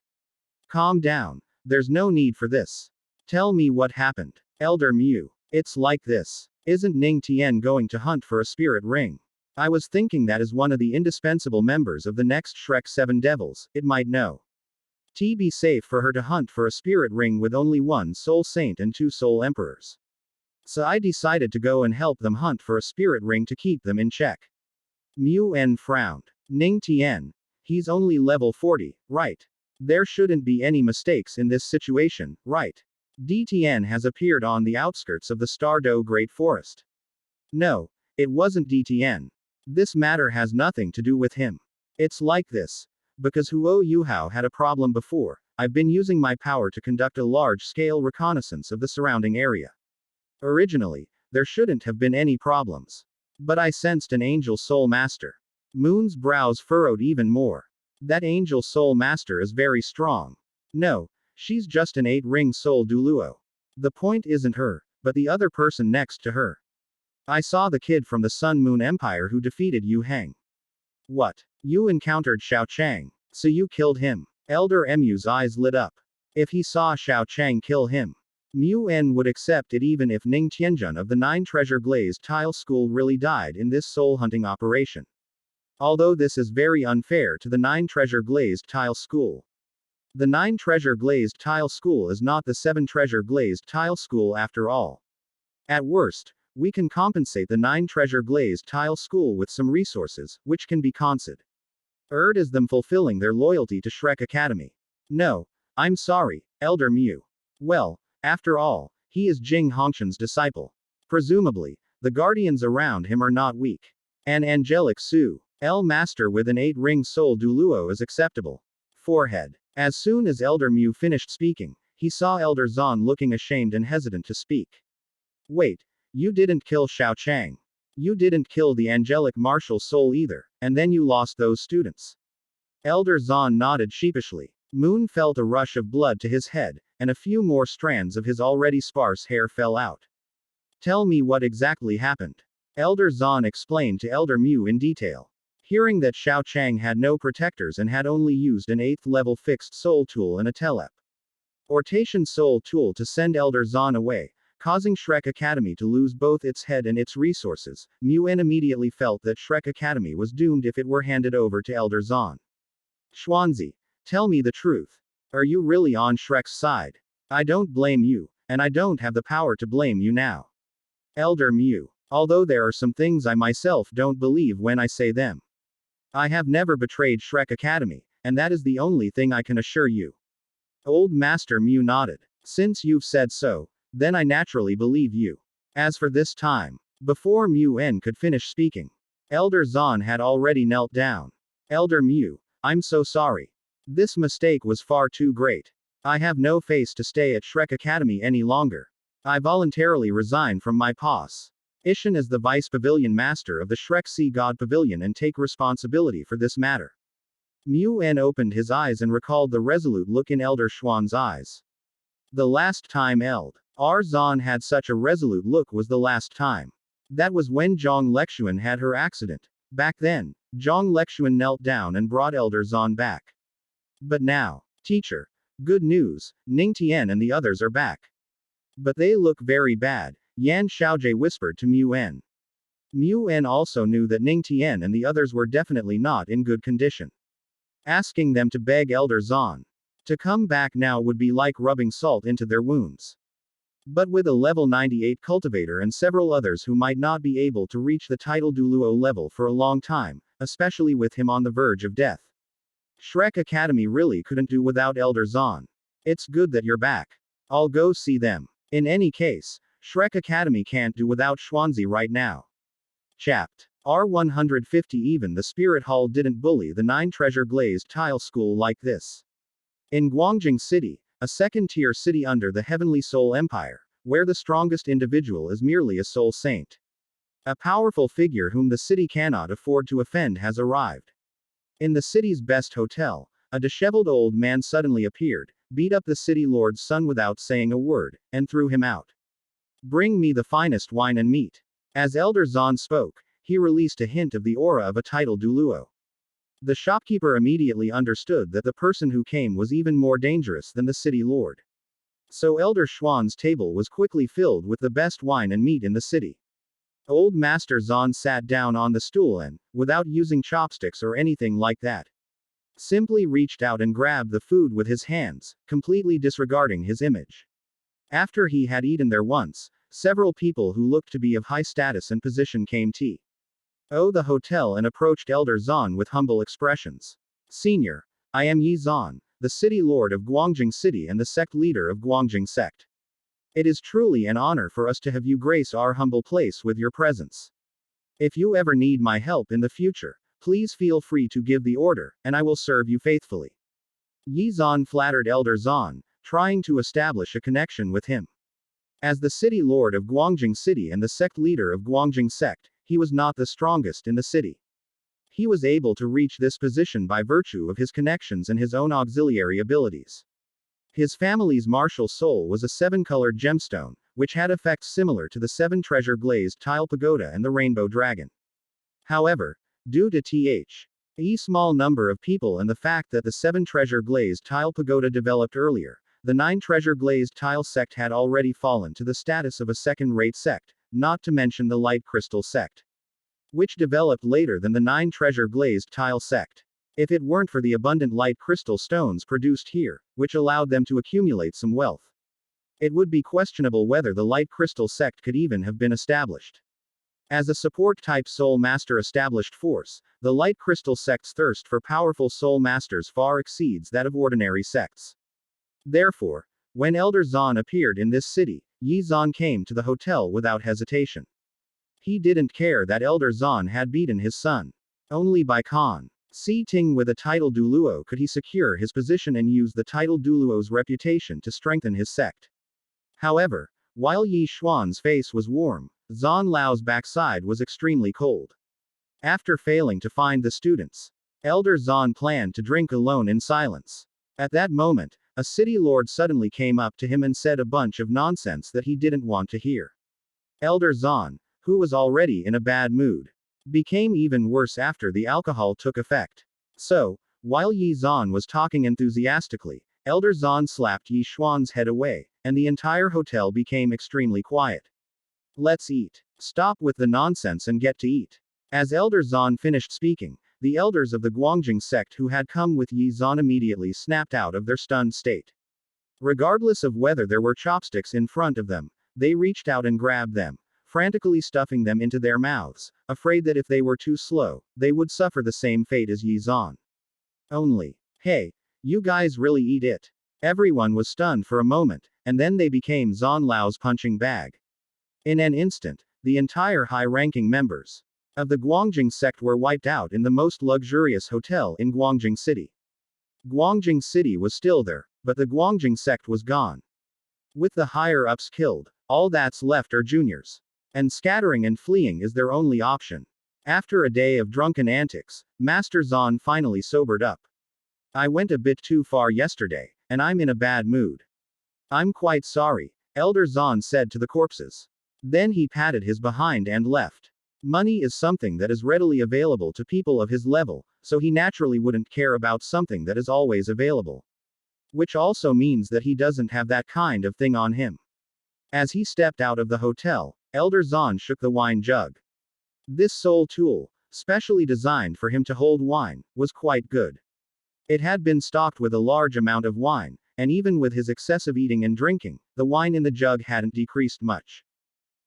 Calm down, there's no need for this. Tell me what happened. Elder Mu, it's like this. Isn't Ning Tian going to hunt for a spirit ring? I was thinking that as one of the indispensable members of the next Shrek 7 Devils, it might know. Be safe for her to hunt for a spirit ring with only one soul saint and 2 soul emperors. So I decided to go and help them hunt for a spirit ring to keep them in check. Mu En frowned. Ning Tian. He's only level 40, right? There shouldn't be any mistakes in this situation, right? DTN has appeared on the outskirts of the Stardo Great Forest. No, it wasn't DTN. This matter has nothing to do with him. It's like this. Because Huo Yuhao had a problem before, I've been using my power to conduct a large-scale reconnaissance of the surrounding area. Originally, there shouldn't have been any problems. But I sensed an Angel Soul Master. Moon's brows furrowed even more. That Angel Soul Master is very strong. No, she's just an 8-ring soul Douluo. The point isn't her, but the other person next to her. I saw the kid from the Sun Moon Empire who defeated Yu Heng. What? You encountered Xiao Chang, so you killed him. Elder Mu's eyes lit up. If he saw Xiao Chang kill him, Mu En would accept it even if Ning Tianjun of the 9 Treasure Glazed Tile School really died in this soul hunting operation. Although this is very unfair to the 9 Treasure Glazed Tile School. The 9 Treasure Glazed Tile School is not the 7 Treasure Glazed Tile School after all. At worst, we can compensate the 9 Treasure Glazed Tile School with some resources, which can be considered as them fulfilling their loyalty to Shrek Academy. No, I'm sorry, Elder Mu. Well, after all, he is Jing Hongshan's disciple. Presumably, the guardians around him are not weak. An angelic Su. Master with an 8-ring soul Douluo is acceptable. Forehead. As soon as Elder Mu finished speaking, he saw Elder Zan looking ashamed and hesitant to speak. Wait, you didn't kill Xiao Chang. You didn't kill the angelic martial soul either, and then you lost those students. Elder Zan nodded sheepishly. Moon felt a rush of blood to his head, and a few more strands of his already sparse hair fell out. Tell me what exactly happened. Elder Zan explained to Elder Mu in detail. Hearing that Xiao Chang had no protectors and had only used an 8th level fixed soul tool and a teleportation soul tool to send Elder Zan away, causing Shrek Academy to lose both its head and its resources, Mu En immediately felt that Shrek Academy was doomed if it were handed over to Elder Zan. Xuanzi, tell me the truth. Are you really on Shrek's side? I don't blame you, and I don't have the power to blame you now. Elder Mu. Although there are some things I myself don't believe when I say them. I have never betrayed Shrek Academy, and that is the only thing I can assure you. Old Master Mew nodded. Since you've said so, then I naturally believe you. As for this time, before Mew N could finish speaking, Elder Zon had already knelt down. Elder Mew, I'm so sorry. This mistake was far too great. I have no face to stay at Shrek Academy any longer. I voluntarily resign from my post as the Vice Pavilion Master of the Shrek Sea God Pavilion and take responsibility for this matter. Mew N opened his eyes and recalled the resolute look in Elder Xuan's eyes. The last time Elder Zon had such a resolute look was the last time. That was when Zhang Lexuan had her accident. Back then, Zhang Lexuan knelt down and brought Elder Zon back. But now, teacher, good news, Ning Tian and the others are back. But they look very bad, Yan Xiaojie whispered to Mew N. Mew N also knew that Ning Tian and the others were definitely not in good condition. Asking them to beg Elder Zon to come back now would be like rubbing salt into their wounds. But with a level 98 cultivator and several others who might not be able to reach the title Douluo level for a long time, especially with him on the verge of death, Shrek Academy really couldn't do without Elder Zon. It's good that you're back. I'll go see them. In any case, Shrek Academy can't do without Xuanzi right now. Chapt. R150. Even the Spirit Hall didn't bully the 9 treasure glazed tile school like this. In Guangjing City, a second-tier city under the Heavenly Soul Empire, where the strongest individual is merely a soul saint. A powerful figure whom the city cannot afford to offend has arrived. In the city's best hotel, a disheveled old man suddenly appeared, beat up the city lord's son without saying a word, and threw him out. Bring me the finest wine and meat. As Elder Zon spoke, he released a hint of the aura of a title Douluo. The shopkeeper immediately understood that the person who came was even more dangerous than the city lord. So Elder Xuan's table was quickly filled with the best wine and meat in the city. Old Master Zon sat down on the stool and, without using chopsticks or anything like that, simply reached out and grabbed the food with his hands, completely disregarding his image. After he had eaten there once, several people who looked to be of high status and position came to the hotel and approached Elder Zon with humble expressions. Senior, I am Yi Zon, the city lord of Guangjing City and the sect leader of Guangjing sect. It is truly an honor for us to have you grace our humble place with your presence. If you ever need my help in the future, please feel free to give the order, and I will serve you faithfully. Yi Zon flattered Elder Zon, trying to establish a connection with him. As the city lord of Guangjing City and the sect leader of Guangjing sect, he was not the strongest in the city. He was able to reach this position by virtue of his connections and his own auxiliary abilities. His family's martial soul was a 7-colored gemstone, which had effects similar to the 7 treasure glazed tile pagoda and the rainbow dragon. However, due to a small number of people and the fact that the 7 treasure glazed tile pagoda developed earlier, the 9 treasure glazed tile sect had already fallen to the status of a second-rate sect, not to mention the light crystal sect, which developed later than the 9 treasure glazed tile sect. If it weren't for the abundant light crystal stones produced here, which allowed them to accumulate some wealth, it would be questionable whether the light crystal sect could even have been established. As a support-type soul master established force, the light crystal sect's thirst for powerful soul masters far exceeds that of ordinary sects. Therefore, when Elder Zon appeared in this city, Yi Zon came to the hotel without hesitation. He didn't care that Elder Zon had beaten his son. Only by Ting with a title Douluo could he secure his position and use the title Douluo's reputation to strengthen his sect. However, while Yi Xuan's face was warm, Zon Lao's backside was extremely cold. After failing to find the students, Elder Zon planned to drink alone in silence. At that moment, a city lord suddenly came up to him and said a bunch of nonsense that he didn't want to hear. Elder Zon, who was already in a bad mood, became even worse after the alcohol took effect. So, while Yi Zon was talking enthusiastically, Elder Zon slapped Yi Xuan's head away, and the entire hotel became extremely quiet. Let's eat. Stop with the nonsense and get to eat. As Elder Zon finished speaking, the elders of the Guangjing sect who had come with Yi Zon immediately snapped out of their stunned state. Regardless of whether there were chopsticks in front of them, they reached out and grabbed them, frantically stuffing them into their mouths, afraid that if they were too slow, they would suffer the same fate as Yi Zan. Only, hey, you guys really eat it. Everyone was stunned for a moment, and then they became Zan Lao's punching bag. In an instant, the entire high-ranking members of the Guangjing sect were wiped out in the most luxurious hotel in Guangjing City. Guangjing City was still there, but the Guangjing sect was gone. With the higher-ups killed, all that's left are juniors. And scattering and fleeing is their only option. After a day of drunken antics, Master Zan finally sobered up. I went a bit too far yesterday, and I'm in a bad mood. I'm quite sorry, Elder Zan said to the corpses. Then he patted his behind and left. Money is something that is readily available to people of his level, so he naturally wouldn't care about something that is always available. Which also means that he doesn't have that kind of thing on him. As he stepped out of the hotel, Elder Zan shook the wine jug. This soul tool, specially designed for him to hold wine, was quite good. It had been stocked with a large amount of wine, and even with his excessive eating and drinking, the wine in the jug hadn't decreased much.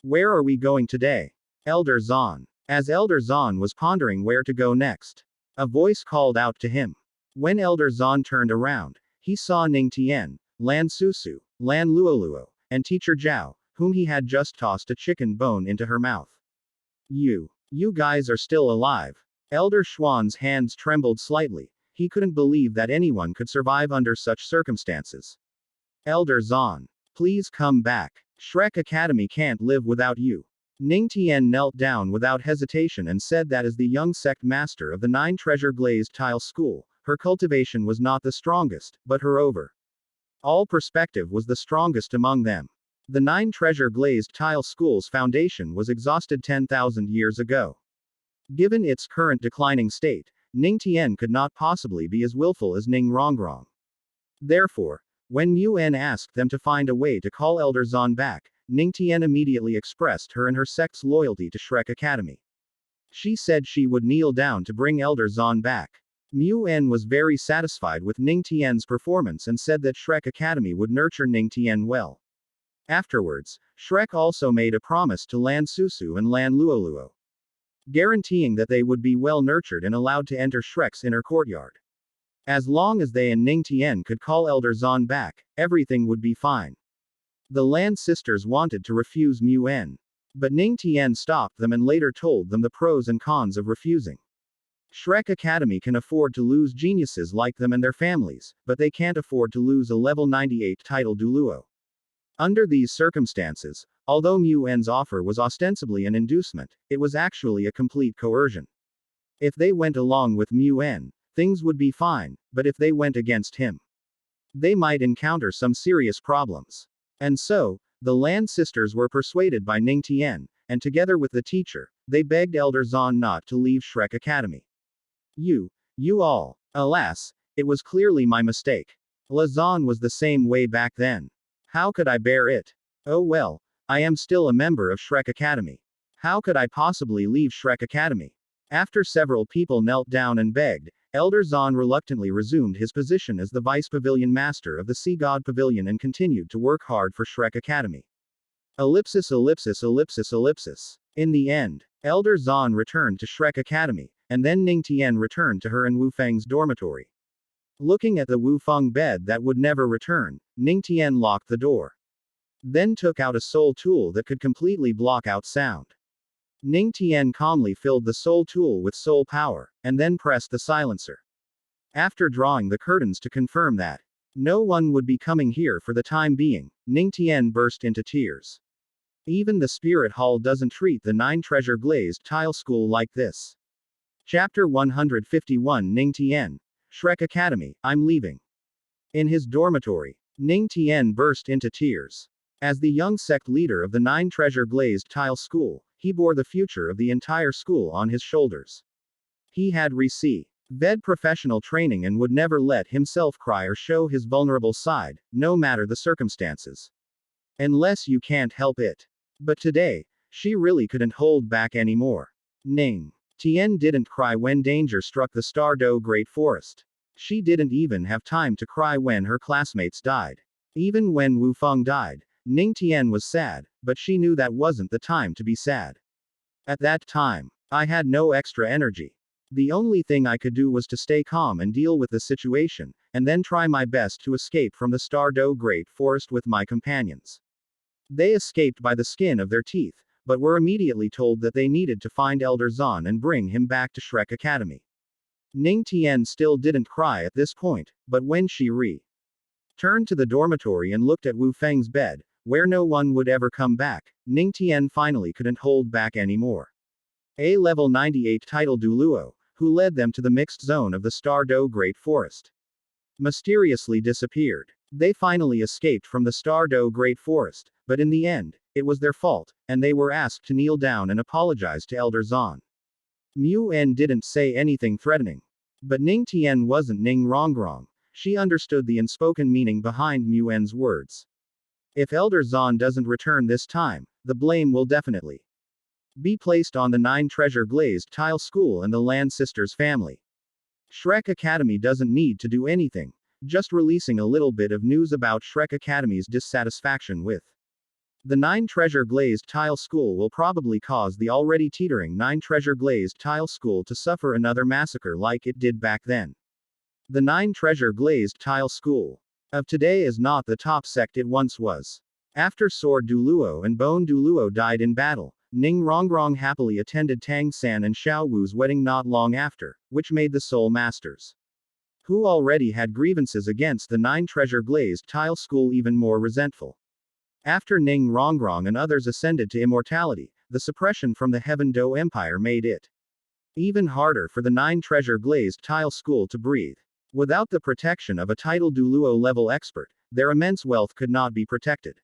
Where are we going today? Elder Zan. As Elder Zan was pondering where to go next, a voice called out to him. When Elder Zan turned around, he saw Ning Tian, Lan Susu, Lan Luoluo, and Teacher Zhao, whom he had just tossed a chicken bone into her mouth. You guys are still alive. Elder Xuan's hands trembled slightly. He couldn't believe that anyone could survive under such circumstances. Elder Zan, please come back. Shrek Academy can't live without you. Ning Tian knelt down without hesitation and said that as the young sect master of the 9 treasure glazed tile school, her cultivation was not the strongest, but her overall perspective was the strongest among them. The 9 treasure glazed tile school's foundation was exhausted 10,000 years ago. Given its current declining state, Ning Tian could not possibly be as willful as Ning Rongrong. Therefore, when Mu En asked them to find a way to call Elder Zan back, Ning Tian immediately expressed her and her sect's loyalty to Shrek Academy. She said she would kneel down to bring Elder Zan back. Mu En was very satisfied with Ning Tian's performance and said that Shrek Academy would nurture Ning Tian well. Afterwards, Shrek also made a promise to Lan Susu and Lan Luoluo, guaranteeing that they would be well nurtured and allowed to enter Shrek's inner courtyard. As long as they and Ning Tian could call Elder Zan back, everything would be fine. The Lan sisters wanted to refuse Mu En, but Ning Tian stopped them and later told them the pros and cons of refusing. Shrek Academy can afford to lose geniuses like them and their families, but they can't afford to lose a level 98 title Douluo. Under these circumstances, although Mu En's offer was ostensibly an inducement, it was actually a complete coercion. If they went along with Mu En, things would be fine, but if they went against him, they might encounter some serious problems. And so, the Lan sisters were persuaded by Ning Tian, and together with the teacher, they begged Elder Zan not to leave Shrek Academy. You all. Alas, it was clearly my mistake. La Zan was the same way back then. How could I bear it? Oh well, I am still a member of Shrek Academy. How could I possibly leave Shrek Academy? After several people knelt down and begged, Elder Zan reluctantly resumed his position as the Vice Pavilion Master of the Sea God Pavilion and continued to work hard for Shrek Academy. Ellipsis ellipsis ellipsis ellipsis. In the end, Elder Zan returned to Shrek Academy, and then Ning Tian returned to her and Wu Feng's dormitory. Looking at the Wu Feng bed that would never return, Ning Tian locked the door. Then took out a soul tool that could completely block out sound. Ning Tian calmly filled the soul tool with soul power, and then pressed the silencer. After drawing the curtains to confirm that no one would be coming here for the time being, Ning Tian burst into tears. Even the Spirit Hall doesn't treat the 9 treasure glazed tile school like this. Chapter 151 Ning Tian. Shrek Academy, I'm leaving. In his dormitory, Ning Tian burst into tears. As the young sect leader of the 9 treasure glazed tile school, he bore the future of the entire school on his shoulders. He had received professional training and would never let himself cry or show his vulnerable side, no matter the circumstances. Unless you can't help it. But today, she really couldn't hold back anymore. Ning Tian didn't cry when danger struck the Stardow Great Forest. She didn't even have time to cry when her classmates died. Even when Wu Feng died, Ning Tian was sad, but she knew that wasn't the time to be sad. At that time, I had no extra energy. The only thing I could do was to stay calm and deal with the situation, and then try my best to escape from the Stardo Great Forest with my companions. They escaped by the skin of their teeth, but were immediately told that they needed to find Elder Zan and bring him back to Shrek Academy. Ning Tian still didn't cry at this point, but when she turned to the dormitory and looked at Wu Feng's bed, where no one would ever come back, Ning Tian finally couldn't hold back anymore. A level 98 title Douluo, who led them to the mixed zone of the Stardo Great Forest, mysteriously disappeared. They finally escaped from the Stardo Great Forest, but in the end, it was their fault, and they were asked to kneel down and apologize to Elder Zan. Mu En didn't say anything threatening. But Ning Tian wasn't Ning Rongrong. She understood the unspoken meaning behind Mu En's words. If Elder Zan doesn't return this time, the blame will definitely be placed on the 9 treasure glazed tile school and the Land Sisters family. Shrek Academy doesn't need to do anything, just releasing a little bit of news about Shrek Academy's dissatisfaction with the 9 treasure glazed tile school will probably cause the already teetering 9 treasure glazed tile school to suffer another massacre like it did back then. The 9 treasure glazed tile school of today is not the top sect it once was. After Sword Douluo and Bone Douluo died in battle, Ning Rongrong happily attended Tang San and Xiao Wu's wedding not long after, which made the Soul Masters, who already had grievances against the 9 treasure glazed tile school, even more resentful. After Ning Rongrong and others ascended to immortality, the suppression from the Heaven Do Empire made it even harder for the 9 treasure glazed tile school to breathe. Without the protection of a title Douluo level expert, their immense wealth could not be protected.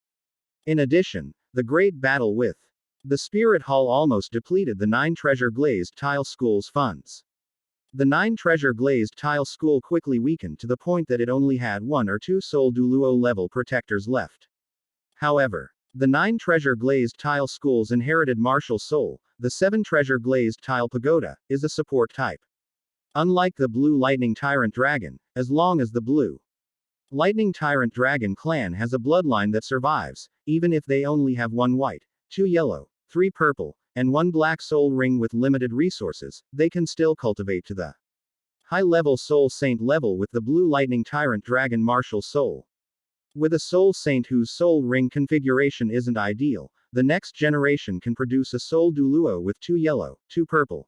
In addition, the great battle with the Spirit Hall almost depleted the 9 treasure glazed tile school's funds. The 9 treasure glazed tile school quickly weakened to the point that it only had 1 or 2 Soul Douluo level protectors left. However, the 9 treasure glazed tile school's inherited martial soul, the 7 treasure glazed tile pagoda, is a support type. Unlike the Blue Lightning Tyrant Dragon, as long as the Blue Lightning Tyrant Dragon clan has a bloodline that survives, even if they only have 1 white, 2 yellow, 3 purple, and 1 black soul ring with limited resources, they can still cultivate to the high-level Soul Saint level with the Blue Lightning Tyrant Dragon martial soul. With a Soul Saint whose soul ring configuration isn't ideal, the next generation can produce a Soul Douluo with 2 yellow, 2 purple,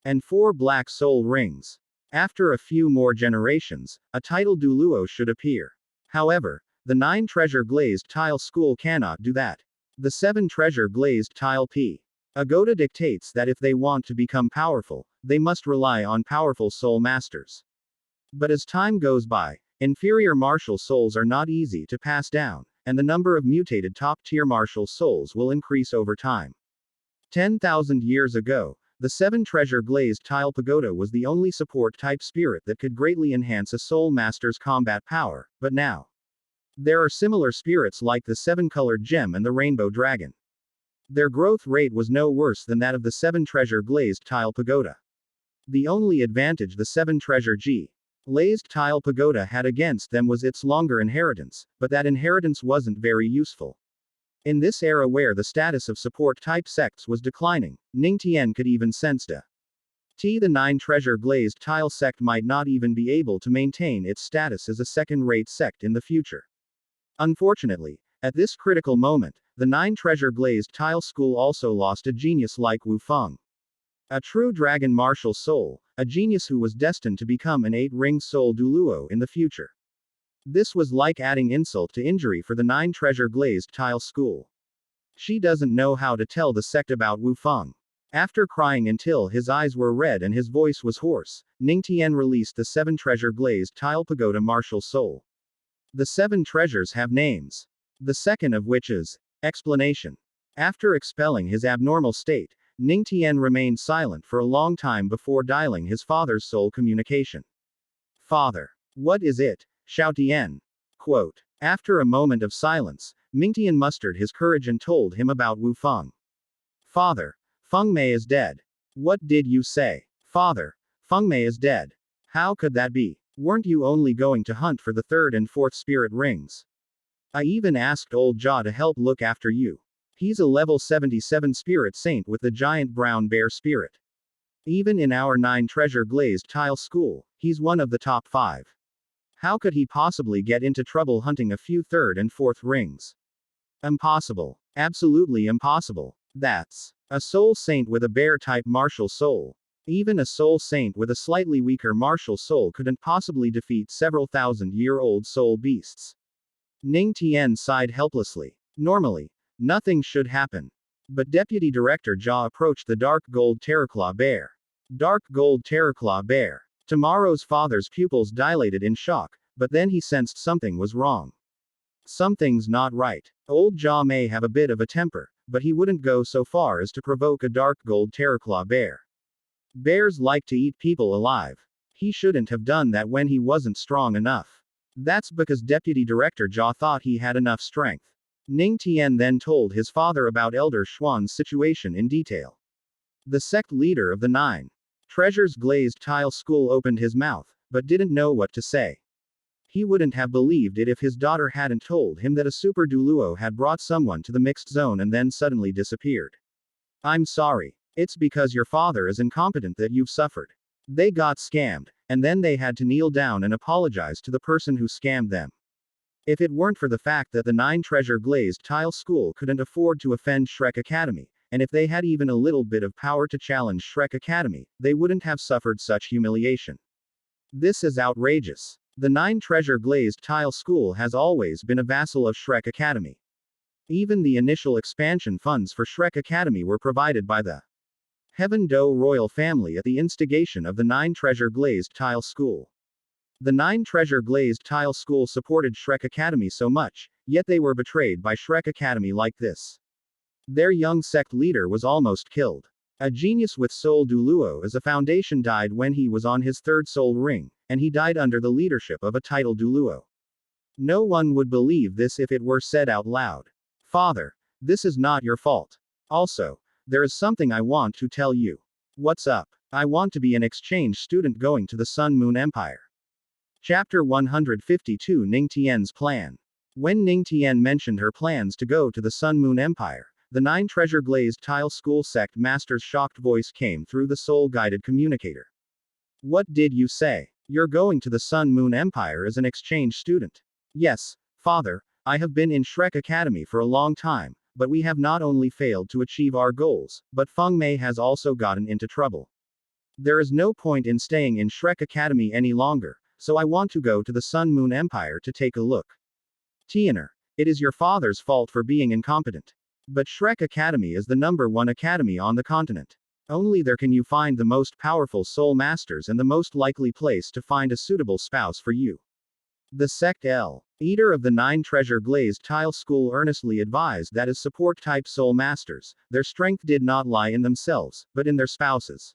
and 4 black soul rings. After a few more generations, a title Douluo should appear. However, the 9 treasure glazed tile school cannot do that. The 7 treasure glazed tile pagoda dictates that if they want to become powerful, they must rely on powerful soul masters. But as time goes by, inferior martial souls are not easy to pass down, and the number of mutated top-tier martial souls will increase over time. 10,000 years ago, the 7 treasure glazed tile pagoda was the only support-type spirit that could greatly enhance a soul master's combat power, but now there are similar spirits like the 7-colored gem and the rainbow dragon. Their growth rate was no worse than that of the 7 treasure glazed tile pagoda. The only advantage the 7 treasure glazed tile pagoda had against them was its longer inheritance, but that inheritance wasn't very useful. In this era where the status of support-type sects was declining, Ning Tian could even sense the 9 treasure glazed tile sect might not even be able to maintain its status as a second-rate sect in the future. Unfortunately, at this critical moment, the 9 treasure glazed tile school also lost a genius like Wu Feng. A true dragon martial soul, a genius who was destined to become an 8-ring soul Douluo in the future. This was like adding insult to injury for the 9 treasure glazed tile school. She doesn't know how to tell the sect about Wu Feng. After crying until his eyes were red and his voice was hoarse, Ning Tian released the 7 treasure glazed tile pagoda martial soul. The 7 treasures have names. The second of which is explanation. After expelling his abnormal state, Ning Tian remained silent for a long time before dialing his father's soul communication. Father. What is it? Xiao Tian. Quote. After a moment of silence, Ning Tian mustered his courage and told him about Wu Feng. Father. Feng Mei is dead. What did you say? Father. Feng Mei is dead. How could that be? Weren't you only going to hunt for the 3rd and 4th spirit rings? I even asked old Jia to help look after you. He's a level 77 spirit saint with the giant brown bear spirit. Even in our 9 treasure glazed tile school, he's one of the top 5. How could he possibly get into trouble hunting a few 3rd and 4th rings? Impossible. Absolutely impossible. That's a soul saint with a bear-type martial soul. Even a soul saint with a slightly weaker martial soul couldn't possibly defeat several thousand-year-old soul beasts. Ning Tian sighed helplessly. Normally, nothing should happen. But Deputy Director Jia approached the dark gold terraclaw bear. Dark gold terraclaw bear. Tomorrow's father's pupils dilated in shock, but then he sensed something was wrong. Something's not right. Old Jia may have a bit of a temper, but he wouldn't go so far as to provoke a dark gold terraclaw bear. Bears like to eat people alive. He shouldn't have done that when he wasn't strong enough. That's because Deputy Director Jia thought he had enough strength. Ning Tian then told his father about Elder Xuan's situation in detail. The sect leader of the 9 treasures glazed tile school opened his mouth, but didn't know what to say. He wouldn't have believed it if his daughter hadn't told him that a super Douluo had brought someone to the mixed zone and then suddenly disappeared. I'm sorry. It's because your father is incompetent that you've suffered. They got scammed, and then they had to kneel down and apologize to the person who scammed them. If it weren't for the fact that the 9 treasure glazed tile school couldn't afford to offend Shrek Academy, and if they had even a little bit of power to challenge Shrek Academy, they wouldn't have suffered such humiliation. This is outrageous. The 9 treasure glazed tile school has always been a vassal of Shrek Academy. Even the initial expansion funds for Shrek Academy were provided by the Heaven Do royal family at the instigation of the 9 treasure glazed tile school. The 9 treasure glazed tile school supported Shrek Academy so much, yet they were betrayed by Shrek Academy like this. Their young sect leader was almost killed. A genius with soul Douluo as a foundation died when he was on his 3rd soul ring, and he died under the leadership of a title Douluo. No one would believe this if it were said out loud. Father, this is not your fault. Also, there is something I want to tell you. What's up? I want to be an exchange student going to the Sun Moon Empire. Chapter 152 Ning Tian's plan. When Ning Tian mentioned her plans to go to the Sun Moon Empire, the 9 treasure glazed tile school sect master's shocked voice came through the soul-guided communicator. What did you say? You're going to the Sun Moon Empire as an exchange student? Yes, father, I have been in Shrek Academy for a long time, but we have not only failed to achieve our goals, but Feng Mei has also gotten into trouble. There is no point in staying in Shrek Academy any longer, so I want to go to the Sun Moon Empire to take a look. Tianer, it is your father's fault for being incompetent. But Shrek Academy is the #1 academy on the continent. Only there can you find the most powerful soul masters and the most likely place to find a suitable spouse for you. The sect L. Eater of the 9 treasure glazed tile school earnestly advised that as support type soul masters, their strength did not lie in themselves, but in their spouses.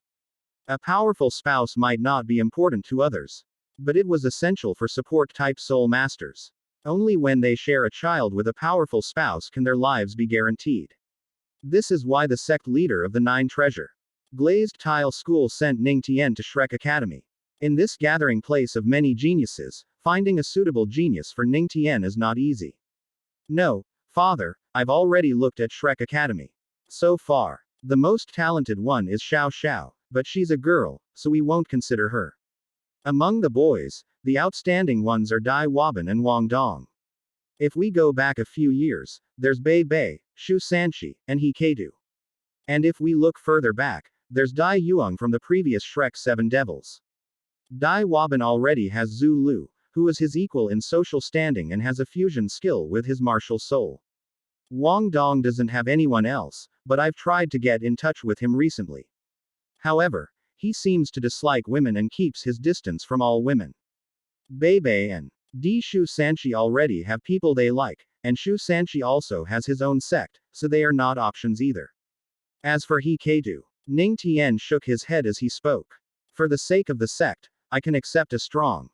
A powerful spouse might not be important to others, but it was essential for support type soul masters. Only when they share a child with a powerful spouse can their lives be guaranteed. This is why the sect leader of the 9 treasure glazed tile school sent Ning Tian to Shrek Academy. In this gathering place of many geniuses, finding a suitable genius for Ning Tian is not easy. No, father, I've already looked at Shrek Academy. So far, the most talented one is Xiao Xiao, but she's a girl, so we won't consider her. Among the boys, the outstanding ones are Dai Waban and Wang Dong. If we go back a few years, there's Bei Bei, Shu Sanshi, and He Keidu. And if we look further back, there's Dai Yuang from the previous Shrek 7 Devils. Dai Waban already has Zhu Lu, who is his equal in social standing and has a fusion skill with his martial soul. Wang Dong doesn't have anyone else, but I've tried to get in touch with him recently. However, he seems to dislike women and keeps his distance from all women. Bei Bei and Shu Sanshi already have people they like, and Shu Sanshi also has his own sect, so they are not options either. As for He Keidu, Ning Tian shook his head as he spoke. For the sake of the sect, I can accept a strong,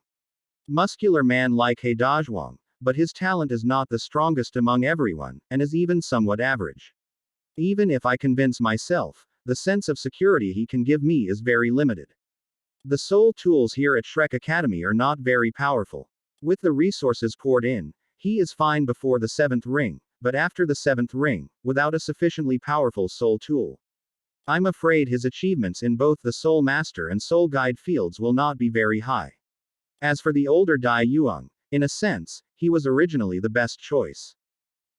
muscular man like He Dazhuang, but his talent is not the strongest among everyone, and is even somewhat average. Even if I convince myself, the sense of security he can give me is very limited. The soul tools here at Shrek Academy are not very powerful. With the resources poured in, he is fine before the 7th ring, but after the 7th ring, without a sufficiently powerful soul tool. I'm afraid his achievements in both the Soul Master and Soul Guide fields will not be very high. As for the older Dai Yuang, in a sense, he was originally the best choice.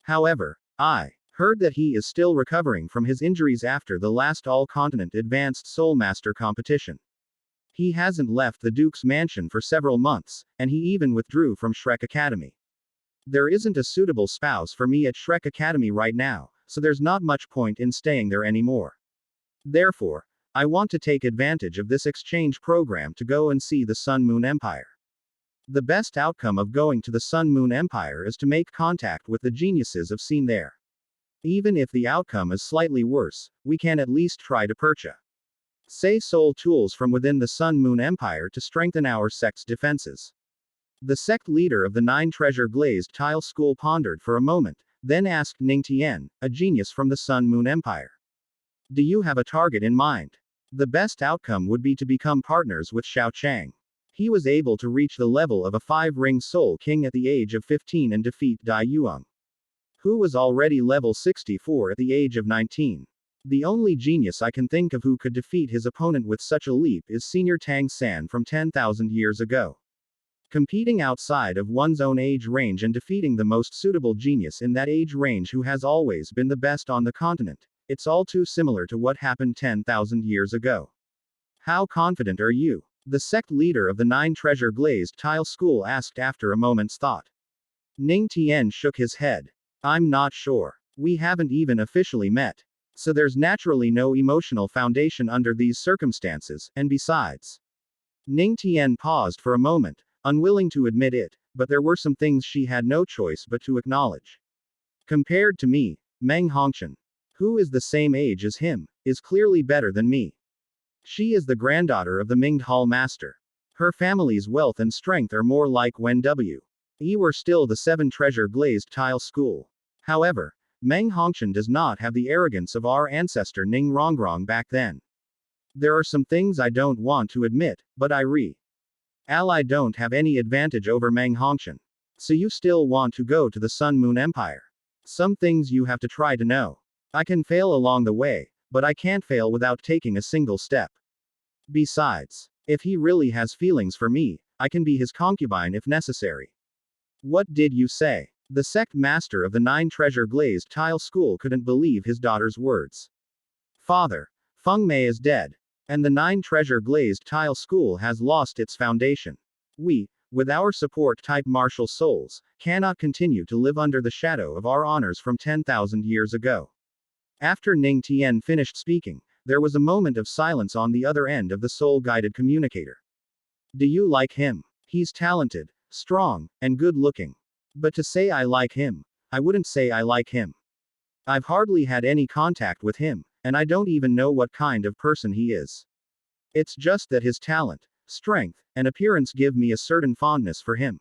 However, I heard that he is still recovering from his injuries after the last all-continent advanced Soul Master competition. He hasn't left the Duke's mansion for several months, and he even withdrew from Shrek Academy. There isn't a suitable spouse for me at Shrek Academy right now, so there's not much point in staying there anymore. Therefore, I want to take advantage of this exchange program to go and see the Sun Moon Empire. The best outcome of going to the Sun Moon Empire is to make contact with the geniuses of scene there. Even if the outcome is slightly worse, we can at least try to purchase soul tools from within the Sun Moon Empire to strengthen our sect's defenses. The sect leader of the 9 treasure glazed tile school pondered for a moment, then asked Ning Tian, a genius from the Sun Moon Empire. Do you have a target in mind? The best outcome would be to become partners with Xiao Chang. He was able to reach the level of a 5-ring Soul King at the age of 15 and defeat Dai Yuang, who was already level 64 at the age of 19. The only genius I can think of who could defeat his opponent with such a leap is Senior Tang San from 10,000 years ago. Competing outside of one's own age range and defeating the most suitable genius in that age range who has always been the best on the continent, it's all too similar to what happened 10,000 years ago. How confident are you? The sect leader of the 9 treasure glazed tile school asked after a moment's thought. Ning Tian shook his head. I'm not sure. We haven't even officially met. So there's naturally no emotional foundation under these circumstances, and besides. Ning Tian paused for a moment, unwilling to admit it, but there were some things she had no choice but to acknowledge. Compared to me, Meng Hongqian, who is the same age as him, is clearly better than me. She is the granddaughter of the Mingde Hall Master. Her family's wealth and strength are more like when we were still the 7 treasure glazed tile school. However, Meng Hongqian does not have the arrogance of our ancestor Ning Rongrong back then. There are some things I don't want to admit, but I don't have any advantage over Meng Hongqian. So you still want to go to the Sun Moon Empire. Some things you have to try to know. I can fail along the way, but I can't fail without taking a single step. Besides, if he really has feelings for me, I can be his concubine if necessary. What did you say? The sect master of the 9 treasure glazed tile school couldn't believe his daughter's words. Father, Feng Mei is dead. And the 9 treasure glazed tile school has lost its foundation. We, with our support type martial souls, cannot continue to live under the shadow of our honors from 10,000 years ago. After Ning Tian finished speaking, there was a moment of silence on the other end of the soul-guided communicator. Do you like him? He's talented, strong, and good-looking. But to say I like him, I wouldn't say I like him. I've hardly had any contact with him, and I don't even know what kind of person he is. It's just that his talent, strength, and appearance give me a certain fondness for him.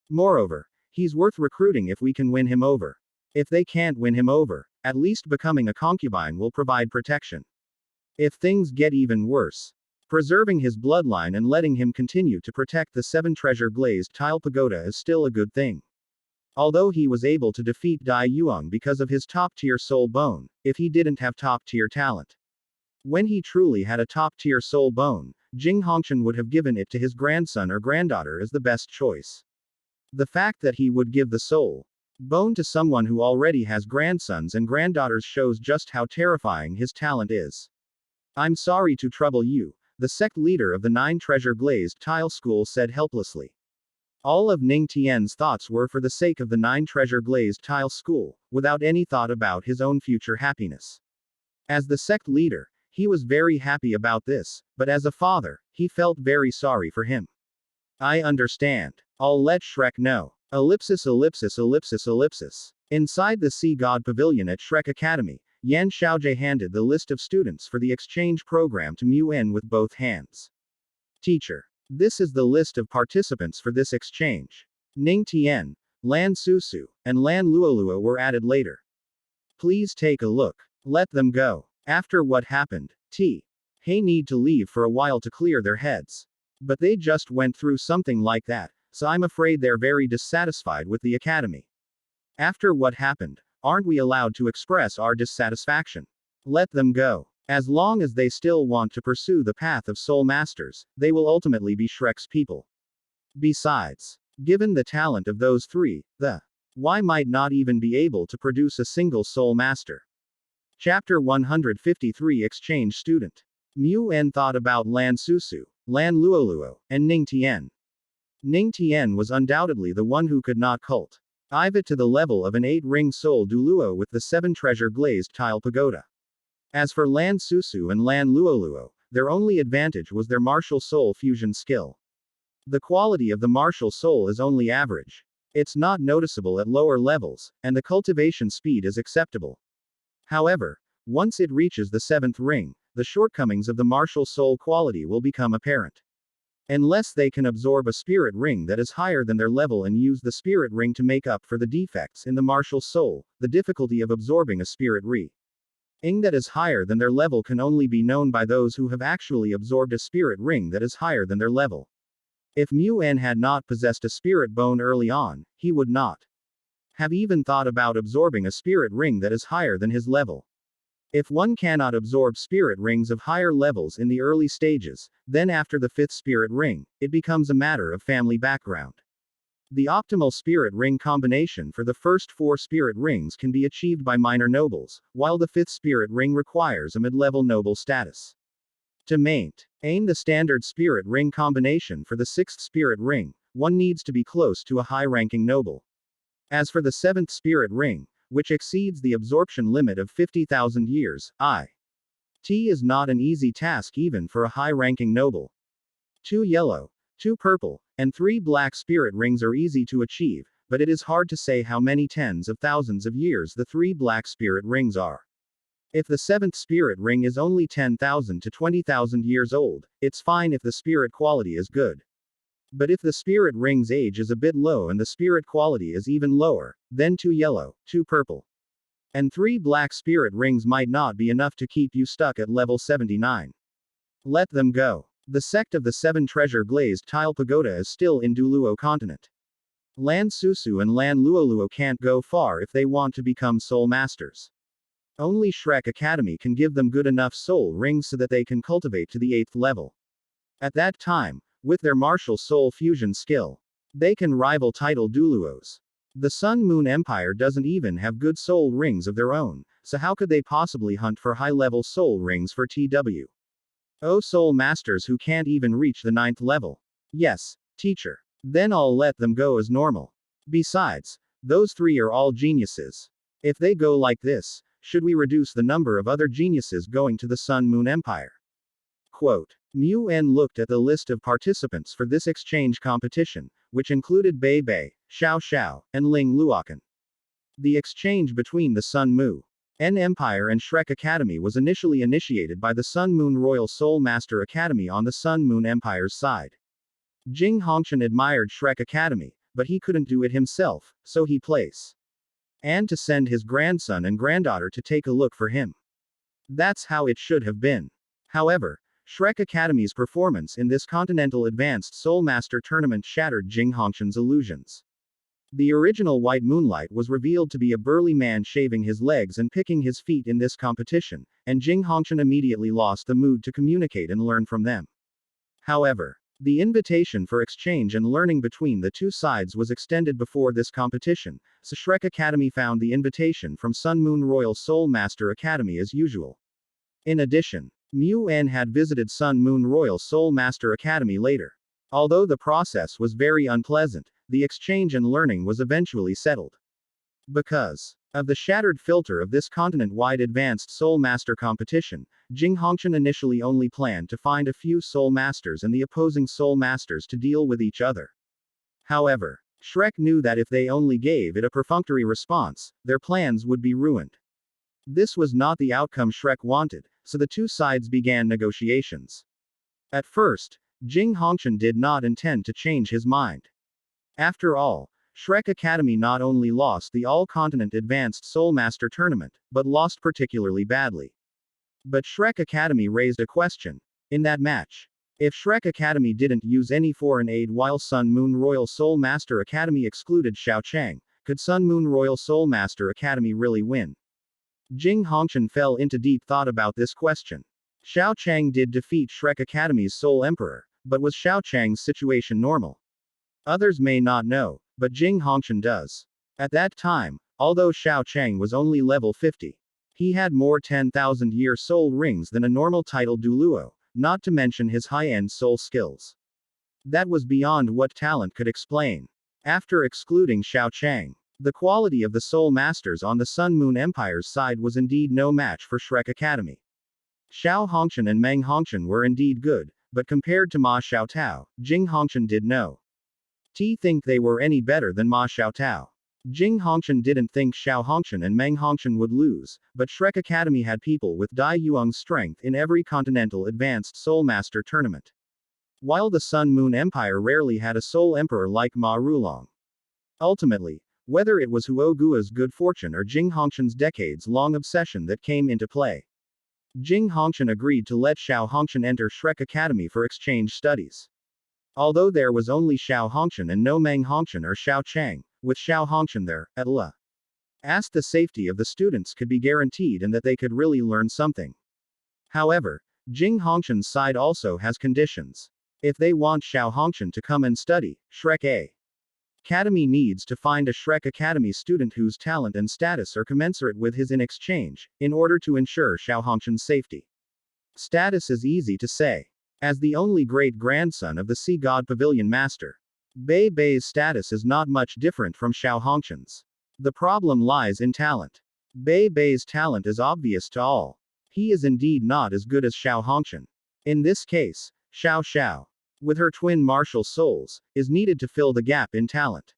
Moreover, he's worth recruiting if we can win him over. If they can't win him over, at least becoming a concubine will provide protection. If things get even worse, preserving his bloodline and letting him continue to protect the 7 treasure glazed tile pagoda is still a good thing. Although he was able to defeat Dai Yuang because of his top-tier soul bone, if he didn't have top-tier talent. When he truly had a top-tier soul bone, Jing Hongqian would have given it to his grandson or granddaughter as the best choice. The fact that he would give the soul bone to someone who already has grandsons and granddaughters shows just how terrifying his talent is. I'm sorry to trouble you, the sect leader of the 9 treasure glazed tile school said helplessly. All of Ning Tian's thoughts were for the sake of the 9 treasure glazed tile school, without any thought about his own future happiness. As the sect leader, he was very happy about this, but as a father, he felt very sorry for him. I understand. I'll let Shrek know. Ellipsis ellipsis ellipsis ellipsis. Inside the Sea God Pavilion at Shrek Academy, Yan Xiaojie handed the list of students for the exchange program to Mu En with both hands. Teacher. This is the list of participants for this exchange. Ning Tian, Lan Susu, and Lan Luolua were added later. Please take a look. Let them go. After what happened, He need to leave for a while to clear their heads. But they just went through something like that, so I'm afraid they're very dissatisfied with the academy. After what happened, aren't we allowed to express our dissatisfaction? Let them go. As long as they still want to pursue the path of soul masters, they will ultimately be Shrek's people. Besides, given the talent of those three, the why might not even be able to produce a single soul master. Chapter 153 Exchange Student. Mu En thought about Lan Susu, Lan Luoluo, and Ning Tian. Ning Tian was undoubtedly the one who could not cult it to the level of an 8-ring soul Douluo with the 7-treasure glazed tile pagoda. As for Lan Susu and Lan Luoluo, their only advantage was their martial soul fusion skill. The quality of the martial soul is only average. It's not noticeable at lower levels, and the cultivation speed is acceptable. However, once it reaches the 7th ring, the shortcomings of the martial soul quality will become apparent. Unless they can absorb a spirit ring that is higher than their level and use the spirit ring to make up for the defects in the martial soul, the difficulty of absorbing a spirit ring that is higher than their level can only be known by those who have actually absorbed a spirit ring that is higher than their level. If Mu En had not possessed a spirit bone early on, he would not have even thought about absorbing a spirit ring that is higher than his level. If one cannot absorb spirit rings of higher levels in the early stages, then after the 5th spirit ring, it becomes a matter of family background. The optimal spirit ring combination for the first 4 spirit rings can be achieved by minor nobles, while the 5th spirit ring requires a mid-level noble status. To maintain the standard spirit ring combination for the 6th spirit ring, one needs to be close to a high-ranking noble. As for the 7th spirit ring, which exceeds the absorption limit of 50,000 years, it is not an easy task even for a high-ranking noble. 2 yellow, 2 purple, and 3 black spirit rings are easy to achieve, but it is hard to say how many tens of thousands of years the 3 black spirit rings are. If the 7th spirit ring is only 10,000 to 20,000 years old, it's fine if the spirit quality is good. But if the spirit ring's age is a bit low and the spirit quality is even lower, then 2 yellow, 2 purple, and 3 black spirit rings might not be enough to keep you stuck at level 79. Let them go. The sect of the 7-treasure glazed tile pagoda is still in Douluo continent. Lan Susu and Lan Luoluo can't go far if they want to become soul masters. Only Shrek Academy can give them good enough soul rings so that they can cultivate to the 8th level. At that time, with their martial soul fusion skill, they can rival title Douluos. The Sun Moon Empire doesn't even have good soul rings of their own, so how could they possibly hunt for high-level soul rings for TW? Oh, soul masters who can't even reach the 9th level. Yes, teacher. Then I'll let them go as normal. Besides, those 3 are all geniuses. If they go like this, should we reduce the number of other geniuses going to the Sun Moon Empire? Quote. Mu En looked at the list of participants for this exchange competition, which included Bei Bei, Xiao Xiao, and Ling Luokan. The exchange between the Sun Mu En Empire and Shrek Academy was initially initiated by the Sun Moon Royal Soul Master Academy on the Sun Moon Empire's side. Jing Hongqian admired Shrek Academy, but he couldn't do it himself, so he placed and to send his grandson and granddaughter to take a look for him. That's how it should have been. However, Shrek Academy's performance in this Continental Advanced Soul Master Tournament shattered Jing Hongqian's illusions. The original White Moonlight was revealed to be a burly man shaving his legs and picking his feet in this competition, and Jing Hongqian immediately lost the mood to communicate and learn from them. However, the invitation for exchange and learning between the two sides was extended before this competition, so Shrek Academy found the invitation from Sun Moon Royal Soul Master Academy as usual. In addition, Mu En had visited Sun Moon Royal Soul Master Academy later. Although the process was very unpleasant, the exchange and learning was eventually settled. Because of the shattered filter of this continent-wide advanced Soul Master competition, Jing Hongqian initially only planned to find a few Soul Masters and the opposing Soul Masters to deal with each other. However, Shrek knew that if they only gave it a perfunctory response, their plans would be ruined. This was not the outcome Shrek wanted, so the two sides began negotiations. At first, Jing Hongqian did not intend to change his mind. After all, Shrek Academy not only lost the All-Continent Advanced Soul Master Tournament, but lost particularly badly. But Shrek Academy raised a question. In that match, if Shrek Academy didn't use any foreign aid while Sun Moon Royal Soul Master Academy excluded Xiao Chang, Could Sun Moon Royal Soul Master Academy really win? Jing Hongqian fell into deep thought about this question. Xiao Chang did defeat Shrek Academy's Soul Emperor, but was Xiao Chang's situation normal? Others may not know, but Jing Hongqian does. At that time, although Xiao Chang was only level 50, he had more 10,000-year soul rings than a normal titled Douluo, not to mention his high-end soul skills. That was beyond what talent could explain. After excluding Xiao Chang, the quality of the soul masters on the Sun Moon Empire's side was indeed no match for Shrek Academy. Xiao Hongqian and Meng Hongqian were indeed good, but compared to Ma Xiaotao, Jing Hongqian did no. Think they were any better than Ma Xiaotao. Jing Hongqian didn't think Xiao Hongqian and Meng Hongqian would lose, but Shrek Academy had people with Dai Yuang's strength in every continental advanced Soul Master tournament. While the Sun Moon Empire rarely had a Soul Emperor like Ma Rulong. Ultimately, whether it was Huo Guo's good fortune or Jing Hongqian's decades-long obsession that came into play, Jing Hongqian agreed to let Xiao Hongqian enter Shrek Academy for exchange studies. Although there was only Xiao Hongqian and no Meng Hongqian or Xiao Chang, with Xiao Hongqian there, at last the safety of the students could be guaranteed and that they could really learn something. However, Jing Hongqian's side also has conditions. If they want Xiao Hongqian to come and study, Shrek Academy needs to find a Shrek Academy student whose talent and status are commensurate with his in exchange, in order to ensure Xiao Hongqian's safety. Status is easy to say. As the only great-grandson of the Sea God Pavilion Master, Bei Bei's status is not much different from Xiao Hongqian's. The problem lies in talent. Bei Bei's talent is obvious to all. He is indeed not as good as Xiao Hongqian. In this case, Xiao, with her twin martial souls, is needed to fill the gap in talent.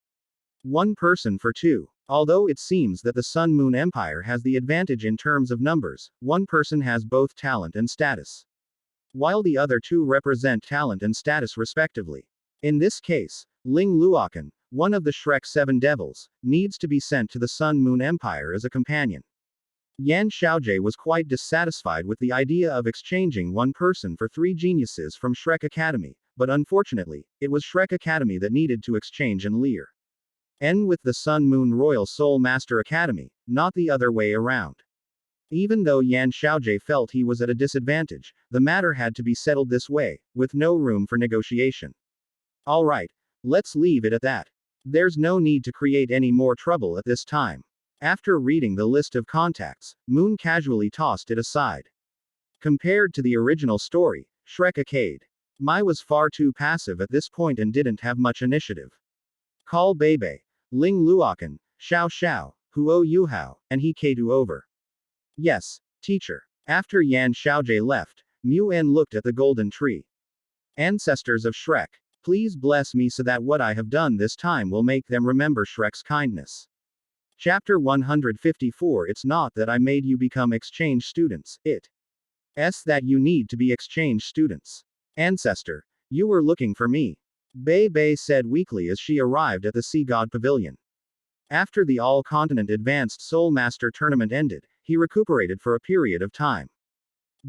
One person for two. Although it seems that the Sun Moon Empire has the advantage in terms of numbers, one person has both talent and status, while the other two represent talent and status respectively. In this case, Ling Luokan, one of the Shrek 7 devils, needs to be sent to the Sun Moon Empire as a companion. Yan Xiaojie was quite dissatisfied with the idea of exchanging one person for 3 geniuses from Shrek Academy, but unfortunately, it was Shrek Academy that needed to exchange and Lear with the Sun Moon Royal Soul Master Academy, not the other way around. Even though Yan Xiaojie felt he was at a disadvantage, the matter had to be settled this way, with no room for negotiation. Alright, let's leave it at that. There's no need to create any more trouble at this time. After reading the list of contacts, Moon casually tossed it aside. Compared to the original story, Shrek Academy was far too passive at this point and didn't have much initiative. Call Bei Bei, Ling Luokan, Xiao, Huo Yuhao, and He Keitu over. Yes, teacher. After Yan Xiaojie left, Mu En looked at the golden tree. Ancestors of Shrek, please bless me so that what I have done this time will make them remember Shrek's kindness. Chapter 154. It's not that I made you become exchange students, it's that you need to be exchange students. Ancestor, you were looking for me. Bei Bei said weakly as she arrived at the Sea God Pavilion. After the all-continent Advanced Soul Master tournament ended, he recuperated for a period of time.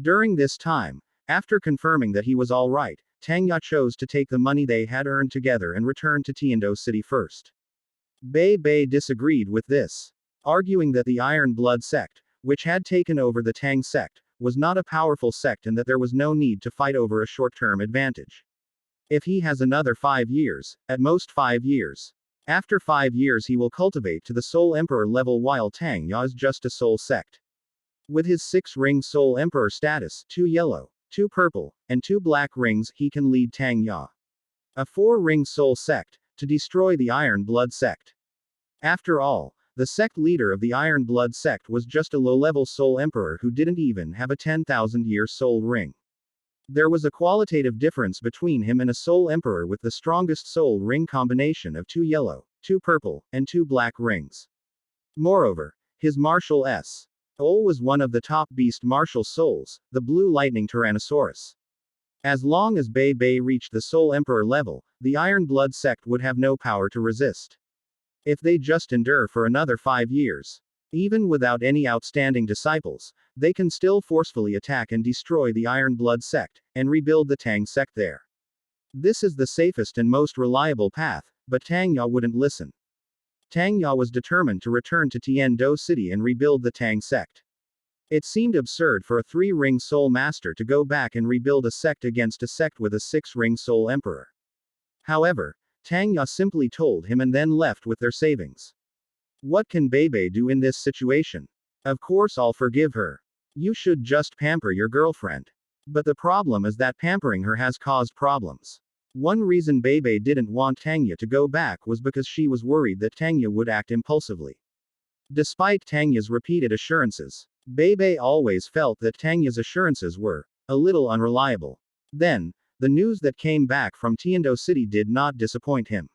During this time, after confirming that he was all right, Tang Ya chose to take the money they had earned together and return to Tiando City first. Bei Bei disagreed with this, arguing that the Iron Blood sect, which had taken over the Tang sect, was not a powerful sect and that there was no need to fight over a short-term advantage. If he has another 5 years, at most 5 years. After 5 years he will cultivate to the Soul Emperor level while Tang Ya is just a soul sect. With his 6-ring Soul Emperor status, 2 yellow, 2 purple, and 2 black rings, he can lead Tang Ya, a 4-ring soul sect, to destroy the Iron Blood sect. After all, the sect leader of the Iron Blood sect was just a low-level Soul Emperor who didn't even have a 10,000-year soul ring. There was a qualitative difference between him and a Soul Emperor with the strongest soul ring combination of 2 yellow, 2 purple, and 2 black rings. Moreover, his martial soul was one of the top beast martial souls, the Blue Lightning Tyrannosaurus. As long as Bei Bei reached the Soul Emperor level, the Iron Blood sect would have no power to resist. If they just endure for another 5 years, even without any outstanding disciples, they can still forcefully attack and destroy the Iron Blood sect, and rebuild the Tang sect there. This is the safest and most reliable path, but Tang Ya wouldn't listen. Tang Ya was determined to return to Tiando City and rebuild the Tang sect. It seemed absurd for a 3-ring soul master to go back and rebuild a sect against a sect with a 6-ring soul emperor. However, Tang Ya simply told him and then left with their savings. What can Bebe do in this situation? Of course I'll forgive her. You should just pamper your girlfriend. But the problem is that pampering her has caused problems. One reason Bebe didn't want Tanya to go back was because she was worried that Tanya would act impulsively. Despite Tanya's repeated assurances, Bebe always felt that Tanya's assurances were a little unreliable. Then, the news that came back from Tiando City did not disappoint him.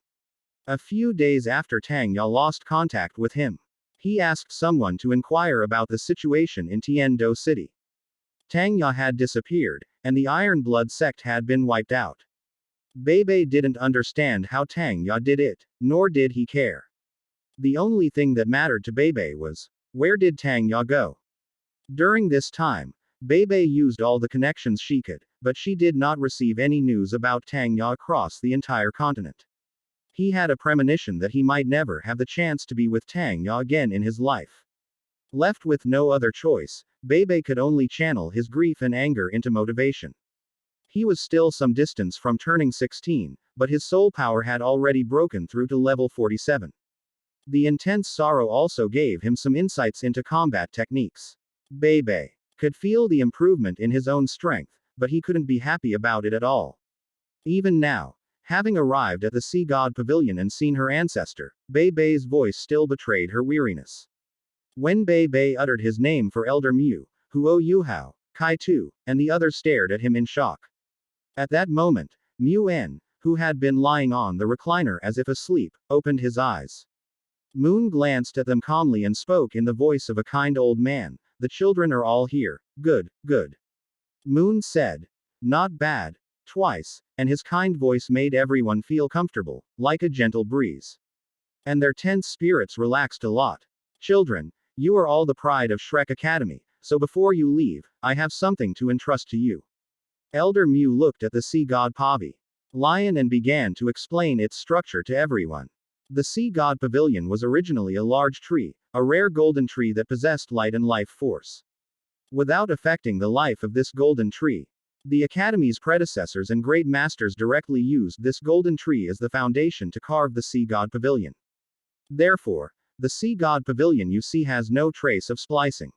A few days after Tang Ya lost contact with him, he asked someone to inquire about the situation in Tiando City. Tang Ya had disappeared, and the Iron Blood sect had been wiped out. Bebe didn't understand how Tang Ya did it, nor did he care. The only thing that mattered to Bebe was, where did Tang Ya go? During this time, Bebe used all the connections she could, but she did not receive any news about Tang Ya across the entire continent. He had a premonition that he might never have the chance to be with Tang Ya again in his life. Left with no other choice, Bebe could only channel his grief and anger into motivation. He was still some distance from turning 16, but his soul power had already broken through to level 47. The intense sorrow also gave him some insights into combat techniques. Bebe could feel the improvement in his own strength, but he couldn't be happy about it at all. Even now, having arrived at the Sea God Pavilion and seen her ancestor, Bebe's voice still betrayed her weariness. When Bebe uttered his name for Elder Mu, Huo Yuhao, Kai Tu, and the others stared at him in shock. At that moment, Mu En, who had been lying on the recliner as if asleep, opened his eyes. Moon glanced at them calmly and spoke in the voice of a kind old man, "The children are all here. Good, good." Moon said, "Not bad," twice, and his kind voice made everyone feel comfortable, like a gentle breeze. And their tense spirits relaxed a lot. "Children, you are all the pride of Shrek Academy, so before you leave, I have something to entrust to you." Elder Mu looked at the sea god Pavi Lion and began to explain its structure to everyone. The Sea God Pavilion was originally a large tree, a rare golden tree that possessed light and life force. Without affecting the life of this golden tree, the Academy's predecessors and great masters directly used this golden tree as the foundation to carve the Sea God Pavilion. Therefore, the Sea God Pavilion you see has no trace of splicing.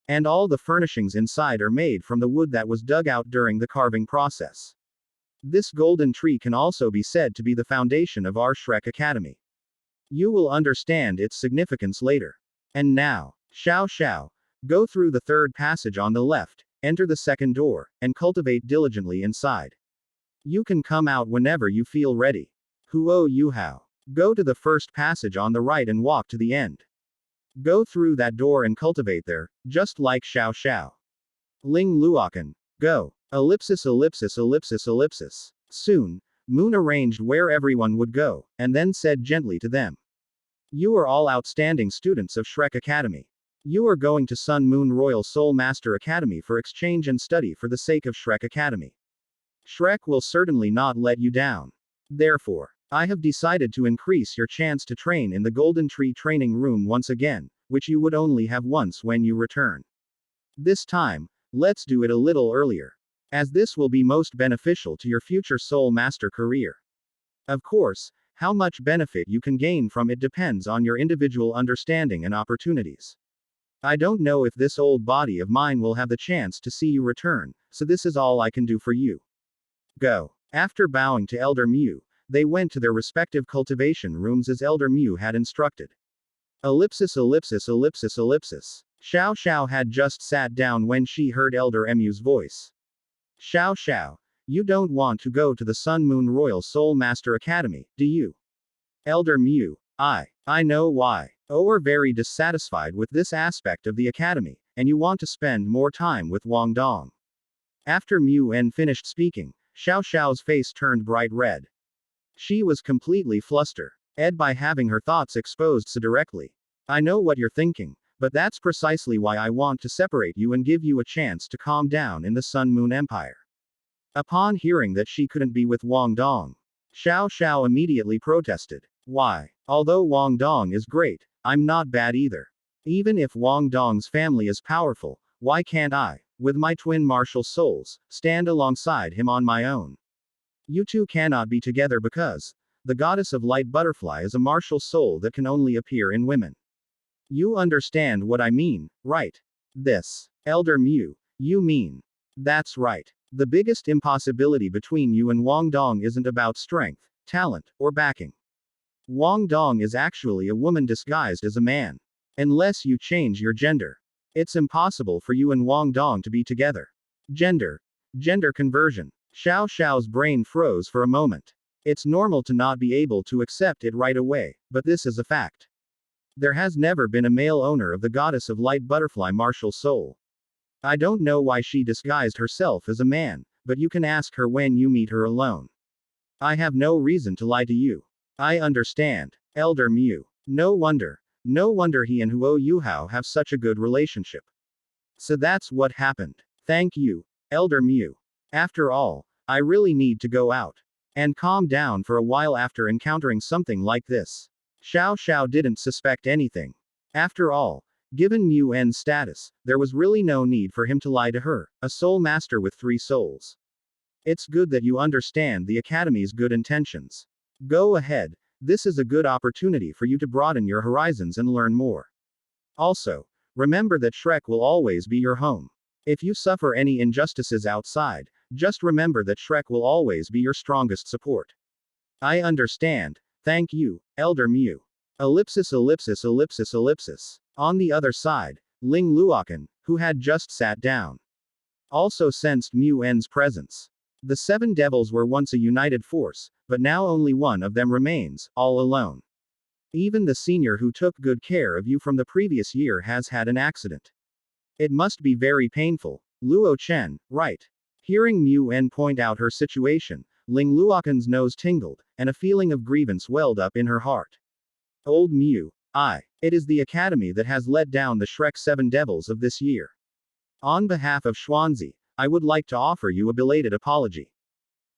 And all the furnishings inside are made from the wood that was dug out during the carving process. This golden tree can also be said to be the foundation of our Shrek Academy. You will understand its significance later. And now, Xiao Xiao, go through the third passage on the left, enter the second door, and cultivate diligently inside. You can come out whenever you feel ready. Huo Yuhao, go to the first passage on the right and walk to the end. Go through that door and cultivate there, just like Xiao Xiao. Ling Luokan, go. Ellipsis ellipsis ellipsis ellipsis. Soon, Moon arranged where everyone would go, and then said gently to them. You are all outstanding students of Shrek Academy. You are going to Sun Moon Royal Soul Master Academy for exchange and study for the sake of Shrek Academy. Shrek will certainly not let you down. Therefore, I have decided to increase your chance to train in the Golden Tree training room once again, which you would only have once when you return. This time, let's do it a little earlier, as this will be most beneficial to your future Soul Master career. Of course, how much benefit you can gain from it depends on your individual understanding and opportunities. I don't know if this old body of mine will have the chance to see you return, so this is all I can do for you. Go. After bowing to Elder Mu, they went to their respective cultivation rooms as Elder Mu had instructed. Ellipsis ellipsis ellipsis ellipsis. Xiao Xiao had just sat down when she heard Elder Mu's voice. Xiao Xiao, you don't want to go to the Sun Moon Royal Soul Master Academy, do you? Elder Mu, I know why. You are very dissatisfied with this aspect of the academy, and you want to spend more time with Wang Dong. After Mu En finished speaking, Xiao Xiao's face turned bright red. She was completely flustered by having her thoughts exposed so directly. I know what you're thinking, but that's precisely why I want to separate you and give you a chance to calm down in the Sun Moon Empire. Upon hearing that she couldn't be with Wang Dong, Xiao Xiao immediately protested. Why? Although Wang Dong is great, I'm not bad either. Even if Wang Dong's family is powerful, why can't I, with my twin martial souls, stand alongside him on my own? You two cannot be together because the goddess of light butterfly is a martial soul that can only appear in women. You understand what I mean, right? This. Elder Mu. You mean. That's right. The biggest impossibility between you and Wang Dong isn't about strength, talent, or backing. Wang Dong is actually a woman disguised as a man. Unless you change your gender. It's impossible for you and Wang Dong to be together. Gender. Gender conversion. Xiao Xiao's brain froze for a moment. It's normal to not be able to accept it right away, but this is a fact. There has never been a male owner of the goddess of light butterfly martial soul. I don't know why she disguised herself as a man, but you can ask her when you meet her alone. I have no reason to lie to you. I understand. Elder Mu. No wonder. No wonder he and Huo Yuhao have such a good relationship. So that's what happened. Thank you, Elder Mu. After all, I really need to go out and calm down for a while after encountering something like this. Xiao Xiao didn't suspect anything. After all, given Mu N's status, there was really no need for him to lie to her, a soul master with 3 souls. It's good that you understand the Academy's good intentions. Go ahead, this is a good opportunity for you to broaden your horizons and learn more. Also, remember that Shrek will always be your home. If you suffer any injustices outside, just remember that Shrek will always be your strongest support. I understand, thank you, Elder Mu. Ellipsis ellipsis ellipsis ellipsis. On the other side, Ling Luokan, who had just sat down, also sensed Mu N's presence. The 7 devils were once a united force, but now only one of them remains, all alone. Even the senior who took good care of you from the previous year has had an accident. It must be very painful. Luo Chen, right? Hearing Mu N point out her situation, Ling Luokan's nose tingled, and a feeling of grievance welled up in her heart. Old Mu, it is the Academy that has let down the Shrek 7 devils of this year. On behalf of Xuanzi, I would like to offer you a belated apology.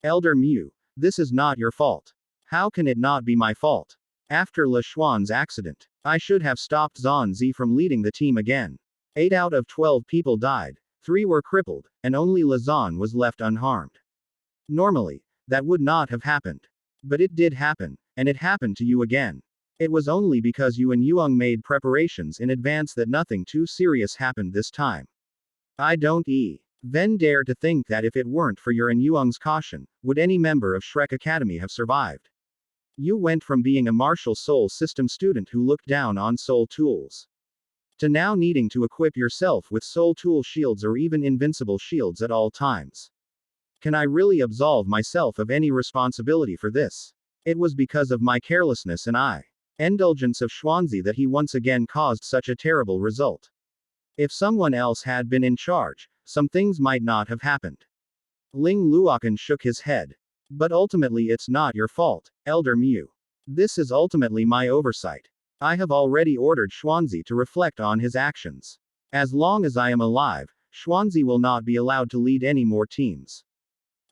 Elder Mu, this is not your fault. How can it not be my fault? After Le Xuan's accident, I should have stopped Zanzi from leading the team again. 8 out of 12 people died, 3 were crippled, and only Le Zan was left unharmed. Normally, that would not have happened. But it did happen, and it happened to you again. It was only because you and Yuang made preparations in advance that nothing too serious happened this time. I don't even dare to think that if it weren't for your and Yuang's caution, would any member of Shrek Academy have survived. You went from being a martial soul system student who looked down on soul tools, to now needing to equip yourself with soul tool shields or even invincible shields at all times. Can I really absolve myself of any responsibility for this? It was because of my carelessness and indulgence of Xuanzi that he once again caused such a terrible result. If someone else had been in charge, some things might not have happened. Ling Luokan shook his head. But ultimately it's not your fault, Elder Mu. This is ultimately my oversight. I have already ordered Xuanzi to reflect on his actions. As long as I am alive, Xuanzi will not be allowed to lead any more teams.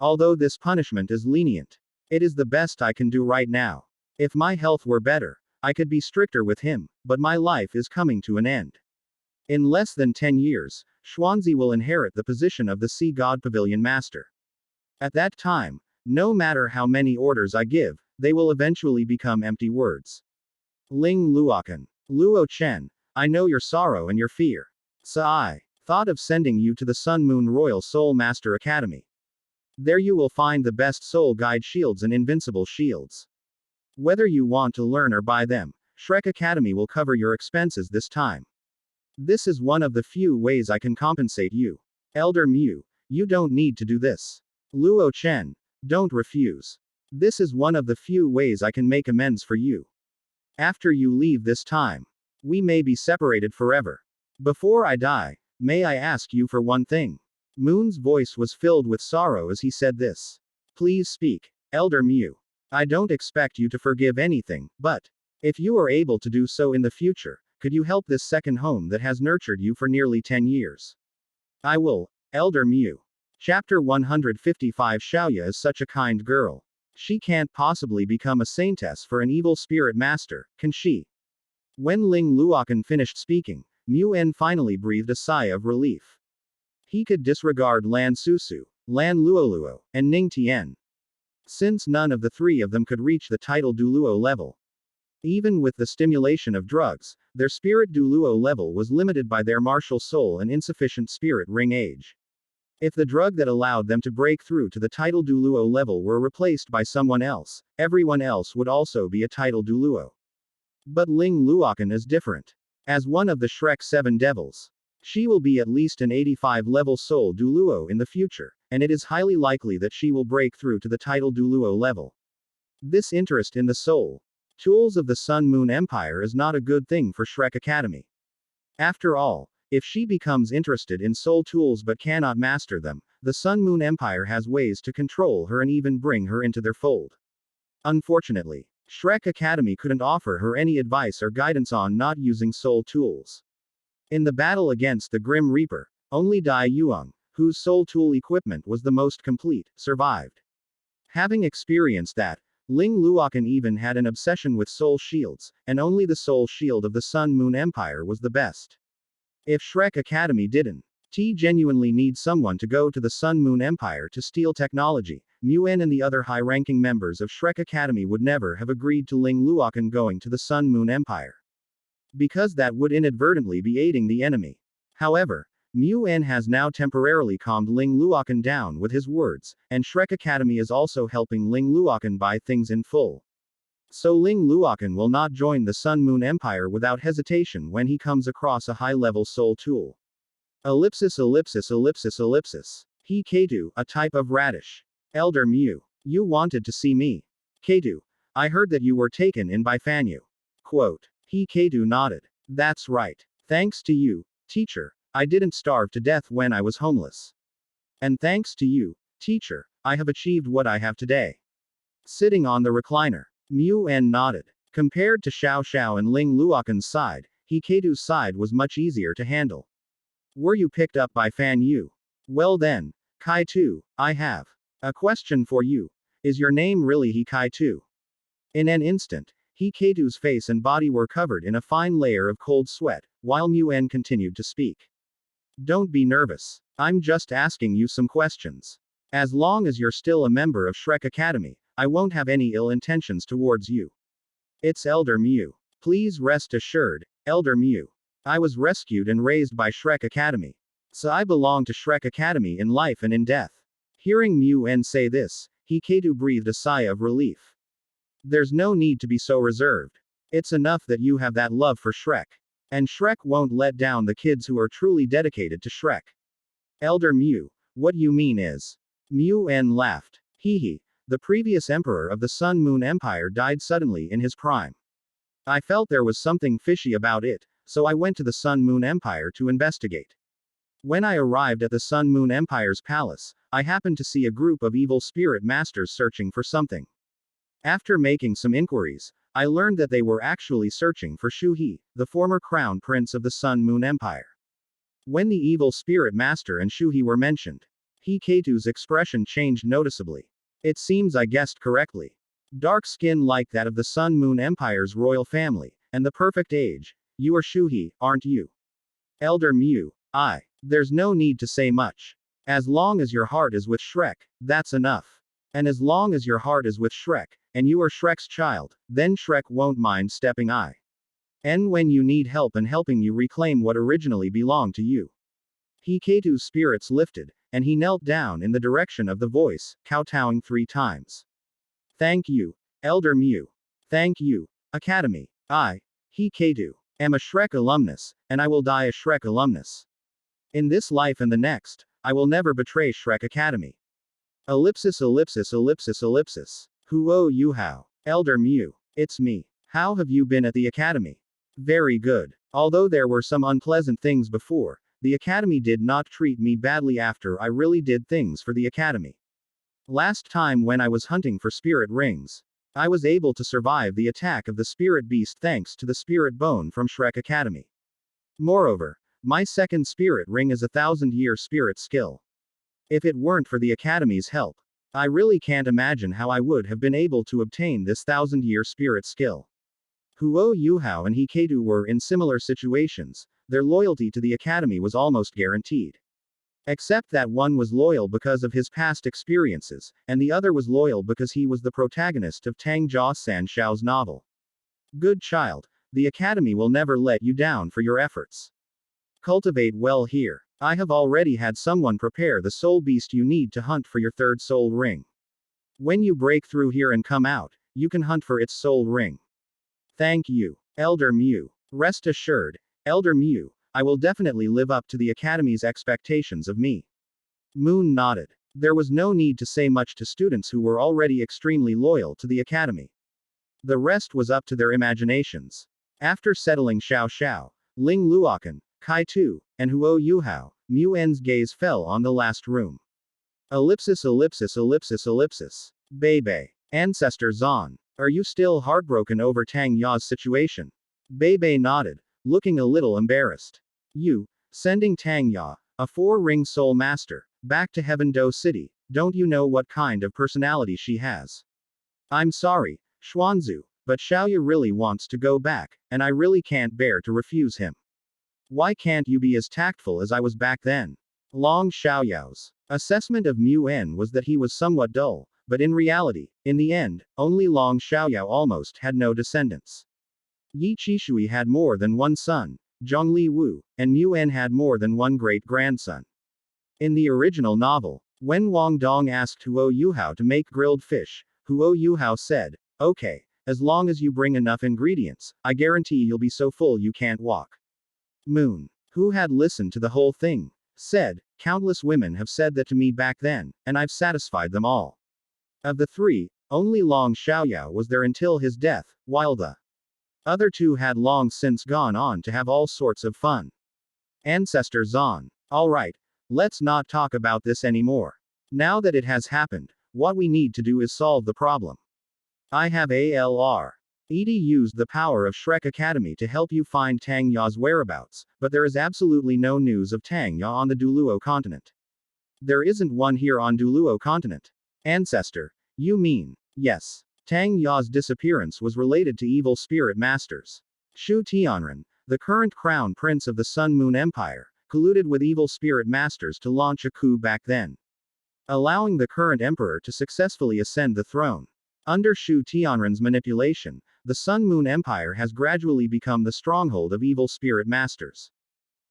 Although this punishment is lenient, it is the best I can do right now. If my health were better, I could be stricter with him, but my life is coming to an end. In less than 10 years, Xuanzi will inherit the position of the Sea God Pavilion Master. At that time, no matter how many orders I give, they will eventually become empty words. Ling Luokan. Luo Chen, I know your sorrow and your fear. So I thought of sending you to the Sun Moon Royal Soul Master Academy. There you will find the best soul guide shields and invincible shields. Whether you want to learn or buy them, Shrek Academy will cover your expenses this time. This is one of the few ways I can compensate you. Elder Mu, you don't need to do this. Luo Chen, don't refuse. This is one of the few ways I can make amends for you. After you leave this time, we may be separated forever. Before I die, may I ask you for one thing? Moon's voice was filled with sorrow as he said this. Please speak, Elder Mu. I don't expect you to forgive anything, but if you are able to do so in the future, could you help this second home that has nurtured you for nearly 10 years? I will, Elder Mu. Chapter 155 Xiaoya is such a kind girl. She can't possibly become a saintess for an evil spirit master, can she? When Ling Luokan finished speaking, Mu En finally breathed a sigh of relief. He could disregard Lan Susu, Lan Luoluo, and Ning Tian, since none of the three of them could reach the title Douluo level. Even with the stimulation of drugs, their spirit Douluo level was limited by their martial soul and insufficient spirit ring age. If the drug that allowed them to break through to the title Douluo level were replaced by someone else, everyone else would also be a title Douluo. But Ling Luokan is different. As one of the Shrek 7 devils, she will be at least an 85 level soul Douluo in the future, and it is highly likely that she will break through to the title Douluo level. This interest in the soul tools of the Sun Moon Empire is not a good thing for Shrek Academy. After all, if she becomes interested in soul tools but cannot master them, the Sun Moon Empire has ways to control her and even bring her into their fold. Unfortunately, Shrek Academy couldn't offer her any advice or guidance on not using soul tools. In the battle against the Grim Reaper, only Dai Yuang, whose soul tool equipment was the most complete, survived. Having experienced that, Ling Luokan even had an obsession with soul shields, and only the soul shield of the Sun Moon Empire was the best. If Shrek Academy didn't genuinely need someone to go to the Sun Moon Empire to steal technology, Mu En and the other high-ranking members of Shrek Academy would never have agreed to Ling Luokan going to the Sun Moon Empire, because that would inadvertently be aiding the enemy. However, Mu En has now temporarily calmed Ling Luokan down with his words, and Shrek Academy is also helping Ling Luokan buy things in full. So Ling Luokan will not join the Sun Moon Empire without hesitation when he comes across a high-level soul tool. Ellipsis ellipsis ellipsis ellipsis. He Ketu, a type of radish. Elder Mu. You wanted to see me. Ketu. I heard that you were taken in by Fanyu. Quote. He Ketu nodded. That's right. Thanks to you, teacher, I didn't starve to death when I was homeless. And thanks to you, teacher, I have achieved what I have today. Sitting on the recliner, Mu En nodded. Compared to Xiao Xiao and Ling Luokan's side, He Ketu's side was much easier to handle. Were you picked up by Fan Yu? Well then, Kai Tu, I have a question for you. Is your name really He Kai Tu? In an instant, He Ketu's face and body were covered in a fine layer of cold sweat, while Mu En continued to speak. Don't be nervous. I'm just asking you some questions. As long as you're still a member of Shrek Academy, I won't have any ill intentions towards you. It's Elder Mu. Please rest assured, Elder Mu. I was rescued and raised by Shrek Academy. So I belong to Shrek Academy in life and in death. Hearing Mu En say this, He Ketu breathed a sigh of relief. There's no need to be so reserved. It's enough that you have that love for Shrek. And Shrek won't let down the kids who are truly dedicated to Shrek. Elder Mu, what you mean is. Mu En laughed. Hee. The previous emperor of the Sun Moon Empire died suddenly in his prime. I felt there was something fishy about it, so I went to the Sun Moon Empire to investigate. When I arrived at the Sun Moon Empire's palace, I happened to see a group of evil spirit masters searching for something. After making some inquiries, I learned that they were actually searching for Shu He, the former crown prince of the Sun Moon Empire. When the evil spirit master and Shu He were mentioned, He Ketu's expression changed noticeably. It seems I guessed correctly. Dark skin like that of the Sun Moon Empire's royal family, and the perfect age. You are Shu He, aren't you? Elder Mu. There's no need to say much. As long as your heart is with Shrek, that's enough. And as long as your heart is with Shrek, and you are Shrek's child, then Shrek won't mind stepping in when you need help and helping you reclaim what originally belonged to you. He Ketu's spirits lifted, and he knelt down in the direction of the voice, kowtowing 3 times. Thank you, Elder Mu. Thank you, Academy. He Ketu, am a Shrek alumnus, and I will die a Shrek alumnus. In this life and the next, I will never betray Shrek Academy. Ellipsis ellipsis ellipsis ellipsis. Huo you how? Elder Mu. It's me. How have you been at the Academy? Very good. Although there were some unpleasant things before, the Academy did not treat me badly after I really did things for the Academy. Last time when I was hunting for spirit rings, I was able to survive the attack of the spirit beast thanks to the spirit bone from Shrek Academy. Moreover, my second spirit ring is a 1000-year spirit skill. If it weren't for the Academy's help, I really can't imagine how I would have been able to obtain this thousand-year spirit skill. Huo Yuhao and Hiketu were in similar situations, their loyalty to the academy was almost guaranteed. Except that one was loyal because of his past experiences, and the other was loyal because he was the protagonist of Tang Jia San Xiao's novel. Good child, the academy will never let you down for your efforts. Cultivate well here. I have already had someone prepare the soul beast you need to hunt for your third soul ring. When you break through here and come out, you can hunt for its soul ring. Thank you, Elder Mu. Rest assured, Elder Mu, I will definitely live up to the Academy's expectations of me. Moon nodded. There was no need to say much to students who were already extremely loyal to the Academy. The rest was up to their imaginations. After settling Xiao Xiao, Ling Luokan, Kai Tu, and Huo Yuhao, Mu En's gaze fell on the last room. Ellipsis ellipsis ellipsis ellipsis. Bei. Ancestor Zan. Are you still heartbroken over Tang Ya's situation? Bei nodded, looking a little embarrassed. You, sending Tang Ya, a four-ring soul master, back to Heaven Do City, don't you know what kind of personality she has? I'm sorry, Xuanzu, but Xiaoya really wants to go back, and I really can't bear to refuse him. Why can't you be as tactful as I was back then? Long Xiaoyao's assessment of Mu En was that he was somewhat dull, but in reality, in the end, only Long Xiaoyao almost had no descendants. Yi Qishui had more than one son, Zhongli Wu, and Mu En had more than one great-grandson. In the original novel, when Wang Dong asked Huo Yuhao to make grilled fish, Huo Yuhao said, "Okay, as long as you bring enough ingredients, I guarantee you'll be so full you can't walk." Moon, who had listened to the whole thing, said, "Countless women have said that to me back then, and I've satisfied them all. Of the three, only Long Xiaoyao was there until his death, while the other two had long since gone on to have all sorts of fun." Ancestor Zan. Alright, let's not talk about this anymore. Now that it has happened, what we need to do is solve the problem. I have ALR. Edie used the power of Shrek Academy to help you find Tang Ya's whereabouts, but there is absolutely no news of Tang Ya on the Douluo continent. There isn't one here on Douluo continent. Ancestor. You mean, yes. Tang Ya's disappearance was related to evil spirit masters. Shu Tianren, the current crown prince of the Sun Moon Empire, colluded with evil spirit masters to launch a coup back then, allowing the current emperor to successfully ascend the throne. Under Shu Tianren's manipulation, the Sun Moon Empire has gradually become the stronghold of evil spirit masters.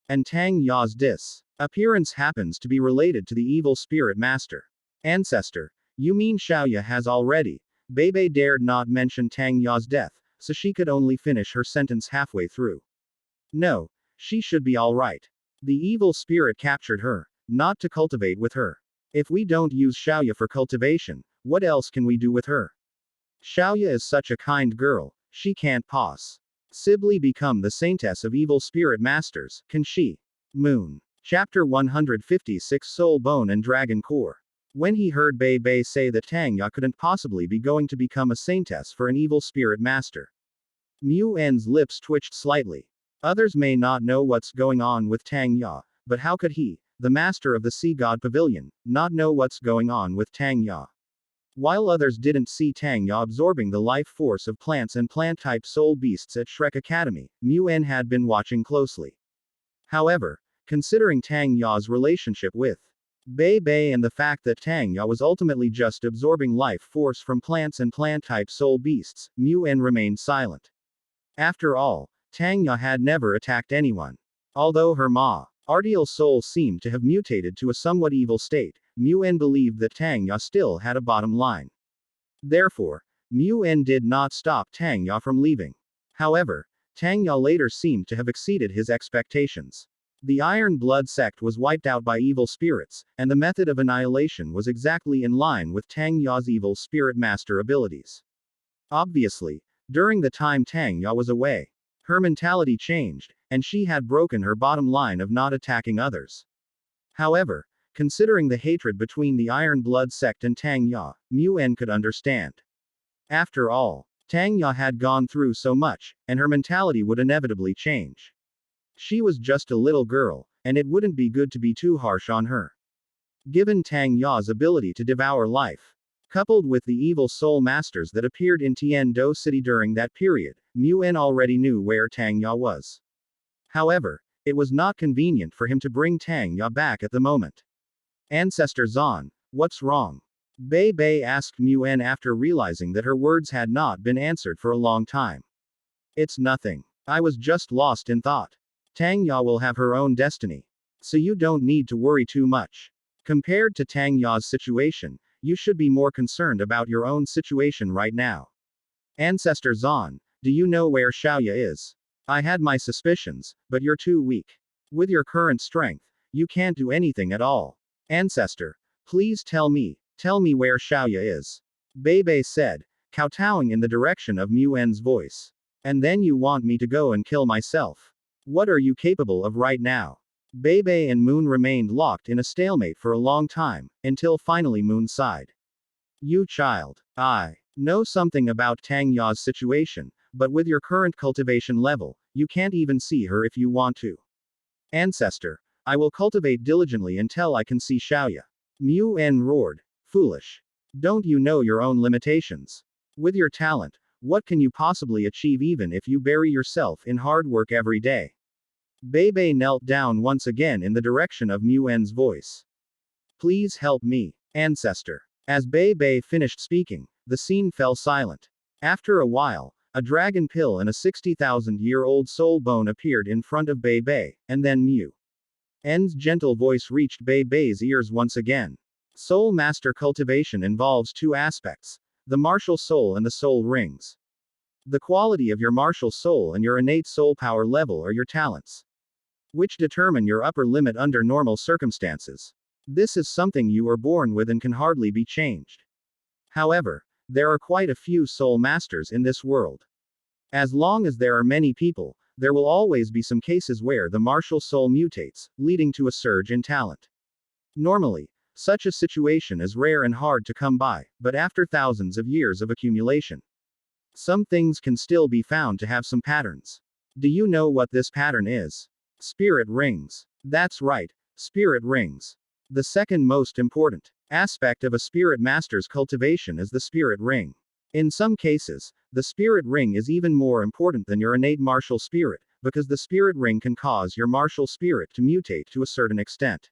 And Tang Ya's disappearance happens to be related to the evil spirit master. Ancestor. You mean Xiaoya has already? Bei dared not mention Tang Ya's death, so she could only finish her sentence halfway through. No, she should be alright. The evil spirit captured her, not to cultivate with her. If we don't use Xiaoya for cultivation, what else can we do with her? Xiaoya is such a kind girl, she can't possibly become the saintess of evil spirit masters, can she? Moon. Chapter 156 Soul Bone and Dragon Core. When he heard Bei say that Tang Ya couldn't possibly be going to become a saintess for an evil spirit master, Mu En's lips twitched slightly. Others may not know what's going on with Tang Ya, but how could he, the master of the Sea God Pavilion, not know what's going on with Tang Ya? While others didn't see Tang Ya absorbing the life force of plants and plant-type soul beasts at Shrek Academy, Mu En had been watching closely. However, considering Tang Ya's relationship with Bei and the fact that Tang Ya was ultimately just absorbing life force from plants and plant-type soul beasts, Mu En remained silent. After all, Tang Ya had never attacked anyone. Although her Artial soul seemed to have mutated to a somewhat evil state, Mu En believed that Tang Ya still had a bottom line. Therefore, Mu En did not stop Tang Ya from leaving. However, Tang Ya later seemed to have exceeded his expectations. The Iron Blood sect was wiped out by evil spirits, and the method of annihilation was exactly in line with Tang Ya's evil spirit master abilities. Obviously, during the time Tang Ya was away, her mentality changed, and she had broken her bottom line of not attacking others. However, considering the hatred between the Iron Blood sect and Tang Ya, Mu En could understand. After all, Tang Ya had gone through so much, and her mentality would inevitably change. She was just a little girl, and it wouldn't be good to be too harsh on her. Given Tang Ya's ability to devour life, coupled with the evil soul masters that appeared in Tiando City during that period, Mu En already knew where Tang Ya was. However, it was not convenient for him to bring Tang Ya back at the moment. Ancestor Zan, what's wrong? Bei Bei asked Mu En after realizing that her words had not been answered for a long time. It's nothing. I was just lost in thought. Tang Ya will have her own destiny. So you don't need to worry too much. Compared to Tang Ya's situation, you should be more concerned about your own situation right now. Ancestor Zan, do you know where Xiaoya is? I had my suspicions, but you're too weak. With your current strength, you can't do anything at all. Ancestor, please tell me where Xiaoya is. Bei Bei said, kowtowing in the direction of Mu En's voice. And then you want me to go and kill myself. What are you capable of right now? Bei Bei and Moon remained locked in a stalemate for a long time, until finally Moon sighed. You child. I know something about Tang Ya's situation, but with your current cultivation level, you can't even see her if you want to. Ancestor, I will cultivate diligently until I can see Xiaoya. Mu En roared. Foolish. Don't you know your own limitations? With your talent, what can you possibly achieve even if you bury yourself in hard work every day? Bei Bei knelt down once again in the direction of Mu En's voice. Please help me, ancestor. As Bei Bei finished speaking, the scene fell silent. After a while, a dragon pill and a 60,000-year-old soul bone appeared in front of Bei Bei, and then Mu En's gentle voice reached Bei Bei's ears once again. Soul master cultivation involves two aspects: the martial soul and the soul rings. The quality of your martial soul and your innate soul power level are your talents, which determine your upper limit under normal circumstances. This is something you are born with and can hardly be changed. However, there are quite a few soul masters in this world. As long as there are many people, there will always be some cases where the martial soul mutates, leading to a surge in talent. Normally, such a situation is rare and hard to come by, but after thousands of years of accumulation, some things can still be found to have some patterns. Do you know what this pattern is? Spirit rings. That's right, spirit rings. The second most important aspect of a spirit master's cultivation is the spirit ring. In some cases, the spirit ring is even more important than your innate martial spirit, because the spirit ring can cause your martial spirit to mutate to a certain extent.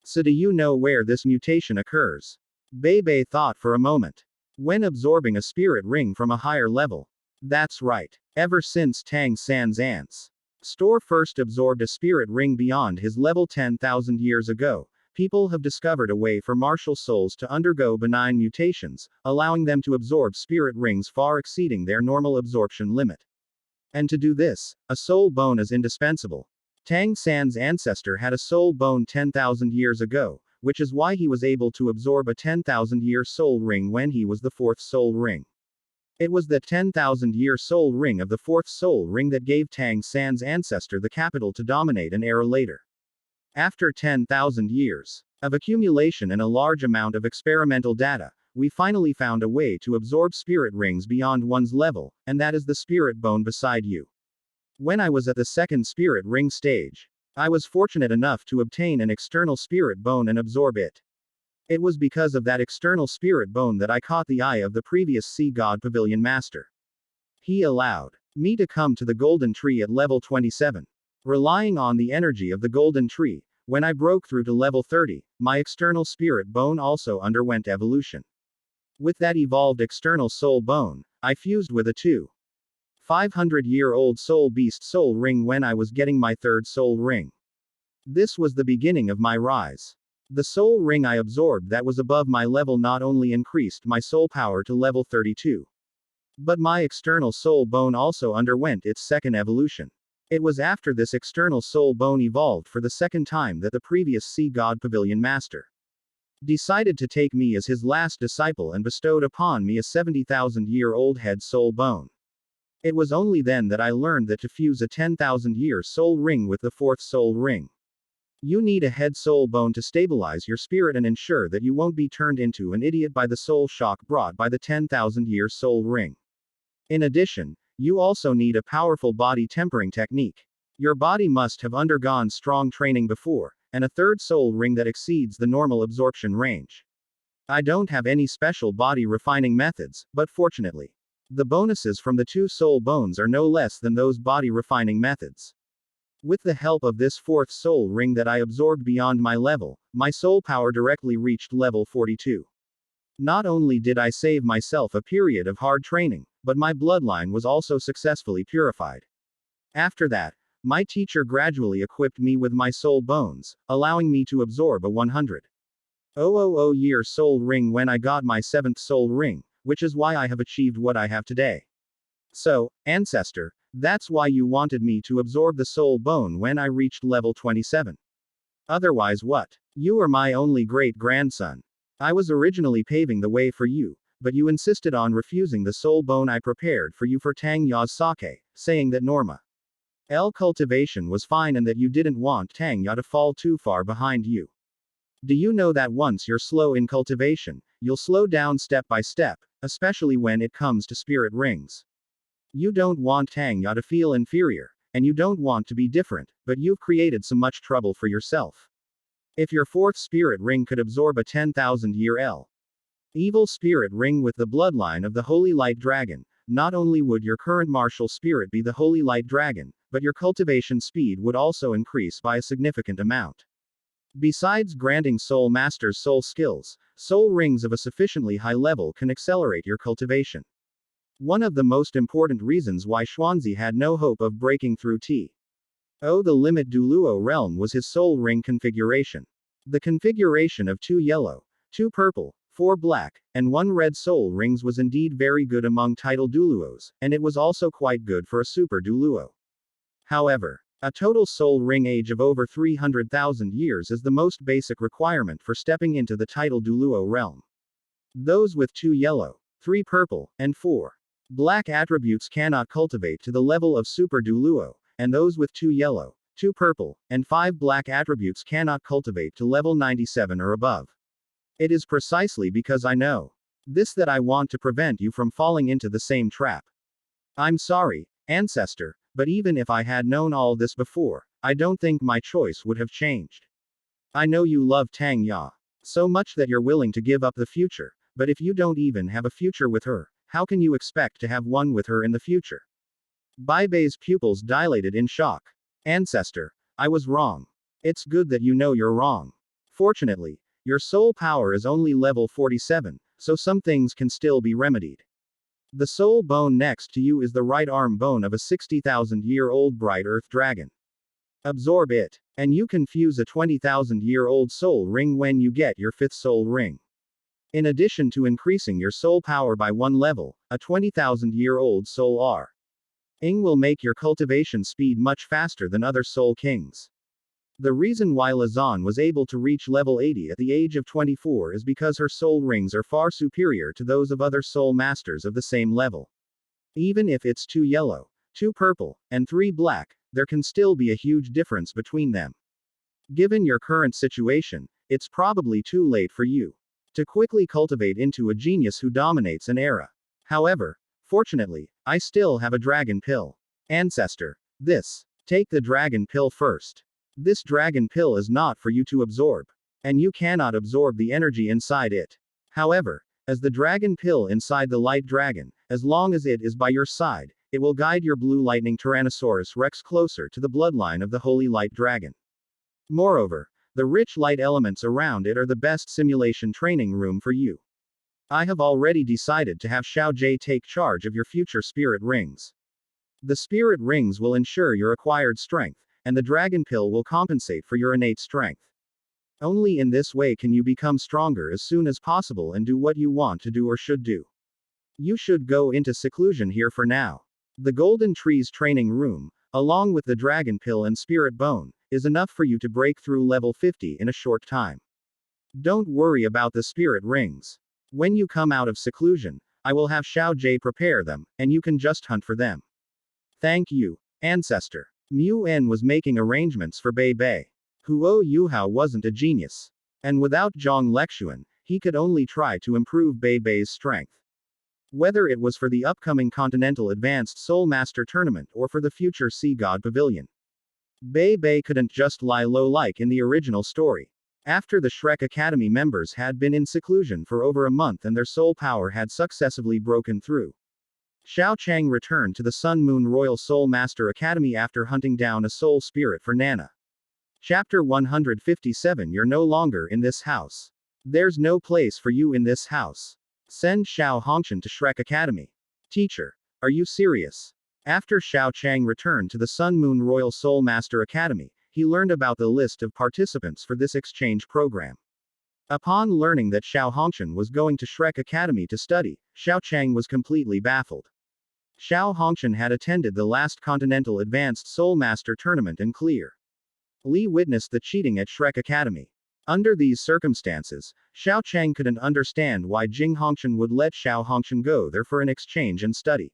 So do you know where this mutation occurs? Bei Bei thought for a moment. When absorbing a spirit ring from a higher level. That's right. Ever since Tang San's ants Store first absorbed a spirit ring beyond his level 10,000 years ago, people have discovered a way for martial souls to undergo benign mutations, allowing them to absorb spirit rings far exceeding their normal absorption limit. And to do this, a soul bone is indispensable. Tang San's ancestor had a soul bone 10,000 years ago, which is why he was able to absorb a 10,000-year soul ring when he was the fourth soul ring. It was the 10,000-year soul ring of the fourth soul ring that gave Tang San's ancestor the capital to dominate an era later. After 10,000 years of accumulation and a large amount of experimental data, we finally found a way to absorb spirit rings beyond one's level, and that is the spirit bone beside you. When I was at the second spirit ring stage, I was fortunate enough to obtain an external spirit bone and absorb it. It was because of that external spirit bone that I caught the eye of the previous Sea God Pavilion Master. He allowed me to come to the Golden Tree at level 27. Relying on the energy of the Golden Tree, when I broke through to level 30, my external spirit bone also underwent evolution. With that evolved external soul bone, I fused with a 500-year-old soul beast soul ring when I was getting my third soul ring. This was the beginning of my rise. The soul ring I absorbed that was above my level not only increased my soul power to level 32, but my external soul bone also underwent its second evolution. It was after this external soul bone evolved for the second time that the previous Sea God Pavilion Master decided to take me as his last disciple and bestowed upon me a 70,000-year-old head soul bone. It was only then that I learned that to fuse a 10,000-year soul ring with the fourth soul ring, you need a head soul bone to stabilize your spirit and ensure that you won't be turned into an idiot by the soul shock brought by the 10,000-year soul ring. In addition, you also need a powerful body tempering technique. Your body must have undergone strong training before, and a third soul ring that exceeds the normal absorption range. I don't have any special body refining methods, but fortunately, the bonuses from the 2 soul bones are no less than those body refining methods. With the help of this 4th soul ring that I absorbed beyond my level, my soul power directly reached level 42. Not only did I save myself a period of hard training, but my bloodline was also successfully purified. After that, my teacher gradually equipped me with my soul bones, allowing me to absorb a 100,000-year soul ring when I got my 7th soul ring, which is why I have achieved what I have today. So, ancestor, that's why you wanted me to absorb the soul bone when I reached level 27. Otherwise what? You are my only great-grandson. I was originally paving the way for you, but you insisted on refusing the soul bone I prepared for you for Tang Ya's sake, saying that Norma L cultivation was fine and that you didn't want Tang Ya to fall too far behind you. Do you know that once you're slow in cultivation, you'll slow down step by step, especially when it comes to spirit rings? You don't want Tang Ya to feel inferior, and you don't want to be different, but you've created so much trouble for yourself. If your 4th spirit ring could absorb a 10,000-year evil spirit ring with the bloodline of the Holy Light Dragon, not only would your current martial spirit be the Holy Light Dragon, but your cultivation speed would also increase by a significant amount. Besides granting Soul Masters soul skills, soul rings of a sufficiently high level can accelerate your cultivation. One of the most important reasons why Xuanzi had no hope of breaking through the limit Douluo realm was his soul ring configuration. The configuration of 2 yellow, 2 purple, 4 black, and 1 red soul rings was indeed very good among title Douluos, and it was also quite good for a super Douluo. However, a total soul ring age of over 300,000 years is the most basic requirement for stepping into the title Douluo realm. Those with 2 yellow, 3 purple, and 4 black attributes cannot cultivate to the level of Super Douluo, and those with 2 yellow, 2 purple, and 5 black attributes cannot cultivate to level 97 or above. It is precisely because I know this that I want to prevent you from falling into the same trap. I'm sorry, ancestor, but even if I had known all this before, I don't think my choice would have changed. I know you love Tang Ya so much that you're willing to give up the future, but if you don't even have a future with her, how can you expect to have one with her in the future? Bai Bei's pupils dilated in shock. Ancestor, I was wrong. It's good that you know you're wrong. Fortunately, your soul power is only level 47, so some things can still be remedied. The soul bone next to you is the right arm bone of a 60,000-year-old bright earth dragon. Absorb it, and you can fuse a 20,000-year-old soul ring when you get your 5th soul ring. In addition to increasing your soul power by 1 level, a 20,000-year-old soul ring will make your cultivation speed much faster than other soul kings. The reason why Lazan was able to reach level 80 at the age of 24 is because her soul rings are far superior to those of other soul masters of the same level. Even if it's 2 yellow, 2 purple, and 3 black, there can still be a huge difference between them. Given your current situation, it's probably too late for you to quickly cultivate into a genius who dominates an era. However, fortunately, I still have a dragon pill. Ancestor, take the dragon pill first. This dragon pill is not for you to absorb. And you cannot absorb the energy inside it. However, as the dragon pill inside the light dragon, as long as it is by your side, it will guide your blue lightning Tyrannosaurus Rex closer to the bloodline of the Holy Light Dragon. Moreover, the rich light elements around it are the best simulation training room for you. I have already decided to have Xiao Jie take charge of your future spirit rings. The spirit rings will ensure your acquired strength, and the dragon pill will compensate for your innate strength. Only in this way can you become stronger as soon as possible and do what you want to do or should do. You should go into seclusion here for now. The Golden Trees training room, along with the dragon pill and spirit bone, is enough for you to break through level 50 in a short time. Don't worry about the spirit rings. When you come out of seclusion, I will have Xiao Jie prepare them, and you can just hunt for them. Thank you, ancestor. Mu En was making arrangements for Bei Bei. Huo Yuhao wasn't a genius. And without Zhang Lexuan, he could only try to improve Bei Bei's strength. Whether it was for the upcoming Continental Advanced Soul Master Tournament or for the future Sea God Pavilion. Bei Bei couldn't just lie low like in the original story. After the Shrek Academy members had been in seclusion for over a month and their soul power had successively broken through, Xiao Chang returned to the Sun Moon Royal Soul Master Academy after hunting down a soul spirit for Nana. Chapter 157. You're no longer in this house. There's no place for you in this house. Send Xiao Hongshan to Shrek Academy. Teacher, are you serious? After Xiao Chang returned to the Sun Moon Royal Soul Master Academy, he learned about the list of participants for this exchange program. Upon learning that Xiao Hongshan was going to Shrek Academy to study, Xiao Chang was completely baffled. Xiao Hongshan had attended the last Continental Advanced Soul Master Tournament and clear. Li witnessed the cheating at Shrek Academy. Under these circumstances, Xiao Chang couldn't understand why Jing Hongshan would let Xiao Hongshan go there for an exchange and study.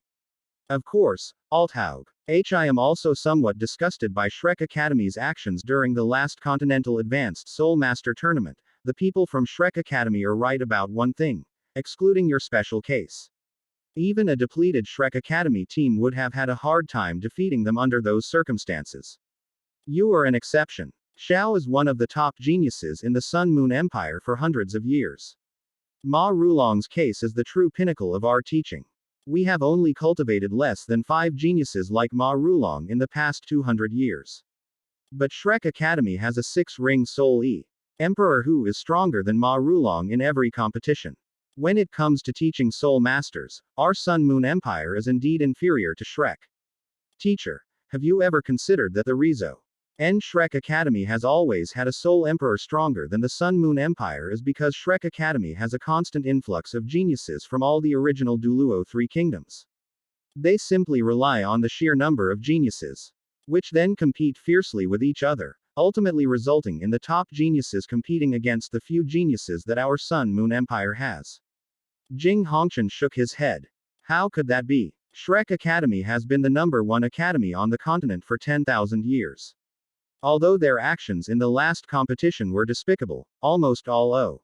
Of course, Althaug. I am also somewhat disgusted by Shrek Academy's actions during the last Continental Advanced Soul Master Tournament. The people from Shrek Academy are right about one thing, excluding your special case. Even a depleted Shrek Academy team would have had a hard time defeating them under those circumstances. You are an exception. Xiao is one of the top geniuses in the Sun Moon Empire for hundreds of years. Ma Rulong's case is the true pinnacle of our teaching. We have only cultivated less than 5 geniuses like Ma Rulong in the past 200 years. But Shrek Academy has a 6-ring Soul E Emperor who is stronger than Ma Rulong in every competition. When it comes to teaching soul masters, our Sun Moon Empire is indeed inferior to Shrek. Teacher, have you ever considered that the Rizzo and Shrek Academy has always had a Soul Emperor stronger than the Sun Moon Empire is because Shrek Academy has a constant influx of geniuses from all the original Douluo 3 kingdoms. They simply rely on the sheer number of geniuses, which then compete fiercely with each other, ultimately resulting in the top geniuses competing against the few geniuses that our Sun Moon Empire has. Jing Hongshan shook his head. How could that be? Shrek Academy has been the #1 academy on the continent for 10,000 years. Although their actions in the last competition were despicable, almost all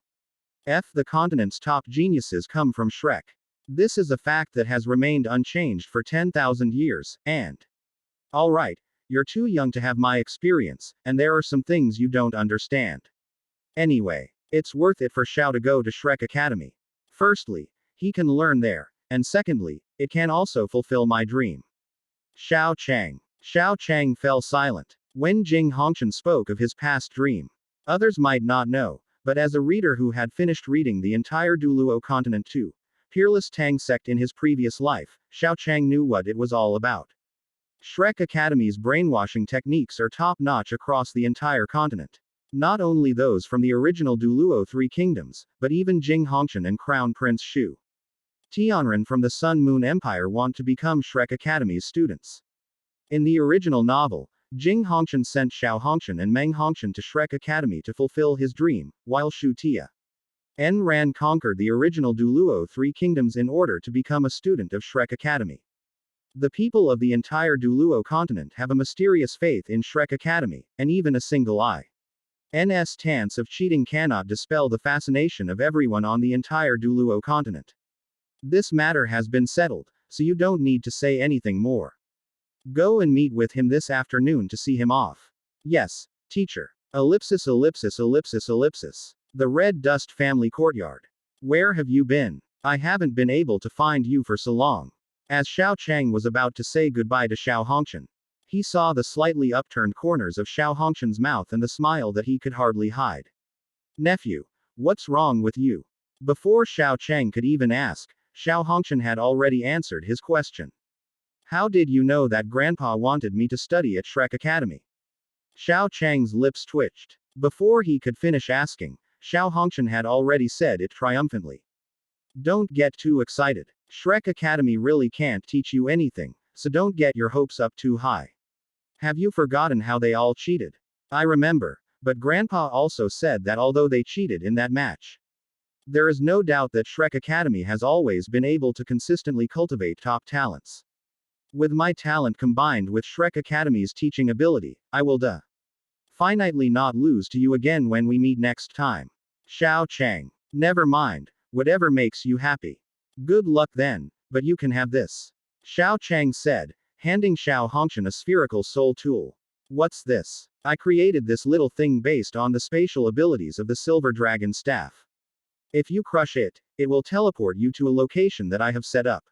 the continent's top geniuses come from Shrek. This is a fact that has remained unchanged for 10,000 years, and alright, you're too young to have my experience, and there are some things you don't understand. Anyway, it's worth it for Xiao to go to Shrek Academy. Firstly, he can learn there, and secondly, it can also fulfill my dream. Xiao Chang fell silent when Jing Hongshan spoke of his past dream. Others might not know, but as a reader who had finished reading the entire Douluo continent to Peerless Tang sect in his previous life, Xiao Chang knew what it was all about. Shrek Academy's brainwashing techniques are top-notch across the entire continent. Not only those from the original Douluo 3 kingdoms, but even Jing Hongshan and Crown Prince Shu Tianren from the Sun Moon Empire want to become Shrek Academy's students. In the original novel, Jing Hongshan sent Xiao Hongshan and Meng Hongshan to Shrek Academy to fulfill his dream, while Shu Tianren conquered the original Douluo 3 kingdoms in order to become a student of Shrek Academy. The people of the entire Douluo continent have a mysterious faith in Shrek Academy, and even a single INS chance of cheating cannot dispel the fascination of everyone on the entire Douluo continent. This matter has been settled, so you don't need to say anything more. Go and meet with him this afternoon to see him off. Yes, teacher. Ellipsis. The Red Dust Family Courtyard. Where have you been? I haven't been able to find you for so long. As Xiao Chang was about to say goodbye to Xiao Hongshan, he saw the slightly upturned corners of Xiao Hongshan's mouth and the smile that he could hardly hide. Nephew, what's wrong with you? Before Xiao Chang could even ask, Xiao Hongshan had already answered his question. How did you know that Grandpa wanted me to study at Shrek Academy? Xiao Chang's lips twitched. Before he could finish asking, Xiao Hongshan had already said it triumphantly. Don't get too excited. Shrek Academy really can't teach you anything, so don't get your hopes up too high. Have you forgotten how they all cheated? I remember, but Grandpa also said that although they cheated in that match, there is no doubt that Shrek Academy has always been able to consistently cultivate top talents. With my talent combined with Shrek Academy's teaching ability, I will finitely not lose to you again when we meet next time. Xiao Chang. Never mind, whatever makes you happy. Good luck then, but you can have this. Xiao Chang said, handing Xiao Hongshan a spherical soul tool. What's this? I created this little thing based on the spatial abilities of the Silver Dragon Staff. If you crush it, it will teleport you to a location that I have set up.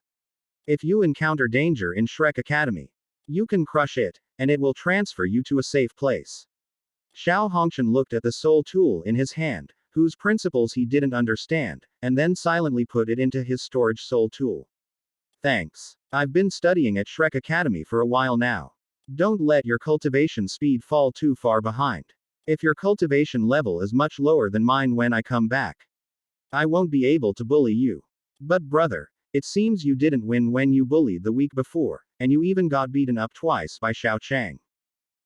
If you encounter danger in Shrek Academy, you can crush it, and it will transfer you to a safe place. Xiao Hongshan looked at the soul tool in his hand, whose principles he didn't understand, and then silently put it into his storage soul tool. Thanks. I've been studying at Shrek Academy for a while now. Don't let your cultivation speed fall too far behind. If your cultivation level is much lower than mine when I come back, I won't be able to bully you. But brother, it seems you didn't win when you bullied the week before, and you even got beaten up twice by Xiao Chang.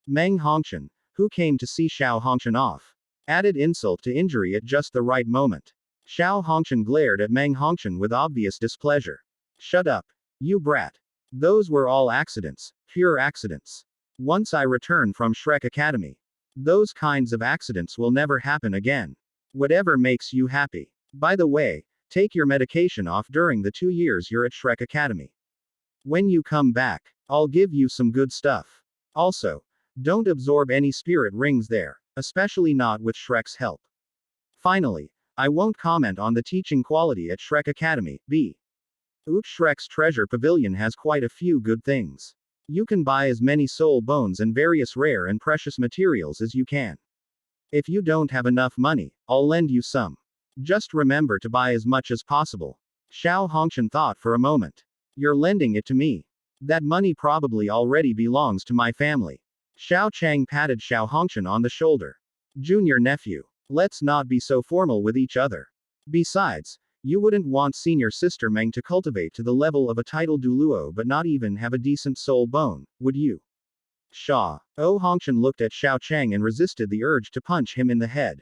Meng Hongshan, who came to see Xiao Hongshan off, added insult to injury at just the right moment. Xiao Hongshan glared at Meng Hongshan with obvious displeasure. Shut up, you brat. Those were all accidents, pure accidents. Once I return from Shrek Academy, those kinds of accidents will never happen again. Whatever makes you happy. By the way, take your medication off during the 2 years you're at Shrek Academy. When you come back, I'll give you some good stuff. Also, don't absorb any spirit rings there, especially not with Shrek's help. Finally, I won't comment on the teaching quality at Shrek Academy. Shrek's treasure pavilion has quite a few good things. You can buy as many soul bones and various rare and precious materials as you can. If you don't have enough money, I'll lend you some. Just remember to buy as much as possible. Xiao Hongshan thought for a moment. You're lending it to me. That money probably already belongs to my family. Xiao Chang patted Xiao Hongshan on the shoulder. Junior nephew, let's not be so formal with each other. Besides, you wouldn't want senior sister Meng to cultivate to the level of a titled Douluo but not even have a decent soul bone, would you? Hongshan looked at Xiao Chang and resisted the urge to punch him in the head.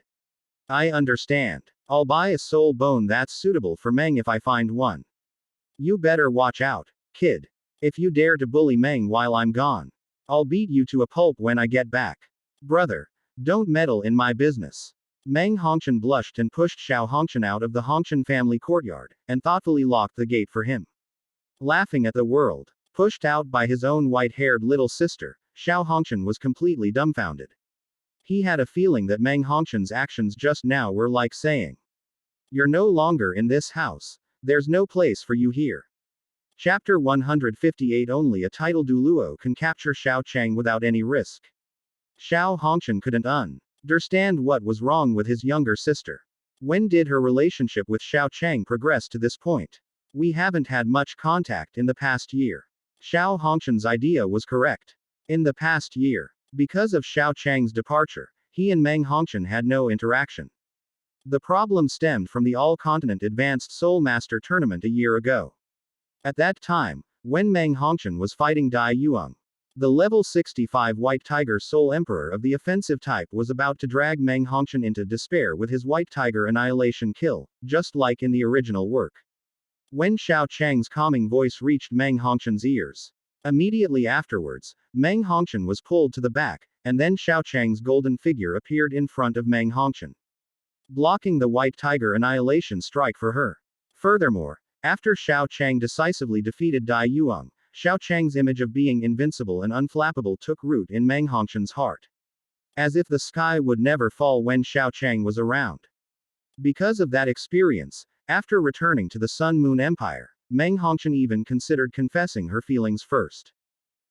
I understand. I'll buy a soul bone that's suitable for Meng if I find one. You better watch out, kid. If you dare to bully Meng while I'm gone, I'll beat you to a pulp when I get back. Brother, don't meddle in my business. Meng Hongshan blushed and pushed Xiao Hongshan out of the Hongshan family courtyard, and thoughtfully locked the gate for him. Laughing at the world, pushed out by his own white-haired little sister, Xiao Hongshan was completely dumbfounded. He had a feeling that Meng Hongshan's actions just now were like saying, "You're no longer in this house. There's no place for you here." Chapter 158. Only a titled Douluo can capture Xiao Chang without any risk. Xiao Hongshan couldn't understand what was wrong with his younger sister. When did her relationship with Xiao Chang progress to this point? We haven't had much contact in the past year. Xiao Hongshan's idea was correct. In the past year, because of Xiao Chang's departure, he and Meng Hongshan had no interaction. The problem stemmed from the All-Continent Advanced Soul Master Tournament a year ago. At that time, when Meng Hongshan was fighting Dai Yuang, the level 65 White Tiger Soul Emperor of the offensive type was about to drag Meng Hongshan into despair with his White Tiger Annihilation kill, just like in the original work. When Xiao Chang's calming voice reached Meng Hongshan's ears, immediately afterwards, Meng Hongshan was pulled to the back, and then Xiao Chang's golden figure appeared in front of Meng Hongshan, blocking the White Tiger Annihilation strike for her. Furthermore, after Xiao Chang decisively defeated Dai Yuang, Xiao Chang's image of being invincible and unflappable took root in Meng Hongshan's heart. As if the sky would never fall when Xiao Chang was around. Because of that experience, after returning to the Sun Moon Empire, Meng Hongshan even considered confessing her feelings first.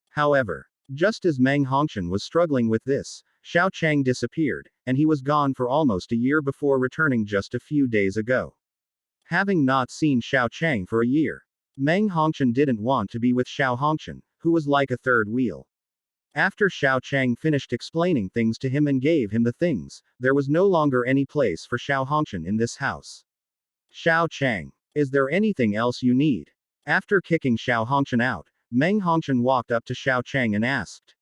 However, just as Meng Hongshan was struggling with this, Xiao Chang disappeared, and he was gone for almost a year before returning just a few days ago. Having not seen Xiao Chang for a year, Meng Hongshan didn't want to be with Xiao Hongshan, who was like a third wheel. After Xiao Chang finished explaining things to him and gave him the things, there was no longer any place for Xiao Hongshan in this house. Xiao Chang, is there anything else you need? After kicking Xiao Hongshan out, Meng Hongshan walked up to Xiao Chang and asked.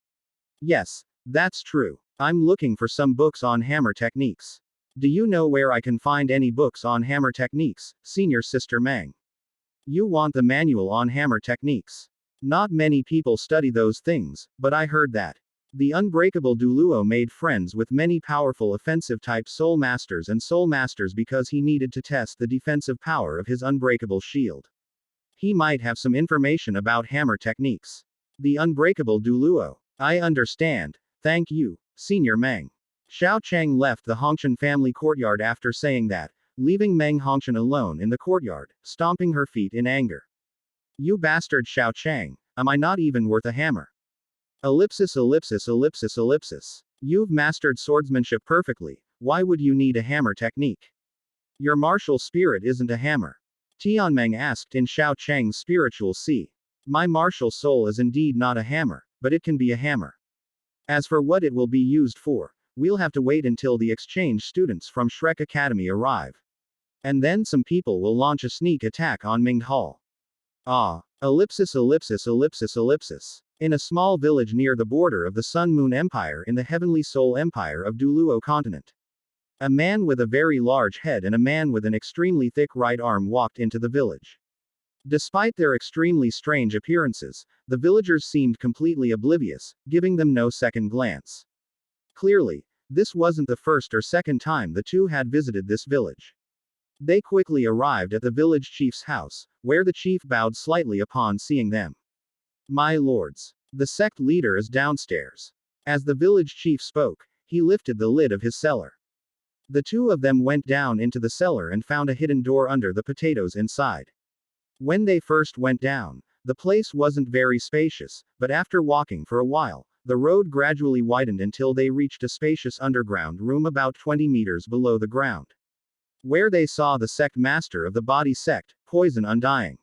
Yes, that's true. I'm looking for some books on hammer techniques. Do you know where I can find any books on hammer techniques, senior sister Meng? You want the manual on hammer techniques. Not many people study those things, but I heard that the unbreakable Douluo made friends with many powerful offensive-type soul masters and soul masters because he needed to test the defensive power of his unbreakable shield. He might have some information about hammer techniques. The unbreakable Douluo. I understand. Thank you, Senior Meng. Xiao Chang left the Hongshan family courtyard after saying that, leaving Meng Hongshan alone in the courtyard, stomping her feet in anger. You bastard Xiao Chang, am I not even worth a hammer? Ellipsis ellipsis ellipsis ellipsis. You've mastered swordsmanship perfectly, why would you need a hammer technique? Your martial spirit isn't a hammer. Tianmeng asked in Xiao Chang's spiritual sea. My martial soul is indeed not a hammer, but it can be a hammer. As for what it will be used for, we'll have to wait until the exchange students from Shrek Academy arrive. And then some people will launch a sneak attack on Ming Hall. Ah. Ellipsis ellipsis ellipsis ellipsis. In a small village near the border of the Sun Moon Empire in the Heavenly Soul Empire of Douluo continent. A man with a very large head and a man with an extremely thick right arm walked into the village. Despite their extremely strange appearances, the villagers seemed completely oblivious, giving them no second glance. Clearly, this wasn't the first or second time the two had visited this village. They quickly arrived at the village chief's house, where the chief bowed slightly upon seeing them. My lords, the sect leader is downstairs. As the village chief spoke, he lifted the lid of his cellar. The two of them went down into the cellar and found a hidden door under the potatoes inside. When they first went down, the place wasn't very spacious, but after walking for a while, the road gradually widened until they reached a spacious underground room about 20 meters below the ground. Where they saw the sect master of the body sect, Poison Undying.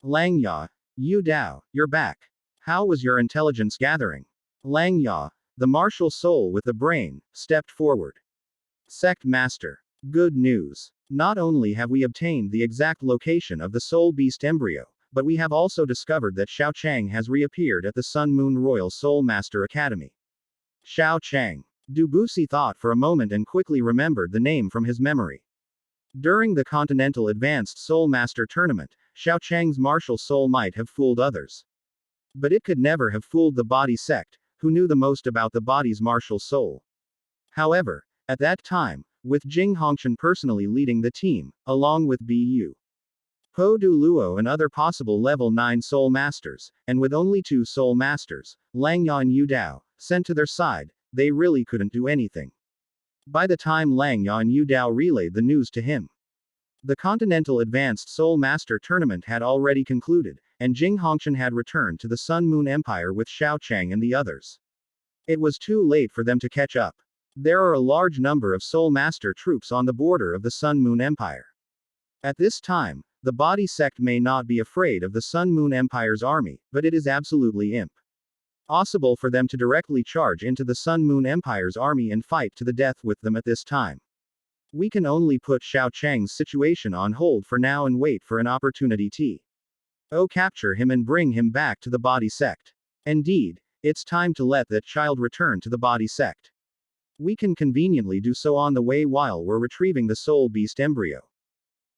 Lang Ya, Yu Dao, you're back. How was your intelligence gathering? Lang Ya, the martial soul with the brain, stepped forward. Sect master. Good news. Not only have we obtained the exact location of the soul beast embryo, but we have also discovered that Xiao Chang has reappeared at the Sun Moon Royal Soul Master Academy. Xiao Chang. Dubusi thought for a moment and quickly remembered the name from his memory. During the Continental Advanced Soul Master Tournament, Xiao Chang's martial soul might have fooled others. But it could never have fooled the body sect, who knew the most about the body's martial soul. However, at that time, with Jing Hongshan personally leading the team, along with Bu Po Douluo and other possible level 9 soul masters, and with only 2 soul masters, Lang Ya and Yu Dao, sent to their side, they really couldn't do anything. By the time Lang Ya and Yu Dao relayed the news to him, the Continental Advanced Soul Master Tournament had already concluded, and Jing Hongshan had returned to the Sun Moon Empire with Xiao Chang and the others. It was too late for them to catch up. There are a large number of Soul Master troops on the border of the Sun Moon Empire. At this time, the body sect may not be afraid of the Sun Moon Empire's army, but it is absolutely impossible for them to directly charge into the Sun Moon Empire's army and fight to the death with them at this time. We can only put Xiao Chang's situation on hold for now and wait for an opportunity to capture him and bring him back to the body sect. Indeed, it's time to let that child return to the body sect. We can conveniently do so on the way while we're retrieving the soul beast embryo.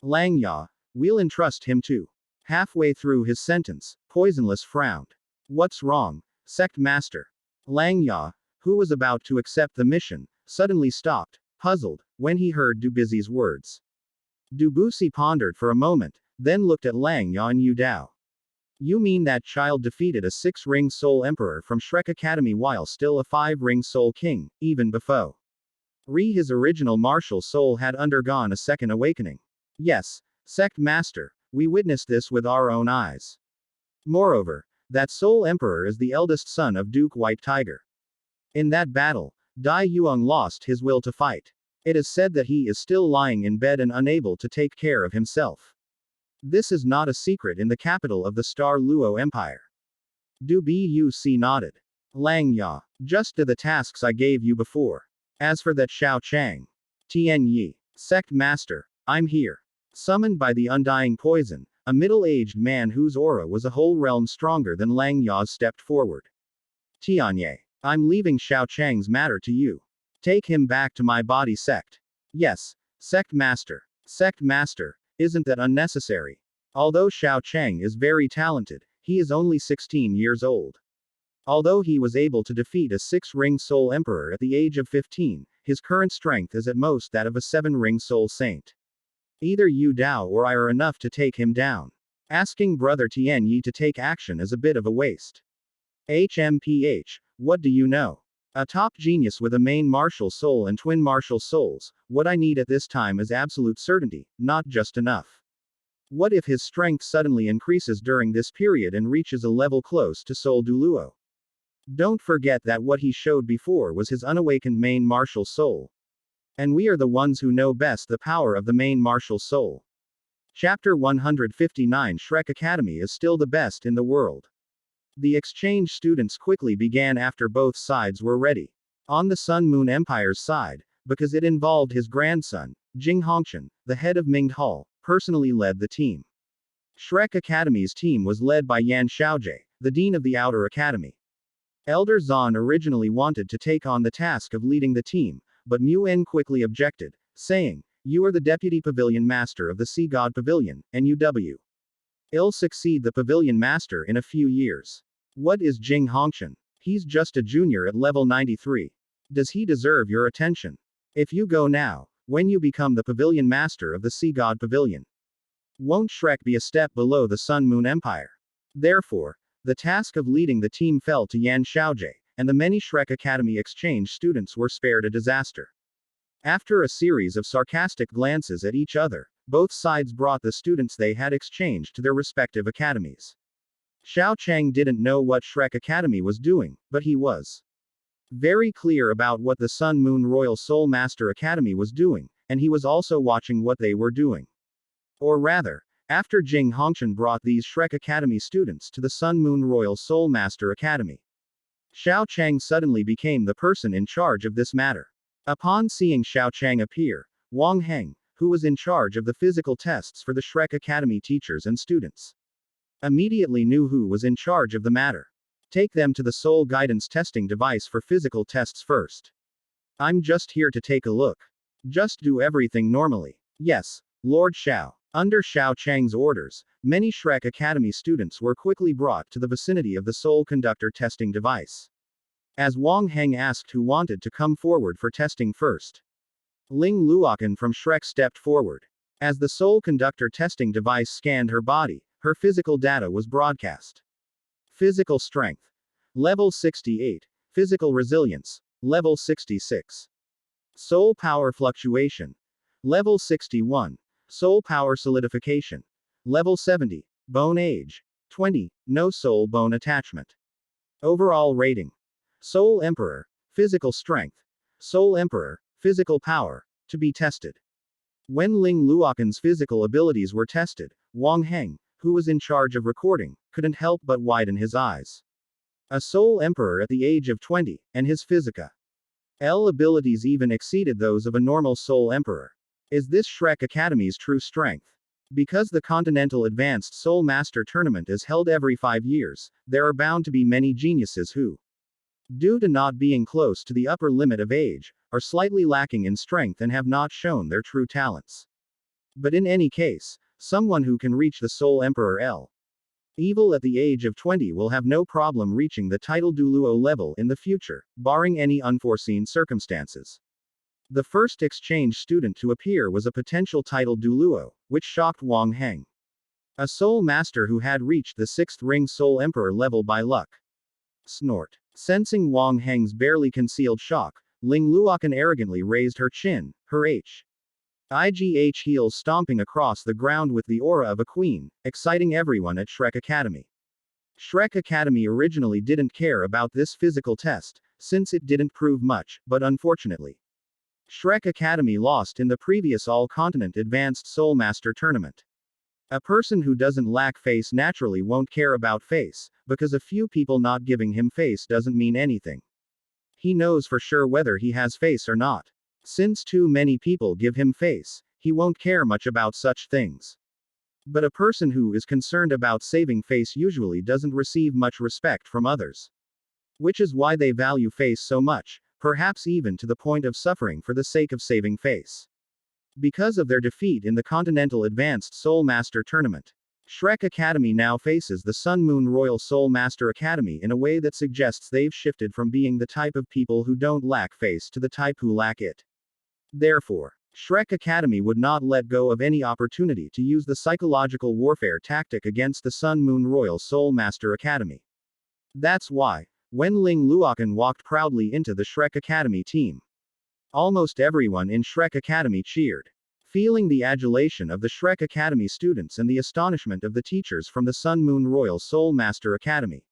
Lang Ya, we'll entrust him to. Halfway through his sentence, Poisonless frowned. What's wrong, sect master? Lang Ya, who was about to accept the mission, suddenly stopped, puzzled, when he heard Dubusi's words. Dubusi pondered for a moment, then looked at Lang Ya and Yu Dao. You mean that child defeated a 6-ring soul emperor from Shrek Academy while still a 5-ring soul king, even before his original martial soul had undergone a second awakening? Yes, sect master, we witnessed this with our own eyes. Moreover, that soul emperor is the eldest son of Duke White Tiger. In that battle, Dai Yuang lost his will to fight. It is said that he is still lying in bed and unable to take care of himself. This is not a secret in the capital of the Star Luo Empire. Du Buc nodded. Lang Ya, just do the tasks I gave you before. As for that Xiao Chang, Tian Yi, sect master, I'm here. Summoned by the undying poison, a middle-aged man whose aura was a whole realm stronger than Lang Ya's stepped forward. Tianye, I'm leaving Xiao Chang's matter to you. Take him back to my body sect. Yes, sect master. Sect master, isn't that unnecessary? Although Xiao Chang is very talented, he is only 16 years old. Although he was able to defeat a 6-ring soul emperor at the age of 15, his current strength is at most that of a 7-ring soul saint. Either Yu Dao or I are enough to take him down. Asking brother Tian Yi to take action is a bit of a waste. HMPH, what do you know? A top genius with a main martial soul and twin martial souls. What I need at this time is absolute certainty, not just enough. What if his strength suddenly increases during this period and reaches a level close to Soul Douluo? Don't forget that what he showed before was his unawakened main martial soul. And we are the ones who know best the power of the main martial soul. Chapter 159 Shrek Academy is still the best in the world. The exchange students quickly began after both sides were ready. On the Sun Moon Empire's side, because it involved his grandson, Jing Hongqian, the head of Mingde Hall, personally led the team. Shrek Academy's team was led by Yan Xiaojie, the dean of the Outer Academy. Elder Zan originally wanted to take on the task of leading the team, but Mu En quickly objected, saying, "You are the deputy pavilion master of the Sea God Pavilion, and you'll succeed the pavilion master in a few years. What is Jing Hongqian? He's just a junior at level 93. Does he deserve your attention? If you go now, when you become the pavilion master of the Sea God Pavilion, won't Shrek be a step below the Sun Moon Empire?" Therefore, the task of leading the team fell to Yan Xiaojie, and the many Shrek Academy exchange students were spared a disaster. After a series of sarcastic glances at each other, both sides brought the students they had exchanged to their respective academies. Xiao Chang didn't know what Shrek Academy was doing, but he was very clear about what the Sun Moon Royal Soul Master Academy was doing, and he was also watching what they were doing. Or rather, after Jing Hongqian brought these Shrek Academy students to the Sun Moon Royal Soul Master Academy, Xiao Chang suddenly became the person in charge of this matter. Upon seeing Xiao Chang appear, Wang Heng, who was in charge of the physical tests for the Shrek Academy teachers and students, immediately knew who was in charge of the matter. Take them to the Soul Guidance testing device for physical tests first. I'm just here to take a look. Just do everything normally. Yes, Lord Xiao. Under Xiao Chang's orders, many Shrek Academy students were quickly brought to the vicinity of the Soul Conductor testing device. As Wang Heng asked who wanted to come forward for testing first, Ling Luokan from Shrek stepped forward. As the Soul Conductor testing device scanned her body, her physical data was broadcast. Physical strength. Level 68. Physical resilience. Level 66. Soul power fluctuation. Level 61. Soul power solidification. Level 70. Bone age. 20. No soul bone attachment. Overall rating. Soul Emperor. Physical strength. Soul Emperor. Physical power. To be tested. When Ling Luokan's physical abilities were tested, Wang Heng, who was in charge of recording, couldn't help but widen his eyes. A Soul Emperor at the age of 20, and his Physica L abilities even exceeded those of a normal Soul Emperor. Is this Shrek Academy's true strength? Because the Continental Advanced Soul Master Tournament is held every 5 years, there are bound to be many geniuses who, due to not being close to the upper limit of age, are slightly lacking in strength and have not shown their true talents. But in any case, someone who can reach the Soul Emperor L Evil at the age of 20 will have no problem reaching the title Douluo level in the future, barring any unforeseen circumstances. The first exchange student to appear was a potential title Douluo, which shocked Wang Heng. A Soul Master who had reached the 6th ring Soul Emperor level by luck. Snort. Sensing Wang Heng's barely concealed shock, Ling Luokan arrogantly raised her chin, her IGH heels stomping across the ground with the aura of a queen, exciting everyone at Shrek Academy. Shrek Academy originally didn't care about this physical test, since it didn't prove much, but unfortunately, Shrek Academy lost in the previous All-Continent Advanced Soul Master Tournament. A person who doesn't lack face naturally won't care about face, because a few people not giving him face doesn't mean anything. He knows for sure whether he has face or not. Since too many people give him face, he won't care much about such things. But a person who is concerned about saving face usually doesn't receive much respect from others. Which is why they value face so much, perhaps even to the point of suffering for the sake of saving face. Because of their defeat in the Continental Advanced Soul Master Tournament, Shrek Academy now faces the Sun Moon Royal Soul Master Academy in a way that suggests they've shifted from being the type of people who don't lack face to the type who lack it. Therefore, Shrek Academy would not let go of any opportunity to use the psychological warfare tactic against the Sun Moon Royal Soul Master Academy. That's why, When Ling Luokan walked proudly into the Shrek Academy team, almost everyone in Shrek Academy cheered. Feeling the adulation of the Shrek Academy students and the astonishment of the teachers from the Sun Moon Royal Soul Master Academy,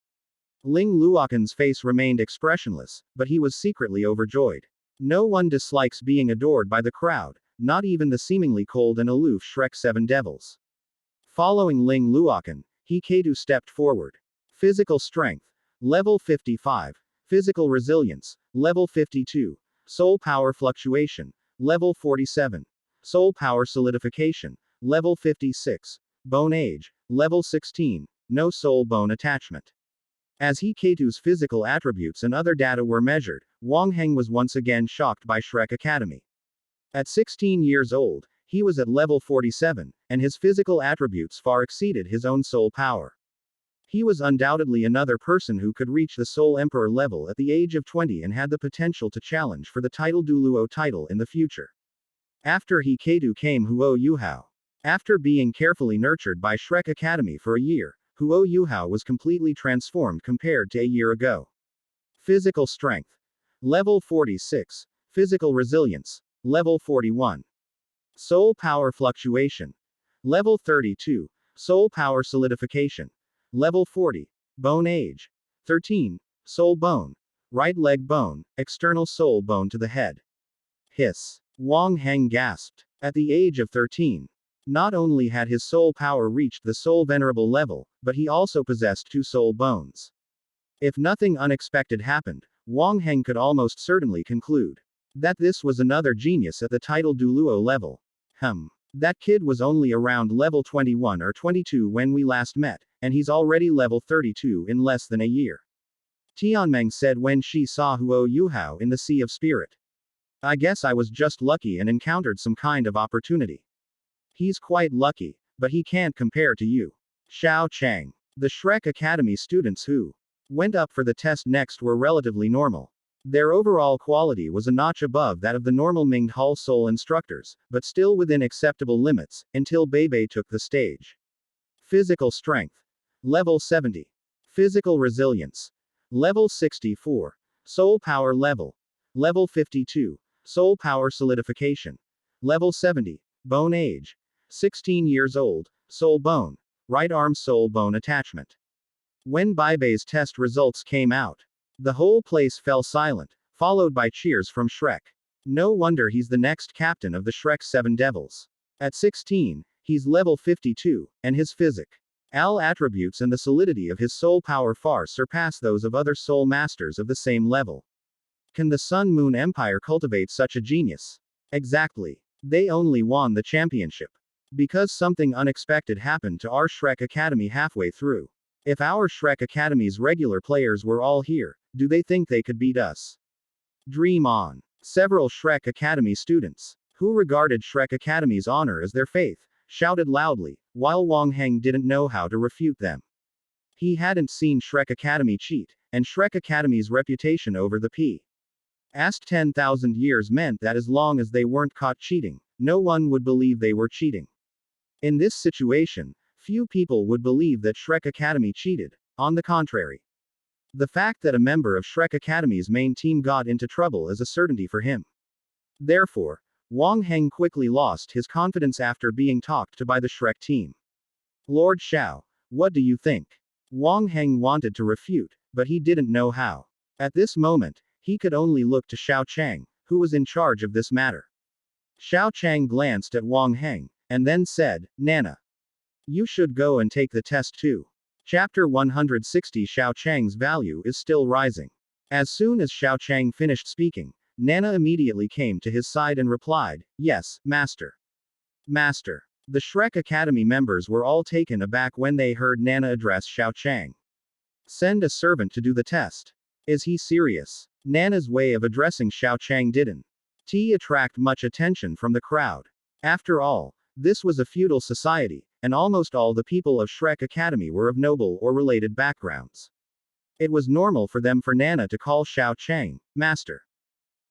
Ling Luokan's face remained expressionless, but he was secretly overjoyed. No one dislikes being adored by the crowd, not even the seemingly cold and aloof Shrek Seven Devils. Following Ling Luokan, Hiketu stepped forward. Physical strength, level 55. Physical resilience, level 52. Soul power fluctuation, level 47. Soul power solidification, level 56. Bone age, level 16. No soul bone attachment. As Hiketu's physical attributes and other data were measured, Wang Heng was once again shocked by Shrek Academy. At 16 years old, he was at level 47, and his physical attributes far exceeded his own soul power. He was undoubtedly another person who could reach the Soul Emperor level at the age of 20 and had the potential to challenge for the title Douluo title in the future. After Hiketu came Huo Yuhao. After being carefully nurtured by Shrek Academy for a year, Huo Yuhao was completely transformed compared to a year ago. Physical strength, level 46. Physical resilience, level 41. Soul power fluctuation, level 32. Soul power solidification, level 40. Bone age, 13. Soul bone, right leg bone, external soul bone to the head. Hiss. Wang Heng gasped. At the age of 13, not only had his soul power reached the soul venerable level, but he also possessed 2 soul bones. If nothing unexpected happened, Wang Heng could almost certainly conclude that this was another genius at the title Douluo level. That kid was only around level 21 or 22 when we last met, and he's already level 32 in less than a year. Tianmeng said when she saw Huo Yuhao in the Sea of Spirit. I guess I was just lucky and encountered some kind of opportunity. He's quite lucky, but he can't compare to you. Xiao Chang. The Shrek Academy students who went up for the test next were relatively normal. Their overall quality was a notch above that of the normal Minged Hall Soul instructors, but still within acceptable limits, until Bebe took the stage. Physical strength, level 70. Physical resilience, level 64. Soul power level, level 52. Soul power solidification, level 70. Bone age, 16 years old. Soul bone, right arm soul bone attachment. When Bebe's test results came out, the whole place fell silent, followed by cheers from Shrek. No wonder he's the next captain of the Shrek Seven Devils. At 16, he's level 52, and his physical attributes and the solidity of his soul power far surpass those of other soul masters of the same level. Can the Sun Moon Empire cultivate such a genius? Exactly. They only won the championship because something unexpected happened to our Shrek Academy halfway through. If our Shrek Academy's regular players were all here, do they think they could beat us? Dream on. Several Shrek Academy students, who regarded Shrek Academy's honor as their faith, shouted loudly, while Wang Heng didn't know how to refute them. He hadn't seen Shrek Academy cheat, and Shrek Academy's reputation over the past 10,000 years meant that as long as they weren't caught cheating, no one would believe they were cheating. In this situation, few people would believe that Shrek Academy cheated. On the contrary, the fact that a member of Shrek Academy's main team got into trouble is a certainty for him. Therefore, Wang Heng quickly lost his confidence after being talked to by the Shrek team. Lord Xiao, what do you think? Wang Heng wanted to refute, but he didn't know how. At this moment, he could only look to Xiao Chang, who was in charge of this matter. Xiao Chang glanced at Wang Heng, and then said, Nana, you should go and take the test too. Chapter 160. Xiao Chang's value is still rising. As soon as Xiao Chang finished speaking, Nana immediately came to his side and replied, Yes, Master. Master. The Shrek Academy members were all taken aback when they heard Nana address Xiao Chang. Send a servant to do the test. Is he serious? Nana's way of addressing Xiao Chang didn't attract much attention from the crowd. After all, this was a feudal society, and almost all the people of Shrek Academy were of noble or related backgrounds. It was normal for Nana to call Xiao Chang, Master.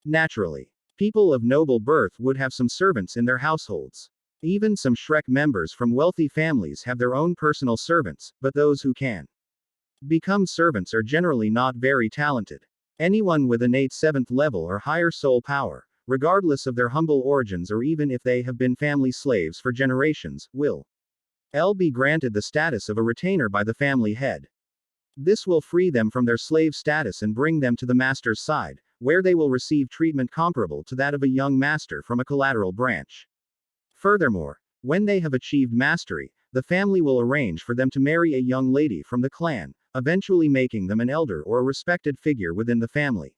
Naturally, people of noble birth would have some servants in their households. Even some Shrek members from wealthy families have their own personal servants, but those who can Become servants are generally not very talented. Anyone with innate 7th level or higher soul power, regardless of their humble origins or even if they have been family slaves for generations, will be granted the status of a retainer by the family head. This will free them from their slave status and bring them to the master's side, where they will receive treatment comparable to that of a young master from a collateral branch. Furthermore, when they have achieved mastery, the family will arrange for them to marry a young lady from the clan, eventually making them an elder or a respected figure within the family.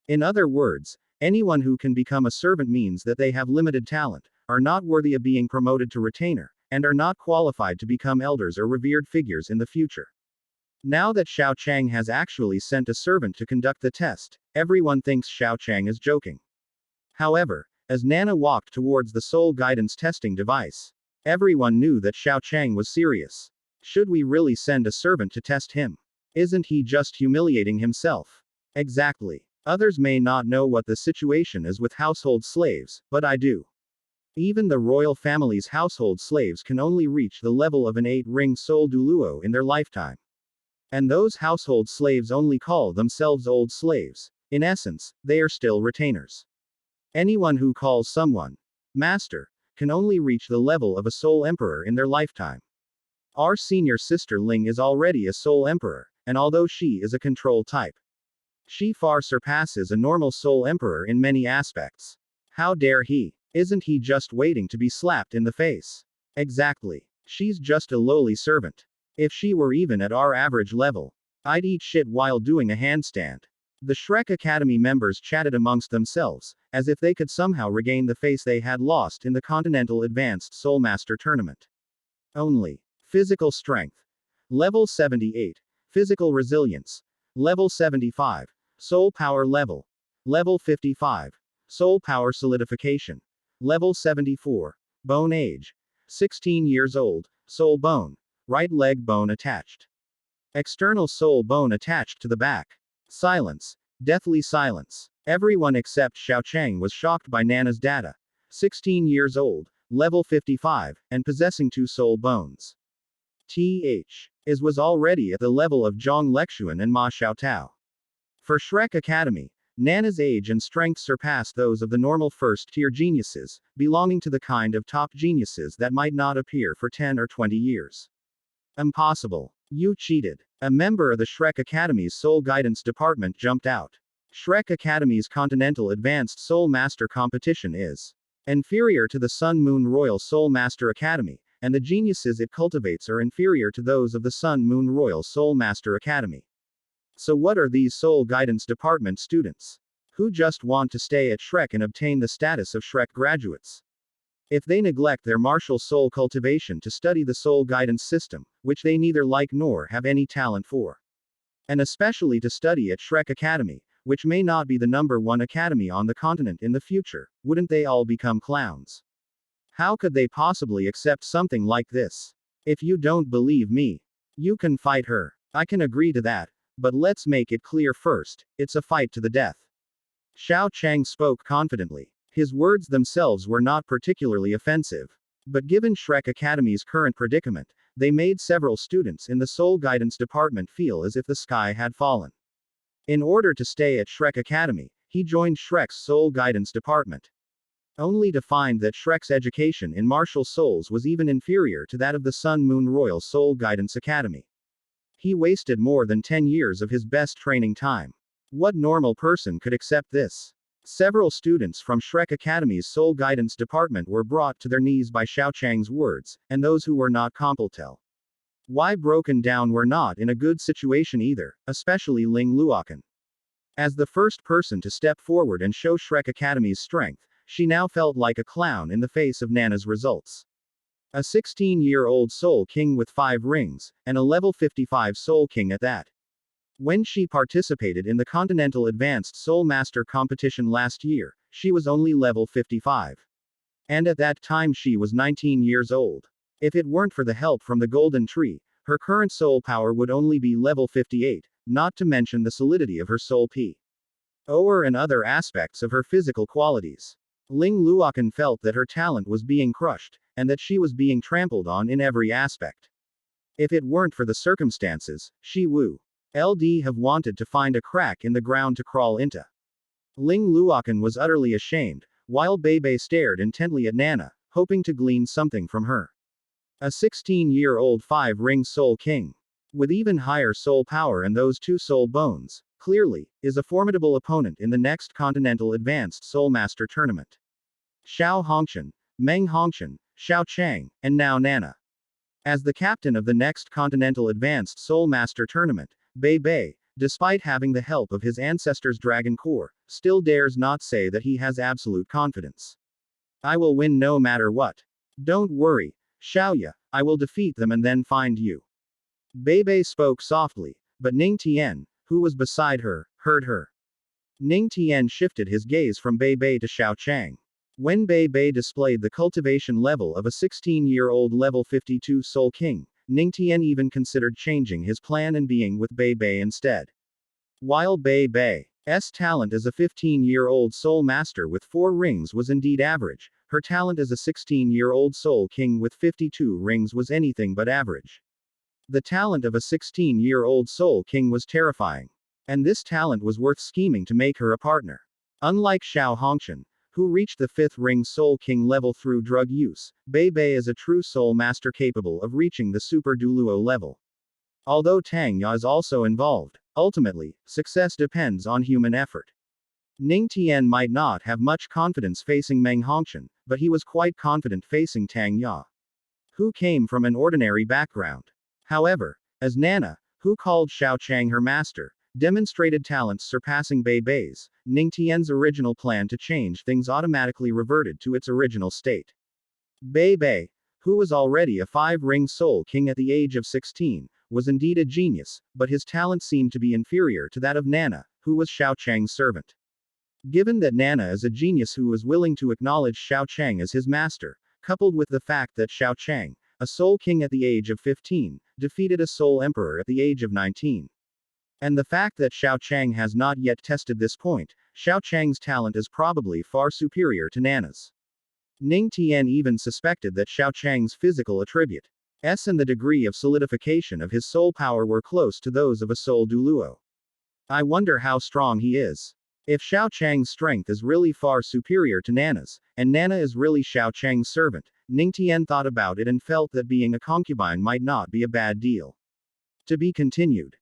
In other words, anyone who can become a servant means that they have limited talent, are not worthy of being promoted to retainer, and are not qualified to become elders or revered figures in the future. Now that Xiao Chang has actually sent a servant to conduct the test, everyone thinks Xiao Chang is joking. However, as Nana walked towards the soul guidance testing device, everyone knew that Xiao Chang was serious. Should we really send a servant to test him? Isn't he just humiliating himself? Exactly. Others may not know what the situation is with household slaves, but I do. Even the royal family's household slaves can only reach the level of an 8-ring soul Douluo in their lifetime. And those household slaves only call themselves old slaves. In essence, they are still retainers. Anyone who calls someone master can only reach the level of a soul emperor in their lifetime. Our senior sister Ling is already a soul emperor, and although she is a control type, she far surpasses a normal soul emperor in many aspects. How dare he? Isn't he just waiting to be slapped in the face? Exactly. She's just a lowly servant. If she were even at our average level, I'd eat shit while doing a handstand. The Shrek Academy members chatted amongst themselves, as if they could somehow regain the face they had lost in the Continental Advanced Soul Master Tournament. Only. Physical strength. Level 78. Physical resilience. Level 75. Soul power level. Level 55. Soul power solidification. Level 74. Bone age. 16 years old. Soul bone. Right leg bone attached. External soul bone attached to the back. Silence. Deathly silence. Everyone except Xiao Chang was shocked by Nana's data. 16 years old, level 55, and possessing 2 soul bones. Is was already at the level of Zhang Lexuan and Ma Xiaotao. For Shrek Academy, Nana's age and strength surpass those of the normal first-tier geniuses, belonging to the kind of top geniuses that might not appear for 10 or 20 years. Impossible. You cheated. A member of the Shrek Academy's Soul Guidance Department jumped out. Shrek Academy's Continental Advanced Soul Master Competition is inferior to the Sun Moon Royal Soul Master Academy, and the geniuses it cultivates are inferior to those of the Sun Moon Royal Soul Master Academy. So what are these Soul Guidance Department students? Who just want to stay at Shrek and obtain the status of Shrek graduates? If they neglect their martial soul cultivation to study the soul guidance system, which they neither like nor have any talent for, and especially to study at Shrek Academy, which may not be the #1 academy on the continent in the future, wouldn't they all become clowns? How could they possibly accept something like this? If you don't believe me, you can fight her. I can agree to that, but let's make it clear first, it's a fight to the death. Xiao Chang spoke confidently. His words themselves were not particularly offensive. But given Shrek Academy's current predicament, they made several students in the Soul Guidance Department feel as if the sky had fallen. In order to stay at Shrek Academy, he joined Shrek's Soul Guidance Department, only to find that Shrek's education in martial souls was even inferior to that of the Sun Moon Royal Soul Guidance Academy. He wasted more than 10 years of his best training time. What normal person could accept this? Several students from Shrek Academy's Soul Guidance Department were brought to their knees by Xiao Chang's words, and those who were not completel. Why broken down were not in a good situation either, especially Ling Luokan. As the first person to step forward and show Shrek Academy's strength, she now felt like a clown in the face of Nana's results. A 16-year-old Soul King with 5 rings, and a level 55 Soul King at that. When she participated in the Continental Advanced Soul Master competition last year, she was only level 55. And at that time she was 19 years old. If it weren't for the help from the Golden Tree, her current soul power would only be level 58, not to mention the solidity of her soul power and other aspects of her physical qualities. Ling Luokan felt that her talent was being crushed, and that she was being trampled on in every aspect. If it weren't for the circumstances, Shi Wu LD have wanted to find a crack in the ground to crawl into. Ling Luokan was utterly ashamed, while Bei stared intently at Nana, hoping to glean something from her. A 16-year-old 5-ring soul king, with even higher soul power and those 2 soul bones, clearly, is a formidable opponent in the next Continental Advanced Soul Master Tournament. Xiao Hongqian, Meng Hongqian, Xiao Chang, and now Nana. As the captain of the next Continental Advanced Soul Master Tournament, Bei, despite having the help of his ancestors' Dragon Core, still dares not say that he has absolute confidence. I will win no matter what. Don't worry, Xiaoya, I will defeat them and then find you. Bei spoke softly, but Ning Tian, who was beside her, heard her. Ning Tian shifted his gaze from Bei to Xiao Chang. When Bei displayed the cultivation level of a 16-year-old level 52 Soul King, Ning Tian even considered changing his plan and being with Bei instead. While Bei's talent as a 15-year-old Soul Master with 4 rings was indeed average, her talent as a 16-year-old Soul King with 52 rings was anything but average. The talent of a 16-year-old Soul King was terrifying. And this talent was worth scheming to make her a partner. Unlike Xiao Hongqian, who reached the 5th ring Soul King level through drug use, Bei is a true Soul Master capable of reaching the Super Douluo level. Although Tang Ya is also involved, ultimately, success depends on human effort. Ning Tian might not have much confidence facing Meng Hongqian, but he was quite confident facing Tang Ya, who came from an ordinary background. However, as Nana, who called Xiao Chang her master, demonstrated talents surpassing Bei's, Ning Tian's original plan to change things automatically reverted to its original state. Bei, who was already a 5-ring Soul King at the age of 16, was indeed a genius, but his talent seemed to be inferior to that of Nana, who was Xiao Chang's servant. Given that Nana is a genius who was willing to acknowledge Xiao Chang as his master, coupled with the fact that Xiao Chang, a Soul King at the age of 15, defeated a Soul Emperor at the age of 19. And the fact that Xiao Chang has not yet tested this point, Xiao Chang's talent is probably far superior to Nana's. Ning Tian even suspected that Xiao Chang's physical attributes and the degree of solidification of his soul power were close to those of a Soul Douluo. I wonder how strong he is. If Xiao Chang's strength is really far superior to Nana's, and Nana is really Xiao Chang's servant, Ning Tian thought about it and felt that being a concubine might not be a bad deal. To be continued.